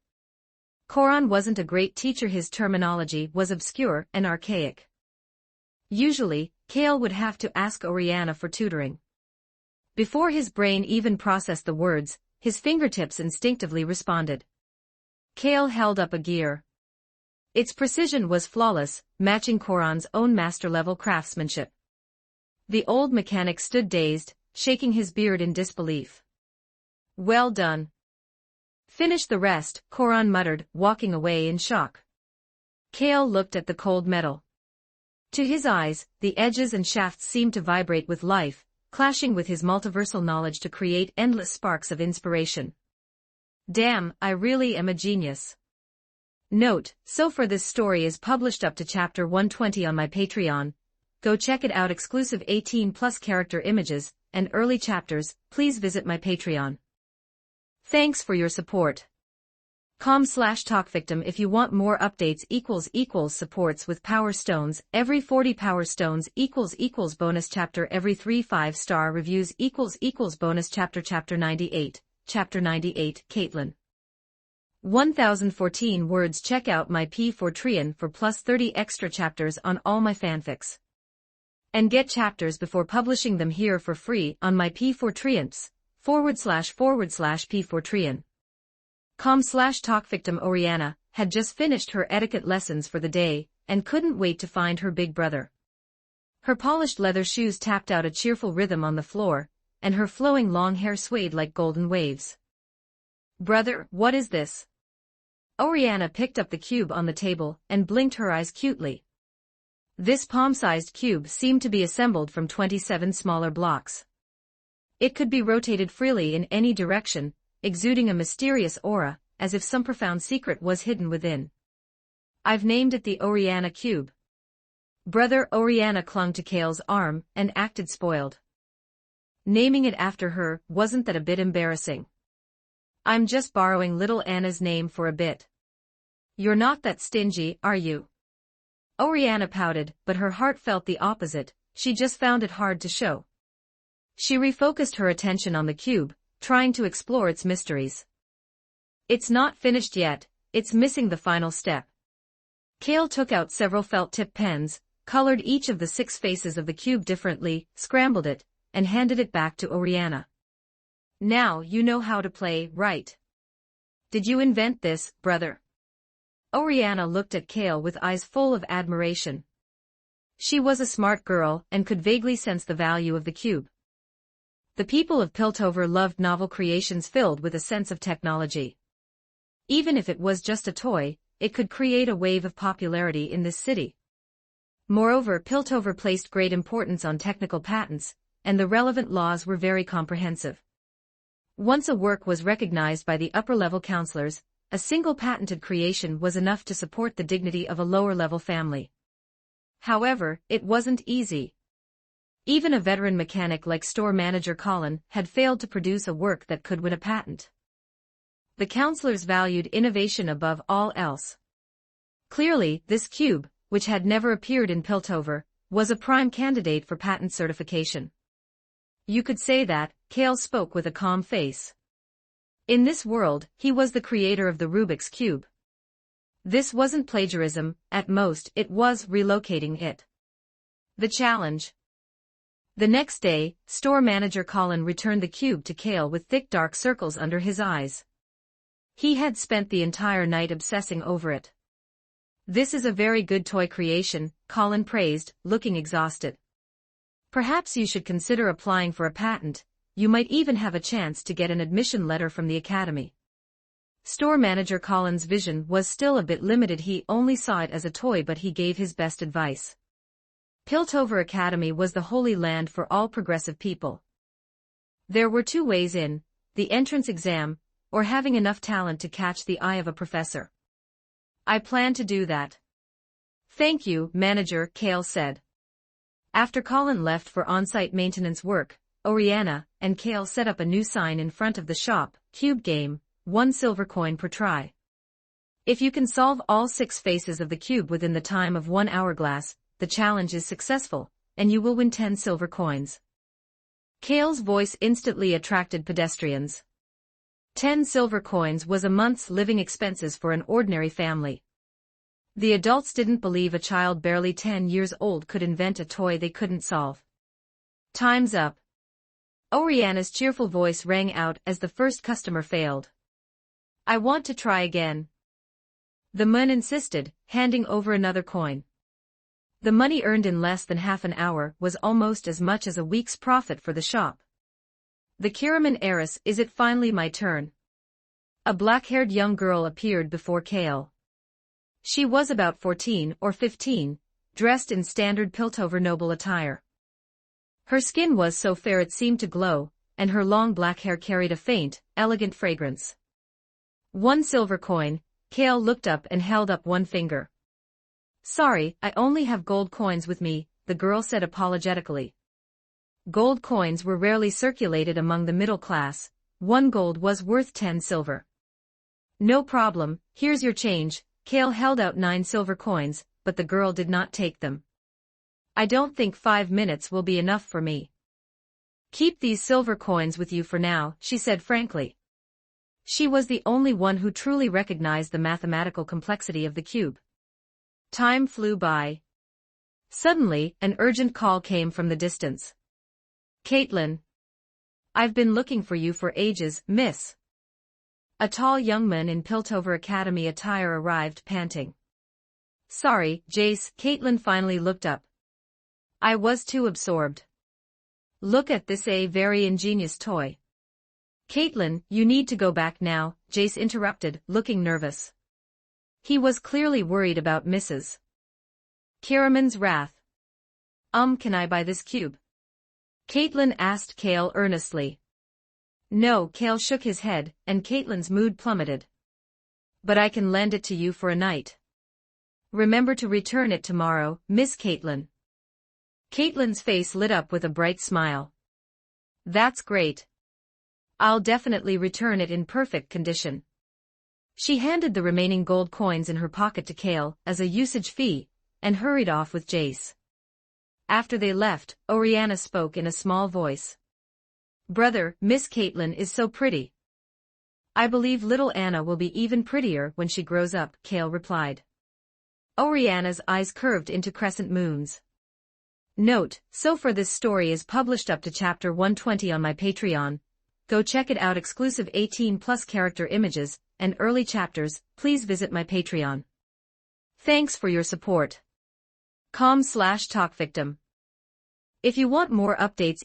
Koran wasn't a great teacher, his terminology was obscure and archaic. Usually, Kale would have to ask Oriana for tutoring. Before his brain even processed the words, his fingertips instinctively responded. Kale held up a gear. Its precision was flawless, matching Koran's own master-level craftsmanship. The old mechanic stood dazed, shaking his beard in disbelief. Well done. Finish the rest, Koran muttered, walking away in shock. Kale looked at the cold metal. To his eyes, the edges and shafts seemed to vibrate with life, clashing with his multiversal knowledge to create endless sparks of inspiration. Damn, I really am a genius. Note, so far this story is published up to chapter 120 on my Patreon. Go check it out. Exclusive 18+ character images and early chapters. Please visit my Patreon. Thanks for your support. com/talkvictim if you want more updates. Supports with Power Stones. Every 40 Power Stones == bonus chapter. Every 3 5-star reviews == bonus chapter. Chapter 98. Chapter 98. Caitlin. 1014 words. Check out my P4 for plus 30 extra chapters on all my fanfics. And get chapters before publishing them here for free on my P4 // P Fortran. .com/talk victim Oriana had just finished her etiquette lessons for the day and couldn't wait to find her big brother. Her polished leather shoes tapped out a cheerful rhythm on the floor, and her flowing long hair swayed like golden waves. "Brother, what is this?" Oriana picked up the cube on the table and blinked her eyes cutely. This palm-sized cube seemed to be assembled from 27 smaller blocks. It could be rotated freely in any direction, exuding a mysterious aura, as if some profound secret was hidden within. "I've named it the Oriana Cube." Brother Oriana clung to Kale's arm and acted spoiled. Naming it after her, wasn't that a bit embarrassing? "I'm just borrowing little Anna's name for a bit." "You're not that stingy, are you?" Oriana pouted, but her heart felt the opposite. She just found it hard to show. She refocused her attention on the cube, trying to explore its mysteries. "It's not finished yet, it's missing the final step." Kale took out several felt-tip pens, colored each of the 6 faces of the cube differently, scrambled it, and handed it back to Oriana. "Now you know how to play, right? Did you invent this, brother?" Oriana looked at Kale with eyes full of admiration. She was a smart girl and could vaguely sense the value of the cube. The people of Piltover loved novel creations filled with a sense of technology. Even if it was just a toy, it could create a wave of popularity in this city. Moreover, Piltover placed great importance on technical patents, and the relevant laws were very comprehensive. Once a work was recognized by the upper-level counselors, a single patented creation was enough to support the dignity of a lower-level family. However, it wasn't easy. Even a veteran mechanic like store manager Colin had failed to produce a work that could win a patent. The counselors valued innovation above all else. Clearly, this cube, which had never appeared in Piltover, was a prime candidate for patent certification. "You could say that," Kale spoke with a calm face. In this world, he was the creator of the Rubik's Cube. This wasn't plagiarism, at most it was relocating it. The challenge. The next day, store manager Colin returned the cube to Kale with thick dark circles under his eyes. He had spent the entire night obsessing over it. "This is a very good toy creation," Colin praised, looking exhausted. "Perhaps you should consider applying for a patent. You might even have a chance to get an admission letter from the academy." Store manager Colin's vision was still a bit limited. He only saw it as a toy, but he gave his best advice. Piltover Academy was the holy land for all progressive people. There were 2 ways in: the entrance exam, or having enough talent to catch the eye of a professor. "I plan to do that." "Thank you, manager," Kale said. After Colin left for on-site maintenance work, Oriana and Kale set up a new sign in front of the shop: "Cube game, 1 silver coin per try." If you can solve all 6 faces of the cube within the time of 1 hourglass, the challenge is successful, and you will win 10 silver coins. Kale's voice instantly attracted pedestrians. 10 silver coins was a month's living expenses for an ordinary family. The adults didn't believe a child barely 10 years old could invent a toy they couldn't solve. "Time's up." Oriana's cheerful voice rang out as the first customer failed. "I want to try again." The man insisted, handing over another coin. The money earned in less than half an hour was almost as much as a week's profit for the shop. "The Kiraman heiress, is it finally my turn?" A black-haired young girl appeared before Kale. She was about 14 or 15, dressed in standard Piltover noble attire. Her skin was so fair it seemed to glow, and her long black hair carried a faint, elegant fragrance. 1 silver coin. Kale looked up and held up one finger. "Sorry, I only have gold coins with me," the girl said apologetically. Gold coins were rarely circulated among the middle class. 1 gold was worth 10 silver. "No problem, here's your change." Kale held out 9 silver coins, but the girl did not take them. "I don't think 5 minutes will be enough for me." "Keep these silver coins with you for now," she said frankly. She was the only one who truly recognized the mathematical complexity of the cube. Time flew by. Suddenly, an urgent call came from the distance. "Caitlin." I've been looking for you for ages, miss. A tall young man in Piltover Academy attire arrived panting. Sorry, Jace, Caitlin finally looked up. I was too absorbed. Look at this very ingenious toy. Caitlin, you need to go back now, Jace interrupted, looking nervous. He was clearly worried about Mrs. Karaman's wrath. Can I buy this cube? Caitlin asked Cale earnestly. No, Cale shook his head, and Caitlin's mood plummeted. But I can lend it to you for a night. Remember to return it tomorrow, Miss Caitlin. Caitlin's face lit up with a bright smile. That's great. I'll definitely return it in perfect condition. She handed the remaining gold coins in her pocket to Cale as a usage fee, and hurried off with Jace. After they left, Oriana spoke in a small voice. Brother, Miss Caitlin is so pretty. I believe little Anna will be even prettier when she grows up, Cale replied. Oriana's eyes curved into crescent moons. Note, so far this story is published up to chapter 120 on my Patreon. Go check it out. Exclusive 18+ character images and early chapters. Please visit my Patreon. Thanks for your support. com/talkvictim. If you want more updates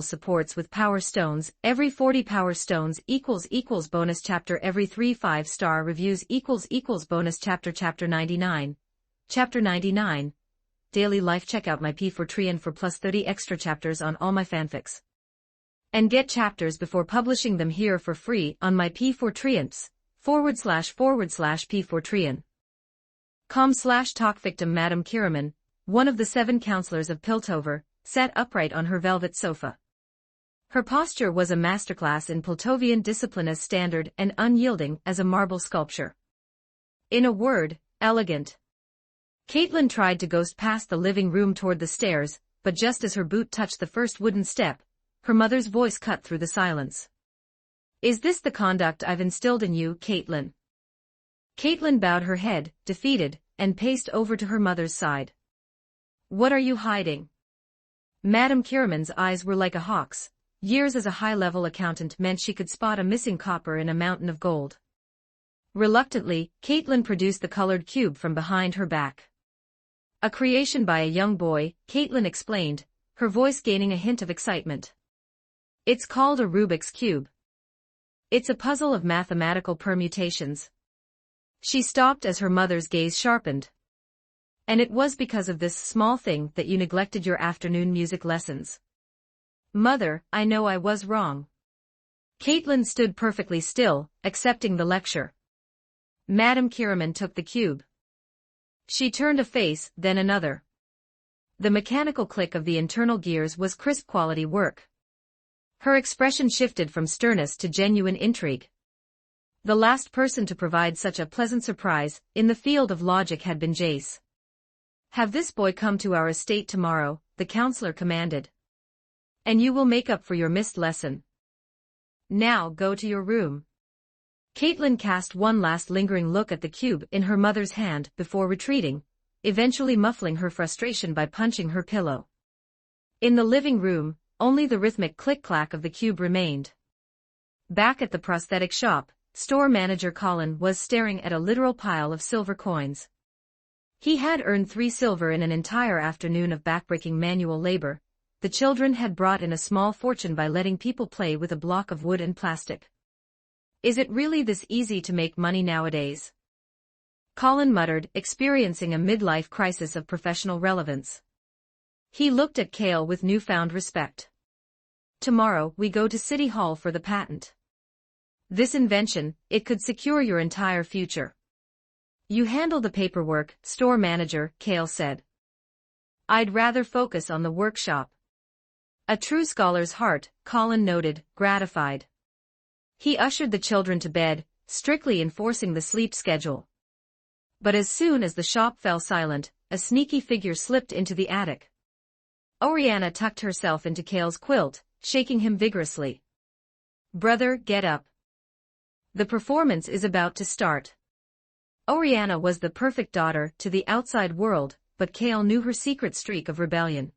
supports with Power Stones, every 40 Power Stones == bonus chapter, every 3 5-star reviews == bonus chapter. Chapter 99. Chapter 99. Daily life. Check out my P4Trian for plus 30 extra chapters on all my fanfics. And get chapters before publishing them here for free on my P4Trians, //P4Trian. com/talkvictim. Madame Kiraman, one of the 7 counselors of Piltover, sat upright on her velvet sofa. Her posture was a masterclass in Piltovian discipline, as standard and unyielding as a marble sculpture. In a word, elegant. Caitlin tried to ghost past the living room toward the stairs, but just as her boot touched the first wooden step, her mother's voice cut through the silence. Is this the conduct I've instilled in you, Caitlin? Caitlin bowed her head, defeated, and paced over to her mother's side. What are you hiding? Madame Kiraman's eyes were like a hawk's. Years as a high-level accountant meant she could spot a missing copper in a mountain of gold. Reluctantly, Caitlin produced the colored cube from behind her back. A creation by a young boy, Caitlin explained, her voice gaining a hint of excitement. It's called a Rubik's Cube. It's a puzzle of mathematical permutations. She stopped as her mother's gaze sharpened. And it was because of this small thing that you neglected your afternoon music lessons. Mother, I know I was wrong. Caitlin stood perfectly still, accepting the lecture. Madame Kiraman took the cube. She turned a face, then another. The mechanical click of the internal gears was crisp quality work. Her expression shifted from sternness to genuine intrigue. The last person to provide such a pleasant surprise in the field of logic had been Jace. Have this boy come to our estate tomorrow, the counselor commanded. And you will make up for your missed lesson. Now go to your room. Caitlin cast one last lingering look at the cube in her mother's hand before retreating, eventually muffling her frustration by punching her pillow. In the living room, only the rhythmic click-clack of the cube remained. Back at the prosthetic shop, store manager Colin was staring at a literal pile of silver coins. He had earned 3 silver in an entire afternoon of backbreaking manual labor. The children had brought in a small fortune by letting people play with a block of wood and plastic. Is it really this easy to make money nowadays? Colin muttered, experiencing a midlife crisis of professional relevance. He looked at Cale with newfound respect. Tomorrow we go to City Hall for the patent. This invention, it could secure your entire future. You handle the paperwork, store manager, Cale said. I'd rather focus on the workshop. A true scholar's heart, Colin noted, gratified. He ushered the children to bed, strictly enforcing the sleep schedule. But as soon as the shop fell silent, a sneaky figure slipped into the attic. Oriana tucked herself into Cale's quilt, shaking him vigorously. Brother, get up. The performance is about to start. Oriana was the perfect daughter to the outside world, but Cale knew her secret streak of rebellion.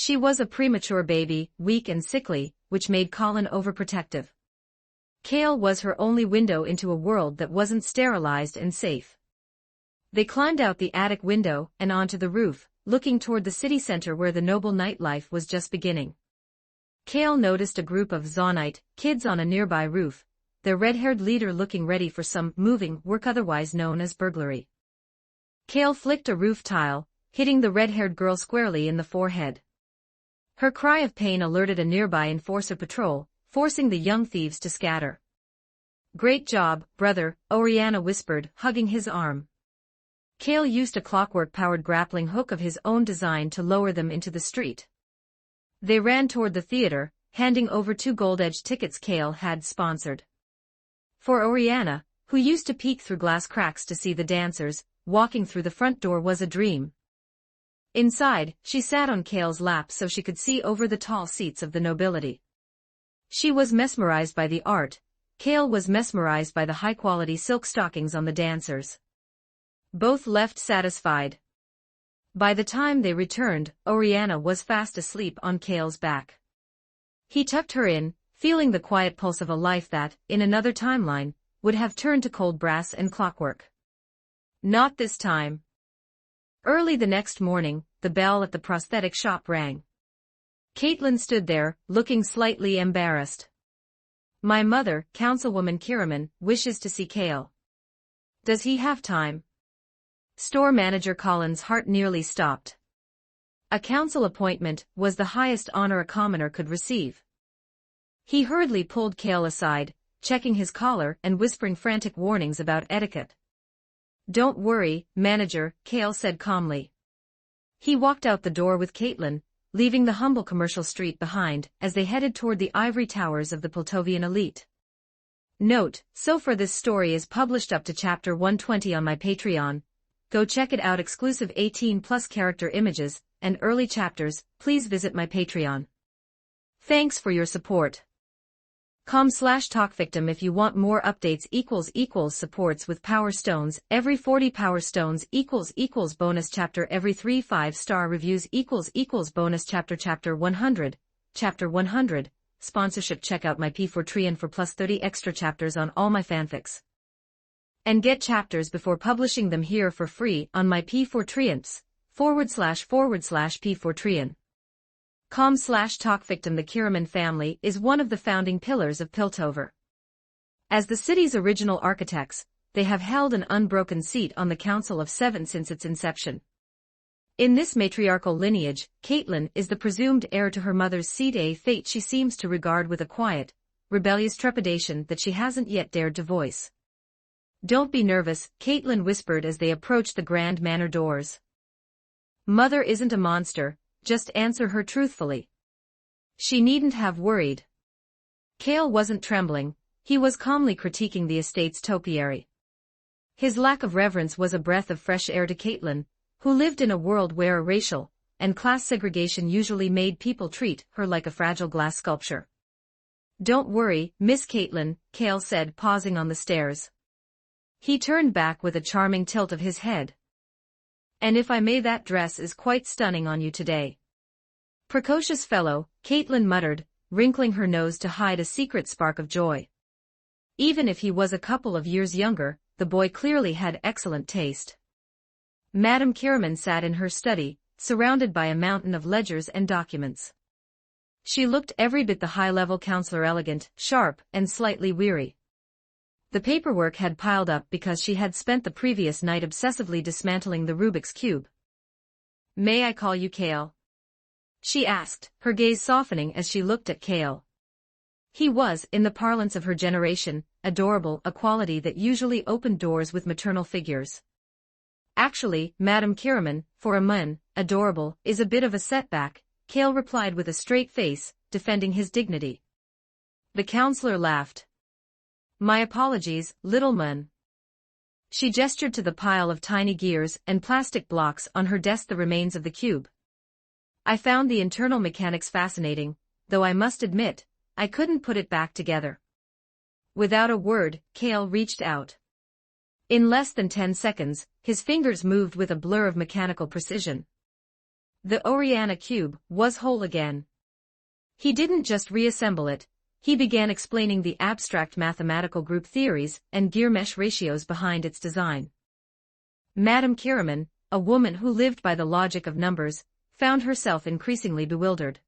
She was a premature baby, weak and sickly, which made Colin overprotective. Kale was her only window into a world that wasn't sterilized and safe. They climbed out the attic window and onto the roof, looking toward the city center where the noble nightlife was just beginning. Kale noticed a group of Zonite kids on a nearby roof, their red-haired leader looking ready for some moving work otherwise known as burglary. Kale flicked a roof tile, hitting the red-haired girl squarely in the forehead. Her cry of pain alerted a nearby enforcer patrol, forcing the young thieves to scatter. "Great job, brother," Oriana whispered, hugging his arm. Kale used a clockwork-powered grappling hook of his own design to lower them into the street. They ran toward the theater, handing over 2 gold-edged tickets Kale had sponsored. For Oriana, who used to peek through glass cracks to see the dancers, walking through the front door was a dream. Inside, she sat on Kale's lap so she could see over the tall seats of the nobility. She was mesmerized by the art. Kale was mesmerized by the high-quality silk stockings on the dancers. Both left satisfied. By the time they returned, Oriana was fast asleep on Kale's back. He tucked her in, feeling the quiet pulse of a life that, in another timeline, would have turned to cold brass and clockwork. Not this time. Early the next morning, the bell at the prosthetic shop rang. Caitlin stood there, looking slightly embarrassed. "My mother, Councilwoman Kiraman, wishes to see Kale. Does he have time?" Store manager Colin's heart nearly stopped. A council appointment was the highest honor a commoner could receive. He hurriedly pulled Kale aside, checking his collar and whispering frantic warnings about etiquette. "Don't worry, manager," Kale said calmly. He walked out the door with Caitlin, leaving the humble commercial street behind as they headed toward the ivory towers of the Piltovian elite. Note, so far this story is published up to chapter 120 on my Patreon. Go check it out. Exclusive 18+ character images and early chapters. Please visit my Patreon. Thanks for your support. com/talkvictim if you want more updates. Supports with Power Stones every 40 Power Stones bonus chapter every 3 5-star reviews bonus chapter 100 sponsorship. Check out my P4Trian for plus 30 extra chapters on all my fanfics. And get chapters before publishing them here for free on my P4Trians //P4Trian. com/talkvictim. The Kiraman family is one of the founding pillars of Piltover. As the city's original architects, they have held an unbroken seat on the Council of Seven since its inception. In this matriarchal lineage, Caitlin is the presumed heir to her mother's seat, a fate she seems to regard with a quiet, rebellious trepidation that she hasn't yet dared to voice. "Don't be nervous," Caitlin whispered as they approached the grand manor doors. "Mother isn't a monster, just answer her truthfully. She needn't have worried." Kale wasn't trembling, he was calmly critiquing the estate's topiary. His lack of reverence was a breath of fresh air to Caitlin, who lived in a world where racial and class segregation usually made people treat her like a fragile glass sculpture. "Don't worry, Miss Caitlin," Kale said, pausing on the stairs. He turned back with a charming tilt of his head. "And if I may, that dress is quite stunning on you today." "Precocious fellow," Caitlin muttered, wrinkling her nose to hide a secret spark of joy. Even if he was a couple of years younger, the boy clearly had excellent taste. Madame Kiraman sat in her study, surrounded by a mountain of ledgers and documents. She looked every bit the high-level counselor, elegant, sharp, and slightly weary. The paperwork had piled up because she had spent the previous night obsessively dismantling the Rubik's Cube. "May I call you Kale?" she asked, her gaze softening as she looked at Kale. He was, in the parlance of her generation, adorable, a quality that usually opened doors with maternal figures. "Actually, Madame Kiraman, for a man, adorable is a bit of a setback," Kale replied with a straight face, defending his dignity. The counselor laughed. "My apologies, little man." She gestured to the pile of tiny gears and plastic blocks on her desk, the remains of the cube. "I found the internal mechanics fascinating, though I must admit, I couldn't put it back together." Without a word, Kale reached out. In less than 10 seconds, his fingers moved with a blur of mechanical precision. The Oriana cube was whole again. He didn't just reassemble it, he began explaining the abstract mathematical group theories and gear mesh ratios behind its design. Madame Kiriman, a woman who lived by the logic of numbers, found herself increasingly bewildered.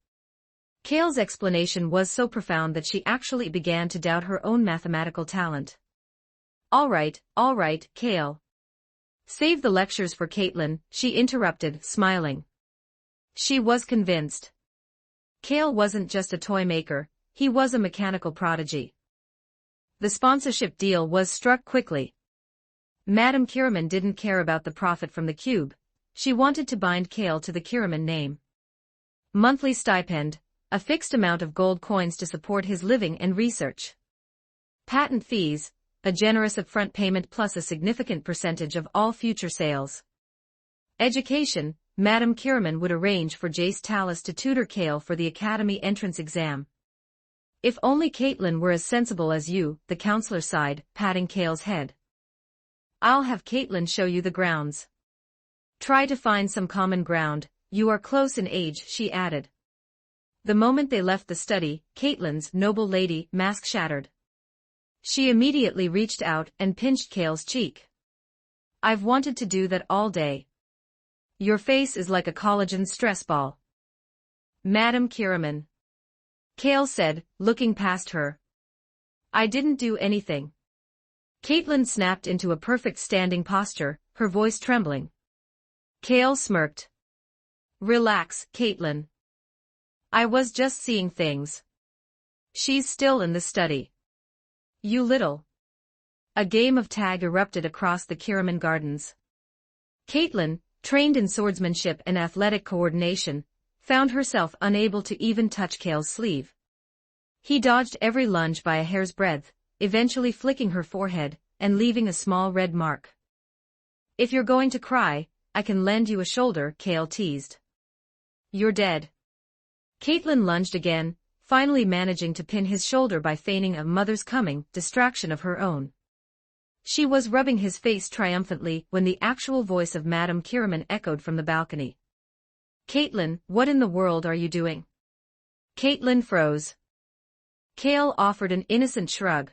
Kale's explanation was so profound that she actually began to doubt her own mathematical talent. All right, Kale. Save the lectures for Caitlin, she interrupted, smiling. She was convinced. Kale wasn't just a toy maker, he was a mechanical prodigy. The sponsorship deal was struck quickly. Madame Kiriman didn't care about the profit from the cube, she wanted to bind Kale to the Kiriman name. Monthly stipend, a fixed amount of gold coins to support his living and research. Patent fees, a generous upfront payment plus a significant percentage of all future sales. Education, Madame Kiriman would arrange for Jace Tallis to tutor Kale for the academy entrance exam. If only Caitlin were as sensible as you, the counselor sighed, patting Kale's head. I'll have Caitlin show you the grounds. Try to find some common ground, you are close in age, she added. The moment they left the study, Caitlin's noble lady mask shattered. She immediately reached out and pinched Kale's cheek. I've wanted to do that all day. Your face is like a collagen stress ball. Madame Kiriman. Kale said, looking past her. I didn't do anything. Caitlin snapped into a perfect standing posture, her voice trembling. Kale smirked. Relax, Caitlin. I was just seeing things. She's still in the study. You little. A game of tag erupted across the Kiriman gardens. Caitlin, trained in swordsmanship and athletic coordination, found herself unable to even touch Kale's sleeve. He dodged every lunge by a hair's breadth, eventually flicking her forehead and leaving a small red mark. If you're going to cry, I can lend you a shoulder, Kale teased. You're dead. Caitlin lunged again, finally managing to pin his shoulder by feigning a mother's coming distraction of her own. She was rubbing his face triumphantly when the actual voice of Madame Kiriman echoed from the balcony. Caitlin, what in the world are you doing? Caitlin froze. Kale offered an innocent shrug.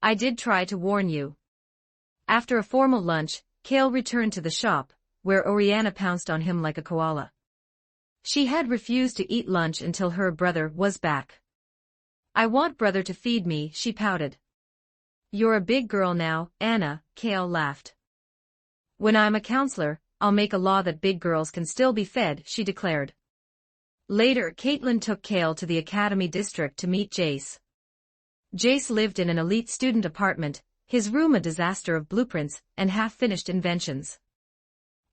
I did try to warn you. After a formal lunch, Kale returned to the shop, where Oriana pounced on him like a koala. She had refused to eat lunch until her brother was back. I want brother to feed me, she pouted. You're a big girl now, Anna, Kale laughed. When I'm a counselor, I'll make a law that big girls can still be fed, she declared. Later, Caitlin took Kale to the academy district to meet Jace. Jace lived in an elite student apartment, his room a disaster of blueprints and half-finished inventions.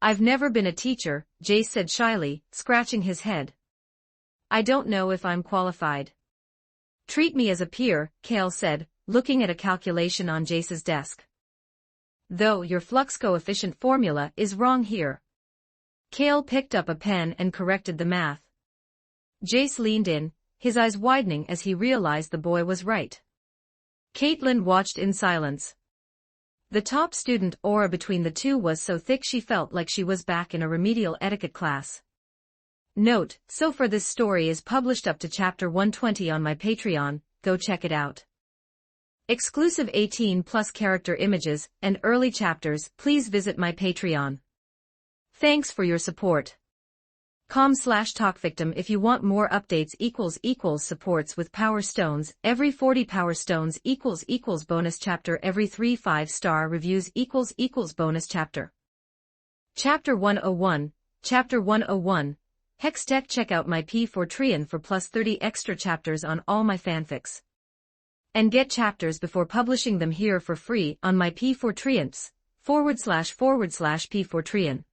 I've never been a teacher, Jace said shyly, scratching his head. I don't know if I'm qualified. Treat me as a peer, Kale said, looking at a calculation on Jace's desk. Though your flux coefficient formula is wrong here. Kale picked up a pen and corrected the math. Jace leaned in, his eyes widening as he realized the boy was right. Caitlin watched in silence. The top student aura between the two was so thick she felt like she was back in a remedial etiquette class. Note, so far this story is published up to chapter 120 on my Patreon, go check it out. Exclusive 18+ character images and early chapters, please visit my Patreon. Thanks for your support. com/talkvictim if you want more updates == supports with power stones every 40 power stones == bonus chapter every 3 5-star reviews == bonus chapter. Chapter 101, Chapter 101, Hextech. Check out my P4 Trian for plus 30 extra chapters on all my fanfics. And get chapters before publishing them here for free on my P4 Trians, //P4 Trian.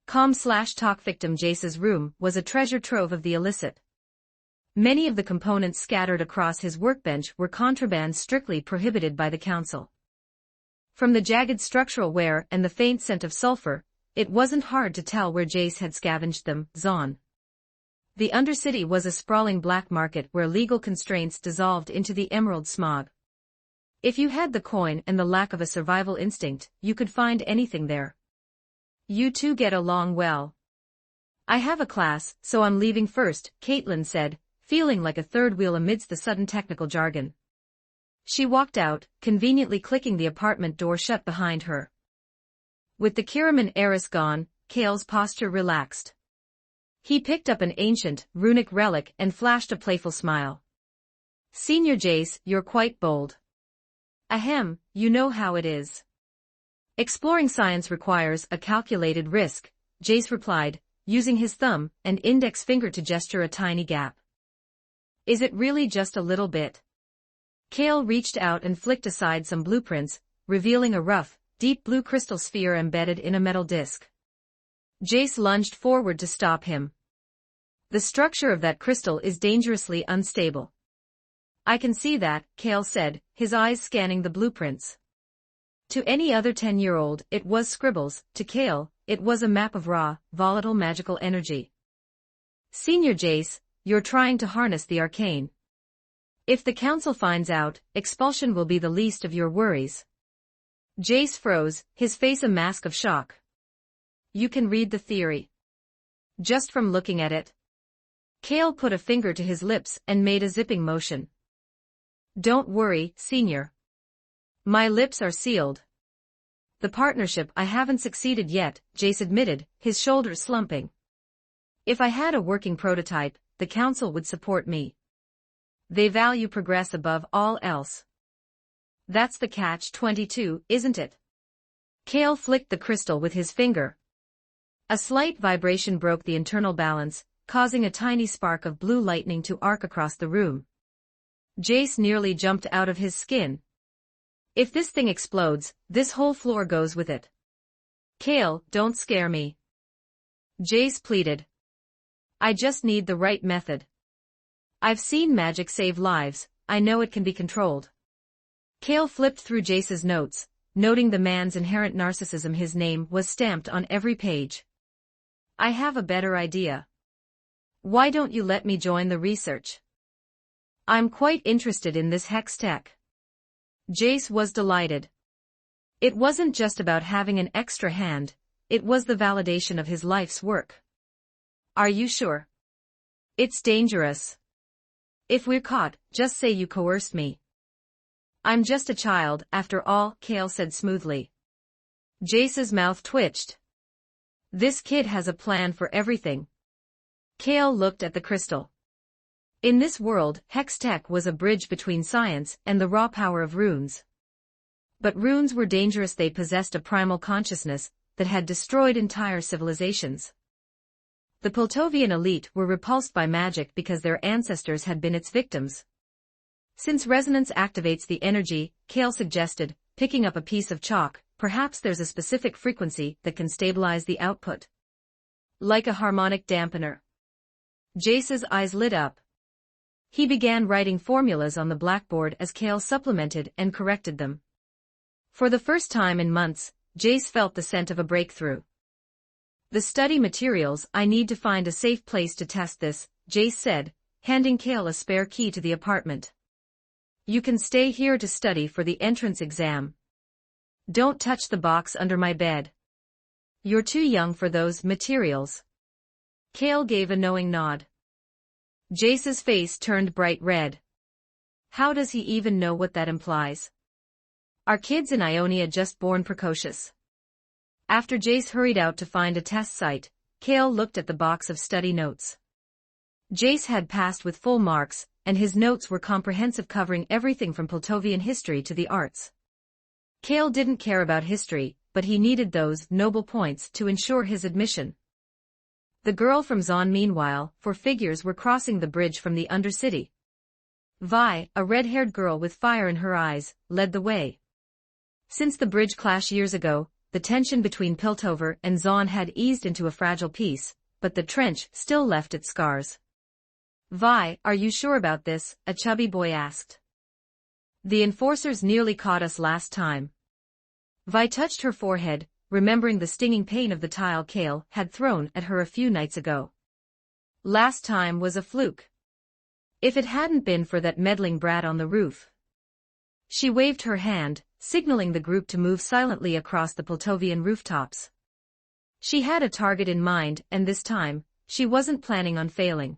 com/talkvictim. Jace's room was a treasure trove of the illicit. Many of the components scattered across his workbench were contraband strictly prohibited by the council. From the jagged structural wear and the faint scent of sulfur, it wasn't hard to tell where Jace had scavenged them. Zon. The Undercity was a sprawling black market where legal constraints dissolved into the emerald smog. If you had the coin and the lack of a survival instinct, you could find anything there. You two get along well. I have a class, so I'm leaving first, Caitlin said, feeling like a third wheel amidst the sudden technical jargon. She walked out, conveniently clicking the apartment door shut behind her. With the Kiraman heiress gone, Kale's posture relaxed. He picked up an ancient, runic relic and flashed a playful smile. Senior Jace, you're quite bold. Ahem, you know how it is. Exploring science requires a calculated risk, Jace replied, using his thumb and index finger to gesture a tiny gap. Is it really just a little bit? Kale reached out and flicked aside some blueprints, revealing a rough, deep blue crystal sphere embedded in a metal disc. Jace lunged forward to stop him. The structure of that crystal is dangerously unstable. I can see that, Kale said, his eyes scanning the blueprints. To any other 10-year-old, it was scribbles. To Kale, it was a map of raw, volatile magical energy. Senior Jace, you're trying to harness the arcane. If the council finds out, expulsion will be the least of your worries. Jace froze, his face a mask of shock. You can read the theory. Just from looking at it. Kale put a finger to his lips and made a zipping motion. Don't worry, Senior. My lips are sealed. The partnership I haven't succeeded yet, Jace admitted, his shoulders slumping. If I had a working prototype, the council would support me. They value progress above all else. That's the catch-22, isn't it? Kale flicked the crystal with his finger. A slight vibration broke the internal balance, causing a tiny spark of blue lightning to arc across the room. Jace nearly jumped out of his skin. If this thing explodes, this whole floor goes with it. Kale, don't scare me. Jace pleaded. I just need the right method. I've seen magic save lives, I know it can be controlled. Kale flipped through Jace's notes, noting the man's inherent narcissism. His name was stamped on every page. I have a better idea. Why don't you let me join the research? I'm quite interested in this hex tech. Jace was delighted. It wasn't just about having an extra hand, it was the validation of his life's work. Are you sure? It's dangerous. If we're caught, just say you coerced me. I'm just a child, after all, Kale said smoothly. Jace's mouth twitched. This kid has a plan for everything. Kale looked at the crystal. In this world, hex tech was a bridge between science and the raw power of runes. But runes were dangerous. They possessed a primal consciousness that had destroyed entire civilizations. The Piltovian elite were repulsed by magic because their ancestors had been its victims. Since resonance activates the energy, Kale suggested, picking up a piece of chalk, perhaps there's a specific frequency that can stabilize the output. Like a harmonic dampener. Jace's eyes lit up. He began writing formulas on the blackboard as Kale supplemented and corrected them. For the first time in months, Jace felt the scent of a breakthrough. The study materials. I need to find a safe place to test this, Jace said, handing Kale a spare key to the apartment. You can stay here to study for the entrance exam. Don't touch the box under my bed. You're too young for those materials. Kale gave a knowing nod. Jace's face turned bright red. How does he even know what that implies? Are kids in Ionia just born precocious? After Jace hurried out to find a test site, Kale looked at the box of study notes. Jace had passed with full marks, and his notes were comprehensive, covering everything from Piltovian history to the arts. Kale didn't care about history, but he needed those noble points to ensure his admission. The girl from Zon, meanwhile, for figures were crossing the bridge from the Undercity. Vi, a red-haired girl with fire in her eyes, led the way. Since the bridge clash years ago, the tension between Piltover and Zon had eased into a fragile peace, but the trench still left its scars. Vi, are you sure about this? A chubby boy asked. The enforcers nearly caught us last time. Vi touched her forehead, remembering the stinging pain of the tile Kale had thrown at her a few nights ago. Last time was a fluke. If it hadn't been for that meddling brat on the roof. She waved her hand, signaling the group to move silently across the Piltovian rooftops. She had a target in mind, and this time, she wasn't planning on failing.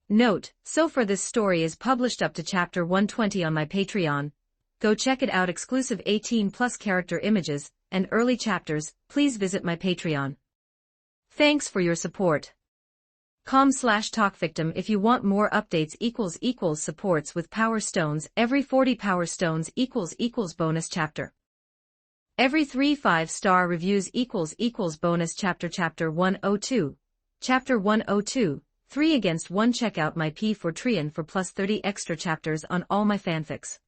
Note, so far this story is published up to chapter 120 on my Patreon. Go check it out. Exclusive 18+ character images and early chapters. Please visit my Patreon. Thanks for your support. com/talkvictim if you want more updates == supports with power stones. Every 40 power stones == bonus chapter. Every 3 5-star reviews == bonus chapter. Chapter 102. Chapter 102. 3 against 1. Check out my P4 for plus 30 extra chapters on all my fanfics.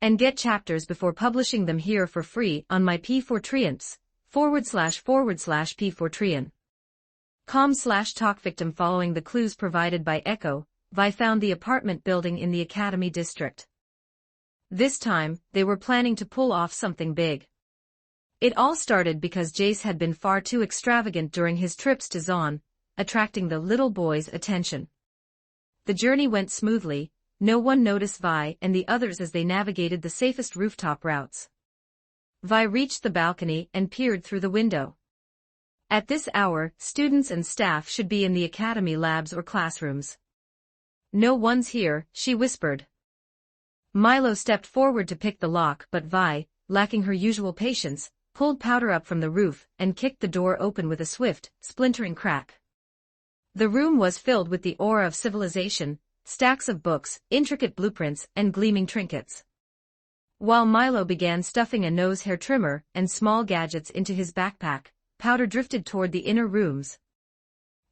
And get chapters before publishing them here for free on my P4 //P4 com/talkvictim. Following the clues provided by Echo, Vi found the apartment building in the Academy district. This time, they were planning to pull off something big. It all started because Jace had been far too extravagant during his trips to Zaun, attracting the little boy's attention. The journey went smoothly, no one noticed Vi and the others as they navigated the safest rooftop routes. Vi reached the balcony and peered through the window. At this hour, students and staff should be in the academy labs or classrooms. No one's here, she whispered. Milo stepped forward to pick the lock, but Vi, lacking her usual patience, pulled Powder up from the roof and kicked the door open with a swift, splintering crack. The room was filled with the aura of civilization, stacks of books, intricate blueprints, and gleaming trinkets. While Milo began stuffing a nose hair trimmer and small gadgets into his backpack, Powder drifted toward the inner rooms.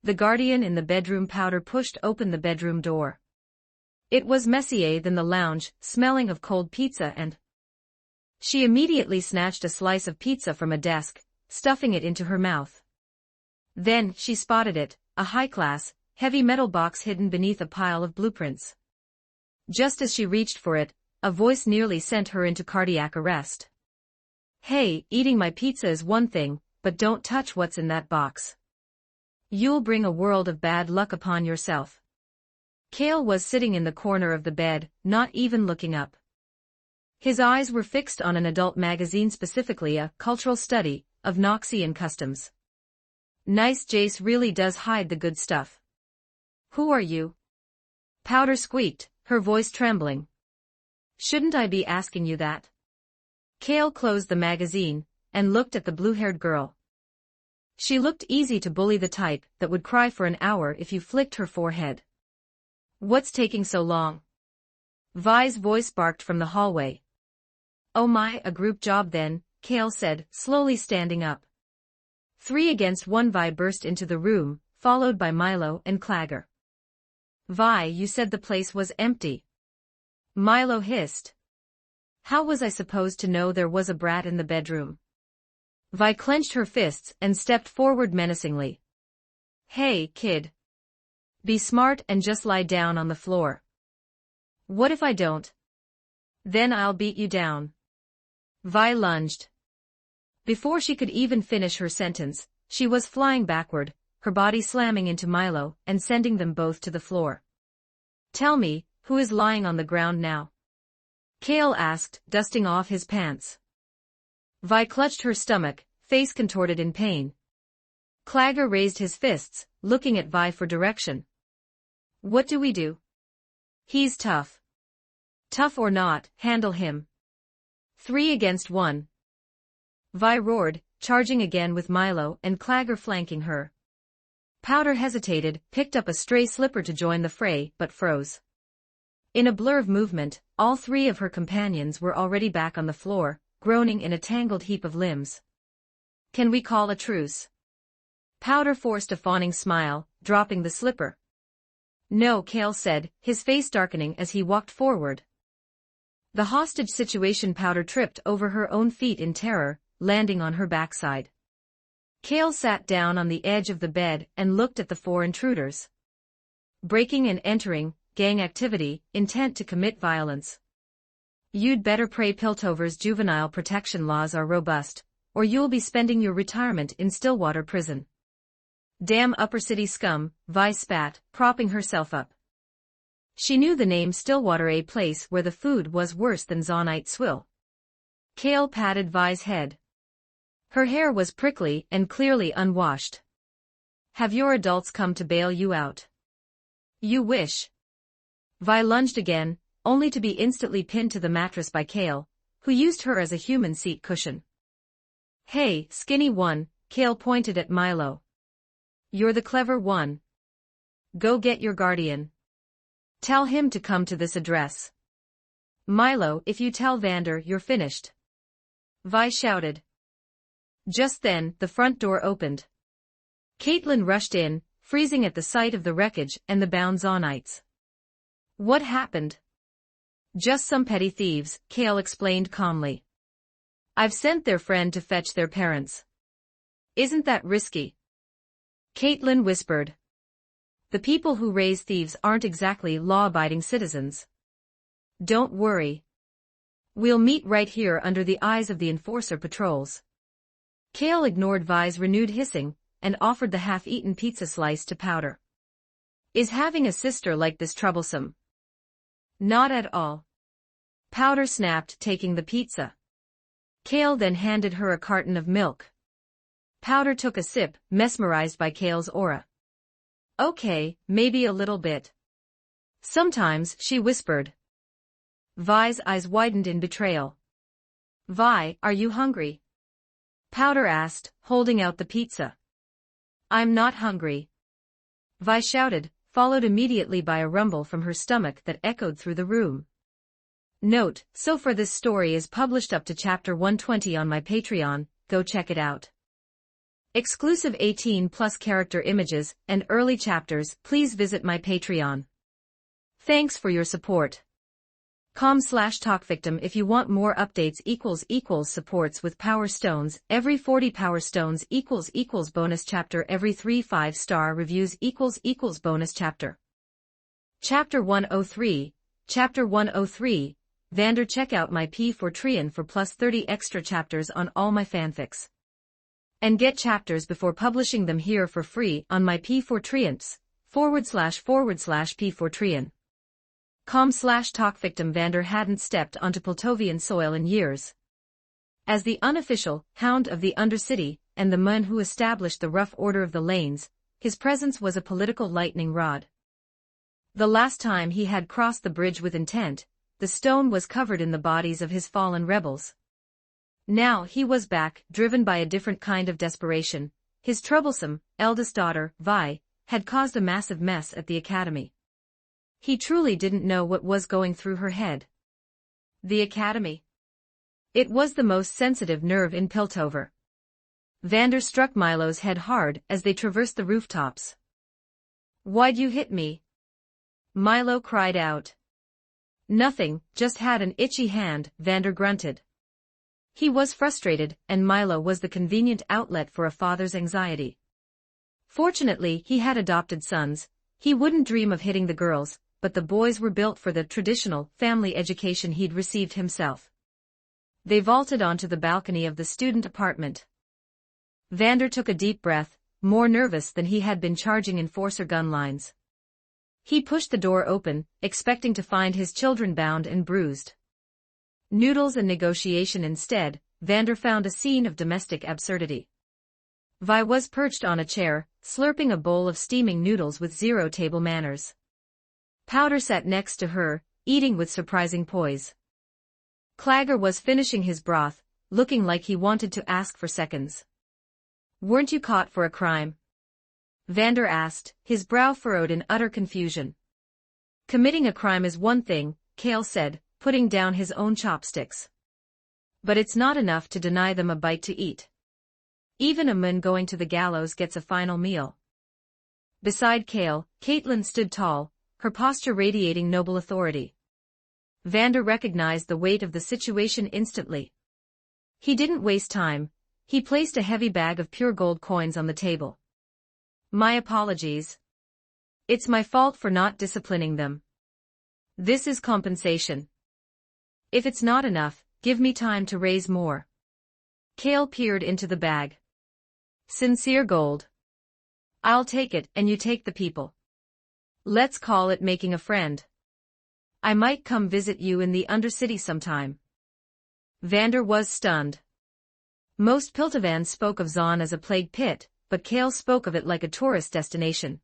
The guardian in the bedroom. Powder pushed open the bedroom door. It was Messier than the lounge, smelling of cold pizza, and she immediately snatched a slice of pizza from a desk, stuffing it into her mouth. Then, she spotted it, a high-class, heavy metal box hidden beneath a pile of blueprints. Just as she reached for it, a voice nearly sent her into cardiac arrest. Hey, eating my pizza is one thing, but don't touch what's in that box. You'll bring a world of bad luck upon yourself. Kale was sitting in the corner of the bed, not even looking up. His eyes were fixed on an adult magazine, specifically a cultural study of Noxian customs. Nice. Jace really does hide the good stuff. Who are you? Powder squeaked, her voice trembling. Shouldn't I be asking you that? Kale closed the magazine and looked at the blue-haired girl. She looked easy to bully, the type that would cry for an hour if you flicked her forehead. What's taking so long? Vi's voice barked from the hallway. Oh my, a group job then, Kale said, slowly standing up. 3 against 1. Vi burst into the room, followed by Milo and Clagger. Vi, you said the place was empty. Milo hissed. How was I supposed to know there was a brat in the bedroom? Vi clenched her fists and stepped forward menacingly. Hey, kid. Be smart and just lie down on the floor. What if I don't? Then I'll beat you down. Vi lunged. Before she could even finish her sentence, she was flying backward, her body slamming into Milo and sending them both to the floor. Tell me, who is lying on the ground now? Kale asked, dusting off his pants. Vi clutched her stomach, face contorted in pain. Clagger raised his fists, looking at Vi for direction. What do we do? He's tough. Tough or not, handle him. 3 against 1. Vi roared, charging again with Milo and Clagger flanking her. Powder hesitated, picked up a stray slipper to join the fray, but froze. In a blur of movement, all 3 of her companions were already back on the floor, groaning in a tangled heap of limbs. Can we call a truce? Powder forced a fawning smile, dropping the slipper. No, Kale said, his face darkening as he walked forward. The hostage situation. Powder tripped over her own feet in terror, landing on her backside. Kale sat down on the edge of the bed and looked at the 4 intruders. Breaking and entering, gang activity, intent to commit violence. You'd better pray Piltover's juvenile protection laws are robust, or you'll be spending your retirement in Stillwater Prison. Damn upper city scum, Vi spat, propping herself up. She knew the name Stillwater, a place where the food was worse than Zaunite swill. Kale patted Vi's head. Her hair was prickly and clearly unwashed. Have your adults come to bail you out? You wish. Vi lunged again, only to be instantly pinned to the mattress by Kale, who used her as a human seat cushion. Hey, skinny one, Kale pointed at Milo. You're the clever one. Go get your guardian. Tell him to come to this address. Milo, if you tell Vander you're finished. Vi shouted. Just then, the front door opened. Caitlin rushed in, freezing at the sight of the wreckage and the bound Zonites. What happened? Just some petty thieves, Kale explained calmly. I've sent their friend to fetch their parents. Isn't that risky? Caitlin whispered. The people who raise thieves aren't exactly law-abiding citizens. Don't worry. We'll meet right here under the eyes of the enforcer patrols. Kale ignored Vi's renewed hissing, and offered the half-eaten pizza slice to Powder. Is having a sister like this troublesome? Not at all. Powder snapped, taking the pizza. Kale then handed her a carton of milk. Powder took a sip, mesmerized by Kale's aura. Okay, maybe a little bit. Sometimes, she whispered. Vi's eyes widened in betrayal. Vi, are you hungry? Powder asked, holding out the pizza. I'm not hungry. Vi shouted, followed immediately by a rumble from her stomach that echoed through the room. Note, so far this story is published up to chapter 120 on my Patreon, go check it out. Exclusive 18+ character images and early chapters, please visit my Patreon. Thanks for your support. com/talkvictim if you want more updates == supports with Power Stones, every 40 Power Stones == bonus chapter every 3 5-star reviews == bonus chapter. Chapter 103, Chapter 103, Vander check out my P4 for plus 30 extra chapters on all my fanfics. And get chapters before publishing them here for free on my P4 //P4 com/talkvictim. Vander hadn't stepped onto Poltovian soil in years. As the unofficial Hound of the Undercity and the man who established the rough order of the lanes, his presence was a political lightning rod. The last time he had crossed the bridge with intent, the stone was covered in the bodies of his fallen rebels. Now he was back, driven by a different kind of desperation. His troublesome, eldest daughter, Vi, had caused a massive mess at the academy. He truly didn't know what was going through her head. The academy. It was the most sensitive nerve in Piltover. Vander struck Milo's head hard as they traversed the rooftops. Why'd you hit me? Milo cried out. Nothing, just had an itchy hand, Vander grunted. He was frustrated, and Milo was the convenient outlet for a father's anxiety. Fortunately, he had adopted sons. He wouldn't dream of hitting the girls, but the boys were built for the traditional family education he'd received himself. They vaulted onto the balcony of the student apartment. Vander took a deep breath, more nervous than he had been charging enforcer gun lines. He pushed the door open, expecting to find his children bound and bruised. Noodles and negotiation instead, Vander found a scene of domestic absurdity. Vi was perched on a chair, slurping a bowl of steaming noodles with zero table manners. Powder sat next to her, eating with surprising poise. Clagger was finishing his broth, looking like he wanted to ask for seconds. Weren't you caught for a crime? Vander asked, his brow furrowed in utter confusion. Committing a crime is one thing, Kale said, putting down his own chopsticks. But it's not enough to deny them a bite to eat. Even a man going to the gallows gets a final meal. Beside Kale, Caitlin stood tall, her posture radiating noble authority. Vander recognized the weight of the situation instantly. He didn't waste time. He placed a heavy bag of pure gold coins on the table. My apologies. It's my fault for not disciplining them. This is compensation. If it's not enough, give me time to raise more. Kale peered into the bag. Sincere gold. I'll take it and you take the people. Let's call it making a friend. I might come visit you in the Undercity sometime. Vander was stunned. Most Piltovans spoke of Zon as a plague pit, but Kale spoke of it like a tourist destination.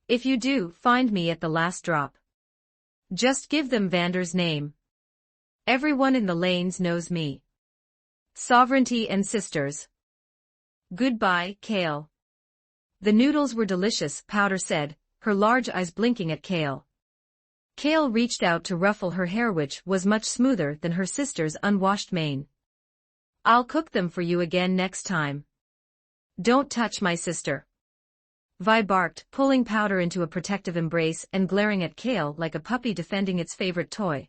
If you do, find me at the last drop. Just give them Vander's name. Everyone in the lanes knows me. Sovereignty and sisters. Goodbye, Kale. The noodles were delicious, Powder said, her large eyes blinking at Kale. Kale reached out to ruffle her hair, which was much smoother than her sister's unwashed mane. I'll cook them for you again next time. Don't touch my sister. Vi barked, pulling Powder into a protective embrace and glaring at Kale like a puppy defending its favorite toy.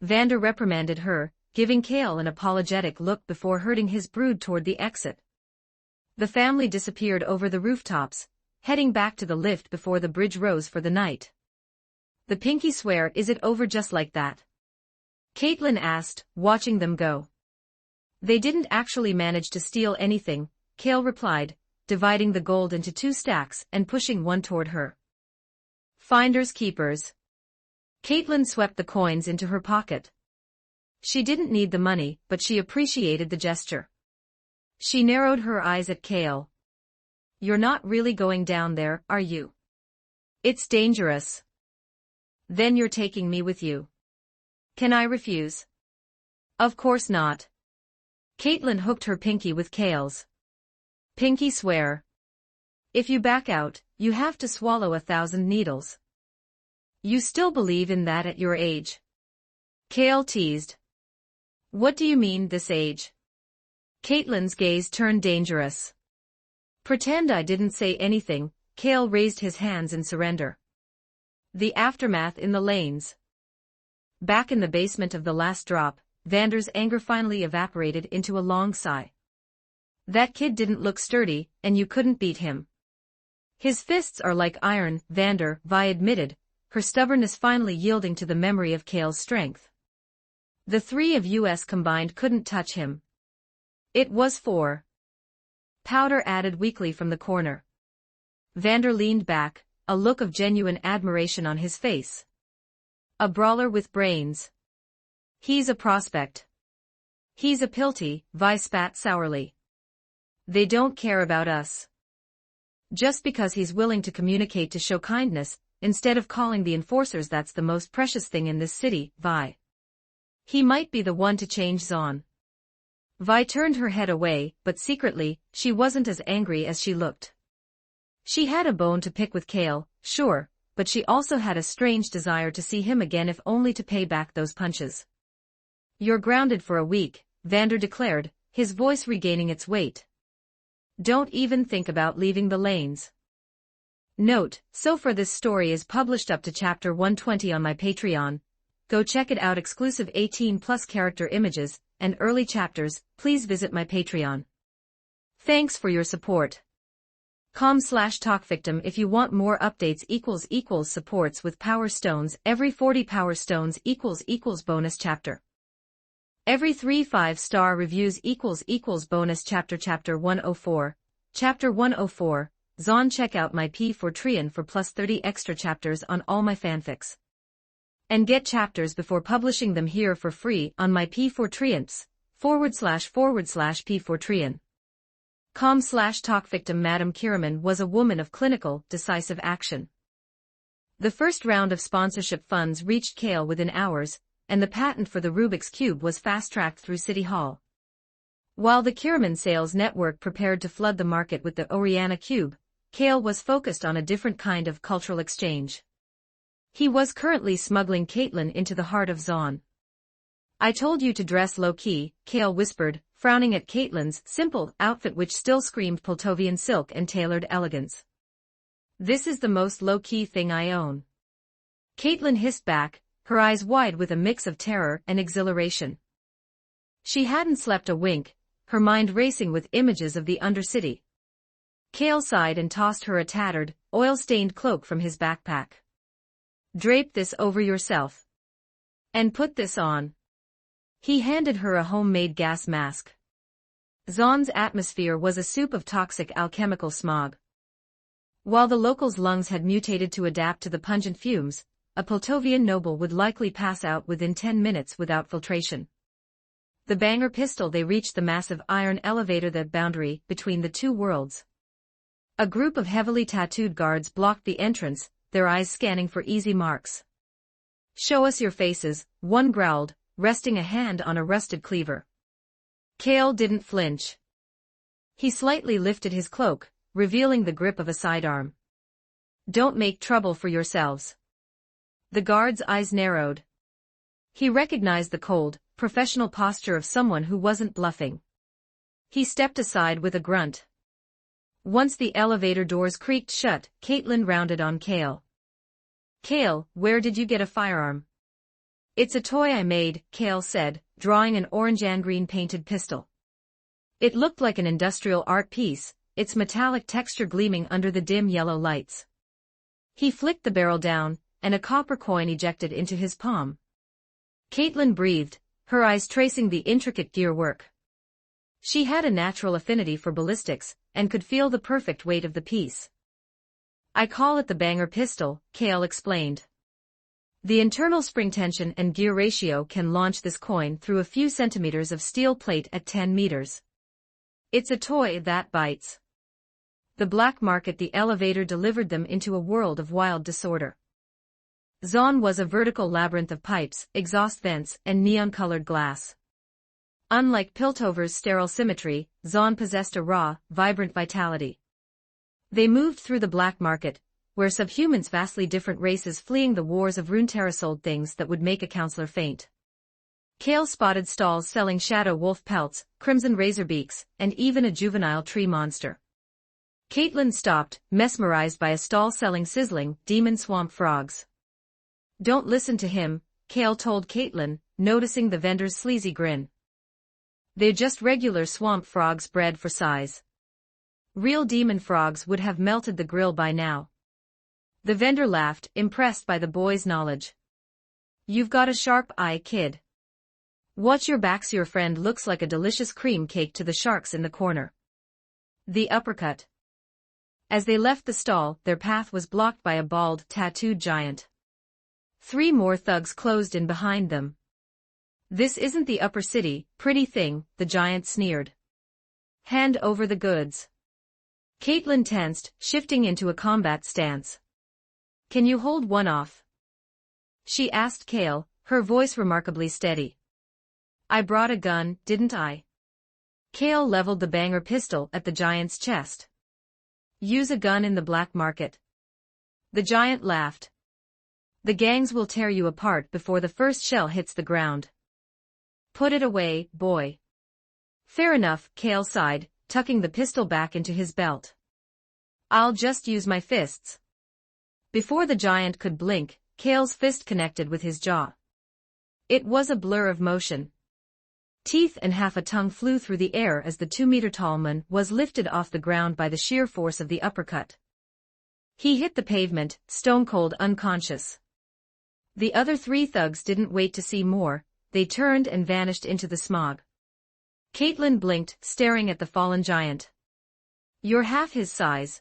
Vander reprimanded her, giving Kale an apologetic look before herding his brood toward the exit. The family disappeared over the rooftops, heading back to the lift before the bridge rose for the night. The pinky swear, is it over just like that? Caitlin asked, watching them go. They didn't actually manage to steal anything, Kale replied, dividing the gold into 2 stacks and pushing one toward her. Finders keepers. Caitlin swept the coins into her pocket. She didn't need the money, but she appreciated the gesture. She narrowed her eyes at Kale. You're not really going down there, are you? It's dangerous. Then you're taking me with you. Can I refuse? Of course not. Caitlin hooked her pinky with Kale's. Pinky swear. If you back out, you have to swallow 1,000 needles. You still believe in that at your age? Kale teased. What do you mean, this age? Caitlin's gaze turned dangerous. Pretend I didn't say anything, Kale raised his hands in surrender. The aftermath in the lanes. Back in the basement of the last drop, Vander's anger finally evaporated into a long sigh. That kid didn't look sturdy, and you couldn't beat him. His fists are like iron, Vander, Vi admitted, her stubbornness finally yielding to the memory of Kale's strength. The 3 of us combined couldn't touch him. It was 4. Powder added weakly from the corner. Vander leaned back, a look of genuine admiration on his face. A brawler with brains. He's a prospect. He's a pilty, Vi spat sourly. They don't care about us. Just because he's willing to communicate to show kindness, instead of calling the enforcers, that's the most precious thing in this city, Vi. He might be the one to change Zon. Vi turned her head away, but secretly, she wasn't as angry as she looked. She had a bone to pick with Kale, sure, but she also had a strange desire to see him again, if only to pay back those punches. You're grounded for a week, Vander declared, his voice regaining its weight. Don't even think about leaving the lanes. Note, so far this story is published up to chapter 120 on my Patreon. Go check it out. Exclusive 18+ character images and early chapters. Please visit my Patreon. Thanks for your support. com/talkvictim if you want more updates. Supports with power stones. Every 40 power stones equals bonus chapter. Every 3 5-star reviews equals bonus chapter. Chapter 104. Chapter 104. Zon. Check out my P4 for plus 30 extra chapters on all my fanfics. And get chapters before publishing them here for free on my P4 //P4 com/talkvictim. Madame Kiraman was a woman of clinical, decisive action. The first round of sponsorship funds reached Kale within hours, and the patent for the Rubik's Cube was fast-tracked through City Hall. While the Kiraman sales network prepared to flood the market with the Oriana Cube, Kale was focused on a different kind of cultural exchange. He was currently smuggling Caitlin into the heart of Zon. I told you to dress low-key, Kale whispered, frowning at Caitlin's simple outfit which still screamed Poltovian silk and tailored elegance. This is the most low-key thing I own. Caitlin hissed back, her eyes wide with a mix of terror and exhilaration. She hadn't slept a wink, her mind racing with images of the Undercity. Kale sighed and tossed her a tattered, oil-stained cloak from his backpack. Drape this over yourself. And put this on. He handed her a homemade gas mask. Zon's atmosphere was a soup of toxic alchemical smog. While the locals' lungs had mutated to adapt to the pungent fumes, a Poltovian noble would likely pass out within 10 minutes without filtration. The banger pistol. They reached the massive iron elevator, the boundary between the two worlds. A group of heavily tattooed guards blocked the entrance, their eyes scanning for easy marks. "Show us your faces," one growled, resting a hand on a rusted cleaver. Kale didn't flinch. He slightly lifted his cloak, revealing the grip of a sidearm. "Don't make trouble for yourselves." The guard's eyes narrowed. He recognized the cold, professional posture of someone who wasn't bluffing. He stepped aside with a grunt. Once the elevator doors creaked shut, Caitlin rounded on Kale. "Kale, where did you get a firearm?" "It's a toy I made," Kale said, drawing an orange and green painted pistol. It looked like an industrial art piece, its metallic texture gleaming under the dim yellow lights. He flicked the barrel down, and a copper coin ejected into his palm. Caitlin breathed, her eyes tracing the intricate gear work. She had a natural affinity for ballistics, and could feel the perfect weight of the piece. "I call it the banger pistol," Kale explained. "The internal spring tension and gear ratio can launch this coin through a few centimeters of steel plate at 10 meters. It's a toy that bites." The black market. The elevator delivered them into a world of wild disorder. Zon was a vertical labyrinth of pipes, exhaust vents, and neon-colored glass. Unlike Piltover's sterile symmetry, Zon possessed a raw, vibrant vitality. They moved through the black market, where subhumans, vastly different races fleeing the wars of Runeterra, sold things that would make a counselor faint. Kale spotted stalls selling shadow wolf pelts, crimson razorbeaks, and even a juvenile tree monster. Caitlin stopped, mesmerized by a stall selling sizzling, demon swamp frogs. "Don't listen to him," Kale told Caitlin, noticing the vendor's sleazy grin. "They're just regular swamp frogs bred for size. Real demon frogs would have melted the grill by now." The vendor laughed, impressed by the boy's knowledge. "You've got a sharp eye, kid. Watch your backs, your friend looks like a delicious cream cake to the sharks in the corner." The uppercut. As they left the stall, their path was blocked by a bald, tattooed giant. 3 more thugs closed in behind them. "This isn't the upper city, pretty thing," the giant sneered. "Hand over the goods." Caitlin tensed, shifting into a combat stance. "Can you hold one off?" she asked Kale, her voice remarkably steady. "I brought a gun, didn't I?" Kale leveled the banger pistol at the giant's chest. "Use a gun in the black market." The giant laughed. "The gangs will tear you apart before the first shell hits the ground. Put it away, boy." "Fair enough," Kale sighed, tucking the pistol back into his belt. "I'll just use my fists." Before the giant could blink, Kale's fist connected with his jaw. It was a blur of motion. Teeth and half a tongue flew through the air as the 2-meter-tall man was lifted off the ground by the sheer force of the uppercut. He hit the pavement, stone-cold unconscious. The other 3 thugs didn't wait to see more, they turned and vanished into the smog. Caitlin blinked, staring at the fallen giant. "You're half his size."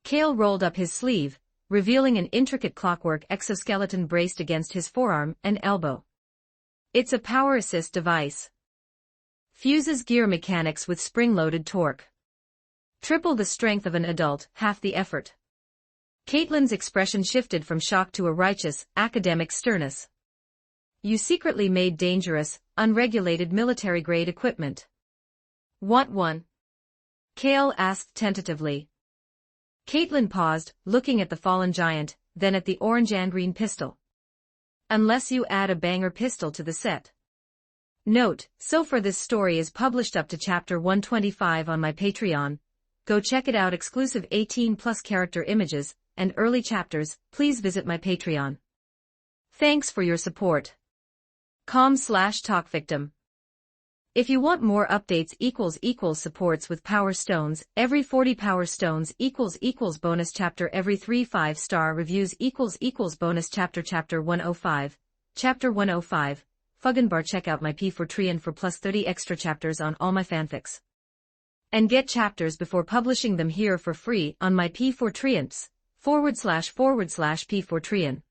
Kale rolled up his sleeve, revealing an intricate clockwork exoskeleton braced against his forearm and elbow. "It's a power assist device. Fuses gear mechanics with spring-loaded torque. Triple the strength of an adult, half the effort." Caitlin's expression shifted from shock to a righteous, academic sternness. "You secretly made dangerous, unregulated military-grade equipment. Want one?" Kale asked tentatively. Caitlin paused, looking at the fallen giant, then at the orange and green pistol. "Unless you add a banger pistol to the set." Note, so far this story is published up to chapter 125 on my Patreon. Go check it out. Exclusive 18+ character images and early chapters. Please visit my Patreon. Thanks for your support. com/talkvictim. If you want more updates supports with power stones, every 40 power stones bonus chapter, every 3 5-star reviews bonus chapter. Chapter 105. Chapter 105. Fuggenbar. Check out my P4Trian for plus 30 extra chapters on all my fanfics. And get chapters before publishing them here for free on my P4Trians //P4Trian.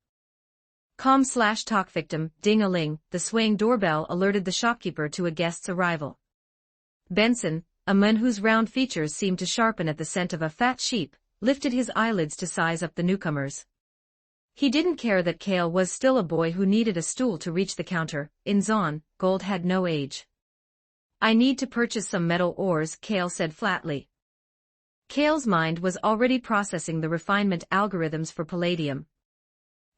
Com/talk victim, ding-a-ling, the swaying doorbell alerted the shopkeeper to a guest's arrival. Benson, a man whose round features seemed to sharpen at the scent of a fat sheep, lifted his eyelids to size up the newcomers. He didn't care that Cale was still a boy who needed a stool to reach the counter. In Zon, gold had no age. I need to purchase some metal ores, Cale said flatly. Cale's mind was already processing the refinement algorithms for palladium.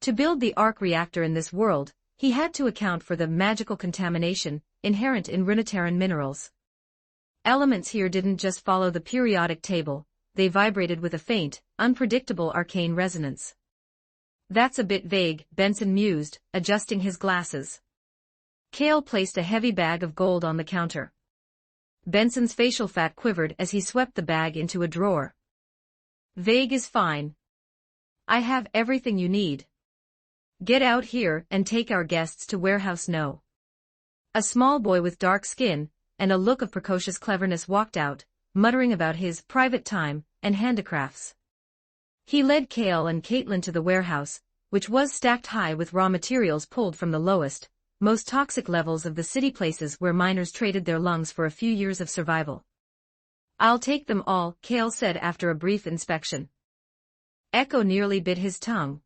To build the arc reactor in this world, he had to account for the magical contamination inherent in Runeterran minerals. Elements here didn't just follow the periodic table, they vibrated with a faint, unpredictable arcane resonance. That's a bit vague, Benson mused, adjusting his glasses. Cale placed a heavy bag of gold on the counter. Benson's facial fat quivered as he swept the bag into a drawer. Vague is fine. I have everything you need. Get out here and take our guests to Warehouse No. A small boy with dark skin and a look of precocious cleverness walked out, muttering about his private time and handicrafts. He led Cale and Caitlin to the warehouse, which was stacked high with raw materials pulled from the lowest, most toxic levels of the city, places where miners traded their lungs for a few years of survival. I'll take them all, Cale said after a brief inspection. Echo nearly bit his tongue.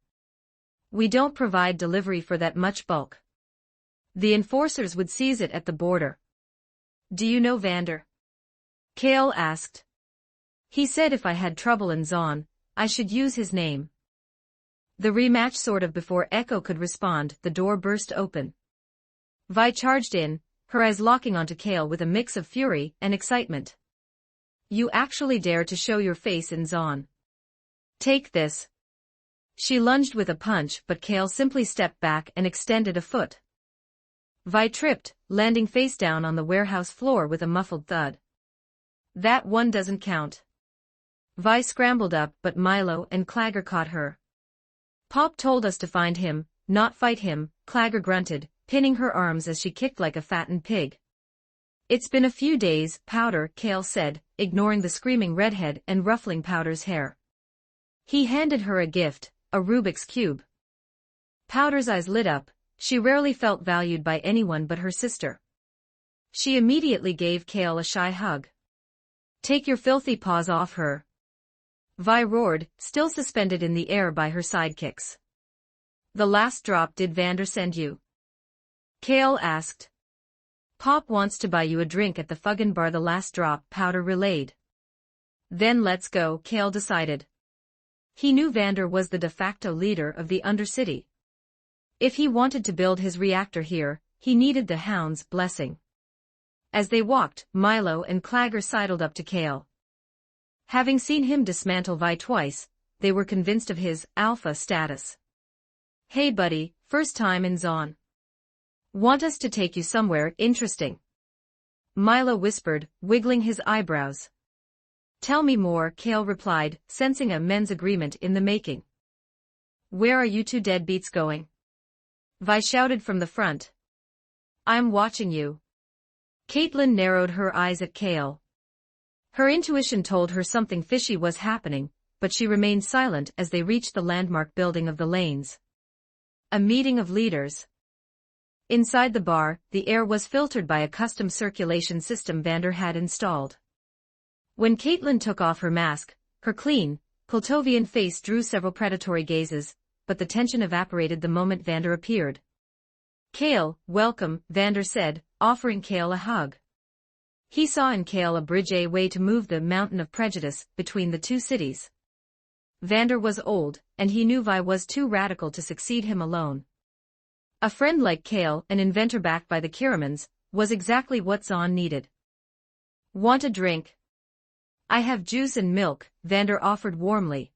We don't provide delivery for that much bulk. The enforcers would seize it at the border. Do you know Vander? Cale asked. He said if I had trouble in Zon, I should use his name. The rematch sort of. Before Echo could respond, the door burst open. Vi charged in, her eyes locking onto Cale with a mix of fury and excitement. You actually dare to show your face in Zon? Take this. She lunged with a punch, but Cale simply stepped back and extended a foot. Vi tripped, landing face down on the warehouse floor with a muffled thud. That one doesn't count. Vi scrambled up, but Milo and Clagger caught her. Pop told us to find him, not fight him, Clagger grunted, pinning her arms as she kicked like a fattened pig. It's been a few days, Powder, Cale said, ignoring the screaming redhead and ruffling Powder's hair. He handed her a gift, a Rubik's Cube. Powder's eyes lit up. She rarely felt valued by anyone but her sister. She immediately gave Cale a shy hug. Take your filthy paws off her. Vi roared, still suspended in the air by her sidekicks. The last drop. Did Vander send you? Cale asked. Pop wants to buy you a drink at the Fuggin bar. The last drop, Powder relayed. Then let's go, Cale decided. He knew Vander was the de facto leader of the Undercity. If he wanted to build his reactor here, he needed the Hound's blessing. As they walked, Milo and Clagger sidled up to Cale. Having seen him dismantle Vi twice, they were convinced of his alpha status. Hey buddy, first time in Zon. Want us to take you somewhere interesting? Milo whispered, wiggling his eyebrows. Tell me more, Cale replied, sensing a men's agreement in the making. Where are you two deadbeats going? Vi shouted from the front. I'm watching you. Caitlin narrowed her eyes at Cale. Her intuition told her something fishy was happening, but she remained silent as they reached the landmark building of the lanes. A meeting of leaders. Inside the bar, the air was filtered by a custom circulation system Vander had installed. When Caitlin took off her mask, her clean, Kultovian face drew several predatory gazes, but the tension evaporated the moment Vander appeared. Cale, welcome, Vander said, offering Cale a hug. He saw in Cale a bridge, a way to move the mountain of prejudice between the two cities. Vander was old, and he knew Vi was too radical to succeed him alone. A friend like Cale, an inventor backed by the Kiramans, was exactly what Zon needed. Want a drink? I have juice and milk, Vander offered warmly.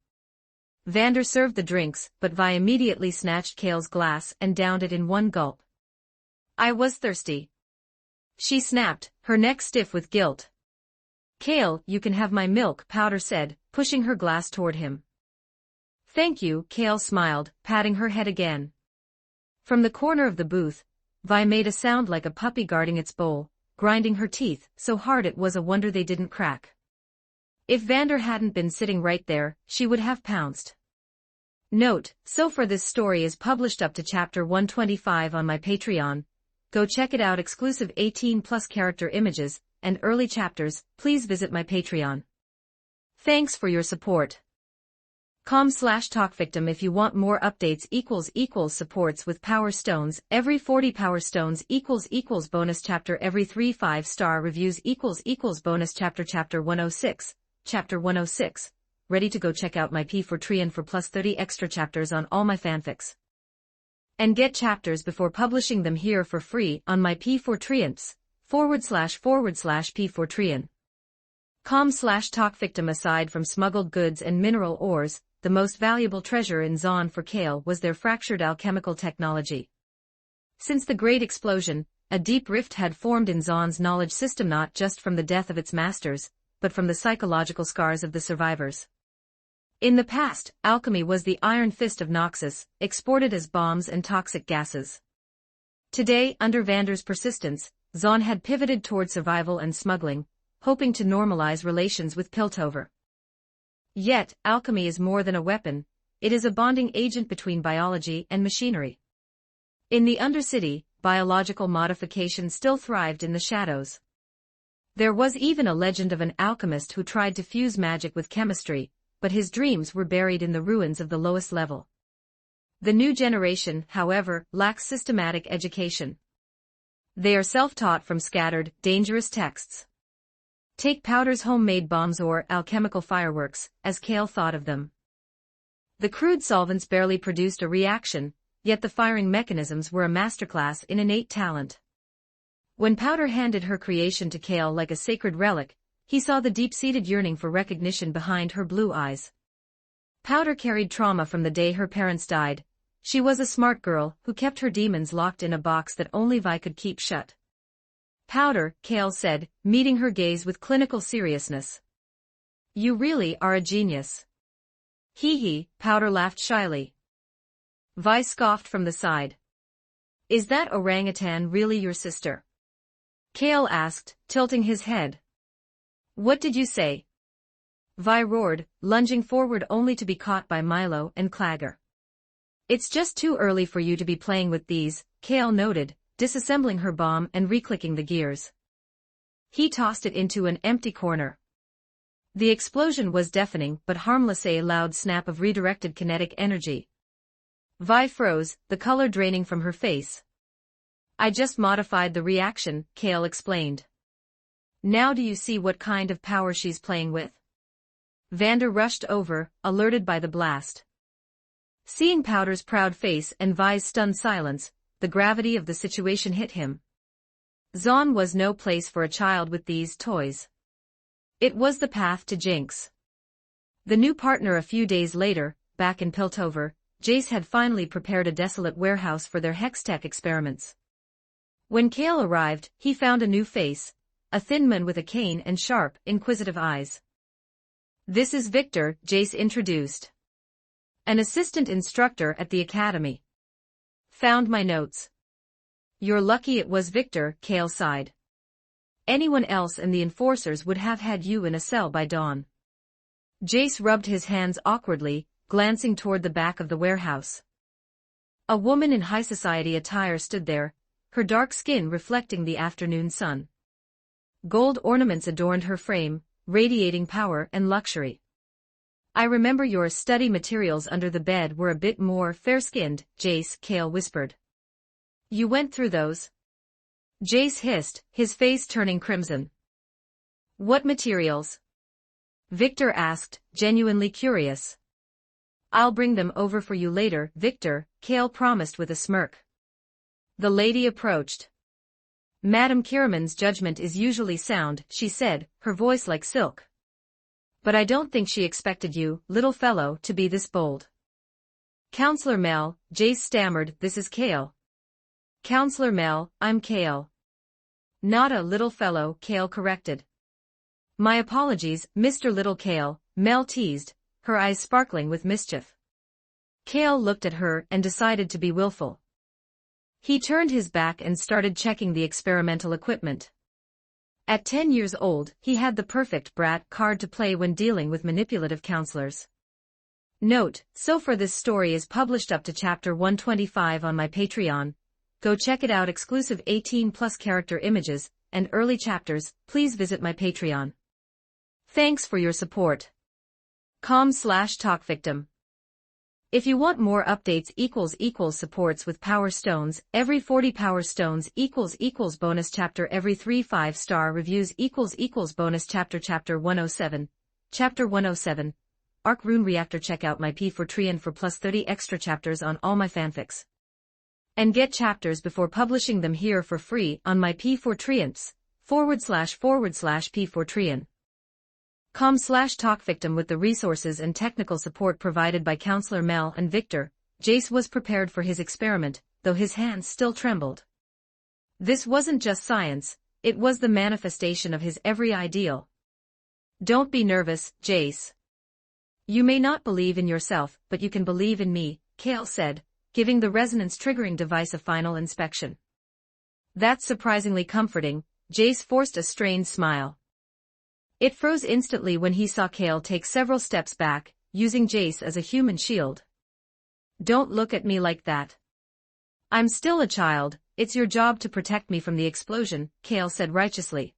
Vander served the drinks, but Vi immediately snatched Cale's glass and downed it in one gulp. I was thirsty. She snapped, her neck stiff with guilt. Cale, you can have my milk, Powder said, pushing her glass toward him. Thank you, Cale smiled, patting her head again. From the corner of the booth, Vi made a sound like a puppy guarding its bowl, grinding her teeth so hard it was a wonder they didn't crack. If Vander hadn't been sitting right there, she would have pounced. Note, so far this story is published up to chapter 125 on my Patreon. Go check it out. Exclusive 18+ character images and early chapters. Please visit my Patreon. Thanks for your support. com/talkvictim if you want more updates == supports with power stones every 40 power stones == bonus chapter every 3 5-star reviews == bonus chapter 106 chapter 106 ready to go. Check out my P4Treon for plus 30 extra chapters on all my fanfics and get chapters before publishing them here for free on my P4Treons //P4Treon com/talkvictim. Aside from smuggled goods and mineral ores, the most valuable treasure in Zon for Kale was their fractured alchemical technology. Since the Great Explosion, a deep rift had formed in Zon's knowledge system, not just from the death of its masters, but from the psychological scars of the survivors. In the past, alchemy was the iron fist of Noxus, exported as bombs and toxic gases. Today, under Vander's persistence, Zon had pivoted toward survival and smuggling, hoping to normalize relations with Piltover. Yet, alchemy is more than a weapon, it is a bonding agent between biology and machinery. In the Undercity, biological modification still thrived in the shadows. There was even a legend of an alchemist who tried to fuse magic with chemistry, but his dreams were buried in the ruins of the lowest level. The new generation, however, lacks systematic education. They are self-taught from scattered, dangerous texts. Take Powder's homemade bombs or alchemical fireworks, as Kale thought of them. The crude solvents barely produced a reaction, yet the firing mechanisms were a masterclass in innate talent. When Powder handed her creation to Kale like a sacred relic, he saw the deep-seated yearning for recognition behind her blue eyes. Powder carried trauma from the day her parents died. She was a smart girl who kept her demons locked in a box that only Vi could keep shut. Powder, Kale said, meeting her gaze with clinical seriousness. You really are a genius. Hee hee, Powder laughed shyly. Vi scoffed from the side. Is that orangutan really your sister? Kale asked, tilting his head. What did you say? Vi roared, lunging forward only to be caught by Milo and Clagger. It's just too early for you to be playing with these, Kale noted, disassembling her bomb and reclicking the gears. He tossed it into an empty corner. The explosion was deafening but harmless, a loud snap of redirected kinetic energy. Vi froze, the color draining from her face. I just modified the reaction, Kale explained. Now do you see what kind of power she's playing with? Vander rushed over, alerted by the blast. Seeing Powder's proud face and Vi's stunned silence, the gravity of the situation hit him. Zon was no place for a child with these toys. It was the path to Jinx. The new partner. A few days later, back in Piltover, Jace had finally prepared a desolate warehouse for their Hextech experiments. When Kale arrived, he found a new face, a thin man with a cane and sharp, inquisitive eyes. This is Victor, Jace introduced. An assistant instructor at the academy. Found my notes. You're lucky it was Victor, Kale sighed. Anyone else and the enforcers would have had you in a cell by dawn. Jace rubbed his hands awkwardly, glancing toward the back of the warehouse. A woman in high society attire stood there, her dark skin reflecting the afternoon sun. Gold ornaments adorned her frame, radiating power and luxury. I remember your study materials under the bed were a bit more fair-skinned, Jace, Kale whispered. You went through those? Jace hissed, his face turning crimson. What materials? Victor asked, genuinely curious. I'll bring them over for you later, Victor, Kale promised with a smirk. The lady approached. Madame Kiraman's judgment is usually sound, she said, her voice like silk. But I don't think she expected you, little fellow, to be this bold. Counselor Mel, Jace stammered, this is Kale. Counselor Mel, I'm Kale. Not a little fellow, Kale corrected. My apologies, Mr. Little Kale, Mel teased, her eyes sparkling with mischief. Kale looked at her and decided to be willful. He turned his back and started checking the experimental equipment. At 10 years old, he had the perfect brat card to play when dealing with manipulative counselors. Note, so far this story is published up to chapter 125 on my Patreon. Go check it out. Exclusive 18+ character images and early chapters. Please visit my Patreon. Thanks for your support. com/talkvictim. If you want more updates supports with power stones, every 40 power stones bonus chapter, every 3 5-star reviews bonus chapter. Chapter 107. Arc Rune Reactor. Check out my P4Treon for plus 30 extra chapters on all my fanfics. And get chapters before publishing them here for free on my P4Treons, //P4Treon. com/talkvictim. With the resources and technical support provided by Counselor Mel and Victor, Jace was prepared for his experiment, though his hands still trembled. This wasn't just science, it was the manifestation of his every ideal. Don't be nervous, Jace. You may not believe in yourself, but you can believe in me, Kale said, giving the resonance triggering device a final inspection. That's surprisingly comforting. Jace forced a strained smile. It froze instantly when he saw Kale take several steps back, using Jace as a human shield. Don't look at me like that. I'm still a child, it's your job to protect me from the explosion, Kale said righteously.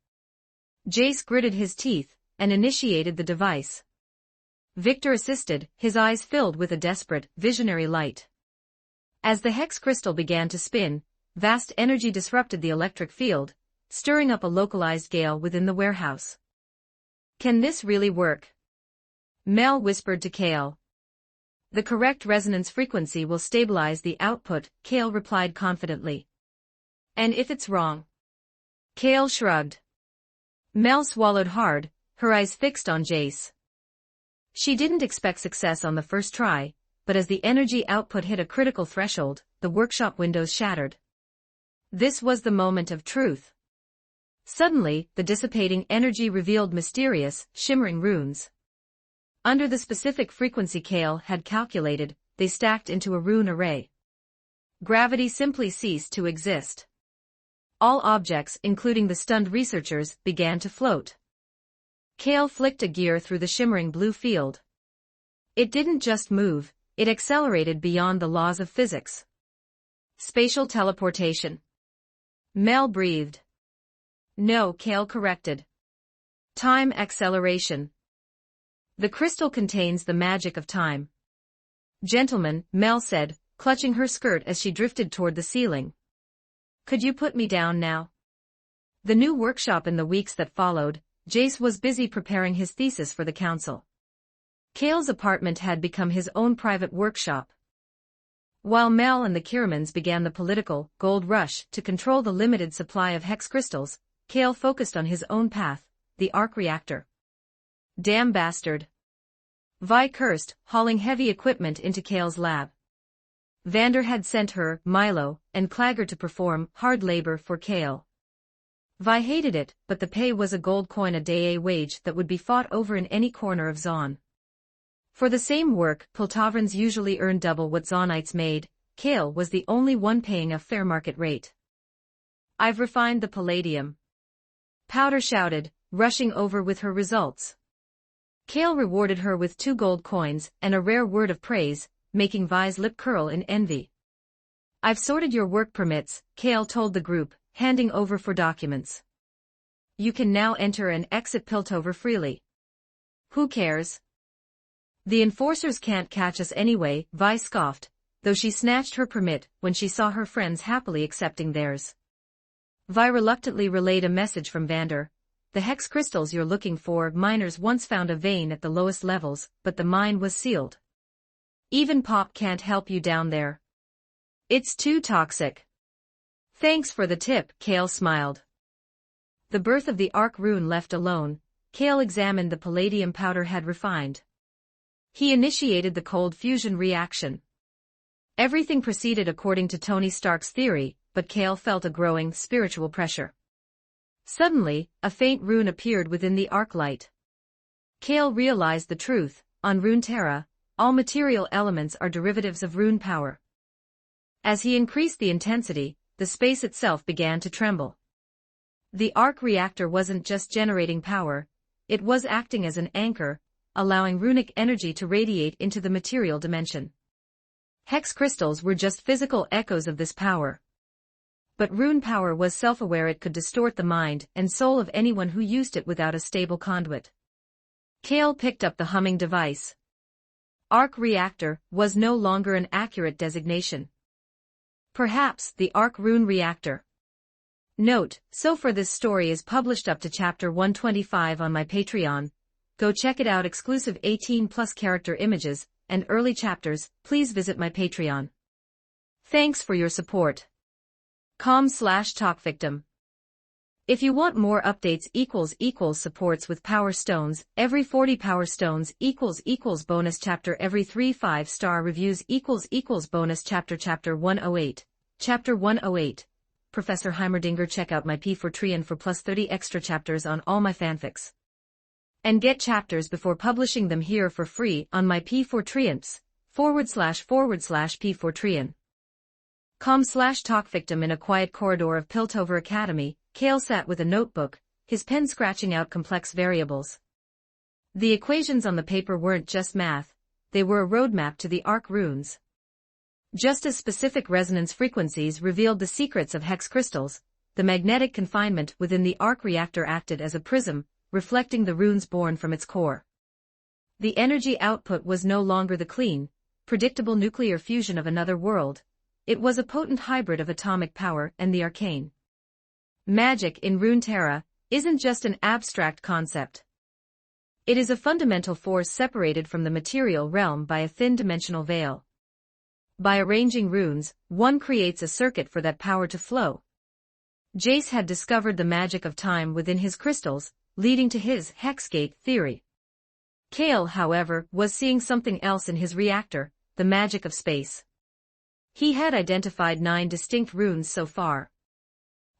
Jace gritted his teeth and initiated the device. Victor assisted, his eyes filled with a desperate, visionary light. As the hex crystal began to spin, vast energy disrupted the electric field, stirring up a localized gale within the warehouse. Can this really work? Mel whispered to Kale. The correct resonance frequency will stabilize the output, Kale replied confidently. And if it's wrong? Kale shrugged. Mel swallowed hard, her eyes fixed on Jace. She didn't expect success on the first try, but as the energy output hit a critical threshold, the workshop windows shattered. This was the moment of truth. Suddenly, the dissipating energy revealed mysterious, shimmering runes. Under the specific frequency Kale had calculated, they stacked into a rune array. Gravity simply ceased to exist. All objects, including the stunned researchers, began to float. Kale flicked a gear through the shimmering blue field. It didn't just move, it accelerated beyond the laws of physics. Spatial teleportation. Mel breathed. No, Kale corrected. Time acceleration. The crystal contains the magic of time. Gentlemen, Mel said, clutching her skirt as she drifted toward the ceiling. Could you put me down now? The new workshop. In the weeks that followed, Jace was busy preparing his thesis for the council. Kale's apartment had become his own private workshop. While Mel and the Kiramans began the political gold rush to control the limited supply of hex crystals, Kale focused on his own path, the arc reactor. Damn bastard. Vi cursed, hauling heavy equipment into Kale's lab. Vander had sent her, Milo, and Clagger to perform hard labor for Kale. Vi hated it, but the pay was a gold coin a day, a wage that would be fought over in any corner of Zon. For the same work, Piltovrans usually earned double what Zonites made. Kale was the only one paying a fair market rate. I've refined the palladium. Powder shouted, rushing over with her results. Kale rewarded her with 2 gold coins and a rare word of praise, making Vi's lip curl in envy. I've sorted your work permits, Kale told the group, handing over 4 documents. You can now enter and exit Piltover freely. Who cares? The enforcers can't catch us anyway, Vi scoffed, though she snatched her permit when she saw her friends happily accepting theirs. Vi reluctantly relayed a message from Vander. The hex crystals you're looking for, miners once found a vein at the lowest levels, but the mine was sealed. Even Pop can't help you down there. It's too toxic. Thanks for the tip, Kale smiled. The birth of the arc rune left alone, Kale examined the palladium powder had refined. He initiated the cold fusion reaction. Everything proceeded according to Tony Stark's theory, but Kale felt a growing spiritual pressure. Suddenly, a faint rune appeared within the arc light. Kale realized the truth. On Runeterra, all material elements are derivatives of rune power. As he increased the intensity, the space itself began to tremble. The arc reactor wasn't just generating power, it was acting as an anchor, allowing runic energy to radiate into the material dimension. Hex crystals were just physical echoes of this power. But rune power was self-aware. It could distort the mind and soul of anyone who used it without a stable conduit. Kale picked up the humming device. Arc reactor was no longer an accurate designation. Perhaps the arc rune reactor. Note, so far this story is published up to chapter 125 on my Patreon. Go check it out. Exclusive 18+ character images and early chapters. Please visit my Patreon. Thanks for your support. com/talkvictim. If you want more updates supports with power stones, every 40 power stones bonus chapter, every 3 5-star reviews bonus chapter. Chapter 108. Chapter 108. Professor Heimerdinger. Check out my P4Treon for plus 30 extra chapters on all my fanfics. And get chapters before publishing them here for free on my P4Treons, //P4Treon. com/talkvictim. In a quiet corridor of Piltover Academy, Kale sat with a notebook, his pen scratching out complex variables. The equations on the paper weren't just math, they were a roadmap to the arc runes. Just as specific resonance frequencies revealed the secrets of hex crystals, the magnetic confinement within the arc reactor acted as a prism, reflecting the runes born from its core. The energy output was no longer the clean, predictable nuclear fusion of another world. It was a potent hybrid of atomic power and the arcane. Magic in Runeterra isn't just an abstract concept. It is a fundamental force separated from the material realm by a thin dimensional veil. By arranging runes, one creates a circuit for that power to flow. Jace had discovered the magic of time within his crystals, leading to his hexgate theory. Kale, however, was seeing something else in his reactor, the magic of space. He had identified 9 distinct runes so far.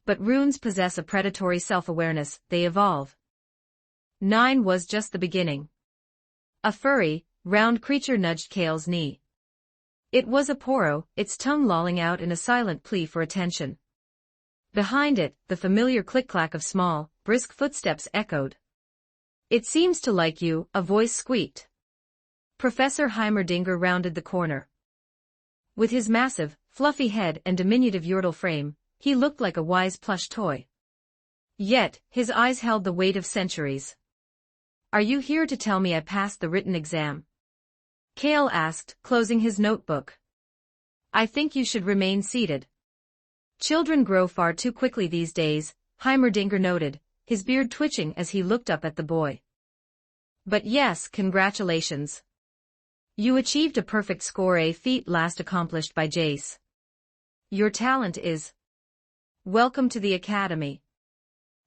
But runes possess a predatory self-awareness, they evolve. 9 was just the beginning. A furry, round creature nudged Kale's knee. It was a Poro, its tongue lolling out in a silent plea for attention. Behind it, the familiar click-clack of small, brisk footsteps echoed. "It seems to like you," a voice squeaked. Professor Heimerdinger rounded the corner. With his massive, fluffy head and diminutive yordle frame, he looked like a wise plush toy. Yet, his eyes held the weight of centuries. "Are you here to tell me I passed the written exam?" Kale asked, closing his notebook. "I think you should remain seated." "Children grow far too quickly these days," Heimerdinger noted, his beard twitching as he looked up at the boy. "But yes, congratulations. You achieved a perfect score, a feat last accomplished by Jace. Your talent is... Welcome to the Academy.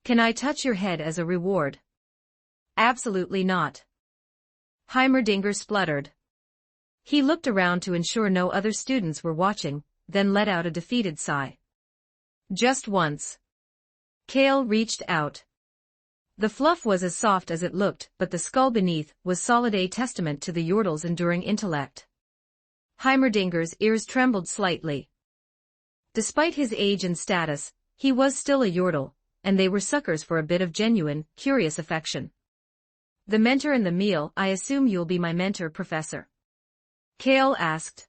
Can I touch your head as a reward?" "Absolutely not." Heimerdinger spluttered. He looked around to ensure no other students were watching, then let out a defeated sigh. "Just once." Kale reached out. The fluff was as soft as it looked, but the skull beneath was solid, a testament to the yordle's enduring intellect. Heimerdinger's ears trembled slightly. Despite his age and status, he was still a yordle, and they were suckers for a bit of genuine, curious affection. "The mentor and the meal. I assume you'll be my mentor, Professor?" Kale asked.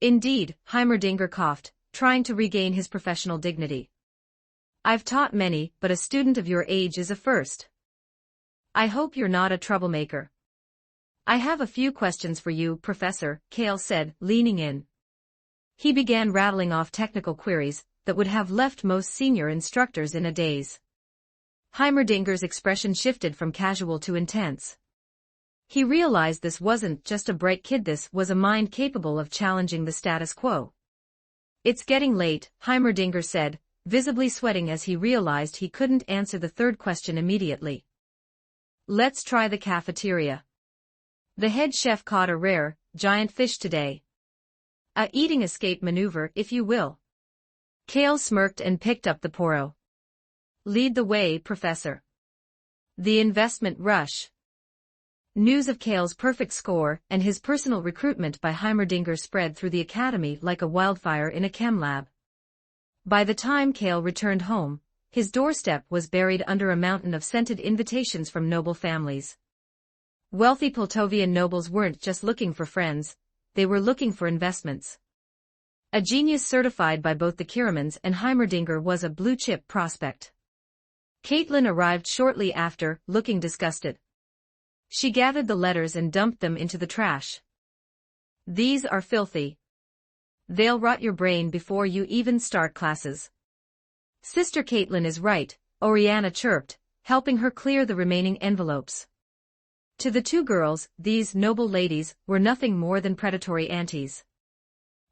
"Indeed," Heimerdinger coughed, trying to regain his professional dignity. "I've taught many, but a student of your age is a first. I hope you're not a troublemaker." "I have a few questions for you, Professor," Kale said, leaning in. He began rattling off technical queries that would have left most senior instructors in a daze. Heimerdinger's expression shifted from casual to intense. He realized this wasn't just a bright kid, this was a mind capable of challenging the status quo. "It's getting late," Heimerdinger said, visibly sweating as he realized he couldn't answer the third question immediately. "Let's try the cafeteria. The head chef caught a rare, giant fish today. A eating escape maneuver, if you will." Kale smirked and picked up the Poro. "Lead the way, Professor." The investment rush. News of Kale's perfect score and his personal recruitment by Heimerdinger spread through the academy like a wildfire in a chem lab. By the time Kale returned home, his doorstep was buried under a mountain of scented invitations from noble families. Wealthy Piltovian nobles weren't just looking for friends, they were looking for investments. A genius certified by both the Kiramans and Heimerdinger was a blue-chip prospect. Caitlin arrived shortly after, looking disgusted. She gathered the letters and dumped them into the trash. These are filthy. They'll rot your brain before you even start classes. Sister Caitlin is right, Oriana chirped, helping her clear the remaining envelopes. To the two girls, these noble ladies were nothing more than predatory aunties.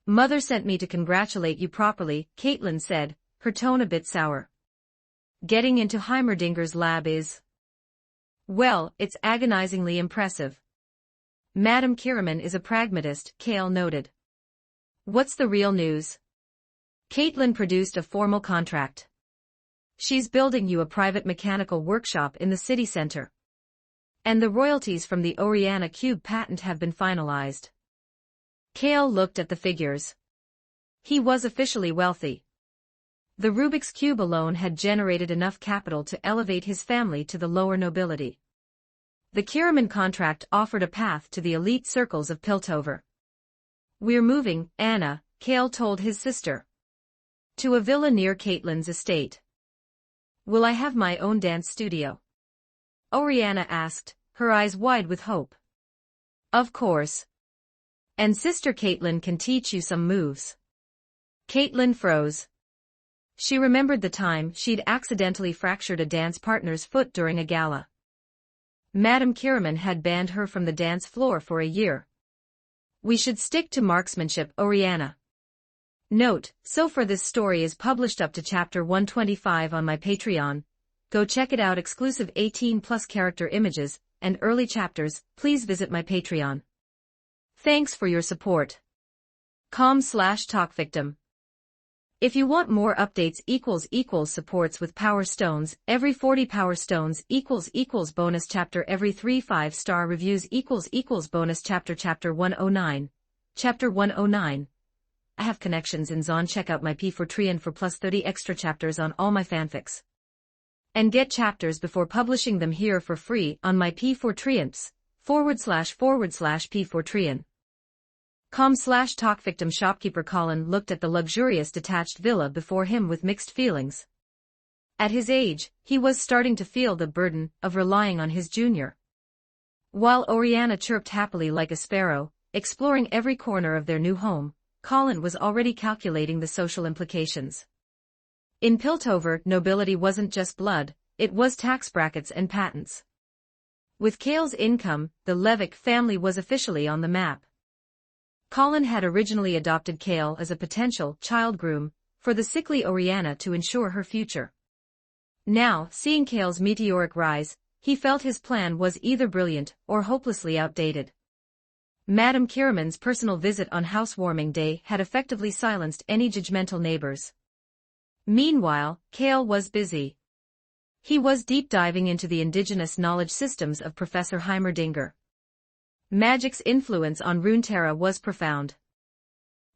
Mother sent me to congratulate you properly, Caitlin said, her tone a bit sour. Getting into Heimerdinger's lab is... well, it's agonizingly impressive. Madame Kiraman is a pragmatist, Kale noted. What's the real news? Caitlin produced a formal contract. She's building you a private mechanical workshop in the city center. And the royalties from the Oriana Cube patent have been finalized. Kale looked at the figures. He was officially wealthy. The Rubik's Cube alone had generated enough capital to elevate his family to the lower nobility. The Kiraman contract offered a path to the elite circles of Piltover. We're moving, Anna, Kale told his sister. To a villa near Caitlin's estate. Will I have my own dance studio? Oriana asked, her eyes wide with hope. Of course. And Sister Caitlin can teach you some moves. Caitlin froze. She remembered the time she'd accidentally fractured a dance partner's foot during a gala. Madame Kiraman had banned her from the dance floor for a year. We should stick to marksmanship, Oriana. Note, so far this story is published up to chapter 125 on my Patreon. Go check it out. Exclusive 18+ character images and early chapters. Please visit my Patreon. Thanks for your support. com/talkvictim. If you want more updates supports with Power Stones, every 40 Power Stones bonus chapter, every 3 5-star reviews bonus chapter. Chapter 109. Chapter 109. I have connections in Zon. Check out my P4Trian for plus 30 extra chapters on all my fanfics. And get chapters before publishing them here for free on my P4Trians, //P4Trian. com/talkvictim. Shopkeeper Colin looked at the luxurious detached villa before him with mixed feelings. At his age, he was starting to feel the burden of relying on his junior. While Oriana chirped happily like a sparrow, exploring every corner of their new home, Colin was already calculating the social implications. In Piltover, nobility wasn't just blood, it was tax brackets and patents. With Kale's income, the Levick family was officially on the map. Colin had originally adopted Kale as a potential child groom for the sickly Oriana to ensure her future. Now, seeing Kale's meteoric rise, he felt his plan was either brilliant or hopelessly outdated. Madame Kiraman's personal visit on housewarming day had effectively silenced any judgmental neighbors. Meanwhile, Kale was busy. He was deep diving into the indigenous knowledge systems of Professor Heimerdinger. Magic's influence on Runeterra was profound.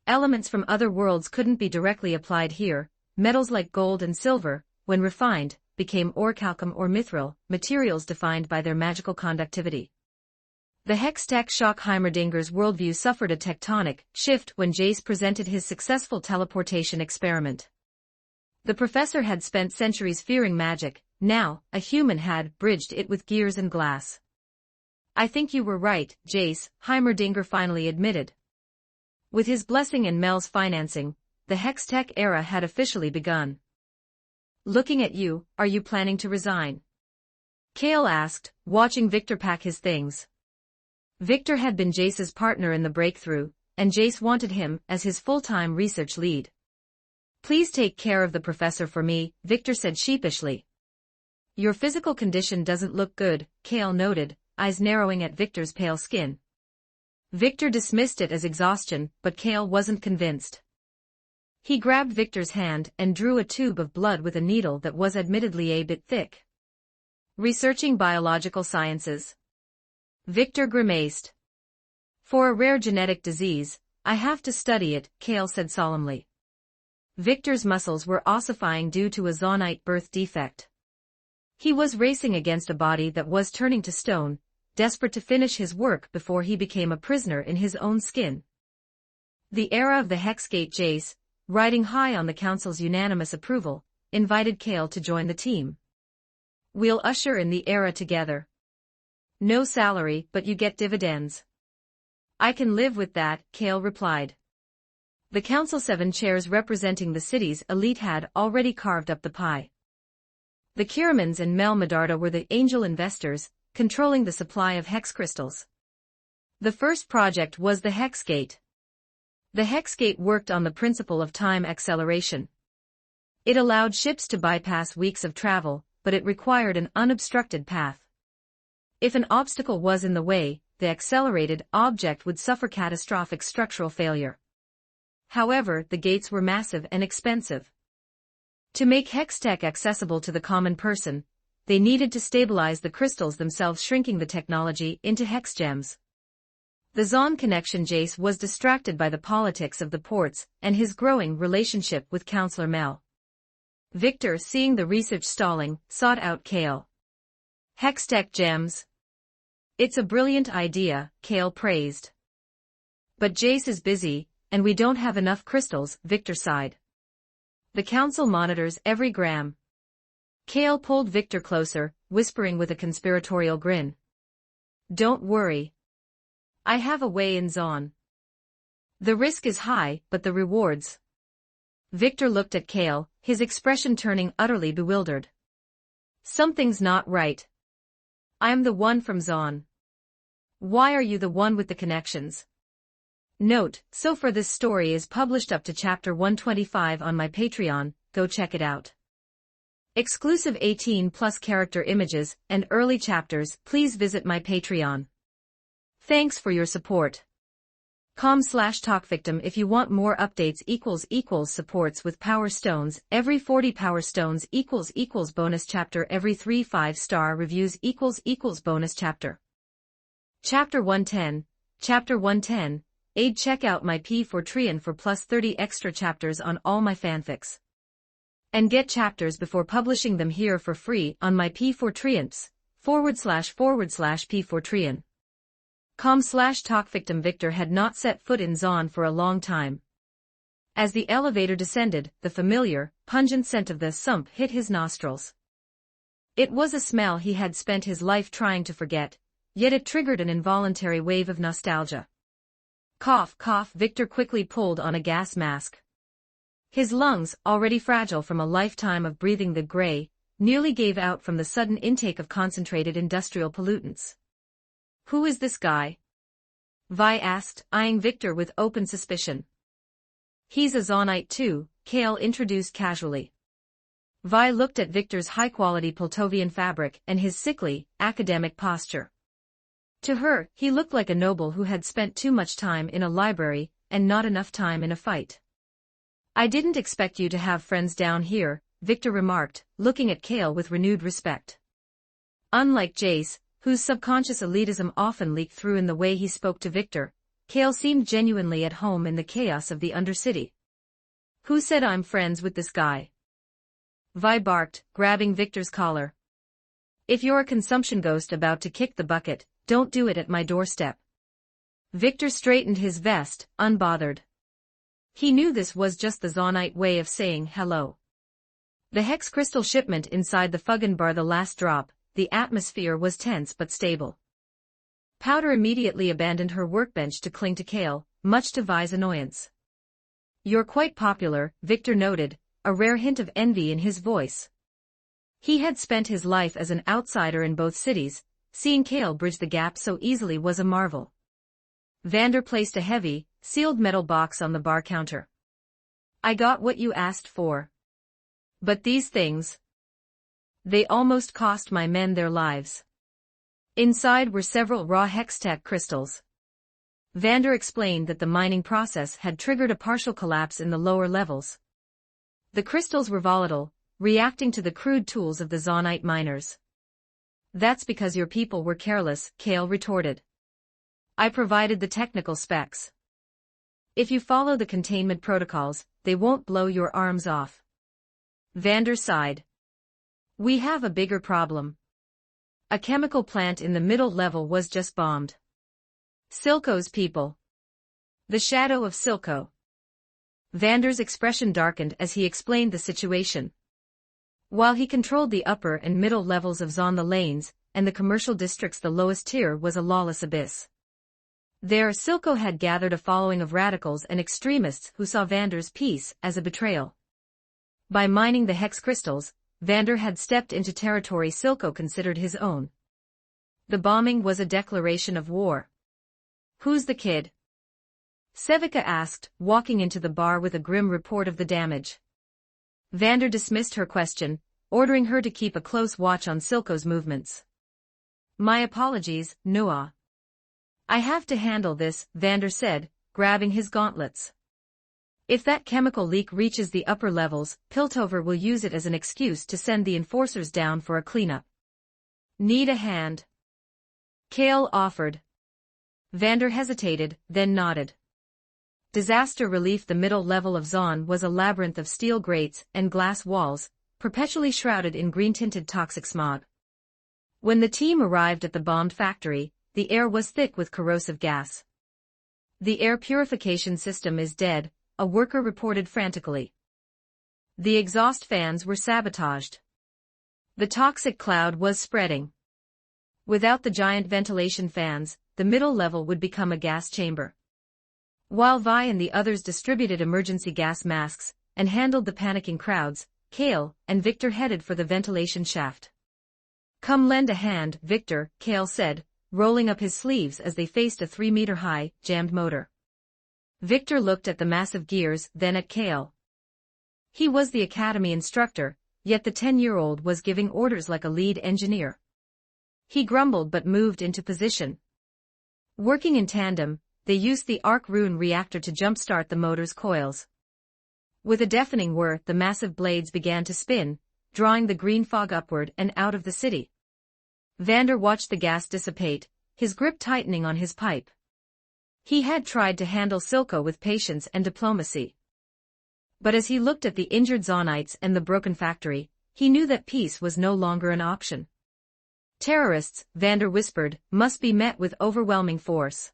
Elements from other worlds couldn't be directly applied here. Metals like gold and silver, when refined, became orichalcum or mithril, materials defined by their magical conductivity. The Hextech shock. Heimerdinger's worldview suffered a tectonic shift when Jace presented his successful teleportation experiment. The professor had spent centuries fearing magic, now, a human had bridged it with gears and glass. I think you were right, Jace, Heimerdinger finally admitted. With his blessing and Mel's financing, the Hextech era had officially begun. Looking at you, are you planning to resign? Kale asked, watching Victor pack his things. Victor had been Jace's partner in the breakthrough, and Jace wanted him as his full-time research lead. Please take care of the professor for me, Victor said sheepishly. Your physical condition doesn't look good, Kale noted, eyes narrowing at Victor's pale skin. Victor dismissed it as exhaustion, but Kale wasn't convinced. He grabbed Victor's hand and drew a tube of blood with a needle that was admittedly a bit thick. Researching biological sciences. Victor grimaced. For a rare genetic disease, I have to study it, Kale said solemnly. Victor's muscles were ossifying due to a zoonite birth defect. He was racing against a body that was turning to stone, desperate to finish his work before he became a prisoner in his own skin. The era of the Hexgate. Jace, riding high on the council's unanimous approval, invited Kale to join the team. We'll usher in the era together. No salary, but you get dividends. I can live with that, Kale replied. The council 7 chairs representing the city's elite had already carved up the pie. The Kiramans and Mel Medarda were the angel investors, controlling the supply of hex crystals. The first project was the Hexgate. The Hexgate worked on the principle of time acceleration. It allowed ships to bypass weeks of travel, but it required an unobstructed path. If an obstacle was in the way, the accelerated object would suffer catastrophic structural failure. However, the gates were massive and expensive. To make Hextech accessible to the common person, they needed to stabilize the crystals themselves, shrinking the technology into hex gems. The Zon connection. Jace was distracted by the politics of the ports and his growing relationship with Counselor Mel. Victor, seeing the research stalling, sought out Kale. Hextech gems. It's a brilliant idea, Kale praised. But Jace is busy, and we don't have enough crystals, Victor sighed. The council monitors every gram. Kale pulled Victor closer, whispering with a conspiratorial grin. Don't worry. I have a way in Zon. The risk is high, but the rewards. Victor looked at Kale, his expression turning utterly bewildered. Something's not right. I'm the one from Zon. Why are you the one with the connections? Note, so far this story is published up to chapter 125 on my Patreon, go check it out. Exclusive 18+ character images and early chapters, please visit my Patreon. Thanks for your support. com/talkvictim if you want more updates == supports with power stones every 40 power stones == bonus chapter every 3 5-star reviews == bonus chapter. Chapter 110, Chapter 110, aid check out my P4 for plus 30 extra chapters on all my fanfics. And get chapters before publishing them here for free on my P4 //P4 com/talkvictim. Victor had not set foot in Zon for a long time. As the elevator descended, the familiar, pungent scent of the sump hit his nostrils. It was a smell he had spent his life trying to forget, yet it triggered an involuntary wave of nostalgia. Cough, cough. Victor quickly pulled on a gas mask. His lungs, already fragile from a lifetime of breathing the gray, nearly gave out from the sudden intake of concentrated industrial pollutants. Who is this guy? Vi asked, eyeing Victor with open suspicion. He's a Zonite too, Kale introduced casually. Vi looked at Victor's high-quality Poltovian fabric and his sickly, academic posture. To her, he looked like a noble who had spent too much time in a library and not enough time in a fight. I didn't expect you to have friends down here, Victor remarked, looking at Kale with renewed respect. Unlike Jace, whose subconscious elitism often leaked through in the way he spoke to Victor, Kale seemed genuinely at home in the chaos of the Undercity. Who said I'm friends with this guy? Vi barked, grabbing Victor's collar. If you're a consumption ghost about to kick the bucket, don't do it at my doorstep. Victor straightened his vest, unbothered. He knew this was just the Zonite way of saying hello. The hex crystal shipment inside the Fuggen bar, the last drop, the atmosphere was tense but stable. Powder immediately abandoned her workbench to cling to Kale, much to Vi's annoyance. You're quite popular, Victor noted, a rare hint of envy in his voice. He had spent his life as an outsider in both cities, seeing Kale bridge the gap so easily was a marvel. Vander placed a heavy, sealed metal box on the bar counter. I got what you asked for. But these things, they almost cost my men their lives. Inside were several raw hextech crystals. Vander explained that the mining process had triggered a partial collapse in the lower levels. The crystals were volatile, reacting to the crude tools of the Zonite miners. That's because your people were careless, Kale retorted. I provided the technical specs. If you follow the containment protocols, they won't blow your arms off. Vander sighed. We have a bigger problem. A chemical plant in the middle level was just bombed. Silco's people. The shadow of Silco. Vander's expression darkened as he explained the situation. While he controlled the upper and middle levels of Zon, the lanes, and the commercial districts, the lowest tier was a lawless abyss. There, Silco had gathered a following of radicals and extremists who saw Vander's peace as a betrayal. By mining the hex crystals, Vander had stepped into territory Silco considered his own. The bombing was a declaration of war. "Who's the kid?" Sevica asked, walking into the bar with a grim report of the damage. Vander dismissed her question, ordering her to keep a close watch on Silco's movements. "My apologies, Noah. I have to handle this," Vander said, grabbing his gauntlets. "If that chemical leak reaches the upper levels, Piltover will use it as an excuse to send the enforcers down for a cleanup." "Need a hand?" Kale offered. Vander hesitated, then nodded. Disaster relief. The middle level of Zon was a labyrinth of steel grates and glass walls, perpetually shrouded in green-tinted toxic smog. When the team arrived at the bombed factory, the air was thick with corrosive gas. "The air purification system is dead," a worker reported frantically. The exhaust fans were sabotaged. The toxic cloud was spreading. Without the giant ventilation fans, the middle level would become a gas chamber. While Vi and the others distributed emergency gas masks and handled the panicking crowds, Kale and Victor headed for the ventilation shaft. "Come lend a hand, Victor," Kale said, rolling up his sleeves as they faced a 3-meter-high, jammed motor. Victor looked at the massive gears, then at Kale. He was the academy instructor, yet the 10-year-old was giving orders like a lead engineer. He grumbled but moved into position. Working in tandem, they used the arc rune reactor to jumpstart the motor's coils. With a deafening whir, the massive blades began to spin, drawing the green fog upward and out of the city. Vander watched the gas dissipate, his grip tightening on his pipe. He had tried to handle Silco with patience and diplomacy. But as he looked at the injured Zonites and the broken factory, he knew that peace was no longer an option. "Terrorists," Vander whispered, "must be met with overwhelming force."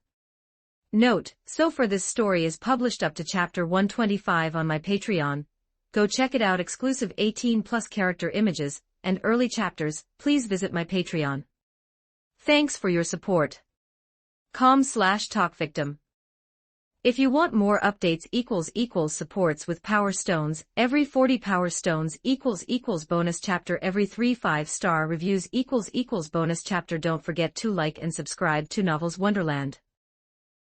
Note, so far this story is published up to chapter 125 on my Patreon. Go check it out. Exclusive 18+ character images and early chapters. Please visit my Patreon. Thanks for your support. com/talkvictim. If you want more updates supports with Power Stones, every 40 Power Stones bonus chapter, every 3 5-star reviews bonus chapter. Don't forget to like and subscribe to Novels Wonderland.